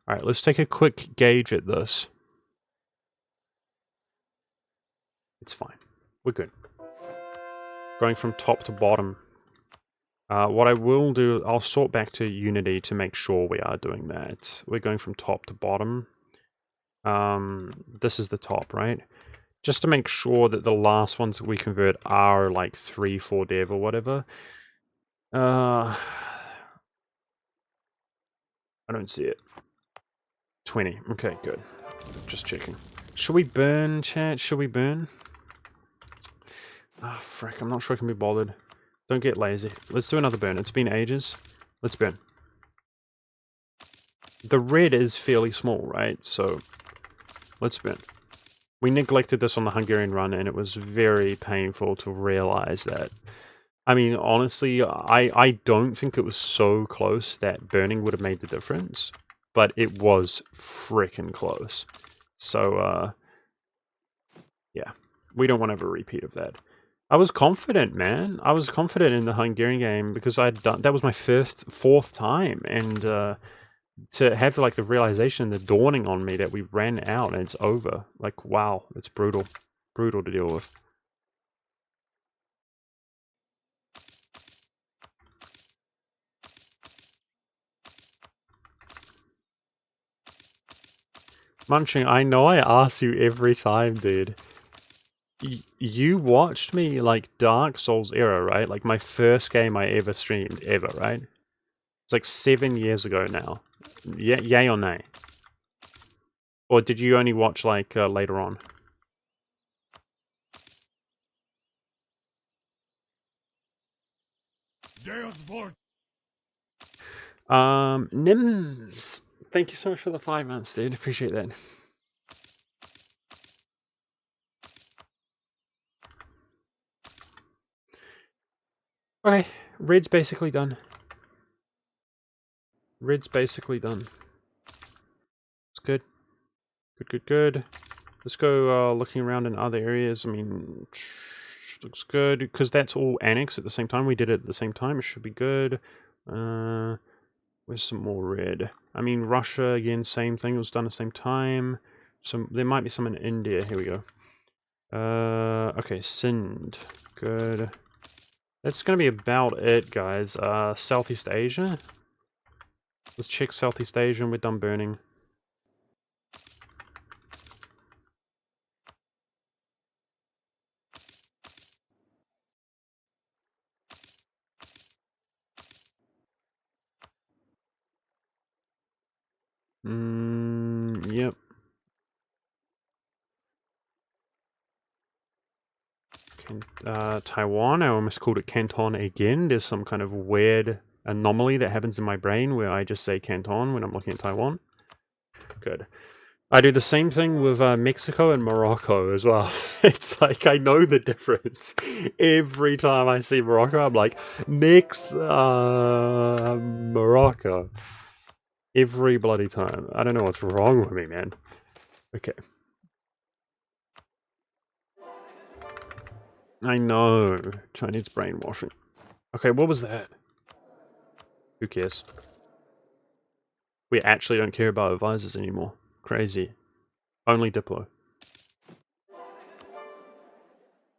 [SPEAKER 3] Alright, let's take a quick gauge at this. It's fine. We're good. Going from top to bottom. What I will do, I'll sort back to Unity to make sure we are doing that. We're going from top to bottom. This is the top, right? Just to make sure that the last ones that we convert are like 3, 4 dev or whatever. I don't see it. 20. Okay, good. Just checking. Should we burn, chat? Should we burn? Ah, frick. I'm not sure I can be bothered. Don't get lazy. Let's do another burn. It's been ages. Let's burn. The red is fairly small, right? So, let's burn. We neglected this on the Hungarian run, and it was very painful to realize that. I mean, honestly, I don't think it was so close that burning would have made the difference, but it was frickin' close. So, yeah, we don't want to have a repeat of that. I was confident, man. I was confident in the Hungarian game because I'd done that was my fourth time, and to have like the realization, the dawning on me that we ran out and it's over. Like, wow, it's brutal to deal with. Munching, I know I ask you every time, dude. You watched me like Dark Souls era, right? Like my first game I ever streamed, ever, right? It's like 7 years ago now. Yeah, yay or nay? Or did you only watch like later on?
[SPEAKER 2] Deus Vult.
[SPEAKER 3] Nims, thank you so much for the 5 months, dude. Appreciate that. Okay, red's basically done. Red's basically done. It's good. Good. Let's go looking around in other areas. I mean, looks good, because that's all annex at the same time. We did it at the same time. It should be good. Where's some more red? I mean, Russia, again, same thing. It was done at the same time. There might be some in India. Here we go. Okay, Sind. Good. That's going to be about it, guys. Southeast Asia. Let's check Southeast Asia and we're done burning. Yep. Taiwan, I almost called it Canton again. There's some kind of weird anomaly that happens in my brain where I just say Canton when I'm looking at Taiwan. Good. I do the same thing with Mexico and Morocco as well. It's like I know the difference. Every time I see Morocco, I'm like, Morocco. Every bloody time. I don't know what's wrong with me, man. Okay. I know. Chinese brainwashing. Okay, what was that? Who cares? We actually don't care about advisors anymore. Crazy. Only Diplo.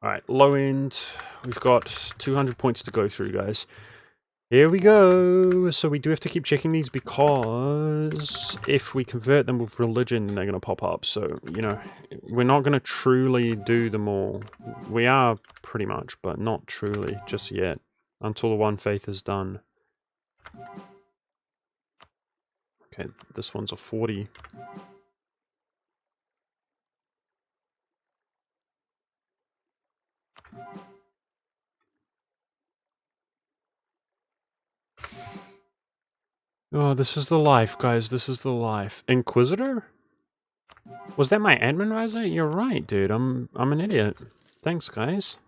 [SPEAKER 3] Alright, low end. We've got 200 points to go through, guys. Here we go! So we do have to keep checking these because if we convert them with religion, they're going to pop up. So, you know, we're not going to truly do them all. We are pretty much, but not truly just yet. Until the one faith is done. Okay, this one's a 40. Oh, this is the life, guys. This is the life. Inquisitor? Was that my admin riser? You're right, dude. I'm an idiot. Thanks, guys.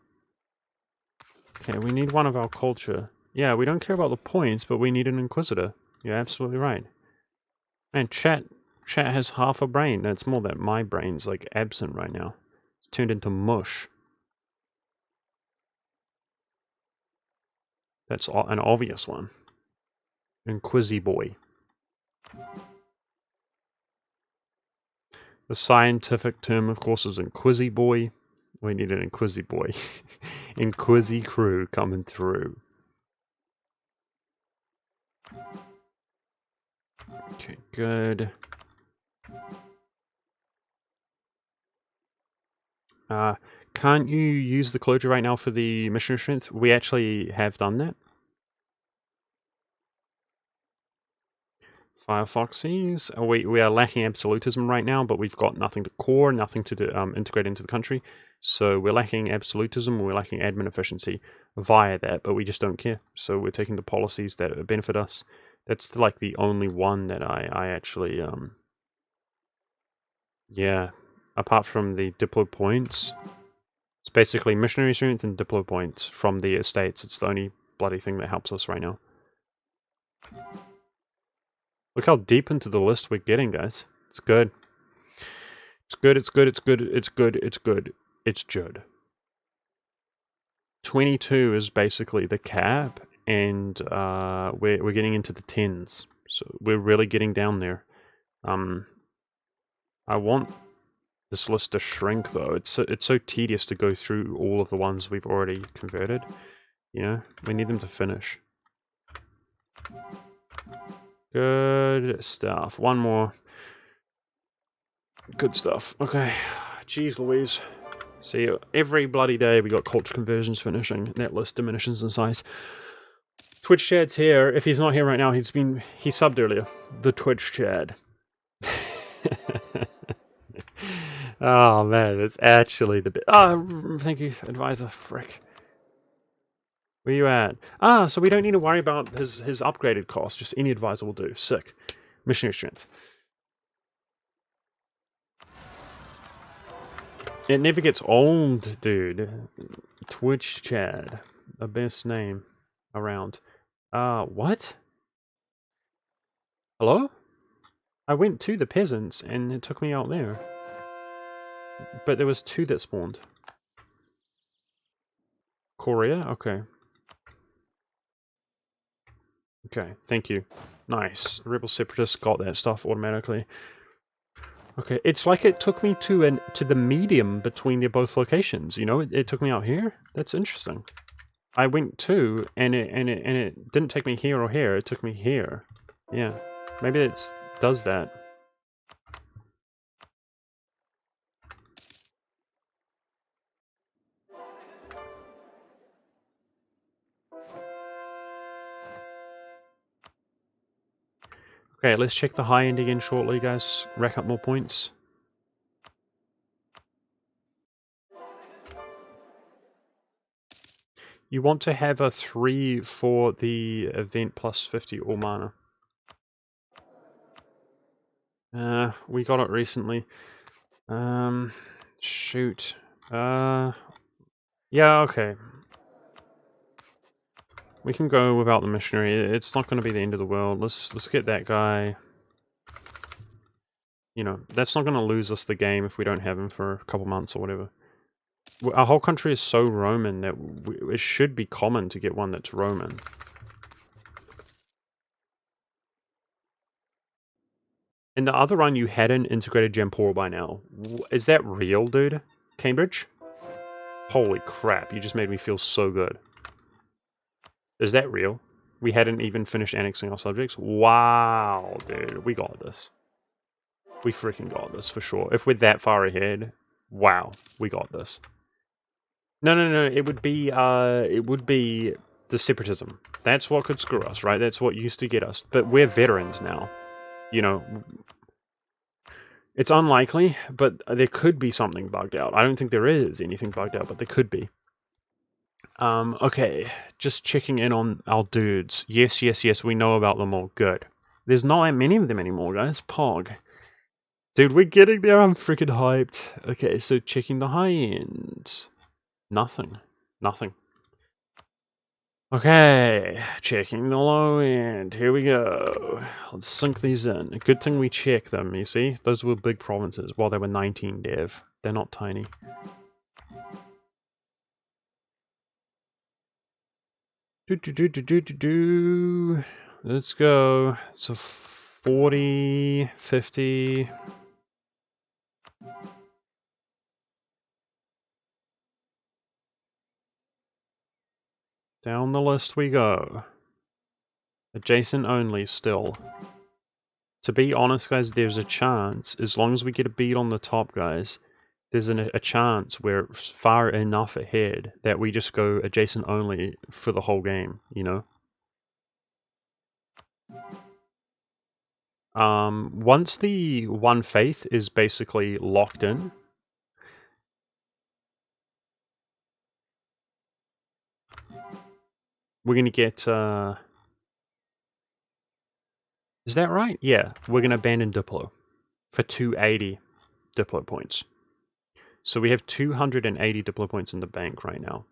[SPEAKER 3] Okay, we need one of our culture. Yeah, we don't care about the points, but we need an Inquisitor. You're absolutely right. Man, chat has half a brain. It's more that my brain's like absent right now. It's turned into mush. That's an obvious one. Inquisiboy. The scientific term, of course, is Inquisiboy. We need an Inquisiboy. Inquisi crew coming through. Okay, good. Can't you use the closure right now for the missionary strength? We actually have done that. Firefoxies. We are lacking absolutism right now, but we've got nothing to core, nothing to integrate into the country. So we're lacking absolutism, we're lacking admin efficiency via that, but we just don't care. So we're taking the policies that benefit us. That's like the only one that I actually, yeah, apart from the diplo points, it's basically missionary strength and diplo points from the estates. It's the only bloody thing that helps us right now. Look how deep into the list we're getting, guys. It's good. It's good, it's good, it's good, it's good, it's good. It's good. 22 is basically the cap, and we're getting into the tens. So we're really getting down there. I want this list to shrink though. It's so tedious to go through all of the ones we've already converted. You know, we need them to finish. Good stuff. One more. Good stuff. Okay. Jeez Louise. See, every bloody day we got culture conversions finishing. That list diminishes in size. Twitch Chad's here. If he's not here right now, he subbed earlier. The Twitch Chad. Oh man, it's actually the bit. Oh, thank you, advisor. Frick. Where you at? So we don't need to worry about his upgraded cost. Just any advisor will do. Sick. Missionary strength. It never gets old, dude. Twitch Chad. The best name around. What? Hello? I went to the peasants and it took me out there. But there was 2 that spawned. Korea? Okay. Okay, thank you. Nice. Rebel Separatists got that stuff automatically. Okay, it's like it took me to the medium between the both locations, you know? It took me out here? That's interesting. I went to, and it didn't take me here or here, it took me here. Yeah. Maybe it does that. Okay, let's check the high end again shortly, guys. Rack up more points. You want to have a 3 for the event plus 50 all mana. We got it recently. Shoot. Yeah, okay. We can go without the missionary. It's not going to be the end of the world. Let's get that guy. You know, that's not going to lose us the game if we don't have him for a couple months or whatever. Our whole country is so Roman that it should be common to get one that's Roman. In the other run, you had an integrated Gemporal by now. Is that real, dude? Cambridge? Holy crap, you just made me feel so good. Is that real? We hadn't even finished annexing our subjects? Wow, dude, we got this. We freaking got this, for sure. If we're that far ahead, wow, we got this. No, it would be the separatism. That's what could screw us, right? That's what used to get us. But we're veterans now. You know, it's unlikely, but there could be something bugged out. I don't think there is anything bugged out, but there could be. Okay, just checking in on our dudes. Yes, we know about them all. Good. There's not that many of them anymore, guys. Pog. Dude, we're getting there. I'm freaking hyped. Okay, so checking the high end. Nothing. Okay, checking the low end. Here we go. Let's sink these in. A good thing we check them, you see? Those were big provinces. Well, they were 19 dev. They're not tiny. Let's go. So 40, 50. Down the list we go. Adjacent only still. To be honest, guys, there's a chance, as long as we get a beat on the top, guys, there's a chance we're far enough ahead that we just go adjacent only for the whole game, you know? Once the one faith is basically locked in, we're gonna get, is that right? Yeah, we're gonna abandon Diplo for 280 Diplo points. So we have 280 Diplo points in the bank right now.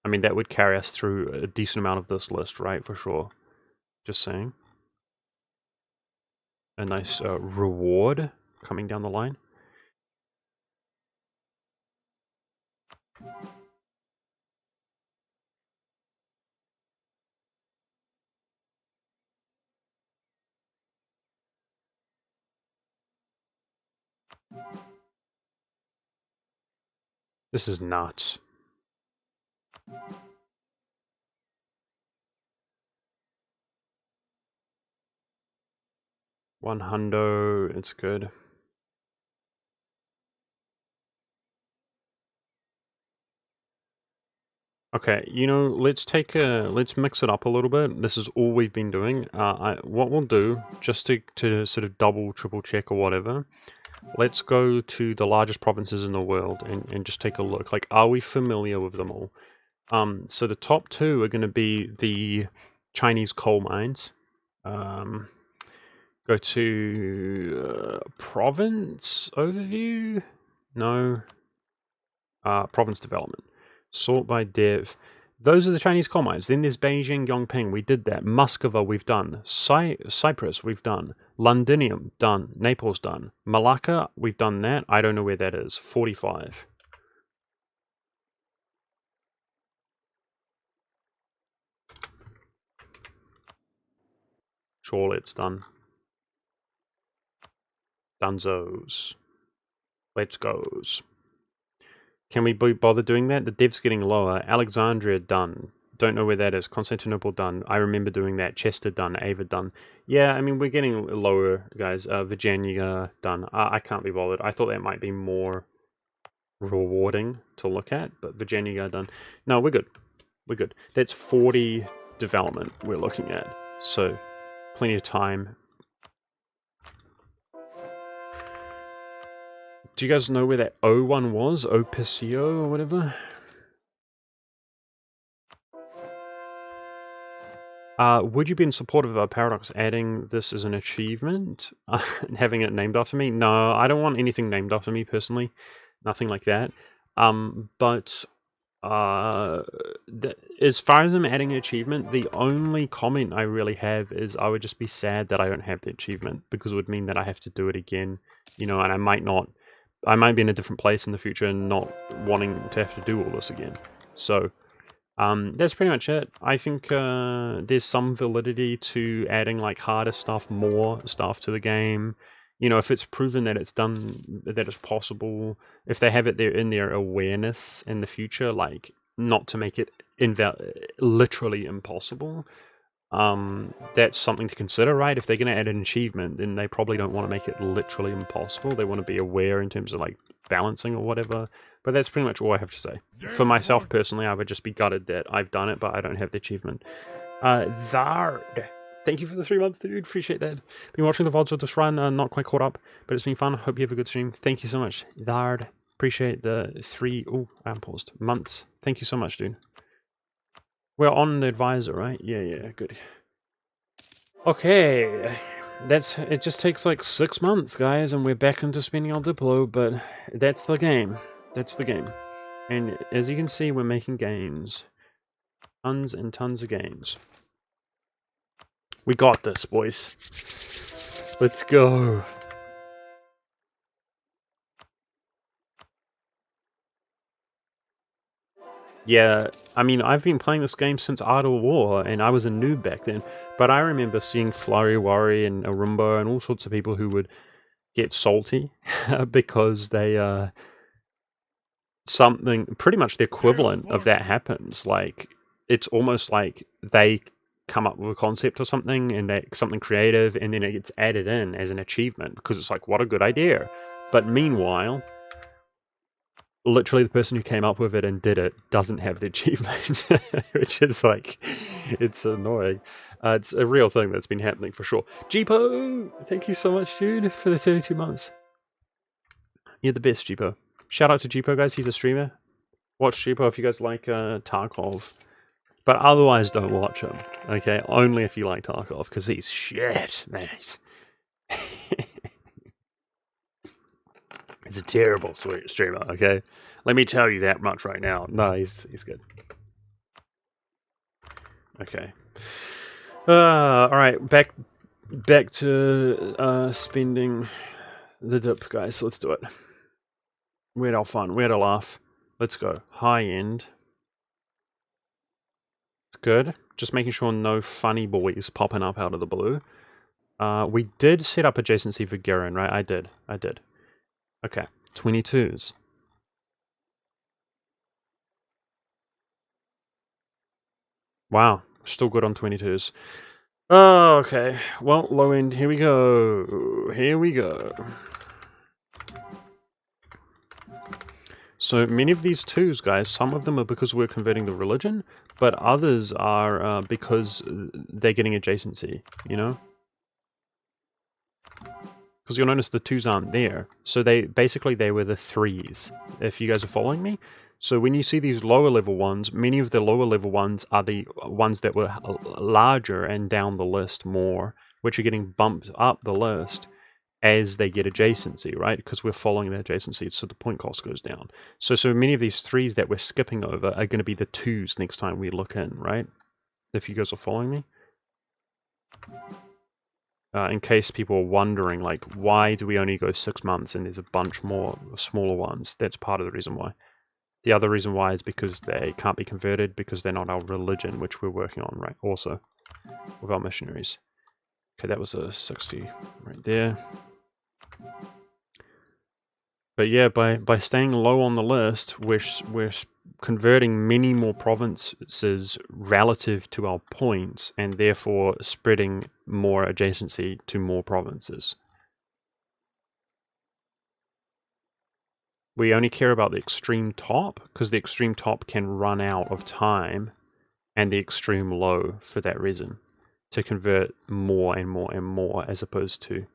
[SPEAKER 3] I mean, that would carry us through a decent amount of this list, right? For sure. Just saying. A nice reward coming down the line. This is nuts. One hundo, it's good. Okay, you know, let's mix it up a little bit. This is all we've been doing. What we'll do, just to sort of double, triple check or whatever, let's go to the largest provinces in the world and just take a look. Like, are we familiar with them all? So the top two are going to be the Chinese coal mines. Go to province overview? No. Province development. Sort by dev. Those are the Chinese coal mines. Then there's Beijing, Yongping. We did that. Muscova, we've done. Cyprus, we've done. Londinium, done. Naples, done. Malacca, we've done that. I don't know where that is. 45. Surely it's done. Dunzos. Let's goes. Can we bother doing that? The dev's getting lower. Alexandria, done. Don't know where that is. Constantinople, done. I remember doing that. Chester, done. Ava, done. Yeah, I mean, we're getting lower, guys. Virginia, done. I can't be bothered. I thought that might be more rewarding to look at, but Virginia, done. No, we're good. We're good. That's 40 development we're looking at. So, plenty of time. Do you guys know where that O one was? Opicio or whatever? Would you be in support of Paradox adding this as an achievement? Having it named after me? No, I don't want anything named after me personally. Nothing like that. But as far as I'm adding an achievement, the only comment I really have is I would just be sad that I don't have the achievement, because it would mean that I have to do it again, you know, and I might be in a different place in the future and not wanting to have to do all this again. So, that's pretty much it. I think there's some validity to adding like harder stuff, more stuff to the game. You know, if it's proven that it's done, that it's possible, if they have it there in their awareness in the future, like not to make it literally impossible, that's something to consider, right? If they're going to add an achievement, then they probably don't want to make it literally impossible. They want to be aware in terms of like balancing or whatever. But that's pretty much all I have to say. For myself personally, I would just be gutted that I've done it, but I don't have the achievement. Zard, thank you for the 3 months, dude. Appreciate that. Been watching the VODs with this run, not quite caught up, but it's been fun. Hope you have a good stream. Thank you so much, Zard. Appreciate the 3. Oh, I'm paused. Months. Thank you so much, dude. We're on the advisor, right? Yeah, good. Okay, it just takes like 6 months, guys, and we're back into spending our Diplo, but that's the game. That's the game. And as you can see, we're making gains. Tons and tons of gains. We got this, boys. Let's go. Yeah, I mean, I've been playing this game since Art of War, and I was a noob back then, but I remember seeing Flurry Worry and Arumbo and all sorts of people who would get salty because they, something, pretty much the equivalent of that happens. Like, it's almost like they come up with a concept or something, and something creative, and then it gets added in as an achievement because it's like, what a good idea. But meanwhile, literally the person who came up with it and did it doesn't have the achievement, which is like, it's annoying. It's a real thing that's been happening for sure. Jeepo, thank you so much, dude, for the 32 months. You're the best, Jeepo. Shout out to Jeepo, guys. He's a streamer. Watch Jeepo if you guys like Tarkov. But otherwise, don't watch him, okay? Only if you like Tarkov, because he's shit, mate. He's a terrible streamer, okay? Let me tell you that much right now. No, he's good. Okay. Alright, back to spending the dip, guys. Let's do it. We had our fun. We had a laugh. Let's go. High end. It's good. Just making sure no funny boys popping up out of the blue. We did set up adjacency for Garen, right? I did. Okay. 22s. Wow. Still good on 22s. Oh, okay. Well, low end. Here we go. So many of these twos, guys, some of them are because we're converting the religion, but others are because they're getting adjacency, you know? Because you'll notice the twos aren't there. So they were the threes, if you guys are following me. So when you see these lower level ones, many of the lower level ones are the ones that were larger and down the list more, which are getting bumped up the list as they get adjacency, right? Because we're following the adjacency, so the point cost goes down. So many of these threes that we're skipping over are going to be the twos next time we look in, right? If you guys are following me. In case people are wondering, like, why do we only go 6 months and there's a bunch more smaller ones? That's part of the reason why. The other reason why is because they can't be converted because they're not our religion, which we're working on, right? Also, with our missionaries. Okay, that was a 60 right there. But yeah, by staying low on the list, we're converting many more provinces relative to our points, and therefore spreading more adjacency to more provinces. We only care about the extreme top, because the extreme top can run out of time, and the extreme low for that reason, to convert more and more and more, as opposed to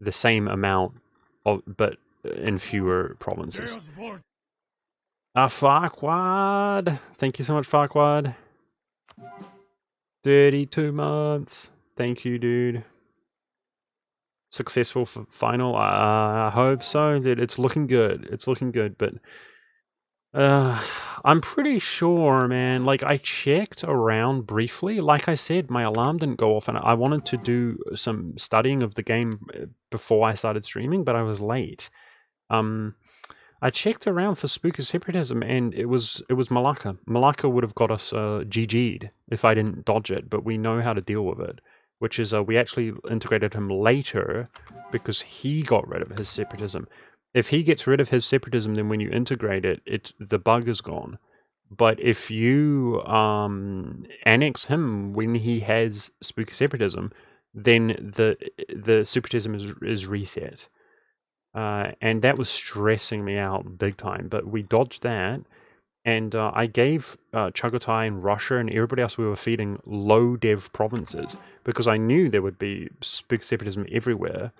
[SPEAKER 3] the same amount, but in fewer provinces. Farquad! Thank you so much, Farquad. 32 months. Thank you, dude. Successful for final? I hope so, dude. It's looking good. But I'm pretty sure, man. Like, I checked around briefly. Like I said, my alarm didn't go off, and I wanted to do some studying of the game before I started streaming, but I was late. I checked around for Spooky Separatism, and it was Malacca. Malacca would have got us GG'd if I didn't dodge it, but we know how to deal with it. Which is, we actually integrated him later because he got rid of his separatism. If he gets rid of his separatism, then when you integrate it, the bug is gone. But if you annex him when he has Spooky Separatism, then the separatism is reset. And that was stressing me out big time. But we dodged that. And I gave Chagatai and Russia and everybody else we were feeding low dev provinces because I knew there would be separatism everywhere.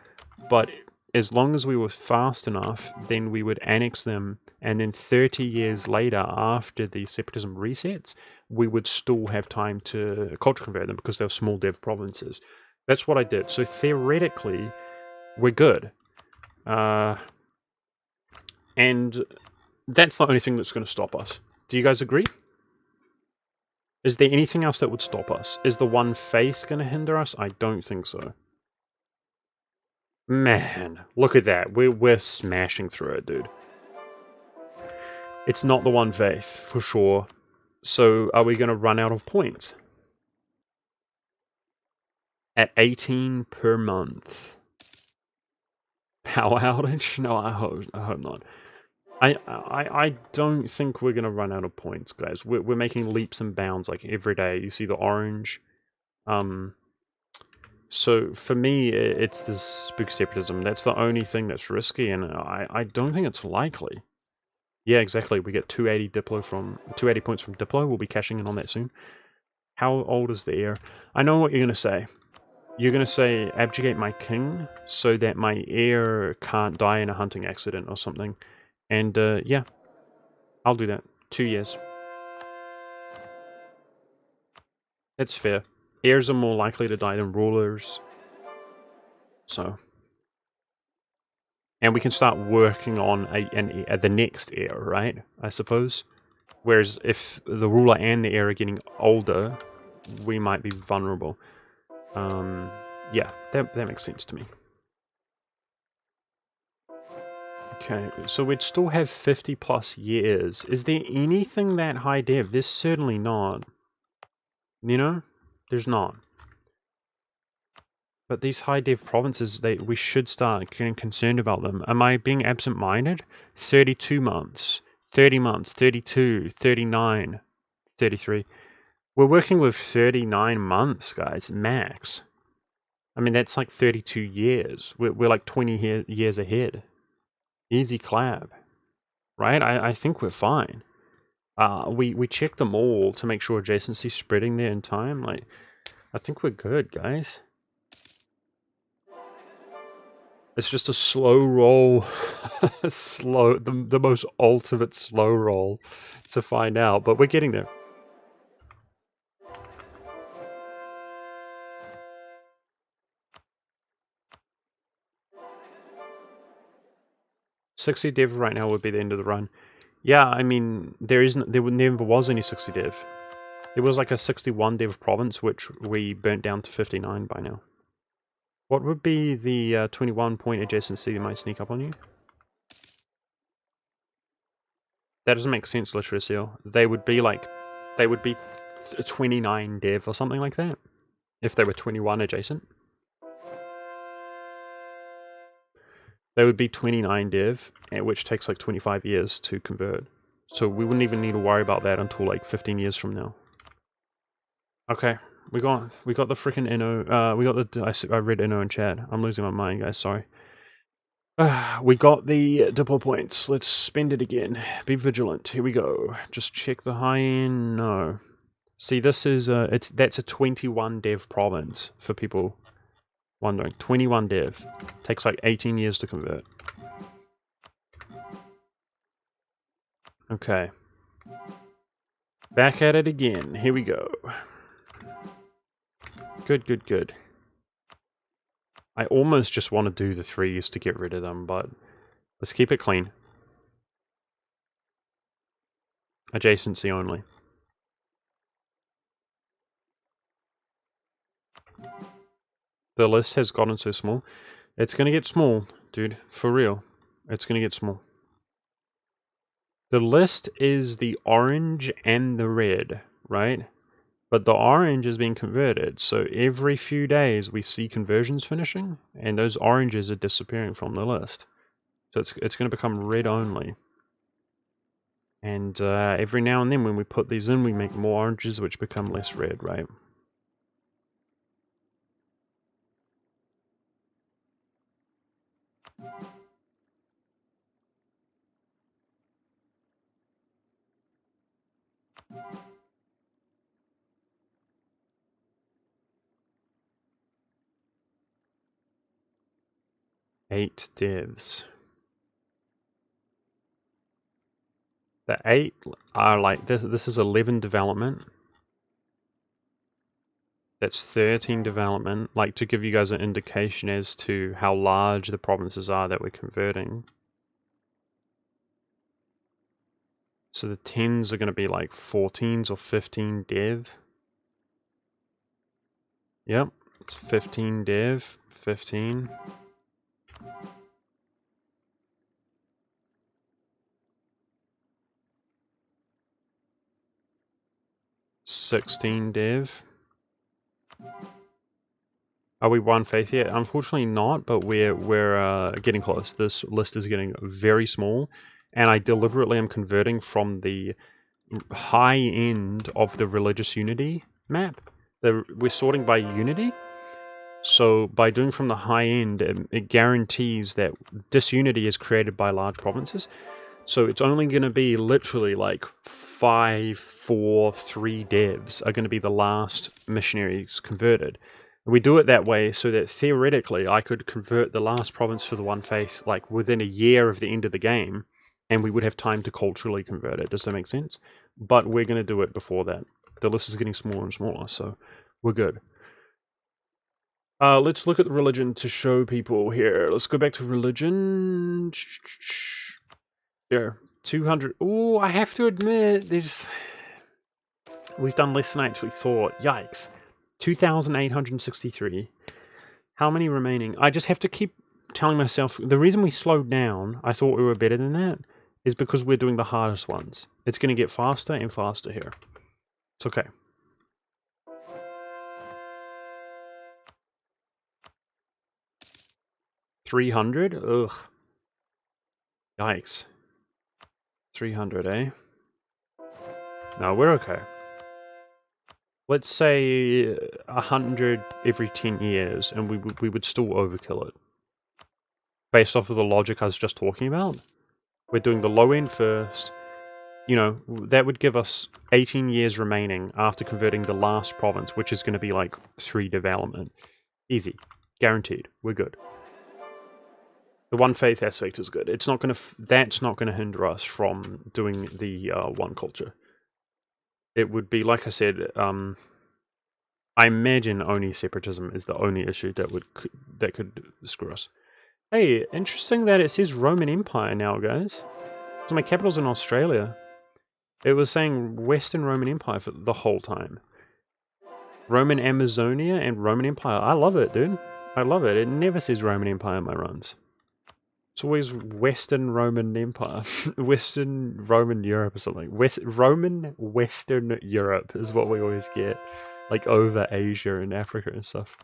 [SPEAKER 3] But as long as we were fast enough, then we would annex them. And then 30 years later, after the separatism resets, we would still have time to culture convert them because they're small dev provinces. That's what I did. So theoretically, we're good. And that's the only thing that's going to stop us. Do you guys agree? Is there anything else that would stop us? Is the one faith going to hinder us? I don't think so. Man, look at that. We're smashing through it, dude. It's not the one faith, for sure. So are we going to run out of points? At 18 per month. Power outage? No, I hope not. I don't think we're gonna run out of points, guys. We're making leaps and bounds like every day. You see the orange. So for me, it's this spook separatism. That's the only thing that's risky, and I don't think it's likely. Yeah, exactly. We get 280 points from Diplo. We'll be cashing in on that soon. How old is the heir? I know what you're gonna say. You're gonna say abjugate my king so that my heir can't die in a hunting accident or something. And yeah, I'll do that. 2 years. It's fair. Heirs are more likely to die than rulers. So. And we can start working on the next heir, right? I suppose. Whereas if the ruler and the heir are getting older, we might be vulnerable. Yeah, that makes sense to me. Okay, so we'd still have 50 plus years. Is there anything that high dev? There's certainly not. You know? There's not. But these high dev provinces, we should start getting concerned about them. Am I being absent-minded? 32 months, 30 months, 32, 39, 33. We're working with 39 months, guys, max. I mean, that's like 32 years. We're like 20 years ahead. Easy clap. Right? I think we're fine. We checked them all to make sure adjacency's spreading there in time. Like, I think we're good, guys. It's just a slow roll, the most ultimate slow roll to find out, but we're getting there. $60 dev right now would be the end of the run. Yeah, I mean, there never was any 60 dev. There was like a 61 dev province, which we burnt down to 59 by now. What would be the 21 point adjacency that might sneak up on you? That doesn't make sense, Literacy. They would be 29 dev or something like that, if they were 21 adjacent. They would be 29 dev, which takes like 25 years to convert. So we wouldn't even need to worry about that until like 15 years from now. Okay, we got the freaking Inno. We got the I read Inno in chat. I'm losing my mind, guys. Sorry. We got the diplo points. Let's spend it again. Be vigilant. Here we go. Just check the high end. No. See, this is that's a 21 dev province for people wondering. 21 dev. Takes like 18 years to convert. Okay. Back at it again. Here we go. Good, good, good. I almost just want to do the 3s to get rid of them, but let's keep it clean. Adjacency only. The list has gotten so small. It's going to get small, dude. For real. It's going to get small. The list is the orange and the red, right? But the orange is being converted, so every few days we see conversions finishing, and those oranges are disappearing from the list. So it's going to become red only. And every now and then when we put these in, we make more oranges, which become less red, right? Eight devs. The 8 are like, this is 11 development. That's 13 development, like to give you guys an indication as to how large the provinces are that we're converting. So the 10s are going to be like 14s or 15 dev. Yep, it's 15 dev, 15. $16 dev. Are we one faith yet? Unfortunately not, but we're getting close. This list is getting very small, and I deliberately am converting from the high end of the religious unity map. We're sorting by unity. So by doing from the high end, it guarantees that disunity is created by large provinces. So it's only going to be literally like 5, 4, 3 devs are going to be the last missionaries converted. We do it that way so that theoretically I could convert the last province for the One Faith like within a year of the end of the game, and we would have time to culturally convert it. Does that make sense? But we're going to do it before that. The list is getting smaller and smaller, so we're good. Let's look at religion to show people here. Let's go back to religion. There, 200. Oh, I have to admit, we've done less than I actually thought. Yikes. 2,863. How many remaining? I just have to keep telling myself, the reason we slowed down, I thought we were better than that, is because we're doing the hardest ones. It's going to get faster and faster here. It's okay. $300? Ugh. Yikes. 300, eh? No, we're okay. Let's say 100 every 10 years, and we would still overkill it. Based off of the logic I was just talking about. We're doing the low end first. You know, that would give us 18 years remaining after converting the last province, which is going to be like 3 development. Easy. Guaranteed. We're good. The One Faith aspect is good. It's not going to. That's not going to hinder us from doing the One Culture. It would be, like I said, I imagine only separatism is the only issue that could screw us. Hey, interesting that it says Roman Empire now, guys. So my capital's in Australia. It was saying Western Roman Empire for the whole time. Roman Amazonia and Roman Empire. I love it, dude. I love it. It never says Roman Empire in my runs. It's always Western Roman Empire. Western Roman Europe or something. Roman Western Europe is what we always get. Like over Asia and Africa and stuff.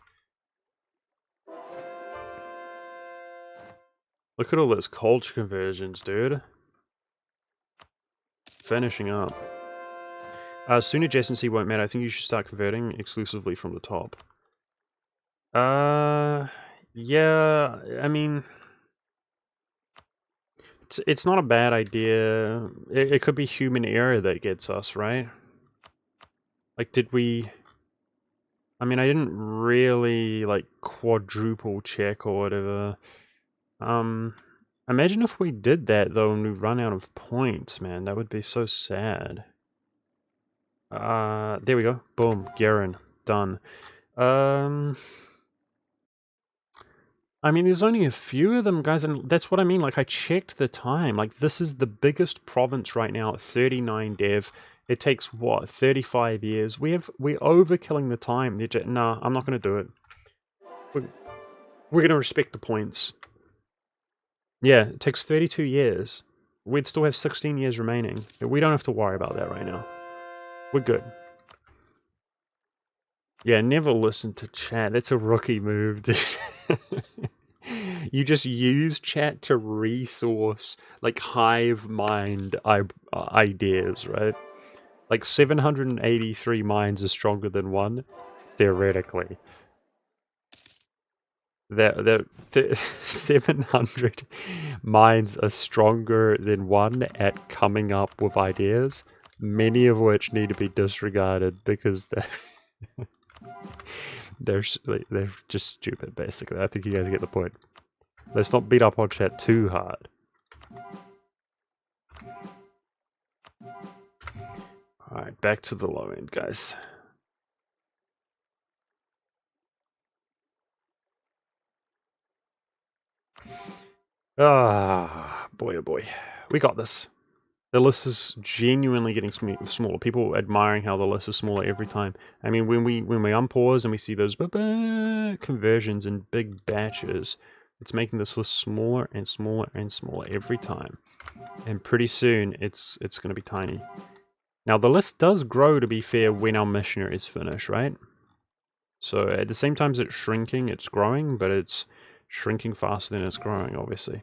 [SPEAKER 3] Look at all those culture conversions, dude. Finishing up. Soon adjacency won't matter. I think you should start converting exclusively from the top. Yeah, I mean... It's not a bad idea. It could be human error that gets us, right? Like, did we... I mean, I didn't really, like, quadruple check or whatever. Imagine if we did that, though, and we run out of points, man. That would be so sad. There we go. Boom. Garen. Done. I mean, there's only a few of them, guys, and that's what I mean. Like, I checked the time. Like, this is the biggest province right now at 39 dev. It takes, what, 35 years? We're overkilling the time. Nah, I'm not going to do it. We're going to respect the points. Yeah, it takes 32 years. We'd still have 16 years remaining. We don't have to worry about that right now. We're good. Yeah, never listen to chat. That's a rookie move, dude. You just use chat to resource, like, hive mind ideas, right? Like, 783 minds is stronger than 1, theoretically. That 700 minds are stronger than 1 at coming up with ideas, many of which need to be disregarded because they're just stupid, basically. I think you guys get the point. Let's not beat up on chat too hard. Alright, back to the low end, guys. Ah, boy oh boy. We got this. The list is genuinely getting smaller. People admiring how the list is smaller every time. I mean, when we unpause and we see those conversions in big batches, it's making this list smaller and smaller and smaller every time. And pretty soon, it's going to be tiny. Now, the list does grow, to be fair, when our missionaries finish, right? So at the same time as it's shrinking, it's growing, but it's shrinking faster than it's growing, obviously.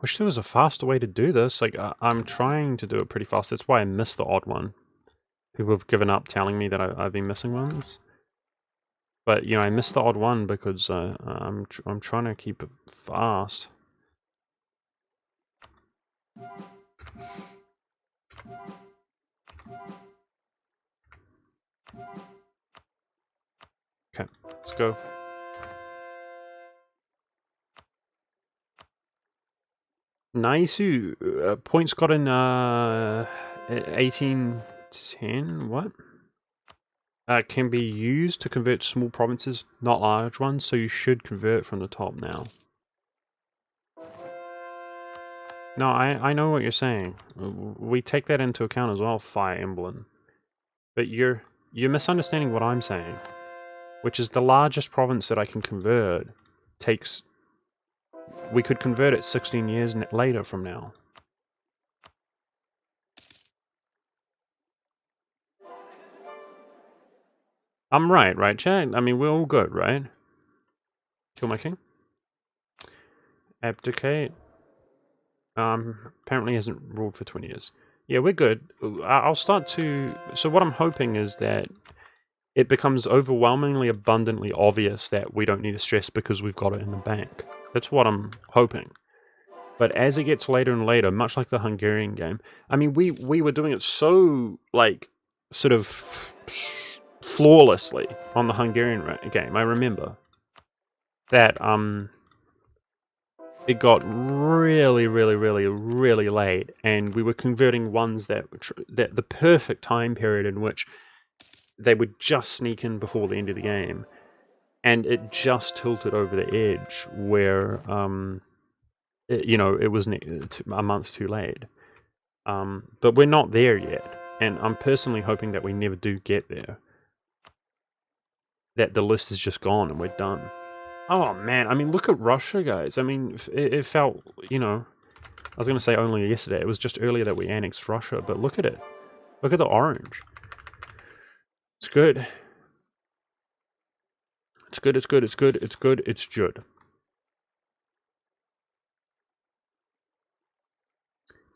[SPEAKER 3] Wish there was a faster way to do this. Like, I'm trying to do it pretty fast. That's why I missed the odd one. People have given up telling me that I've been missing ones. But, you know, I missed the odd one because I'm trying to keep it fast. Okay, let's go. Nice. Points got in 1810. What? Can be used to convert small provinces, not large ones, so you should convert from the top now. No, I know what you're saying. We take that into account as well, Fire Emblem. But you're misunderstanding what I'm saying, which is the largest province that I can convert takes... We could convert it 16 years later from now. I'm right, chat? I mean, we're all good, right? Kill my king. Abdicate. Apparently hasn't ruled for 20 years. Yeah, we're good. I'll start to... So what I'm hoping is that it becomes overwhelmingly abundantly obvious that we don't need to stress because we've got it in the bank. That's what I'm hoping. But as it gets later and later, much like the Hungarian game, I mean, we were doing it so, like, sort of flawlessly on the Hungarian game, I remember, that, it got really, really, really, really late, and we were converting ones that the perfect time period in which they would just sneak in before the end of the game, and it just tilted over the edge where, it was a month too late. But we're not there yet, and I'm personally hoping that we never do get there. That the list is just gone and we're done. Oh man, I mean, look at Russia, guys. I mean, it felt, I was going to say only yesterday. It was just earlier that we annexed Russia, but look at it. Look at the orange. It's good. It's good, it's good, it's good, it's good, it's good.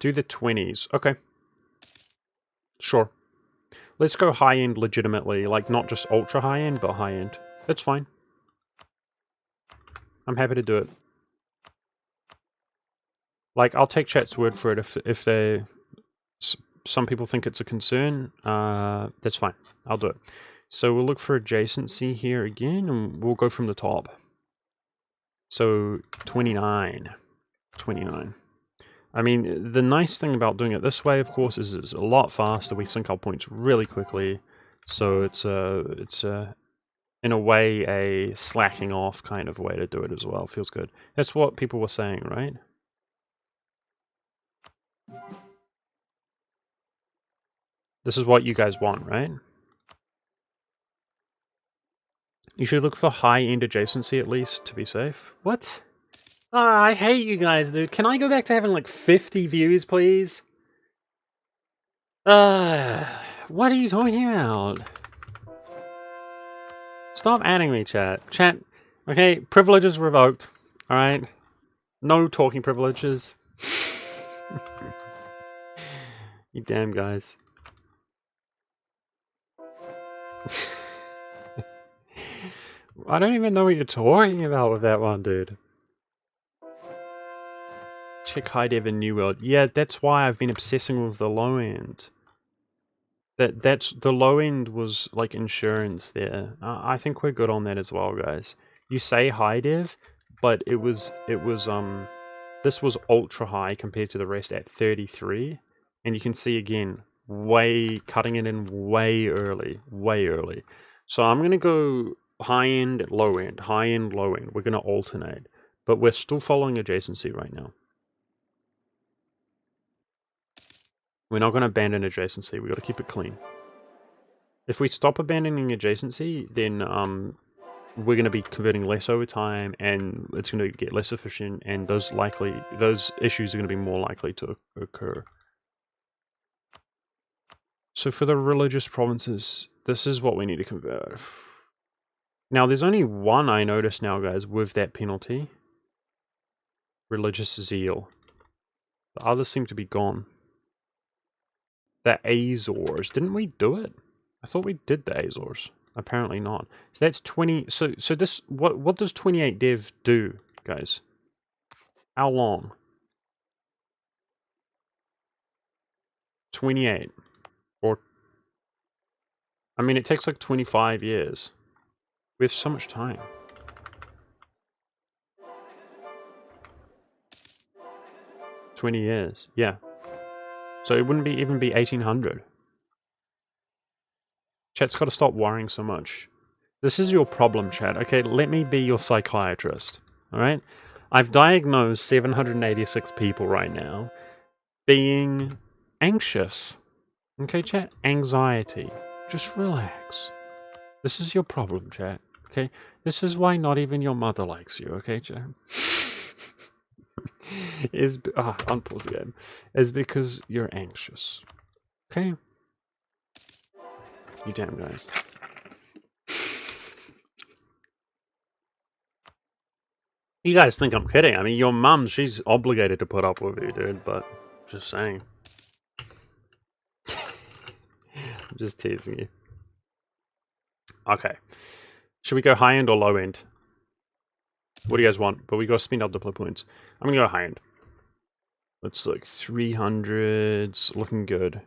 [SPEAKER 3] Do the 20s. Okay. Sure. Let's go high-end legitimately. Like, not just ultra high-end, but high-end. That's fine. I'm happy to do it. Like, I'll take chat's word for it if they... Some people think it's a concern. That's fine. I'll do it. So we'll look for adjacency here again, and we'll go from the top. So 29. 29. I mean, the nice thing about doing it this way, of course, is it's a lot faster. We sync our points really quickly. So it's in a way, a slacking off kind of way to do it as well. Feels good. That's what people were saying, right? This is what you guys want, right? You should look for high-end adjacency at least, to be safe. What? I hate you guys, dude. Can I go back to having like 50 views, please? What are you talking about? Stop adding me, chat. Chat, okay, privileges revoked, alright? No talking privileges. You damn guys. I don't even know what you're talking about with that one, dude. Check high dev in New World. Yeah, that's why I've been obsessing with the low end. That's the low end was like insurance there. I think we're good on that as well, guys. You say high dev, but it was this was ultra high compared to the rest at 33, and you can see again cutting it in way early. So I'm gonna go high end, low end, high end, low end. We're gonna alternate, but we're still following adjacency right now. We're not going to abandon adjacency. We've got to keep it clean. If we stop abandoning adjacency, then we're going to be converting less over time, and it's going to get less efficient, and those issues are going to be more likely to occur. So for the religious provinces, this is what we need to convert. Now, there's only one I notice now, guys, with that penalty. Religious zeal. The others seem to be gone. The Azores. Didn't we do it? I thought we did the Azores. Apparently not. So that's 20... So this... What does 28 dev do, guys? How long? 28. Or... I mean, it takes like 25 years. We have so much time. $20 years. Yeah. So it wouldn't even be 1800. Chat's got to stop worrying so much. This is your problem, chat. Okay, let me be your psychiatrist. Alright? I've diagnosed 786 people right now being anxious. Okay, chat? Anxiety. Just relax. This is your problem, chat. Okay? This is why not even your mother likes you, okay, chat? Unpause again. Is because you're anxious. Okay? You damn guys. You guys think I'm kidding. I mean, your mum, she's obligated to put up with you, dude, but just saying. I'm just teasing you. Okay. Should we go high end or low end? What do you guys want? But we got to spend our diplo points. I'm going to go high end. It's like 300s. Looking good.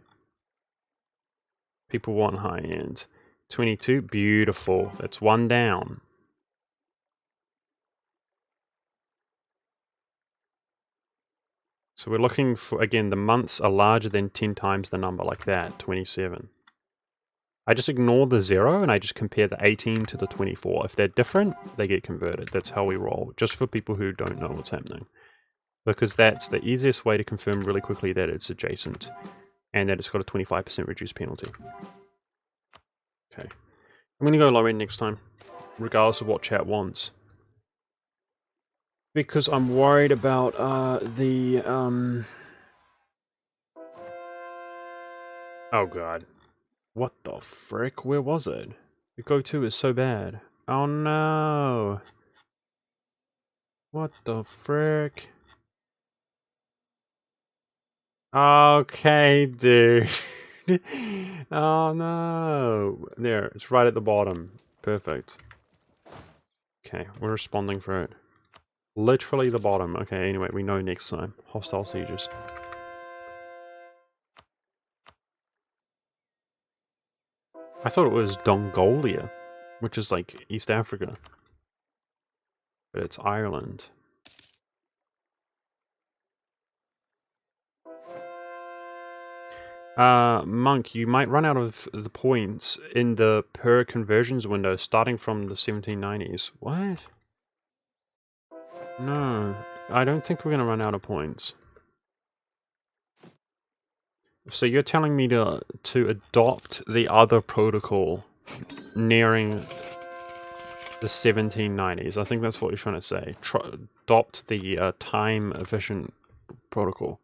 [SPEAKER 3] People want high end. 22. Beautiful. That's one down. So we're looking for, again, the months are larger than 10 times the number, like that, 27. I just ignore the 0 and I just compare the 18 to the 24. If they're different, they get converted. That's how we roll, just for people who don't know what's happening. Because that's the easiest way to confirm really quickly that it's adjacent and that it's got a 25% reduced penalty. Okay. I'm going to go low end next time, regardless of what chat wants. Because I'm worried about Oh god. What the frick? Where was it? The go-to is so bad. Oh no! What the frick? Okay, dude. Oh no! There, it's right at the bottom. Perfect. Okay, we're responding for it. Literally the bottom. Okay, anyway, we know next time. Hostile sieges. I thought it was Dongolia, which is like East Africa. But it's Ireland. Monk, you might run out of the points in the per conversions window starting from the 1790s. What? No, I don't think we're going to run out of points. So you're telling me to adopt the other protocol nearing the 1790s. I think that's what you're trying to say. Adopt the time-efficient protocol.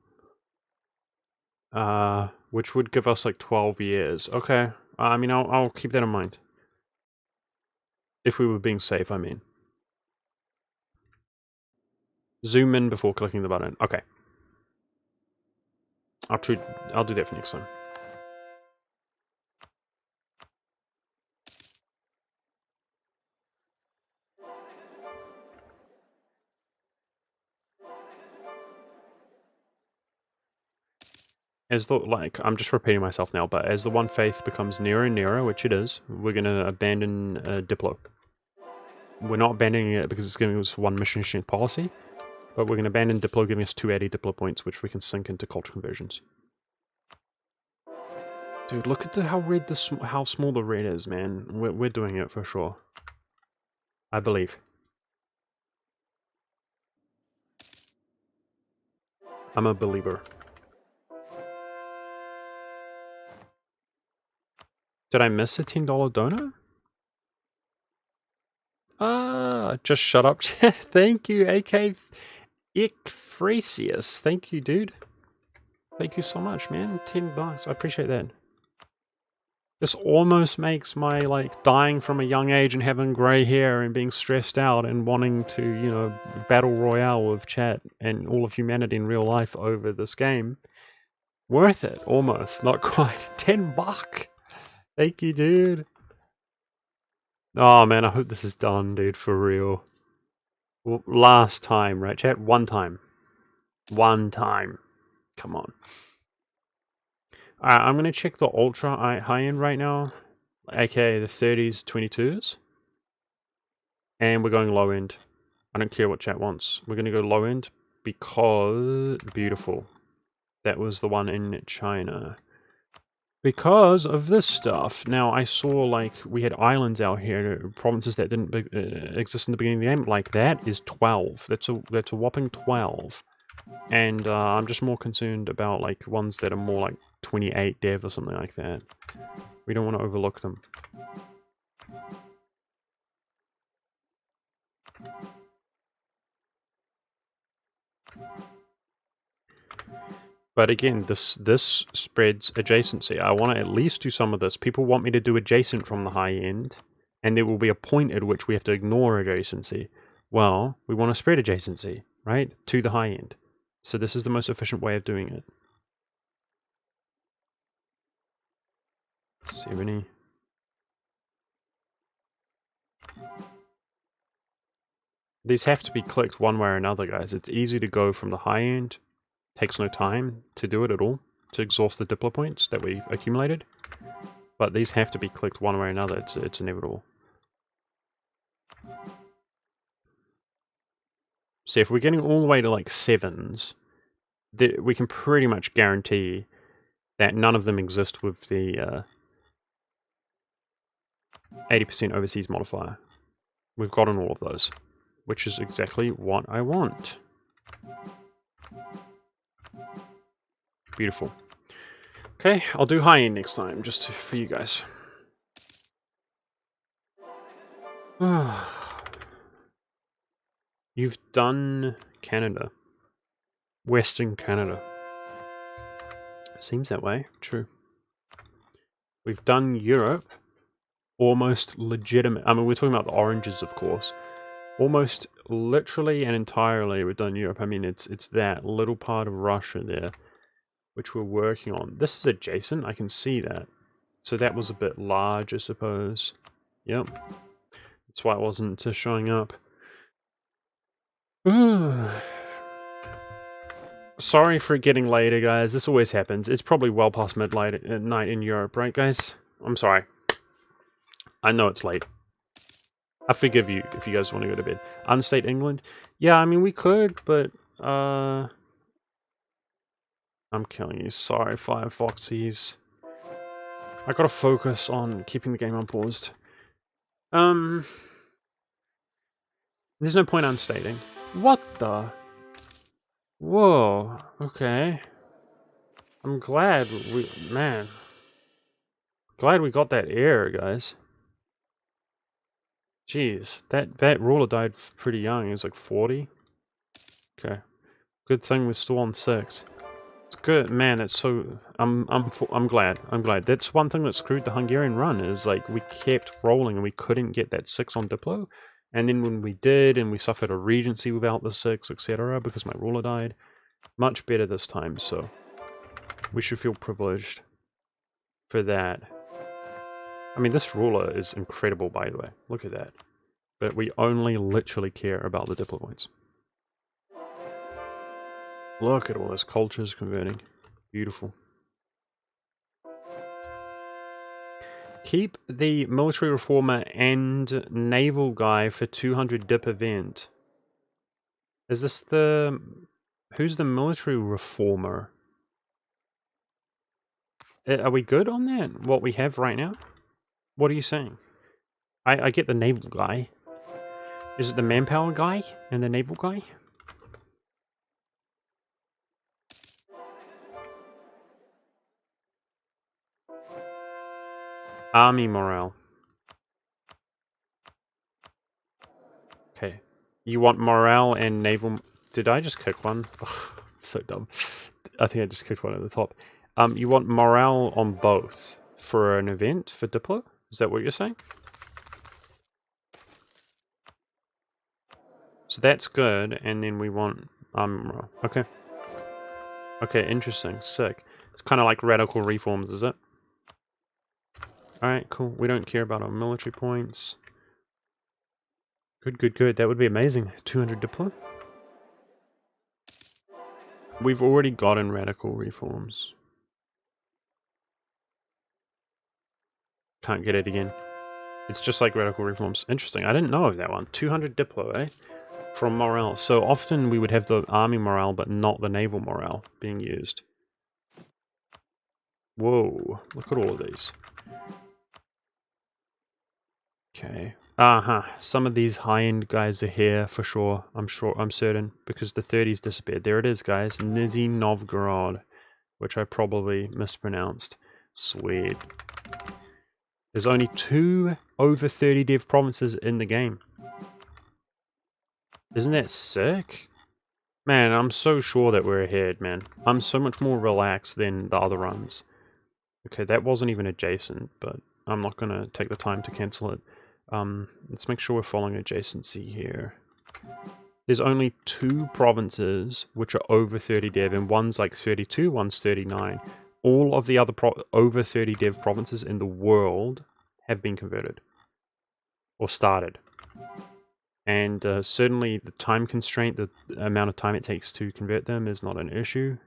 [SPEAKER 3] Which would give us like 12 years. Okay, I mean, I'll keep that in mind. If we were being safe, I mean. Zoom in before clicking the button. Okay. I'll do that for next time. As the, like, I'm just repeating myself now, but as the One Faith becomes nearer and nearer, which it is, we're going to abandon Diplo. We're not abandoning it because it's giving us one mission policy, but we're going to abandon Diplo, giving us 280 Diplo points, which we can sink into culture conversions. Dude, look at how red how small the red is, man. We're doing it for sure. I believe. I'm a believer. Did I miss a $10 donor? Just shut up. Thank you, AK Icphrasius. Thank you, dude. Thank you so much, man. $10. I appreciate that. This almost makes my, like, dying from a young age and having grey hair and being stressed out and wanting to, you know, battle royale with chat and all of humanity in real life over this game worth it, almost. Not quite. $10. Thank you, dude. Oh, man, I hope this is done, dude, for real. Well, last time, right, chat? One time. One time. Come on. I'm going to check the ultra high-end right now, aka the 30s, 22s. And we're going low-end. I don't care what chat wants. We're going to go low-end because... Beautiful. That was the one in China. Because of this stuff. Now, I saw, like, we had islands out here, provinces that didn't exist in the beginning of the game. Like, that is 12. That's a whopping 12. And I'm just more concerned about, like, ones that are more like 28 dev or something like that. We don't want to overlook them. But again, this spreads adjacency. I want to at least do some of this. People want me to do adjacent from the high end, and there will be a point at which we have to ignore adjacency. Well, we want to spread adjacency, right, to the high end. So this is the most efficient way of doing it. 70. These have to be clicked one way or another, guys. It's easy to go from the high end. Takes no time to do it at all, to exhaust the Diplo points that we accumulated. But these have to be clicked one way or another. It's inevitable. So if we're getting all the way to like 7s, we can pretty much guarantee that none of them exist with the 80% overseas modifier. We've gotten all of those, which is exactly what I want. Beautiful. Okay, I'll do high end next time, just for you guys. You've done Canada. Western Canada. Seems that way. True. We've done Europe. Almost legitimate. I mean, we're talking about the oranges, of course. Almost literally and entirely we've done Europe. I mean, it's that little part of Russia there, which we're working on. This is adjacent. I can see that. So that was a bit large, I suppose. Yep. That's why it wasn't showing up. Sorry for it getting later, guys. This always happens. It's probably well past midnight at night in Europe, right, guys? I'm sorry. I know it's late. I forgive you if you guys want to go to bed. Unstate England? Yeah, I mean, we could, but, I'm killing you. Sorry, Firefoxies. I gotta focus on keeping the game unpaused. There's no point unstating. What the? Whoa, okay. I'm glad glad we got that error, guys. Jeez, that ruler died pretty young. He was like 40. Okay, good thing we're still on 6. It's good, man. It's so I'm glad. I'm glad. That's one thing that screwed the Hungarian run is like we kept rolling and we couldn't get that 6 on Diplo, and then when we did, and we suffered a regency without the 6, etc., because my ruler died. Much better this time, so we should feel privileged for that. I mean, this ruler is incredible, by the way. Look at that. But we only literally care about the Diplo points. Look at all those cultures converting. Beautiful. Keep the military reformer and naval guy for 200 dip event. Is this the... Who's the military reformer? Are we good on that? What we have right now? What are you saying? I get the naval guy. Is it the manpower guy and the naval guy? Army morale. Okay. You want morale and naval... Did I just kick one? So dumb. I think I just kicked one at the top. You want morale on both. for an event for Diplo? Is that what you're saying? So that's good, and then we want okay. Okay, interesting, sick. It's kind of like radical reforms, is it? Alright, cool. We don't care about our military points. Good, good, good. That would be amazing. 200 Diplo. We've already gotten radical reforms. Can't get it again. It's just like radical reforms. Interesting. I didn't know of that one. 200 Diplo, eh? From morale. So often we would have the army morale, but not the naval morale being used. Whoa. Look at all of these. Okay. Some of these high-end guys are here for sure. I'm certain, because the 30s disappeared. There it is, guys. Nizhny Novgorod, which I probably mispronounced. Sweet. There's only 2 over 30 dev provinces in the game. Isn't that sick? Man, I'm so sure that we're ahead, man. I'm so much more relaxed than the other runs. Okay, that wasn't even adjacent, but I'm not going to take the time to cancel it. Let's make sure we're following adjacency here. There's only 2 provinces which are over 30 dev, and one's like 32, one's 39. All of the other over 30 dev provinces in the world have been converted. Or started. And certainly the time constraint, the amount of time it takes to convert them is not an issue.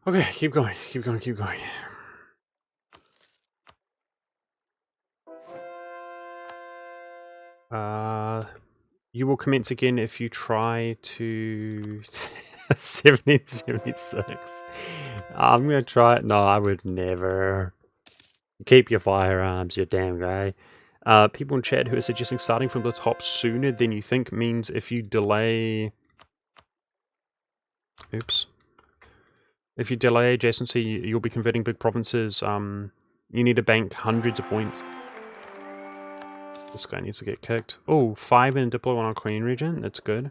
[SPEAKER 3] Okay, keep going, keep going, keep going. You will commence again if you try to 1776. I'm gonna try it. No, I would never. Keep your firearms, you damn guy. People in chat who are suggesting starting from the top sooner than you think means if you delay... Oops. If you delay adjacency, you'll be converting big provinces. You need to bank hundreds of points. This guy needs to get kicked. Oh, 5 in Diplo on our Queen region. That's good.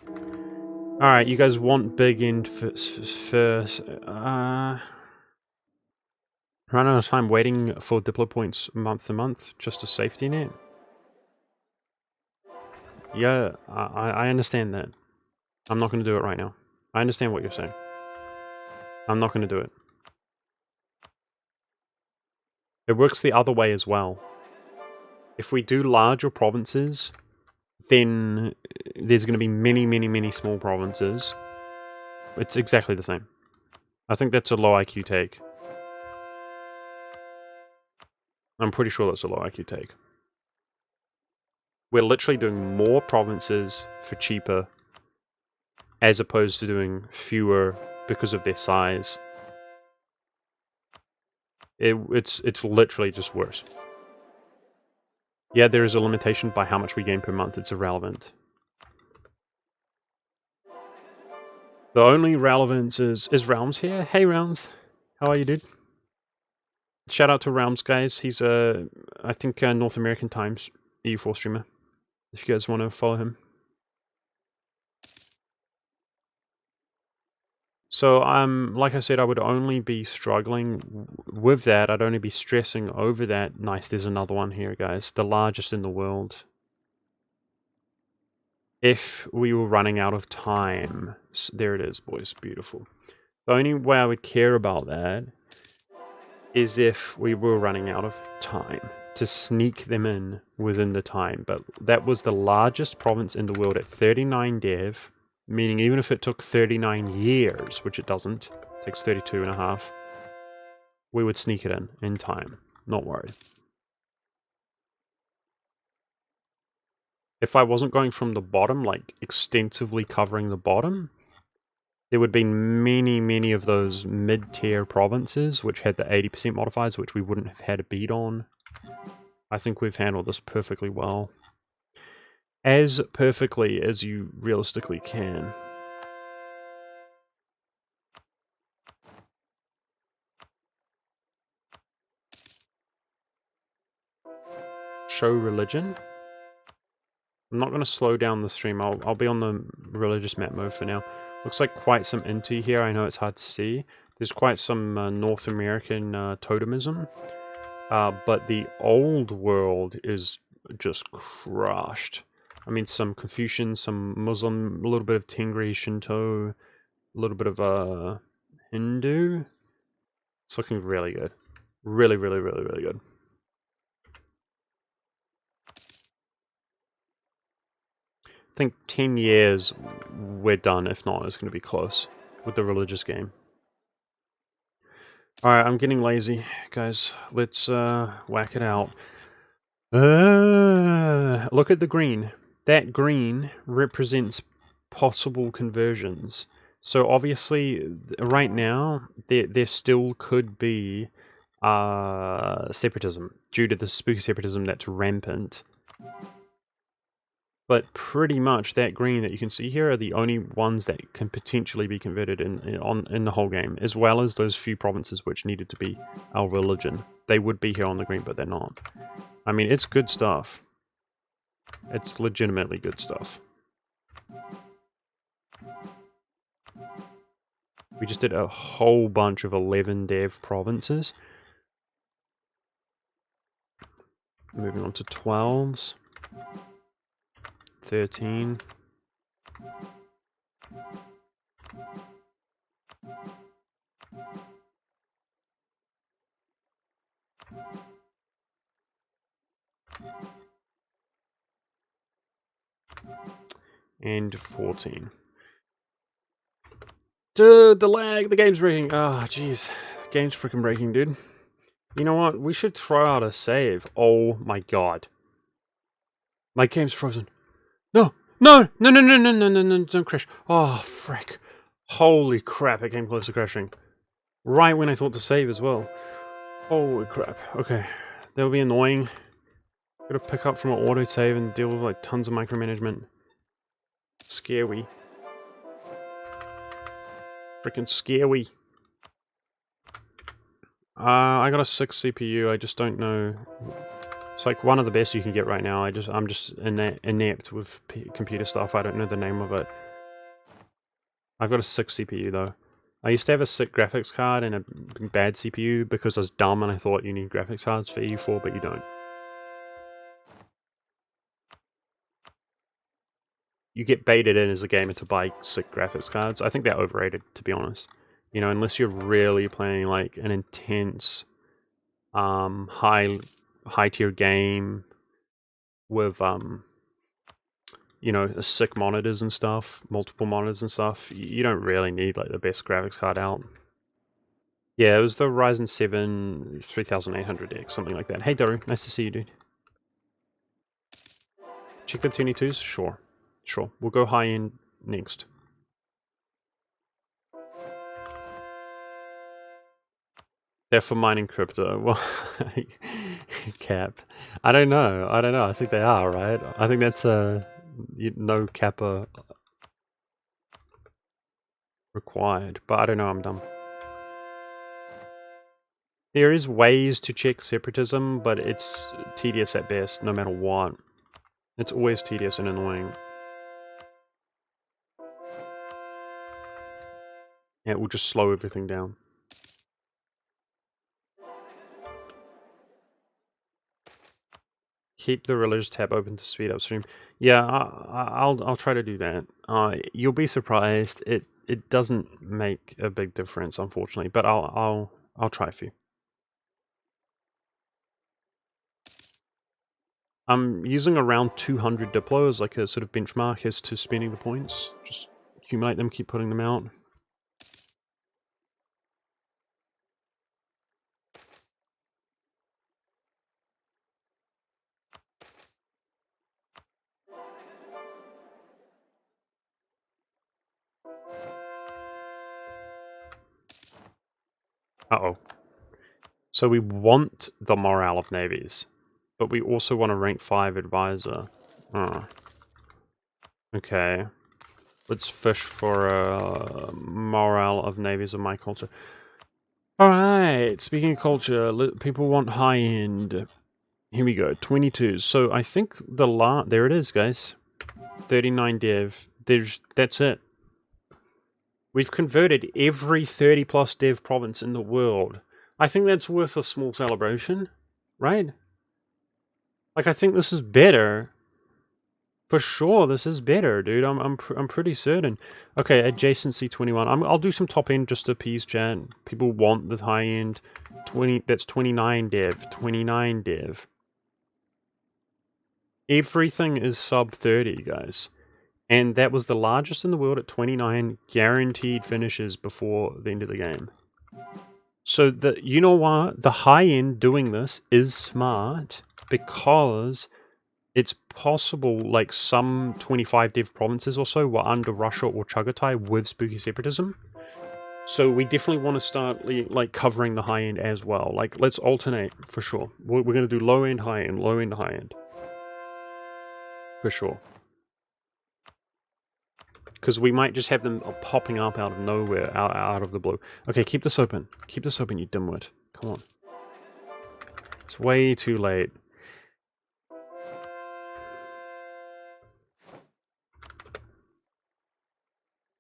[SPEAKER 3] Alright, you guys want big end first. Run out of time waiting for Diplo points month to month. Just a safety net. Yeah, I understand that. I'm not going to do it right now. I understand what you're saying. I'm not going to do it. It works the other way as well. If we do larger provinces, then there's going to be many, many, many small provinces. It's exactly the same. I think that's a low IQ take. I'm pretty sure that's a low IQ take. We're literally doing more provinces for cheaper, as opposed to doing fewer because of their size. It's literally just worse. Yeah, there is a limitation by how much we gain per month. It's irrelevant. The only relevance is Realms here. Hey Realms, how are you, dude? Shout out to Realms, guys. He's I think North American Times EU4 streamer. If you guys want to follow him. So like I said, I would only be struggling with that. I'd only be stressing over that. Nice, there's another one here, guys. The largest in the world. If we were running out of time. There it is, boys. Beautiful. The only way I would care about that is if we were running out of time to sneak them in within the time. But that was the largest province in the world at 39 dev, meaning even if it took 39 years, which it doesn't, it takes 32 and a half, we would sneak it in time. Not worried. If I wasn't going from the bottom, like extensively covering the bottom, there would be many, many of those mid-tier provinces which had the 80% modifiers, which we wouldn't have had a beat on. I think we've handled this perfectly well. As perfectly as you realistically can. show religion. I'm not going to slow down the stream. I'll be on the religious map mode for now. Looks like quite some Inti here. I know it's hard to see. There's quite some North American totemism. But the old world is just crushed. I mean, some Confucian, some Muslim, a little bit of Tengri, Shinto, a little bit of Hindu. It's looking really good. Really, really, really, really good. I think 10 years we're done. If not, it's going to be close with the religious game. Alright, I'm getting lazy, guys. Let's whack it out. Look at the green. That green represents possible conversions. So obviously, right now, there still could be separatism due to the spooky separatism that's rampant. But pretty much that green that you can see here are the only ones that can potentially be converted in the whole game, as well as those few provinces which needed to be our religion. They would be here on the green, but they're not. I mean, it's good stuff. It's legitimately good stuff. We just did a whole bunch of 11 dev provinces. Moving on to 12s. 13. And 14. Dude, the lag, the game's breaking. Ah, oh, jeez. Game's freaking breaking, dude. You know what? We should throw out a save. Oh my god. My game's frozen. No! No! No, no, no, no, no, no, no, don't crash. Oh, frick. Holy crap, it came close to crashing. Right when I thought to save as well. Holy crap. Okay. That'll be annoying. Gotta pick up from an auto-save and deal with like tons of micromanagement. Scary. Freaking scary. I got a 6 CPU, I just don't know. It's like one of the best you can get right now. I'm just inept with computer stuff. I don't know the name of it. I've got a 6 CPU though. I used to have a sick graphics card and a bad CPU because I was dumb and I thought you need graphics cards for EU4, but you don't. You get baited in as a gamer to buy sick graphics cards. I think they're overrated, to be honest. You know, unless you're really playing like an intense, high tier game with you know, sick monitors and stuff, multiple monitors and stuff. You don't really need like the best graphics card out. Yeah, it was the Ryzen 7 3800X, something like that. Hey Daru, nice to see you, dude. Check the 22s? Sure. Sure. We'll go high end next. They're for mining crypto. Well, cap. I don't know. I think they are, right? I think that's no kappa required. But I don't know, I'm dumb. There is ways to check separatism, but it's tedious at best, no matter what. It's always tedious and annoying. Yeah, it will just slow everything down. Keep the religious tab open to speed up stream. Yeah, I'll try to do that. You'll be surprised. It doesn't make a big difference, unfortunately, but I'll try for you. I'm using around 200 Diplo as like a sort of benchmark as to spending the points. Just accumulate them, keep putting them out. Uh-oh. So we want the morale of navies, but we also want a rank 5 advisor. Oh. Okay. Let's fish for a morale of navies of my culture. Alright, speaking of culture, people want high-end. Here we go, 22. So I think there it is, guys. 39 dev. That's it. We've converted every 30 plus dev province in the world. I think that's worth a small celebration, right? Like, I think this is better. For sure, this is better, dude. I'm pretty certain. Okay, adjacency 21. I'll do some top end just to appease chat. People want the high end. 20. That's 29 dev. 29 dev. Everything is sub 30, guys. And that was the largest in the world at 29 guaranteed finishes before the end of the game. So you know what? The high end doing this is smart because it's possible, like, some 25 dev provinces or so were under Russia or Chagatai with spooky separatism. So we definitely want to start like covering the high end as well. Like, let's alternate for sure. We're going to do low end, high end, low end, high end. For sure. Because we might just have them popping up out of nowhere, out of the blue. Okay, keep this open. Keep this open, you dimwit. Come on. It's way too late.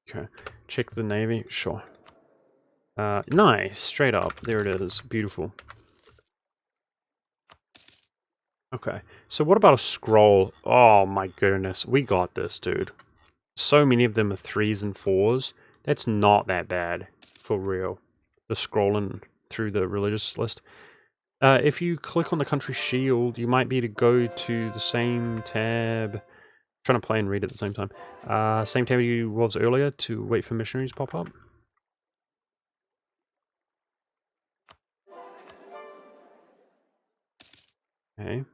[SPEAKER 3] Okay, check the navy. Sure. Nice, straight up. There it is. Beautiful. Okay, so what about a scroll? Oh my goodness, we got this, dude. So many of them are 3s and 4s. That's not that bad, for real. The scrolling through the religious list. If you click on the country shield, you might be able to go to the same tab. I'm trying to play and read at the same time. Same tab you was earlier to wait for missionaries pop up. Okay.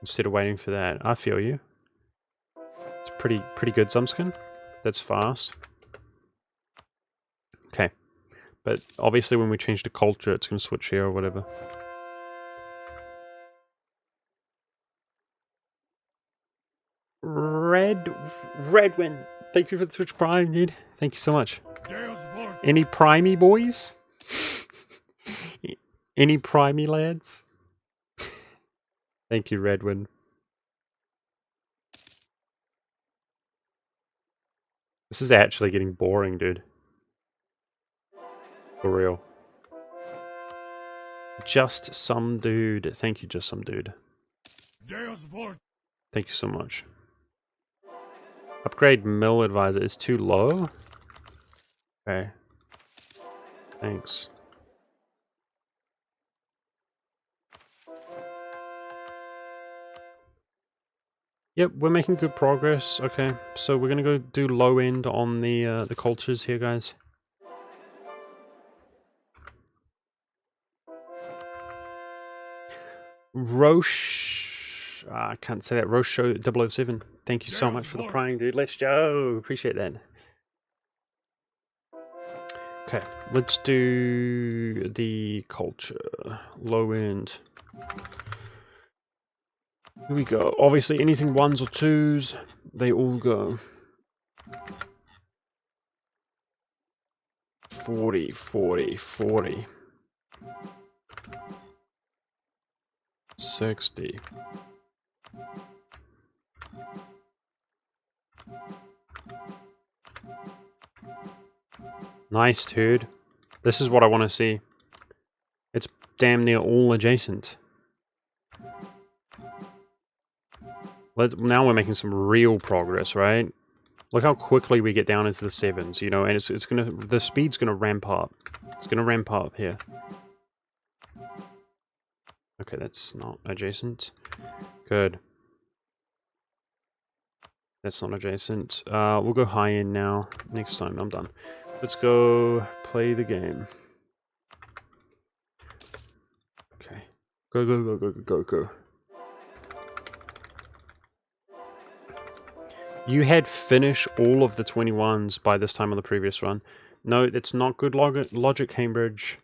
[SPEAKER 3] Instead of waiting for that, I feel you. It's pretty good, Zumskin. That's fast. Okay. But obviously when we change the culture, it's going to switch here or whatever. Redwin, thank you for the Twitch Prime, dude. Thank you so much. Any primey boys? Any primey lads? Thank you, Redwin. This is actually getting boring, dude. For real. Just some dude. Thank you, just some dude. Thank you so much. Upgrade mill advisor is too low? Okay. Thanks. Yep, we're making good progress. Okay, so we're gonna go do low end on the cultures here, guys. Roche, I can't say that. Roche 007. Thank you so much for the prying, dude. Let's go. Appreciate that. Okay, let's do the culture. Low end. Here we go. Obviously, anything 1s or 2s, they all go. 40, 40, 40. 60. Nice, dude. This is what I want to see. It's damn near all adjacent. Now we're making some real progress, right? Look how quickly we get down into the 7s, you know, and the speed's gonna ramp up. It's gonna ramp up here. Okay, that's not adjacent. Good. That's not adjacent. We'll go high end now. Next time, I'm done. Let's go play the game. Okay. Go, go, go, go, go, go. You had finished all of the 21s by this time on the previous run. No, that's not good logic, Cambridge.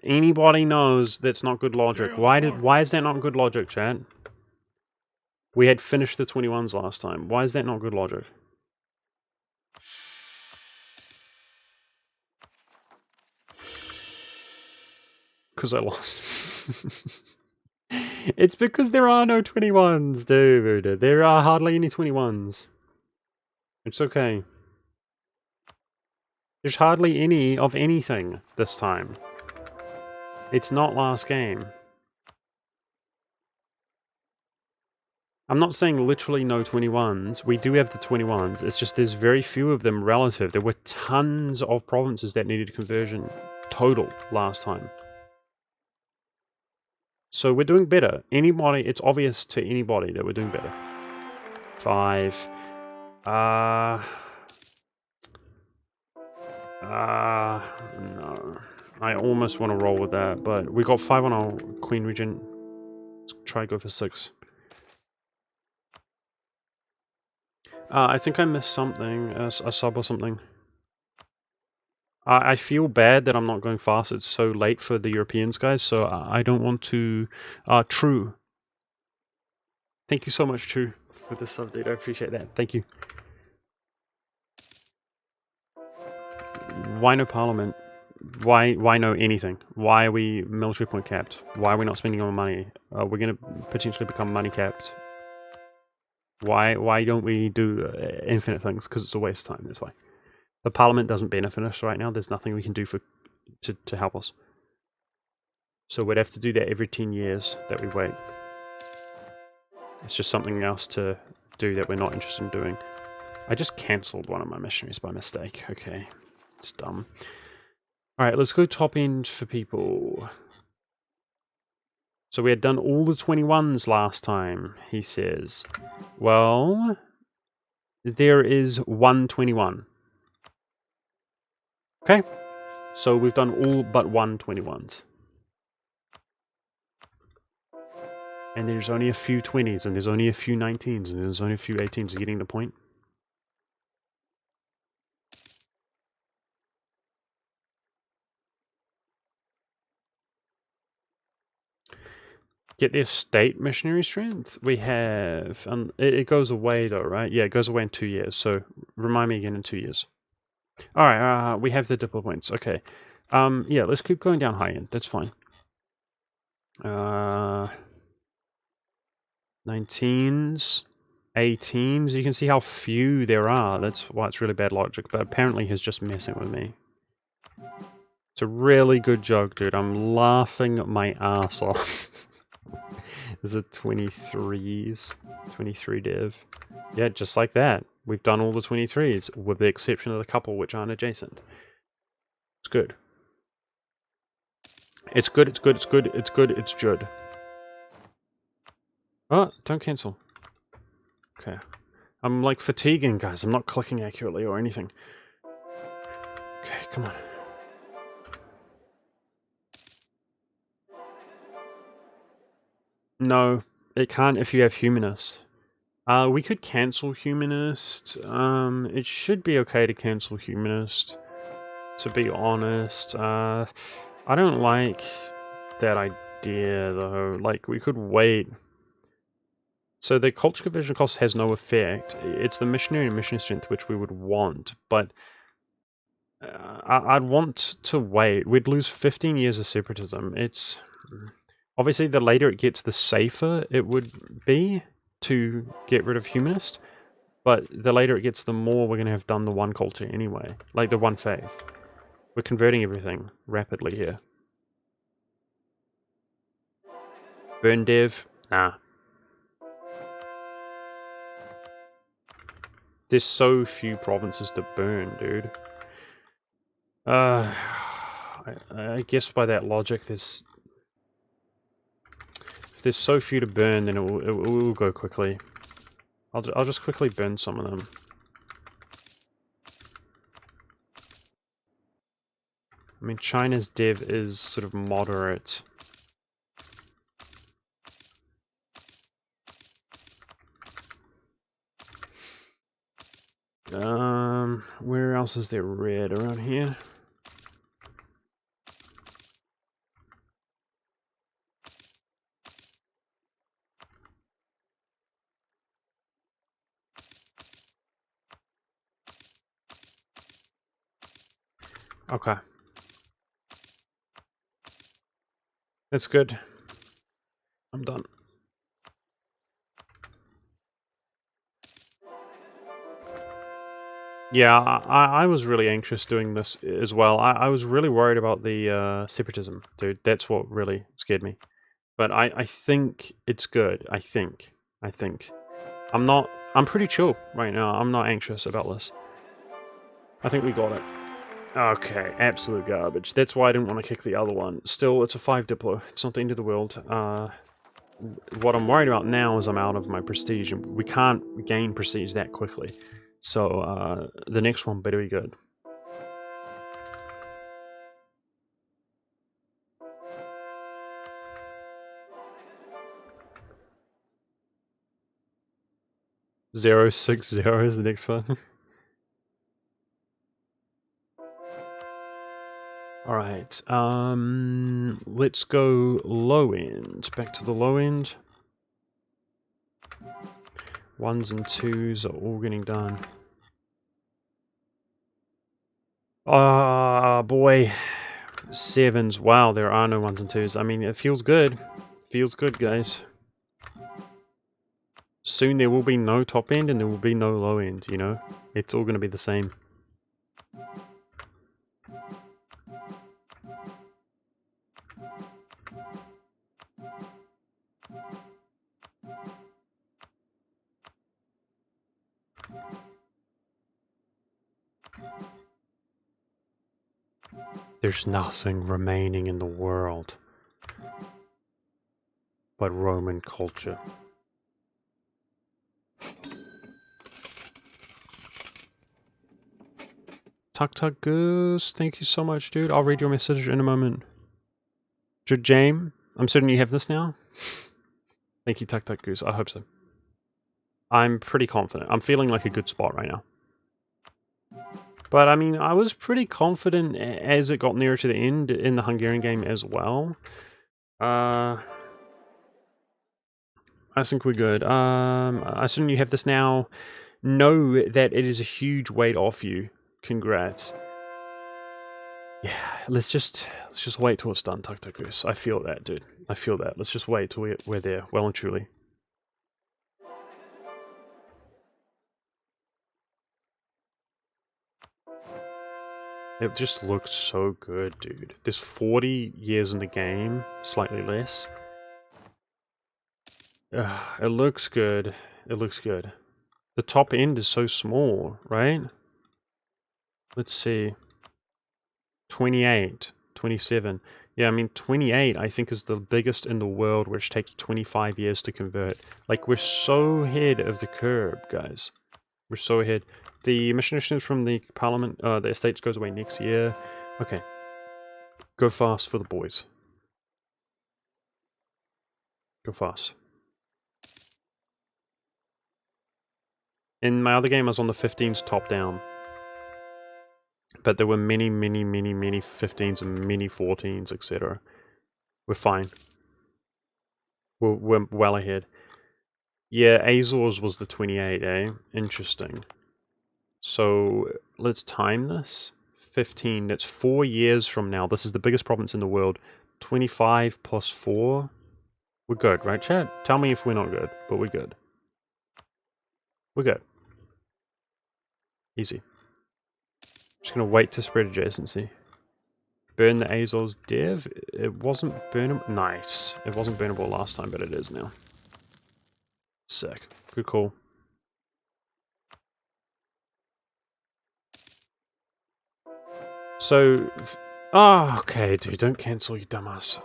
[SPEAKER 3] Anybody knows that's not good logic. Why is that not good logic, chat? We had finished the 21s last time. Why is that not good logic? Because I lost. It's because there are no 21s, dude. There are hardly any 21s. It's okay. There's hardly any of anything this time. It's not last game. I'm not saying literally no 21s. We do have the 21s. It's just there's very few of them relative. There were tons of provinces that needed conversion total last time. So we're doing better. Anybody, it's obvious to anybody that we're doing better. 5. No. I almost want to roll with that, but we got 5 on our Queen Regent. Let's try go for 6. I think I missed something, a sub or something. I feel bad that I'm not going fast. It's so late for the Europeans, guys, so I don't want to... True. Thank you so much, True, for this update. I appreciate that. Thank you. Why no parliament? Why no anything? Why are we military point capped? Why are we not spending our money? We're going to potentially become money capped. Why don't we do infinite things? Because it's a waste of time, that's why. The parliament doesn't benefit us right now. There's nothing we can do to help us. So we'd have to do that every 10 years that we wait. It's just something else to do that we're not interested in doing. I just cancelled one of my missionaries by mistake. Okay, it's dumb. Alright, let's go top end for people. So we had done all the 21s last time, he says. Well, there is 121. Okay, so we've done all but 121s. And there's only a few 20s, and there's only a few 19s, and there's only a few 18s. Are you getting the point? Get their state missionary strength. We have... it goes away though, right? Yeah, it goes away in 2 years. So remind me again in 2 years. Alright, we have the diplo points. Okay. Yeah, let's keep going down high end. That's fine. 19s, 18s. You can see how few there are. That's why it's really bad logic. But apparently he's just messing with me. It's a really good joke, dude. I'm laughing my ass off. Is it 23s? 23 dev. Yeah, just like that. We've done all the 23s, with the exception of the couple which aren't adjacent. It's good. It's good, it's good, it's good, it's good, it's good. Oh, don't cancel. Okay. I'm like fatiguing, guys. I'm not clicking accurately or anything. Okay, come on. No, it can't if you have Humanist. We could cancel Humanist. It should be okay to cancel Humanist, to be honest. I don't like that idea, though. Like, we could wait. So the culture conversion cost has no effect. It's the missionary and mission strength which we would want, but I'd want to wait. We'd lose 15 years of separatism. It's... Obviously, the later it gets, the safer it would be to get rid of Humanist. But the later it gets, the more we're going to have done the one culture anyway. Like the one faith. We're converting everything rapidly here. Burn dev? Nah. There's so few provinces to burn, dude. I guess by that logic, if there's so few to burn, then it will go quickly. I'll just quickly burn some of them. I mean, China's dev is sort of moderate. Where else is there red around here? Okay. That's good. I'm done. Yeah, I was really anxious doing this as well. I was really worried about the separatism, dude. That's what really scared me. But I think it's good. I think. I'm pretty chill right now. I'm not anxious about this. I think we got it. Okay, absolute garbage. That's why I didn't want to kick the other one. Still, it's a 5 Diplo. It's not the end of the world. What I'm worried about now is I'm out of my prestige, and we can't gain prestige that quickly. So, the next one better be good. Zero 060 is the next one. Alright, let's go low end. Back to the low end. 1s and 2s are all getting done. Ah, boy. 7s. Wow, there are no 1s and 2s. I mean, it feels good. Feels good, guys. Soon there will be no top end and there will be no low end, you know? It's all going to be the same. There's nothing remaining in the world but Roman culture. Tuk Tuk Goose, thank you so much, dude. I'll read your message in a moment. James, I'm certain you have this now. Thank you, Tuk Tuk Goose. I hope so. I'm pretty confident. I'm feeling like a good spot right now. But, I mean, I was pretty confident as it got nearer to the end in the Hungarian game as well. I think we're good. I assume you have this now. Know that it is a huge weight off you. Congrats. Yeah, let's just wait till it's done, Tuk Tuk Goose. I feel that, dude. I feel that. Let's just wait till we're there, well and truly. It just looks so good, dude. There's 40 years in the game, slightly less. It looks good. It looks good. The top end is so small, right? Let's see. 28, 27. Yeah, I mean, 28, I think, is the biggest in the world, which takes 25 years to convert. Like, we're so ahead of the curve, guys. We're so ahead. The mission issues from the parliament, the estates goes away next year. Okay. Go fast for the boys. Go fast. In my other game, I was on the 15s top down. But there were many 15s and many 14s, etc. We're fine. We're well ahead. Yeah, Azores was the 28, eh? Interesting. So, let's time this. 15, that's 4 years from now. This is the biggest province in the world. 25 plus 4. We're good, right, chat? Tell me if we're not good, but we're good. We're good. Easy. Just gonna wait to spread adjacency. Burn the Azores dev. It wasn't burnable. Nice. It wasn't burnable last time, but it is now. Sick. Good call. So, okay, dude, don't cancel, you dumbass.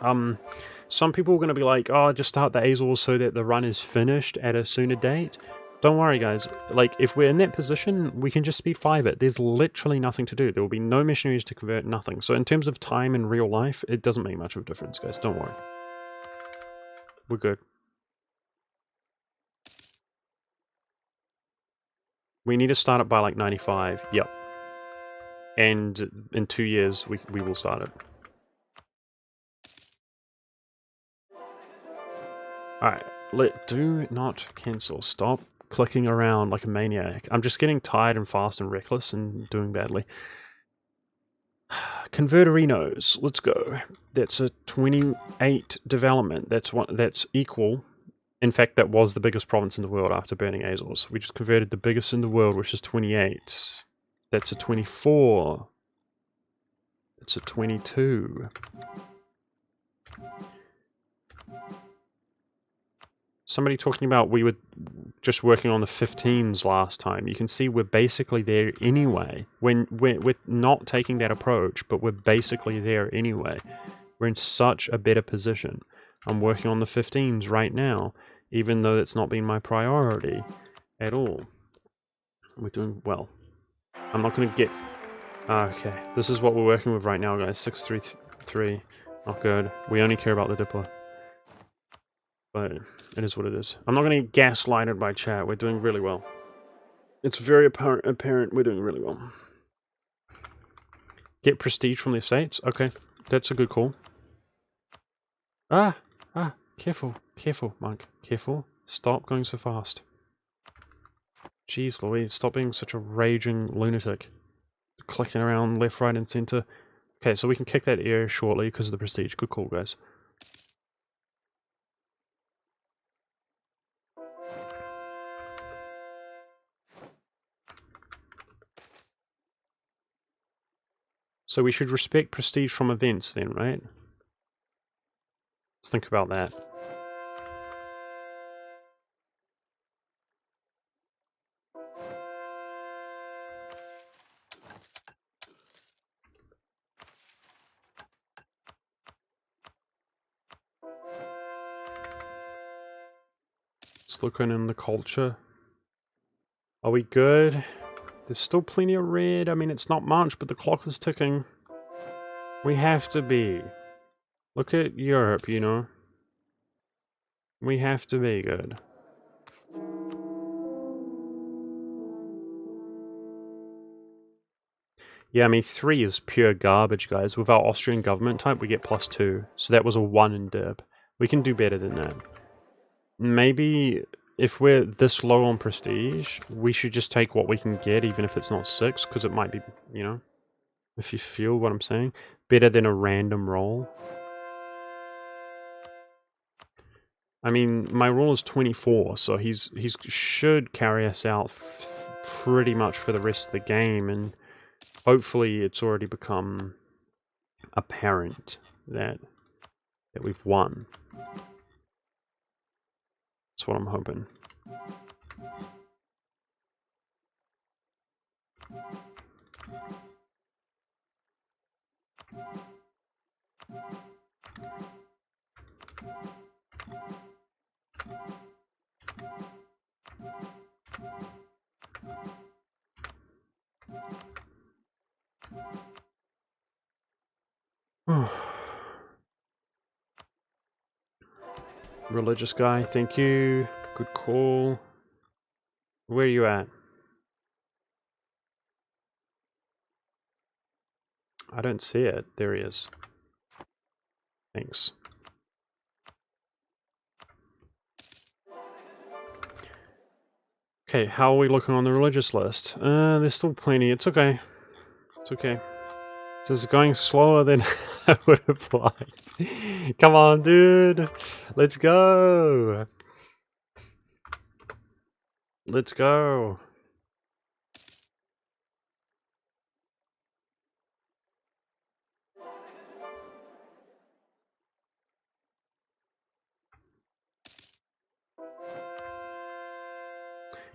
[SPEAKER 3] Some people are going to be like, oh, just start the Azores so that the run is finished at a sooner date. Don't worry, guys. Like, if we're in that position, we can just speed 5 it. There's literally nothing to do. There will be no missionaries to convert, nothing. So in terms of time in real life, it doesn't make much of a difference, guys. Don't worry. We're good. We need to start it by, like, 95. Yep. And in 2 years, we will start it. Alright, do not cancel. Stop clicking around like a maniac. I'm just getting tired and fast and reckless and doing badly. Converterinos, let's go. That's a 28 development. That's equal. In fact, that was the biggest province in the world after burning Azores. We just converted the biggest in the world, which is 28. That's a 24. It's a 22. Somebody talking about we were just working on the 15s last time. You can see we're basically there anyway. We're not taking that approach, but we're basically there anyway. We're in such a better position. I'm working on the 15s right now, even though it's not been my priority at all. We're doing well. I'm not going to get... Okay, this is what we're working with right now, guys. 633. Not good. We only care about the Diplo. But it is what it is. I'm not going to get gaslighted by chat. We're doing really well. It's very apparent we're doing really well. Get prestige from the estates? Okay, that's a good call. Careful, careful, Monk, careful. Stop going so fast. Jeez Louise, stop being such a raging lunatic. Clicking around left, right, and center. Okay, so we can kick that area shortly because of the prestige. Good call, guys. So we should respect prestige from events then, right? Let's think about that. Let's look in the culture. Are we good? There's still plenty of red. I mean, it's not much, but the clock is ticking. We have to be. Look at Europe, you know. We have to be good. Yeah, I mean, 3 is pure garbage, guys. With our Austrian government type, we get +2. So that was a 1 in dip. We can do better than that. Maybe if we're this low on prestige, we should just take what we can get, even if it's not 6, because it might be, you know, if you feel what I'm saying, better than a random roll. I mean, my roll is 24, so he's should carry us out pretty much for the rest of the game, and hopefully it's already become apparent that we've won. That's what I'm hoping. Religious guy, thank you. Good call. Where are you at? I don't see it. There he is. Thanks. Okay, how are we looking on the religious list? There's still plenty. It's okay. It's okay. This is going slower than I would have liked. Come on, dude. Let's go. Let's go.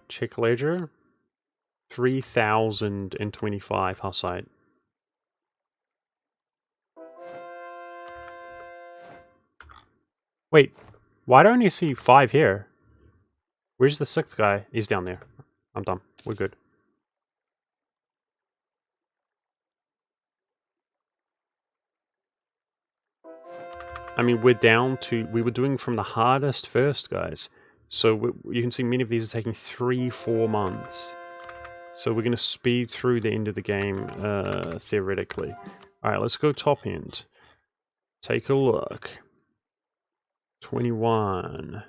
[SPEAKER 3] Check ledger. 3025 Hussite. Wait, why don't you see 5 here? Where's the 6th guy? He's down there. I'm done. We're good. I mean, we're down to... We were doing from the hardest first, guys. So you can see many of these are taking 3-4 months. So we're going to speed through the end of the game, theoretically. Alright, let's go top end. Take a look. 21.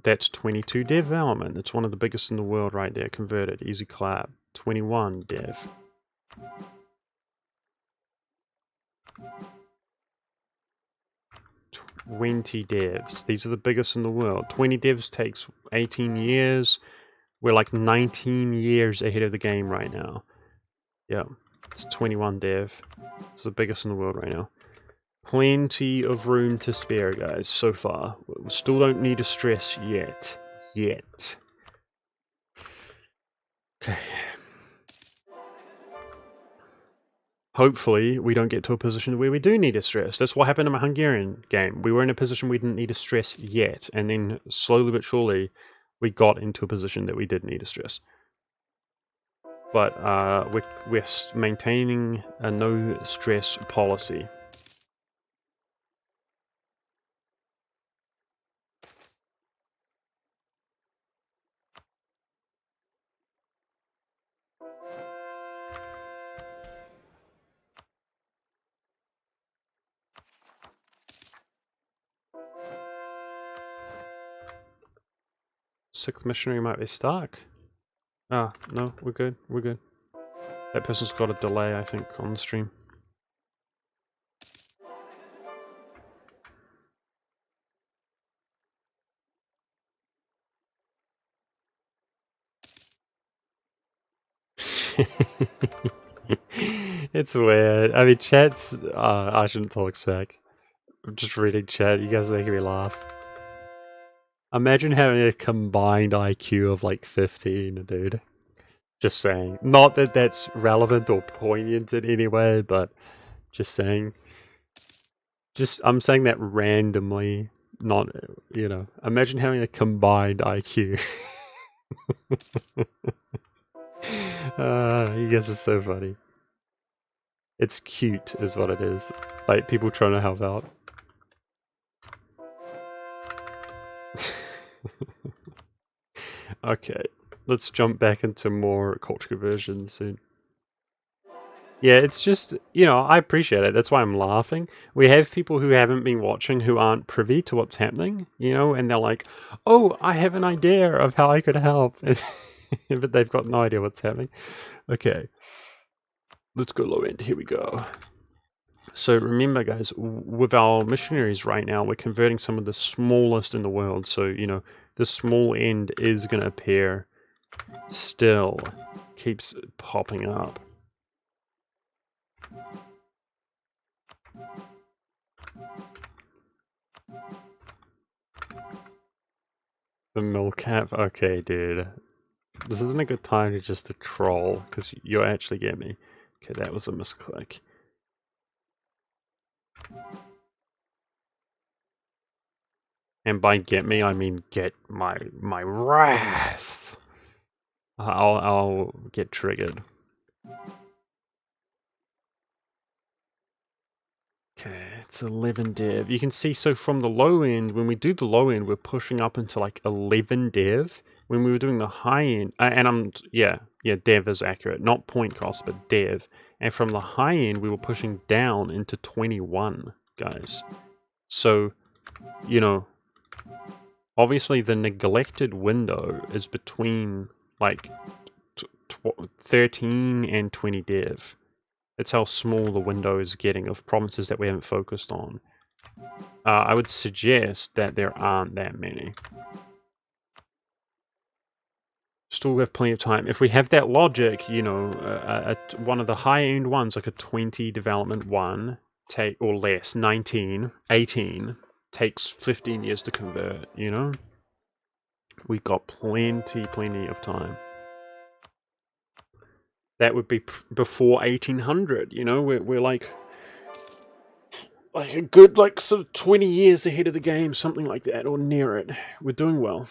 [SPEAKER 3] That's 22 development. It's one of the biggest in the world right there. Converted. Easy clap. 21 dev. Twenty devs. These are the biggest in the world. 20 devs takes 18 years. We're like 19 years ahead of the game right now. Yeah, it's 21 dev. It's the biggest in the world right now. Plenty of room to spare, guys, so far. We still don't need to stress yet. Yet. Okay. Hopefully, we don't get to a position where we do need to stress. That's what happened in my Hungarian game. We were in a position we didn't need to stress yet, and then slowly but surely, we got into a position that we did need to stress. But we're maintaining a no stress policy. Sixth missionary might be stuck. Ah, no, we're good, we're good. That person's got a delay, I think, on the stream. It's weird. I mean, chat's... I shouldn't talk smack. I'm just reading chat, you guys are making me laugh. Imagine having a combined IQ of like 15, dude. Just saying. Not that that's relevant or poignant in any way, but just saying. I'm saying that randomly, not, you know. Imagine having a combined IQ. You guys are so funny. It's cute, is what it is. Like, people trying to help out. Okay, let's jump back into more culture conversion soon. Yeah, it's just, you know, I appreciate it. That's why I'm laughing. We have people who haven't been watching who aren't privy to what's happening, you know, and they're like, oh, I have an idea of how I could help. But they've got no idea what's happening. Okay. Let's go low end. Here we go. So remember, guys, with our missionaries right now, we're converting some of the smallest in the world. So, you know, the small end is going to appear still. Keeps popping up. The milk cap? Okay, dude. This isn't a good time to just to troll, because you'll actually get me. Okay, that was a misclick. And by get me, I mean get my wrath. I'll get triggered. Okay, it's 11 dev. You can see, so from the low end, when we do the low end, we're pushing up into like 11 dev. When we were doing the high end, and yeah, dev is accurate. Not point cost, but dev. And from the high end, we were pushing down into 21, guys. So, you know, obviously the neglected window is between like 13 and 20 dev. It's how small the window is getting of provinces that we haven't focused on. I would suggest that there aren't that many. Still have plenty of time. If we have that logic, you know, one of the high-end ones, like a 20 development one, or less, 19, 18, takes 15 years to convert, you know? We've got plenty of time. That would be before 1800, you know? We're like a good, like, sort of 20 years ahead of the game, something like that, or near it. We're doing well.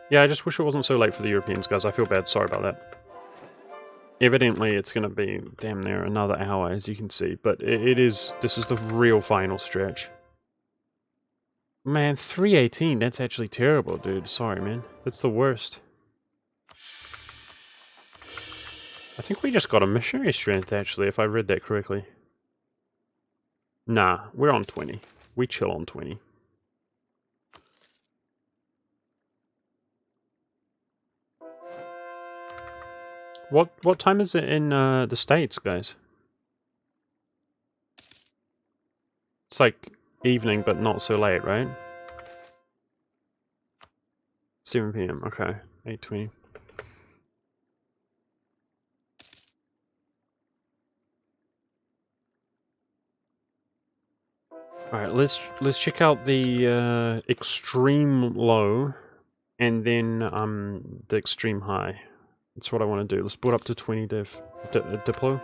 [SPEAKER 3] Yeah, I just wish it wasn't so late for the Europeans, guys. I feel bad. Sorry about that. Evidently, it's going to be damn near another hour, as you can see. But this is the real final stretch. Man, 318, that's actually terrible, dude. Sorry, man. That's the worst. I think we just got a missionary strength, actually, if I read that correctly. Nah, we're on 20. We chill on 20. What time is it in the States, guys? It's like evening, but not so late, right? 7 p.m. Okay, 8:20. All right, let's check out the extreme low, and then the extreme high. That's what I want to do. Let's put up to 20 Diplo.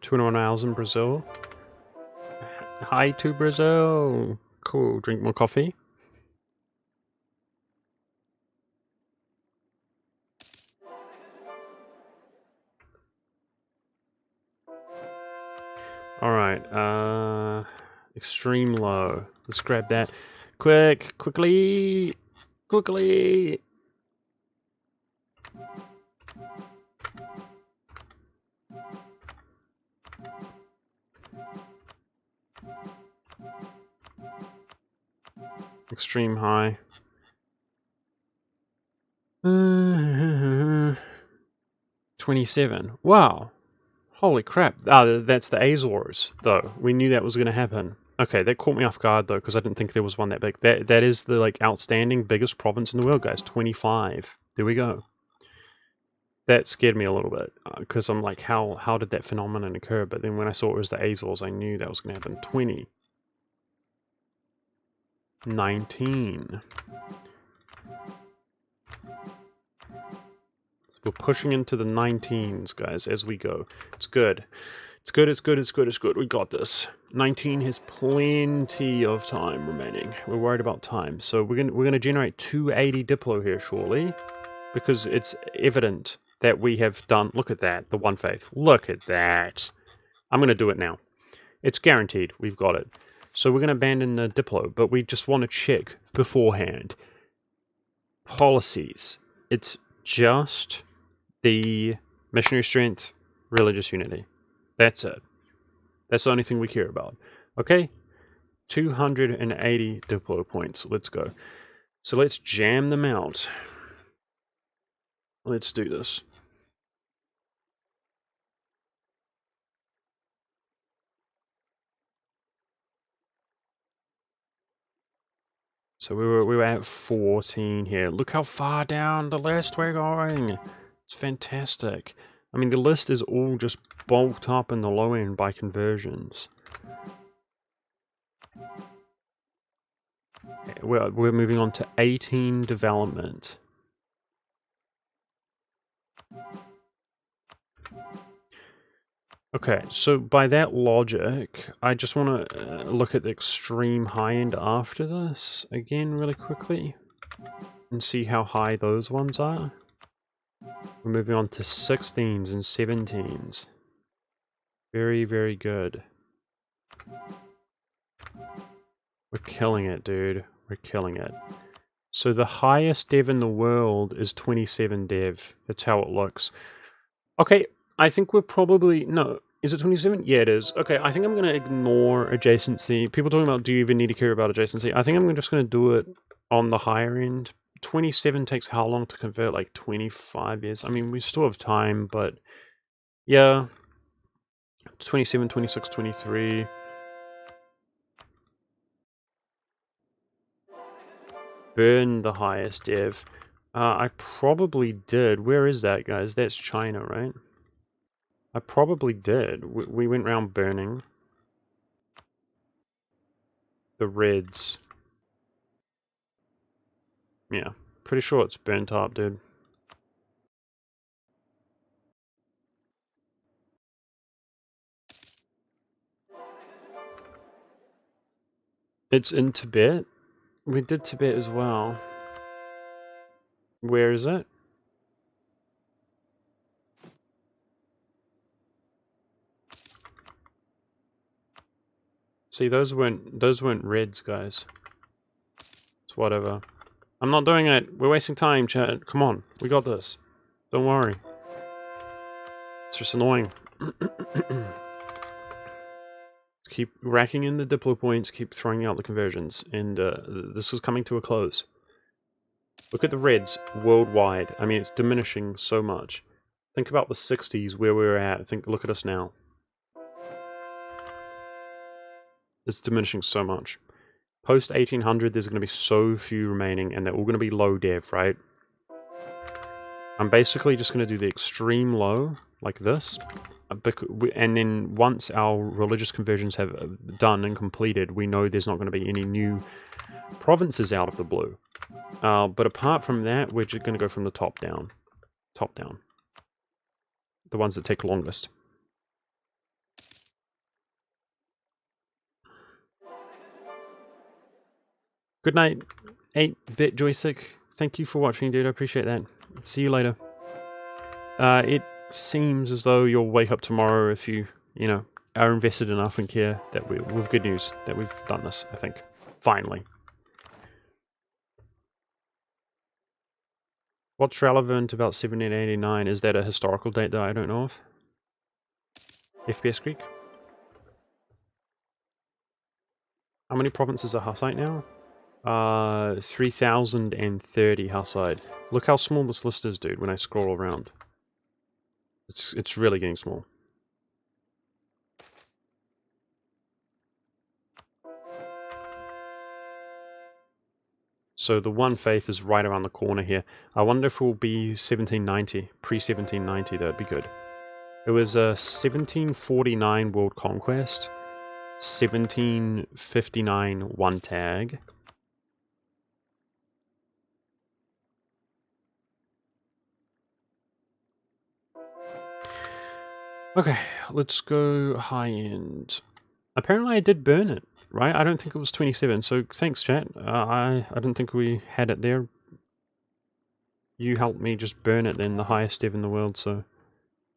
[SPEAKER 3] $21 in Brazil. Hi to Brazil. Cool. Drink more coffee. Alright, extreme low. Let's grab that. Quickly! Extreme high. 27. Wow. Holy crap. Ah, that's the Azores, though. We knew that was going to happen. Okay, that caught me off guard, though, because I didn't think there was one that big. That is the, like, outstanding biggest province in the world, guys. 25. There we go. That scared me a little bit, because I'm like, how did that phenomenon occur? But then when I saw it was the Azores, I knew that was going to happen. 20. 19. So we're pushing into the 19s, guys, as we go. It's good. It's good. We got this. 19 has plenty of time remaining. We're worried about time. So we're gonna generate 280 Diplo here shortly, because it's evident that we have done... Look at that, the one faith. Look at that. I'm gonna do it now. It's guaranteed we've got it. So we're gonna abandon the Diplo, but we just want to check beforehand. Policies. It's just the missionary strength, religious unity. That's it. That's the only thing we care about. Okay? 280 Diplo points. Let's go. So let's jam them out. Let's do this. So we were at 14 here. Look how far down the list we're going. It's fantastic. I mean, the list is all just bulked up in the low end by conversions. We're moving on to 18 development. Okay, so by that logic, I just want to look at the extreme high end after this again really quickly and see how high those ones are. We're moving on to 16s and 17s. Very, very good. We're killing it, dude. We're killing it. So the highest dev in the world is 27 dev. That's how it looks. Okay, I think we're probably... No, is it 27? Yeah, it is. Okay, I think I'm going to ignore adjacency. People talking about, do you even need to care about adjacency? I think I'm just going to do it on the higher end. 27 takes how long to convert? Like 25 years? I mean, we still have time, but... Yeah. 27, 26, 23... Burn the highest dev. I probably did. Where is that, guys? That's China, right? I probably did. We went around burning the reds. Yeah, pretty sure it's burnt up, dude. It's in Tibet. We did Tibet as well. Where is it? See, those weren't reds, guys. It's whatever. I'm not doing it. We're wasting time, chat. Come on, we got this. Don't worry. It's just annoying. Keep racking in the Diplo points, keep throwing out the conversions, and this is coming to a close. Look at the reds worldwide. I mean, it's diminishing so much. Think about the 60s where we were at. Look at us now. It's diminishing so much. Post 1800, there's going to be so few remaining, and they're all going to be low dev, right? I'm basically just going to do the extreme low, like this. And then once our religious conversions have done and completed, we know there's not going to be any new provinces out of the blue. But apart from that, we're just going to go from the top down. Top down. The ones that take longest. Good night, 8-bit joystick. Thank you for watching, dude. I appreciate that. See you later. It seems as though you'll wake up tomorrow if you know, are invested enough and care that with good news that we've done this, I think. Finally. What's relevant about 1789? Is that a historical date that I don't know of? FPS Greek? How many provinces are Hussite now? 3030 Hussite. Look how small this list is, dude, when I scroll around. It's really getting small. So the one faith is right around the corner here. I wonder if it will be 1790, pre-1790, that'd be good. It was a 1749 World Conquest, 1759 one tag. Okay, let's go high end. Apparently I did burn it, right? I don't think it was 27, so thanks, chat. I didn't think we had it there. You helped me just burn it then, the highest dev in the world, so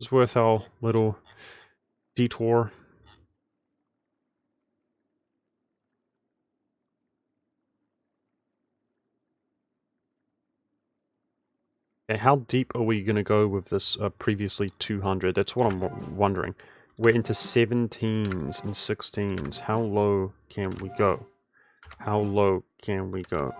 [SPEAKER 3] it's worth our little detour. Okay, how deep are we going to go with this previously 200? That's what I'm wondering. We're into 17s and 16s. How low can we go? How low can we go?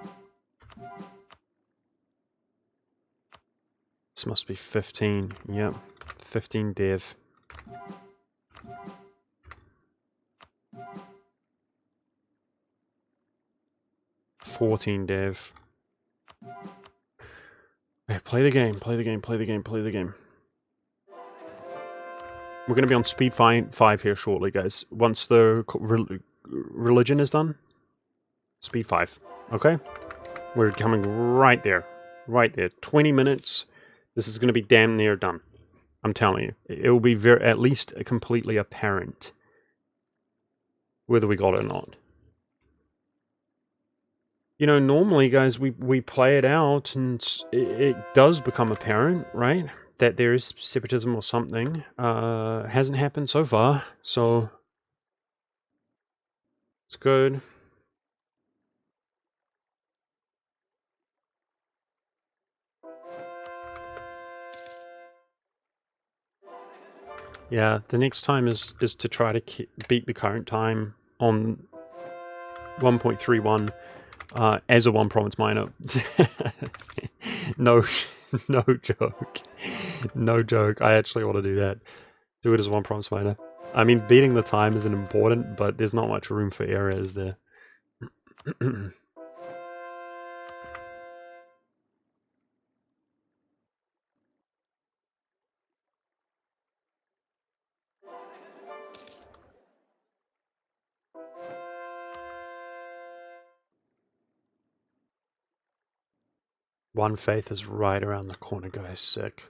[SPEAKER 3] This must be 15. Yep, 15 dev. $14 dev. Okay, play the game, play the game, play the game, play the game. We're going to be on speed 5 here shortly, guys. Once the religion is done, speed 5. Okay? We're coming right there. Right there. 20 minutes. This is going to be damn near done. I'm telling you. It will be at least completely apparent whether we got it or not. You know, normally, guys, we play it out and it does become apparent, right? That there is separatism or something. Hasn't happened so far, so it's good. Yeah, the next time is to try to beat the current time on 1.31 as a one province miner. No, no joke. No joke. I actually want to do that. Do it as one province miner. I mean, beating the time isn't important, but there's not much room for error, is there? One faith is right around the corner, guys. Sick.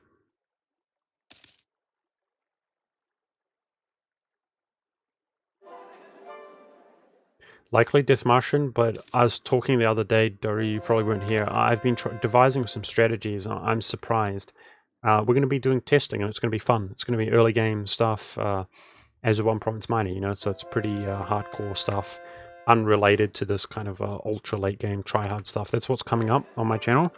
[SPEAKER 3] Likely Death Martian, but I was talking the other day, Dory, you probably weren't here. I've been devising some strategies. I'm surprised. We're going to be doing testing, and it's going to be fun. It's going to be early game stuff as a one province miner, you know, so it's pretty hardcore stuff, unrelated to this kind of ultra late game tryhard stuff. That's what's coming up on my channel.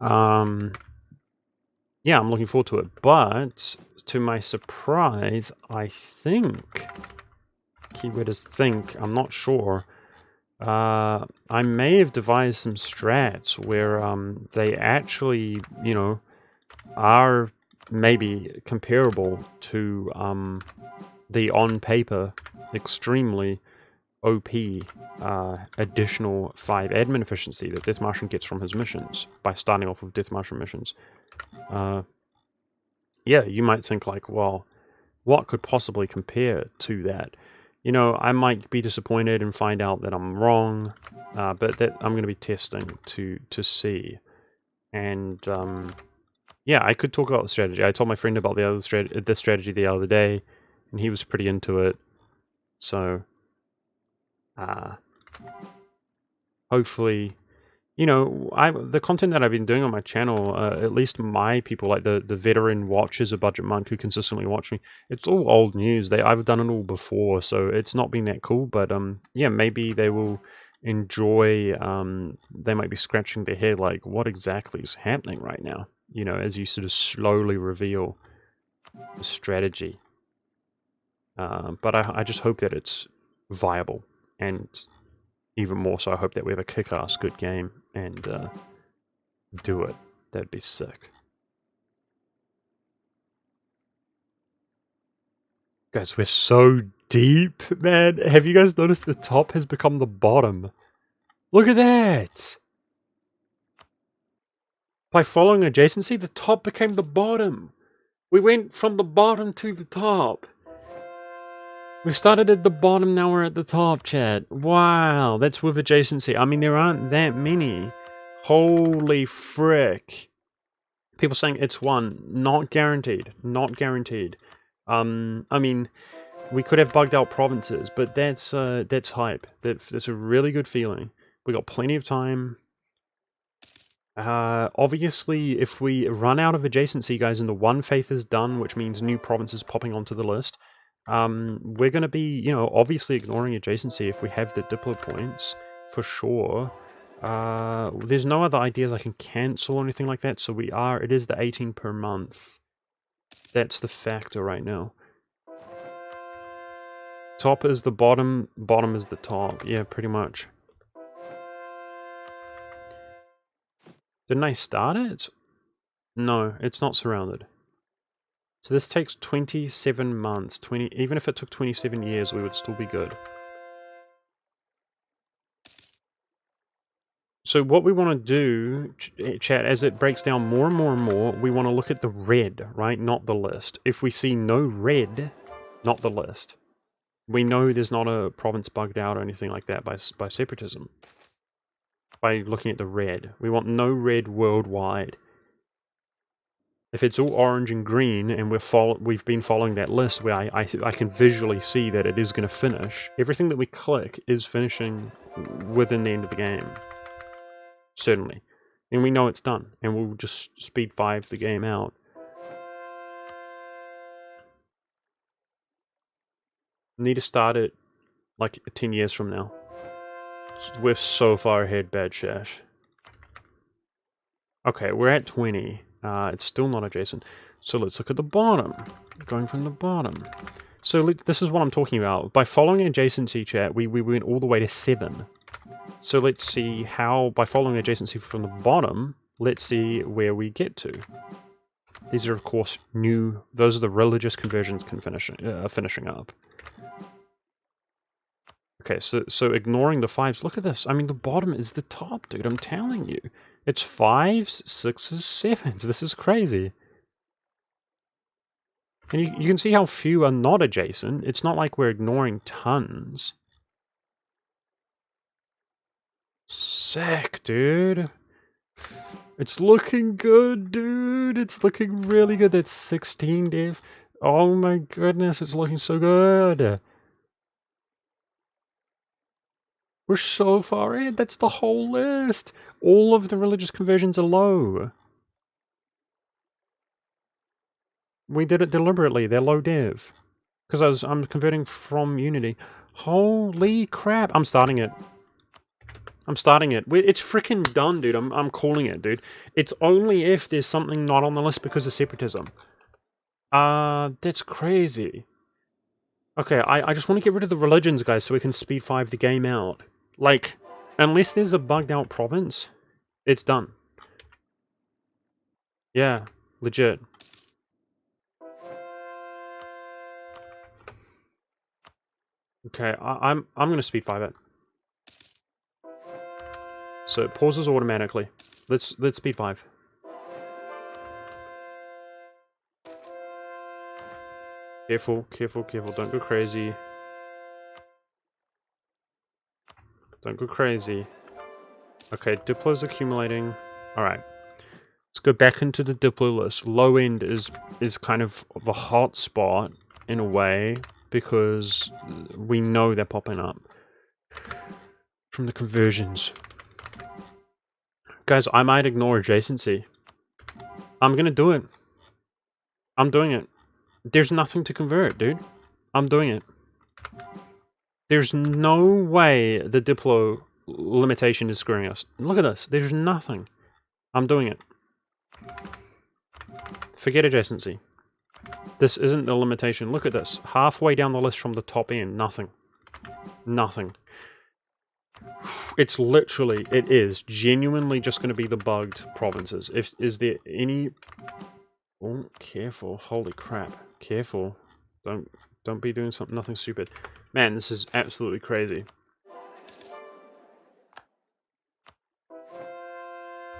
[SPEAKER 3] Yeah, I'm looking forward to it. But to my surprise, I think, keyword is think, I'm not sure. I may have devised some strats where they actually, you know, are maybe comparable to the on paper extremely OP additional 5 admin efficiency that Death Martian gets from his missions by starting off with Death Martian missions. Yeah, you might think like, well, what could possibly compare to that? You know, I might be disappointed and find out that I'm wrong, but that I'm going to be testing to see. And yeah, I could talk about the strategy. I told my friend about this strategy the other day, and he was pretty into it. So, hopefully, you know, the content that I've been doing on my channel, at least my people, like the veteran watchers of Budget Monk who consistently watch me, it's all old news. I've done it all before, so it's not been that cool. But yeah, maybe they will enjoy. They might be scratching their head like, what exactly is happening right now? You know, as you sort of slowly reveal the strategy. But I just hope that it's viable, and even more so, I hope that we have a kick-ass good game and do it. That'd be sick. Guys, we're so deep, man. Have you guys noticed the top has become the bottom? Look at that! By following adjacency, the top became the bottom. We went from the bottom to the top. We started at the bottom, now we're at the top, chat. Wow, that's with adjacency. I mean, there aren't that many. Holy frick. People saying it's one. Not guaranteed. Not guaranteed. I mean, we could have bugged out provinces, but that's hype. That's a really good feeling. We got plenty of time. Obviously, if we run out of adjacency, guys, and the one faith is done, which means new provinces popping onto the list, we're going to be, you know, obviously ignoring adjacency if we have the Diplo points, for sure. There's no other ideas I can cancel or anything like that, so it is the 18 per month. That's the factor right now. Top is the bottom, bottom is the top. Yeah, pretty much. Didn't I start it? No, it's not surrounded. So this takes 27 months. Even if it took 27 years, we would still be good. So what we want to do, chat, as it breaks down more and more and more, we want to look at the red, right? Not the list. If we see no red, not the list. We know there's not a province bugged out or anything like that by separatism. By looking at the red. We want no red worldwide. If it's all orange and green, and we've been following that list where I can visually see that it is going to finish, everything that we click is finishing within the end of the game. Certainly. And we know it's done, and we'll just speed 5 the game out. Need to start it like 10 years from now. We're so far ahead, Bad Shash. Okay, we're at 20. It's still not adjacent. So let's look at the bottom. Going from the bottom. So this is what I'm talking about. By following adjacency, chat, we went all the way to 7. So let's see how, by following adjacency from the bottom, let's see where we get to. These are, of course, new. Those are the religious conversions finishing up. Okay, so ignoring the 5s, look at this. I mean, the bottom is the top, dude. I'm telling you. It's 5s, 6s, 7s. This is crazy. And you can see how few are not adjacent. It's not like we're ignoring tons. Sick, dude. It's looking good, dude. It's looking really good. That's 16 dev. Oh my goodness, it's looking so good. We're so far ahead. That's the whole list. All of the religious conversions are low. We did it deliberately. They're low dev. Because I'm converting from Unity. Holy crap. I'm starting it. I'm starting it. It's freaking done, dude. I'm calling it, dude. It's only if there's something not on the list because of separatism. That's crazy. Okay, I just want to get rid of the religions, guys, so we can speed 5 the game out. Like, unless there's a bugged out province, it's done. Yeah, legit. Okay, I'm gonna speed 5 it. So it pauses automatically. Let's speed 5. Careful, careful, careful. Don't go crazy. Don't go crazy. Okay, Diplo's accumulating. Alright. Let's go back into the Diplo list. Low end is kind of the hot spot in a way because we know they're popping up from the conversions. Guys, I might ignore adjacency. I'm gonna do it. I'm doing it. There's nothing to convert, dude. I'm doing it. There's no way the Diplo limitation is screwing us. Look at this. There's nothing. I'm doing it. Forget adjacency. This isn't the limitation. Look at this. Halfway down the list from the top end. Nothing. Nothing. It's literally, it is genuinely just going to be the bugged provinces. Is there any... Oh, careful. Holy crap. Careful. Don't be doing nothing stupid. Man, this is absolutely crazy.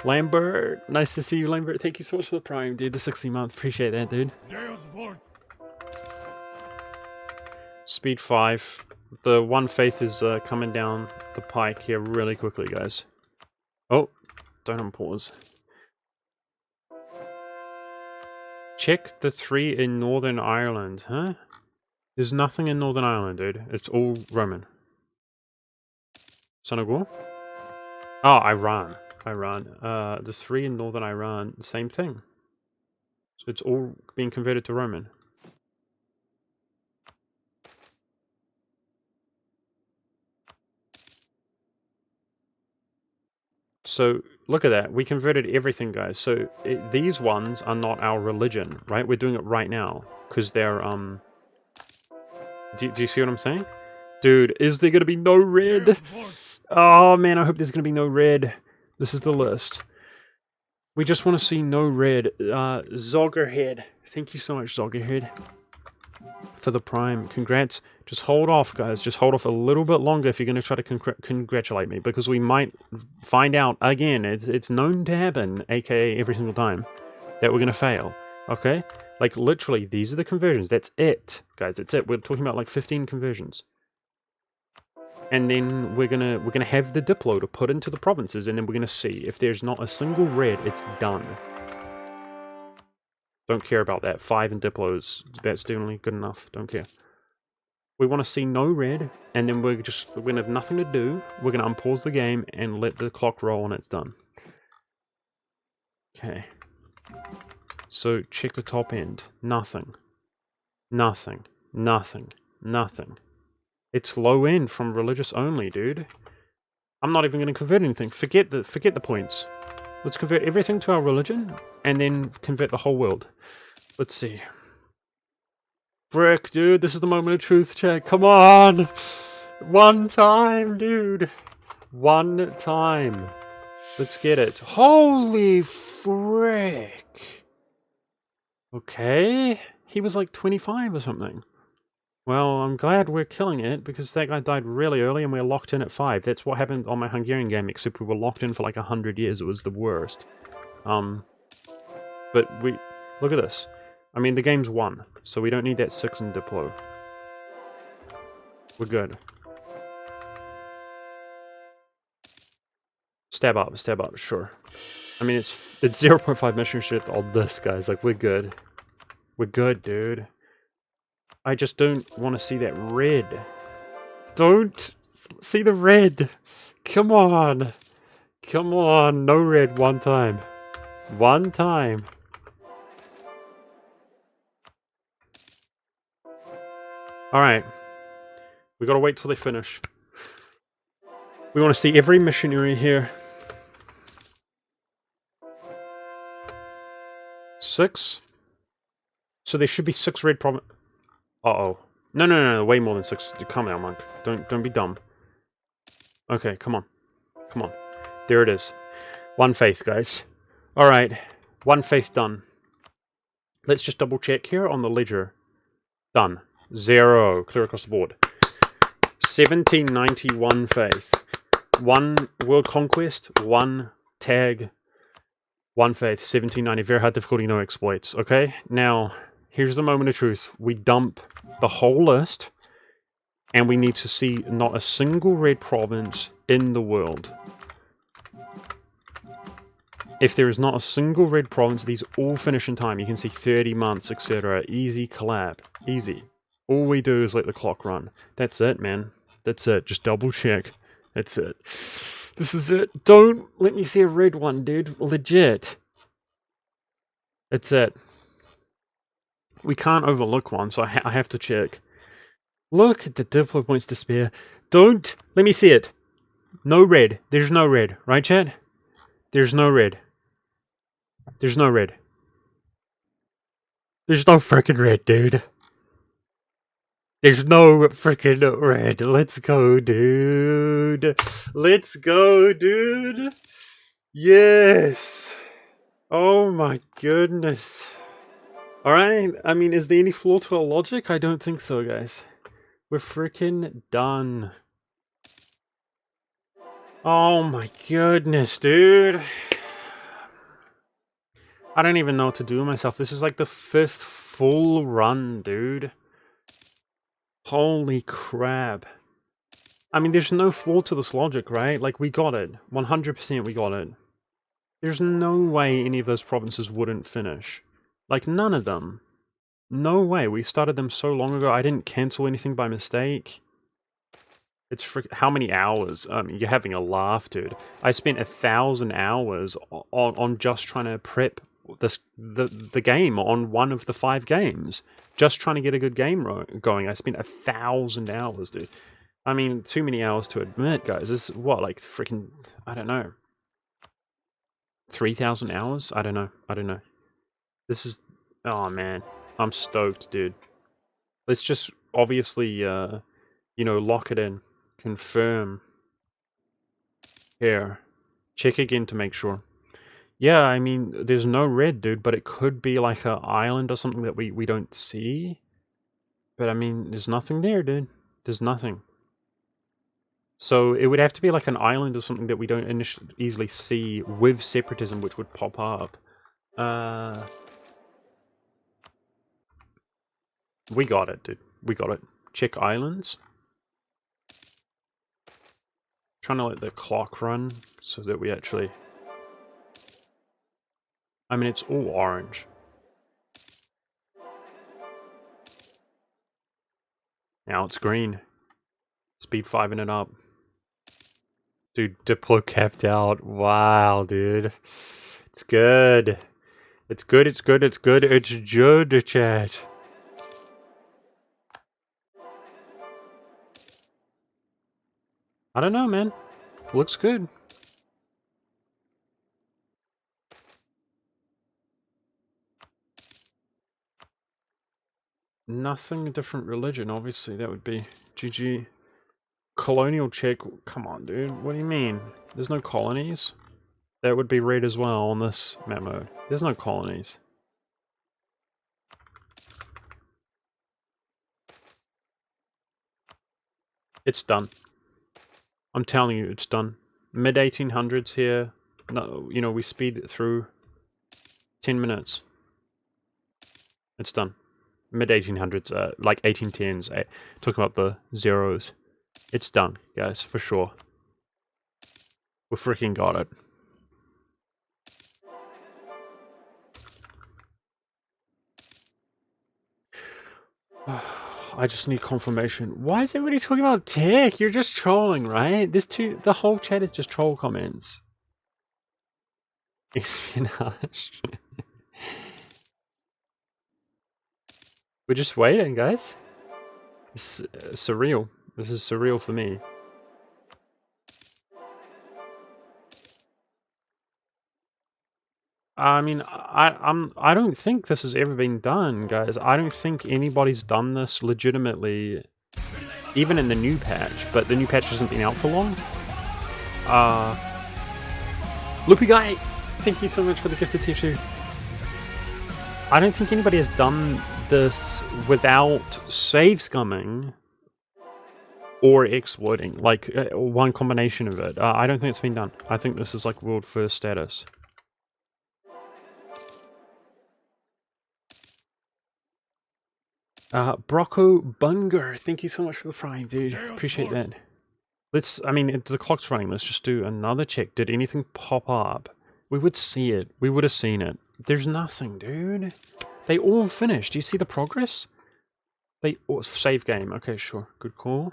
[SPEAKER 3] Lambert, nice to see you, Lambert. Thank you so much for the Prime, dude. The 60 month. Appreciate that, dude. Speed 5. The one faith is coming down the pike here really quickly, guys. Oh, don't unpause. Check the 3 in Northern Ireland, huh? There's nothing in Northern Ireland, dude. It's all Roman. Senegal? Oh, Iran. The 3 in Northern Iran, same thing. So it's all being converted to Roman. So look at that. We converted everything, guys. So these ones are not our religion, right? We're doing it right now because they're Do you see what I'm saying? Dude, is there gonna be no red? Oh man, I hope there's gonna be no red. This is the list. We just want to see no red. Zoggerhead. Thank you so much, Zoggerhead, for the Prime. Congrats. Just hold off, guys. Just hold off a little bit longer if you're going to try to congratulate me, because we might find out again. It's known to happen, aka every single time, that we're going to fail. Okay? Like, literally, these are the conversions. That's it, guys. That's it. We're talking about like 15 conversions. And then we're gonna have the Diplo to put into the provinces, and then we're gonna see if there's not a single red, it's done. Don't care about that. 5 in Diplos, that's definitely good enough. Don't care. We want to see no red, and then we're gonna have nothing to do. We're gonna unpause the game and let the clock roll, and it's done. Okay. So check the top end. Nothing. Nothing. Nothing. Nothing. It's low end from religious only, dude. I'm not even going to convert anything. Forget the points. Let's convert everything to our religion, and then convert the whole world. Let's see. Frick, dude, this is the moment of truth check. Come on! One time, dude. One time. Let's get it. Holy frick. Okay. He was like 25 or something. Well, I'm glad we're killing it, because that guy died really early and we're locked in at 5. That's what happened on my Hungarian game, except we were locked in for like 100 years. It was the worst. But we... Look at this. I mean, the game's won, so we don't need that 6 in Diplo. We're good. Stab up, sure. I mean, it's 0.5 mission shit on this, guys. Like, we're good. We're good, dude. I just don't want to see that red. Don't See the red. Come on. Come on. No red one time. One time. Alright. We gotta wait till they finish. We want to see every missionary here. 6? So there should be 6 red province. Uh-oh. No, way more than 6. Calm down, monk. Don't be dumb. Okay, come on. Come on. There it is. 1 faith, guys. Alright. 1 faith done. Let's just double check here on the ledger. Done. 0. Clear across the board. 1791 faith. 1 world conquest. 1 tag. 1 faith. 1790. Very hard difficulty, no exploits. Okay? Now, here's the moment of truth. We dump the whole list, and we need to see not a single red province in the world. If there is not a single red province, these all finish in time. You can see 30 months, etc. Easy collab. Easy. All we do is let the clock run. That's it, man. That's it. Just double check. That's it. This is it. Don't let me see a red one, dude. Legit. That's it. We can't overlook one, so I have to check. Look at the Diplo points to spare. Don't. Let me see it. No red. There's no red. Right, chat? There's no red. There's no red. There's no freaking red, dude. There's no freaking red. Let's go, dude. Let's go, dude. Yes. Oh my goodness. Alright, I mean, is there any flaw to our logic? I don't think so, guys. We're freaking done. Oh my goodness, dude. I don't even know what to do with myself. This is like the 5th full run, dude. Holy crap. I mean, there's no flaw to this logic, right? Like, we got it. 100% we got it. There's no way any of those provinces wouldn't finish. Like, none of them. No way. We started them so long ago. I didn't cancel anything by mistake. It's how many hours? You're having a laugh, dude. I spent 1,000 hours on just trying to prep the game on one of the 5 games. Just trying to get a good game going. I spent 1,000 hours, dude. I mean, too many hours to admit, guys. This is what, like, freaking, I don't know. 3,000 hours? I don't know. This is, oh man. I'm stoked, dude. Let's just obviously, you know, lock it in. Confirm. Here. Check again to make sure. Yeah, I mean, there's no red, dude, but it could be like an island or something that we don't see. But I mean, there's nothing there, dude. There's nothing. So it would have to be like an island or something that we don't initially easily see with separatism, which would pop up. We got it, dude. We got it. Check islands. Trying to let the clock run so that we actually... I mean, it's all orange. Now it's green. Speed 5ing it up. Dude, Diplo capped out. Wow, dude. It's good. It's good, it's good, it's good. It's good, chat. I don't know, man. Looks good. Nothing different religion, obviously. That would be GG. Colonial check. Come on, dude. What do you mean? There's no colonies? That would be red as well on this map mode. There's no colonies. It's done. I'm telling you, it's done. Mid-1800s here. No, you know, we speed it through 10 minutes. It's done. Mid-1800s, like 1810s. Talking about the zeros. It's done, guys, for sure. We freaking got it. I just need confirmation. Why is everybody talking about tech? You're just trolling, right? The whole chat is just troll comments. Espionage. We're just waiting, guys. It's surreal. This is surreal for me. I mean, I don't think this has ever been done, guys. I don't think anybody's done this legitimately, even in the new patch. But the new patch hasn't been out for long. Loopy Guy, thank you so much for the gifted tissue. I don't think anybody has done this without save scumming or exploiting, like one combination of it. I don't think it's been done. I think this is like world first status. Brocco Bunger, thank you so much for the Prime, dude. Appreciate that. I mean, the clock's running. Let's just do another check. Did anything pop up? We would see it. We would have seen it. There's nothing, dude. They all finished. Do you see the progress? Save game. Okay, sure. Good call.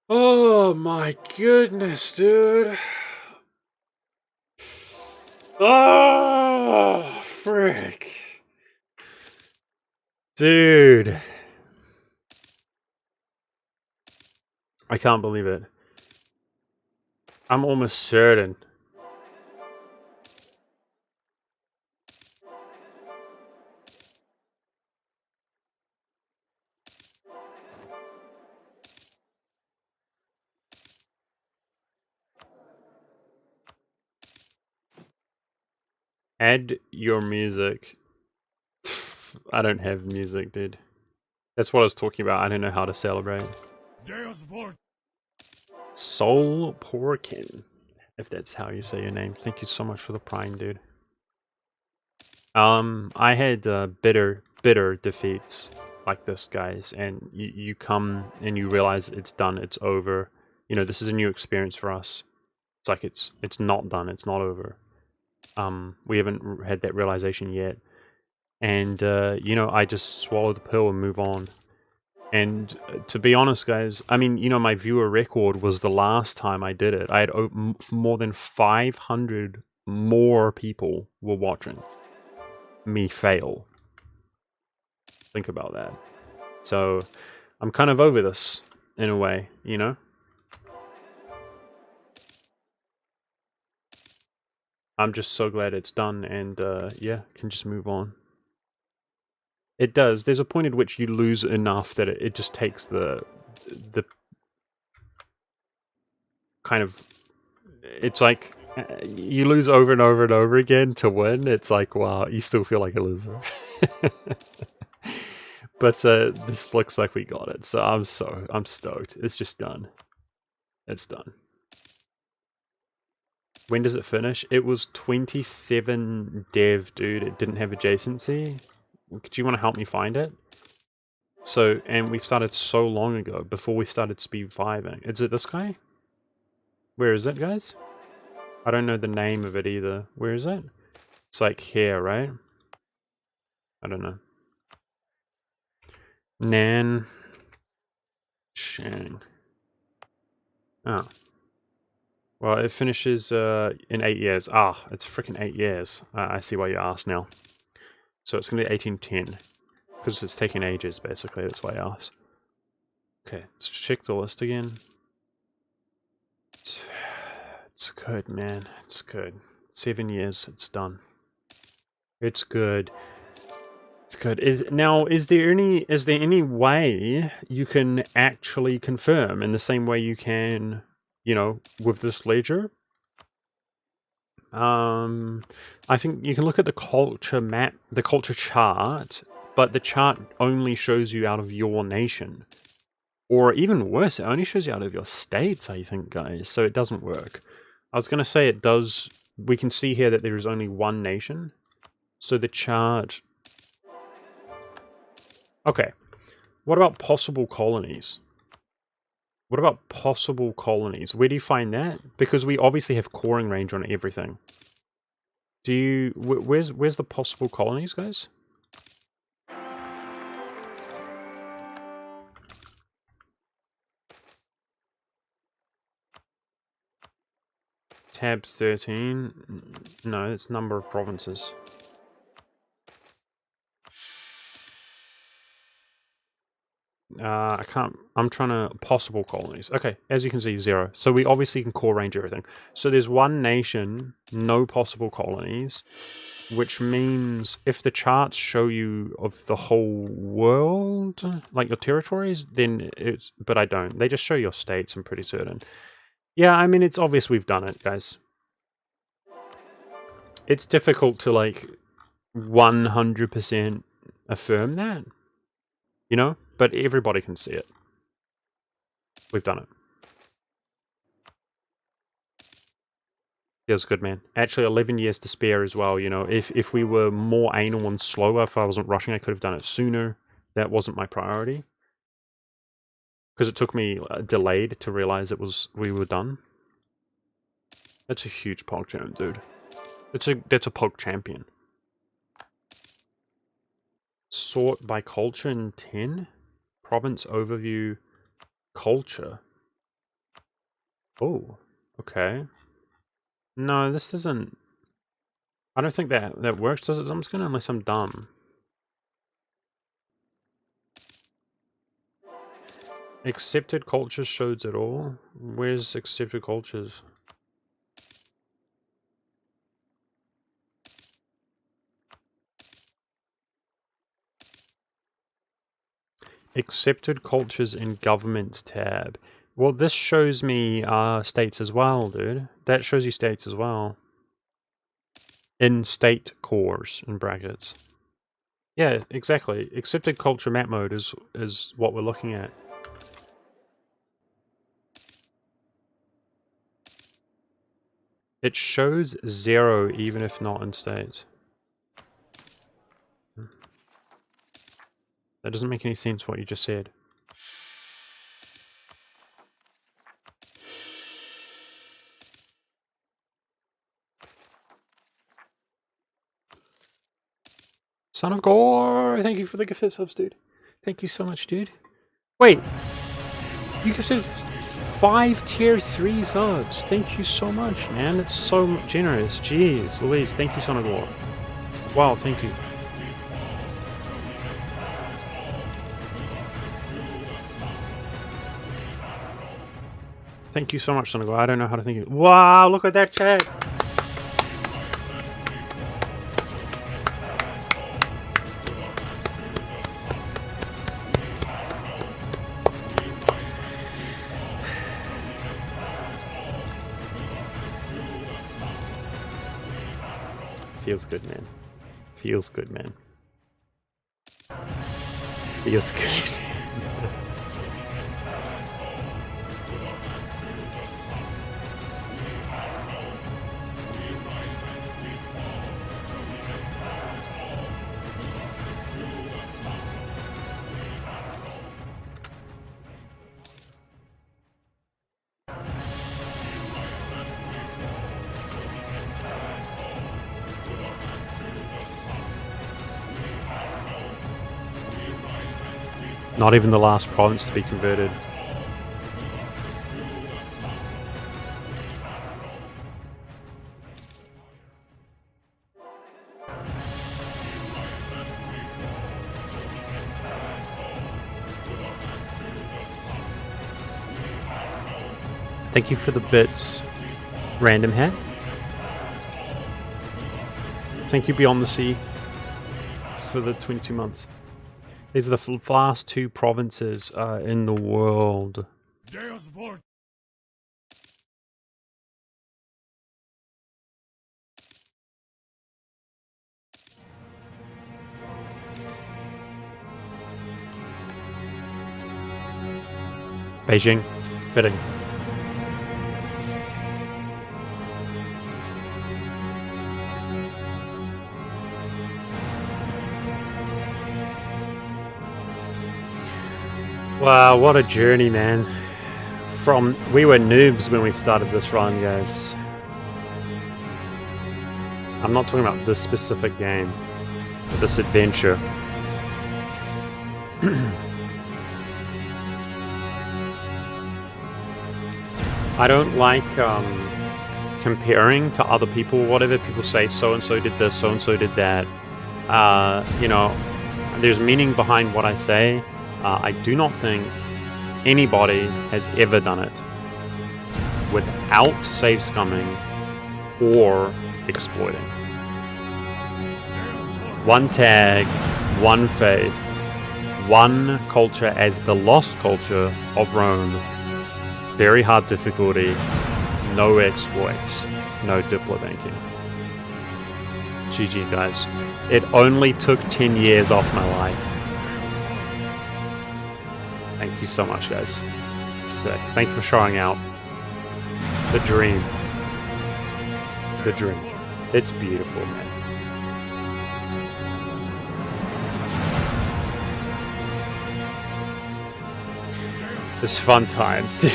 [SPEAKER 3] Oh my goodness, dude. Oh, frick. Dude. I can't believe it. I'm almost certain. Add your music. I don't have music, dude. That's what I was talking about. I don't know how to celebrate. Soul Porkin, if that's how you say your name. Thank you so much for the Prime, dude. I had bitter defeats like this, guys, and you come and you realize it's done, it's over. You know, this is a new experience for us. It's like it's not done, it's not over. We haven't had that realization yet, and you know, I just swallow the pill and move on. And to be honest, guys, I mean, you know, my viewer record was the last time I did it. I had more than 500 more people were watching me fail. Think about that. So I'm kind of over this in a way, you know? I'm just so glad it's done, and yeah, can just move on. It does. There's a point at which you lose enough that it just takes the kind of, it's like you lose over and over and over again to win. It's like, wow, you still feel like a loser. But this looks like we got it, so I'm stoked. It's just done. It's done. When does it finish? It was 27 dev, dude. It didn't have adjacency. Do you want to help me find it? So, and we started so long ago, before we started speed 5ing. Is it this guy? Where is it, guys? I don't know the name of it either. Where is it? It's like here, right? I don't know. Nan Shang. Oh. Well, it finishes in 8 years. Ah, it's freaking 8 years. I see why you asked now. So it's going to be 1810. Because it's taking ages, basically. That's why I asked. Okay, let's check the list again. It's good, man. It's good. 7 years, it's done. It's good. It's good. Is there any way you can actually confirm in the same way you can, you know, with this ledger? I think you can look at the culture map, the culture chart, but the chart only shows you out of your nation. Or even worse, it only shows you out of your states, I think, guys. So it doesn't work. I was going to say it does. We can see here that there is only one nation. So the chart... Okay. What about possible colonies? What about possible colonies? Where do you find that? Because we obviously have coring range on everything. Do you... Where's the possible colonies, guys? Tab 13. No, it's number of provinces. I can't... I'm trying to... Possible colonies. Okay, as you can see, 0. So we obviously can core range everything. So there's one nation, no possible colonies, which means if the charts show you of the whole world, like your territories, then it's... But I don't. They just show your states, I'm pretty certain. Yeah, I mean, it's obvious we've done it, guys. It's difficult to, like, 100% affirm that, you know? But everybody can see it. We've done it. Feels good, man. Actually, 11 years to spare as well, you know. If we were more anal and slower, if I wasn't rushing, I could have done it sooner. That wasn't my priority. Because it took me delayed to realize we were done. That's a huge pog champ, dude. That's a pog champion. Sort by culture in 10? Province overview culture. Oh, okay. No, this doesn't... I don't think that works, does it? I'm just gonna... Unless I'm dumb. Accepted cultures shows it all? Where's accepted cultures? Accepted cultures in governments tab. Well, this shows me states as well, dude. That shows you states as well. In state cores, in brackets. Yeah, exactly. Accepted culture map mode is what we're looking at. It shows 0 even if not in states. That doesn't make any sense what you just said. Son of Gore! Thank you for the gifted subs, dude. Thank you so much, dude. Wait! You gifted 5 tier 3 subs. Thank you so much, man. That's so generous. Jeez Louise, thank you, Son of Gore. Wow, thank you. Thank you so much, Son of Gore. I don't know how to thank you. Wow, look at that chat! Feels good, man. Feels good, man. Feels good. Not even the last province to be converted. Thank you for the bits, Random Hat. Thank you, Beyond the Sea, for the 22 months. These are the last 2 provinces in the world. Beijing, fitting. Wow, what a journey, man. We were noobs when we started this run, guys. I'm not talking about this specific game, but this adventure. I don't like comparing to other people. Whatever people say, so-and-so did this, so-and-so did that. You know, there's meaning behind what I say. I do not think anybody has ever done it without save scumming or exploiting. One tag, one faith, one culture as the lost culture of Rome. Very hard difficulty, no exploits, no diplo banking. GG guys. It only took 10 years off my life. Thank you so much guys. Sick. Thank you for showing out. The dream. The dream. It's beautiful, man. It's fun times, dude.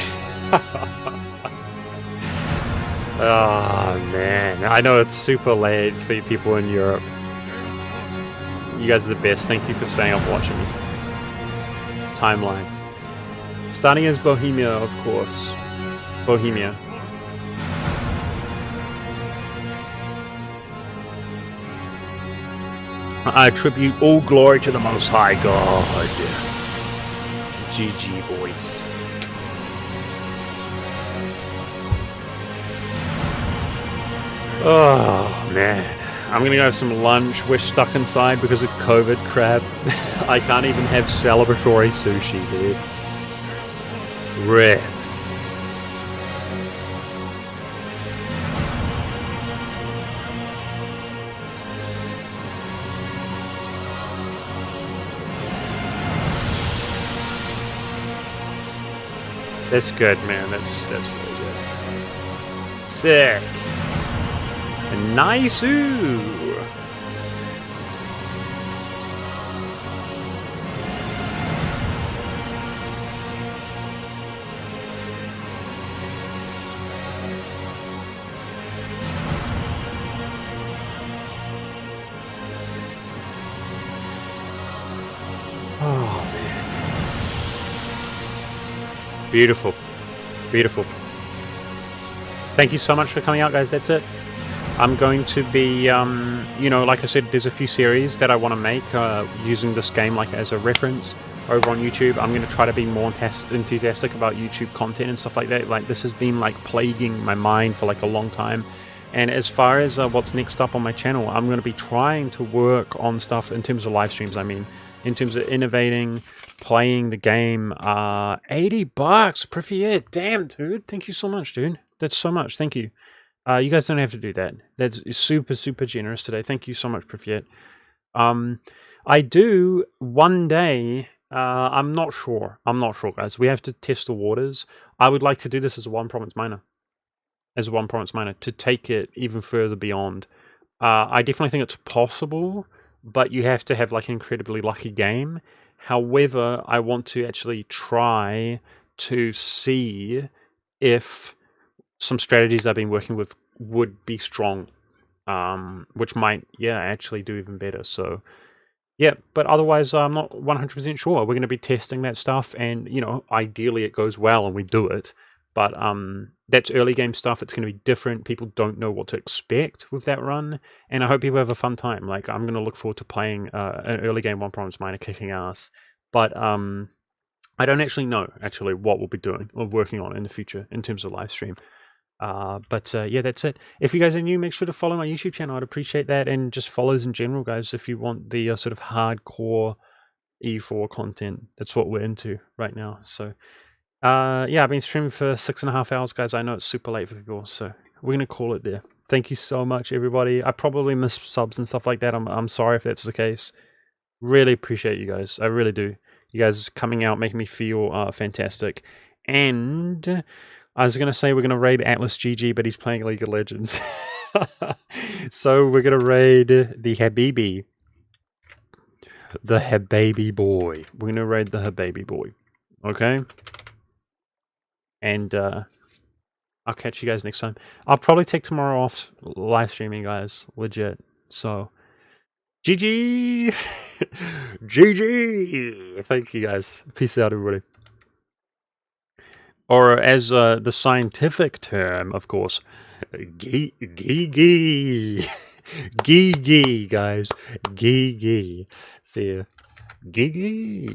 [SPEAKER 3] Oh man, I know it's super late for you people in Europe. You guys are the best. Thank you for staying up watching me. Timeline. Starting as Bohemia, of course. Bohemia. I attribute all glory to the Most High God. GG, boys. Oh, man. I'm gonna go have some lunch. We're stuck inside because of COVID crap. I can't even have celebratory sushi, dude. Rip. That's good, man. That's really good. Sick. Nice-oo. Oh, man. Beautiful. Beautiful. Thank you so much for coming out, guys. That's it. I'm going to be, you know, like I said, there's a few series that I want to make using this game like as a reference over on YouTube. I'm going to try to be more enthusiastic about YouTube content and stuff like that. Like, this has been like plaguing my mind for like a long time. And as far as what's next up on my channel, I'm going to be trying to work on stuff in terms of live streams. I mean, in terms of innovating, playing the game. $80, Privyet. Damn, dude. Thank you so much, dude. That's so much. Thank you. You guys don't have to do that. That's super, super generous today. Thank you so much, Privyet. I do one day. I'm not sure. I'm not sure, guys. We have to test the waters. I would like to do this as a one province miner. As a one province miner to take it even further beyond. I definitely think it's possible, but you have to have like an incredibly lucky game. However, I want to actually try to see if some strategies I've been working with would be strong, which might, yeah, actually do even better. So, yeah, but otherwise, I'm not 100% sure. We're going to be testing that stuff, and, you know, ideally it goes well and we do it. But that's early game stuff. It's going to be different. People don't know what to expect with that run, and I hope people have a fun time. Like, I'm going to look forward to playing an early game one province miner kicking ass. But I don't actually know what we'll be doing or working on in the future in terms of live stream. Yeah, that's it. If you guys are new, make sure to follow my YouTube channel. I'd appreciate that, and just follows in general, guys, if you want the sort of hardcore E4 content. That's what we're into right now. So yeah, I've been streaming for 6.5 hours, guys. I know it's super late for people, so we're gonna call it there. Thank you so much, everybody. I probably missed subs and stuff like that. I'm sorry if that's the case. Really appreciate you guys. I really do. You guys coming out, making me feel fantastic. And I was going to say we're going to raid Atlas GG, but he's playing League of Legends. So we're going to raid the Habibi. The Habibi boy. We're going to raid the Habibi boy. Okay? And I'll catch you guys next time. I'll probably take tomorrow off live streaming, guys. Legit. So, GG! GG! Thank you, guys. Peace out, everybody. Or as the scientific term, of course, gee. Gee, guys. Gee. See ya. Gee.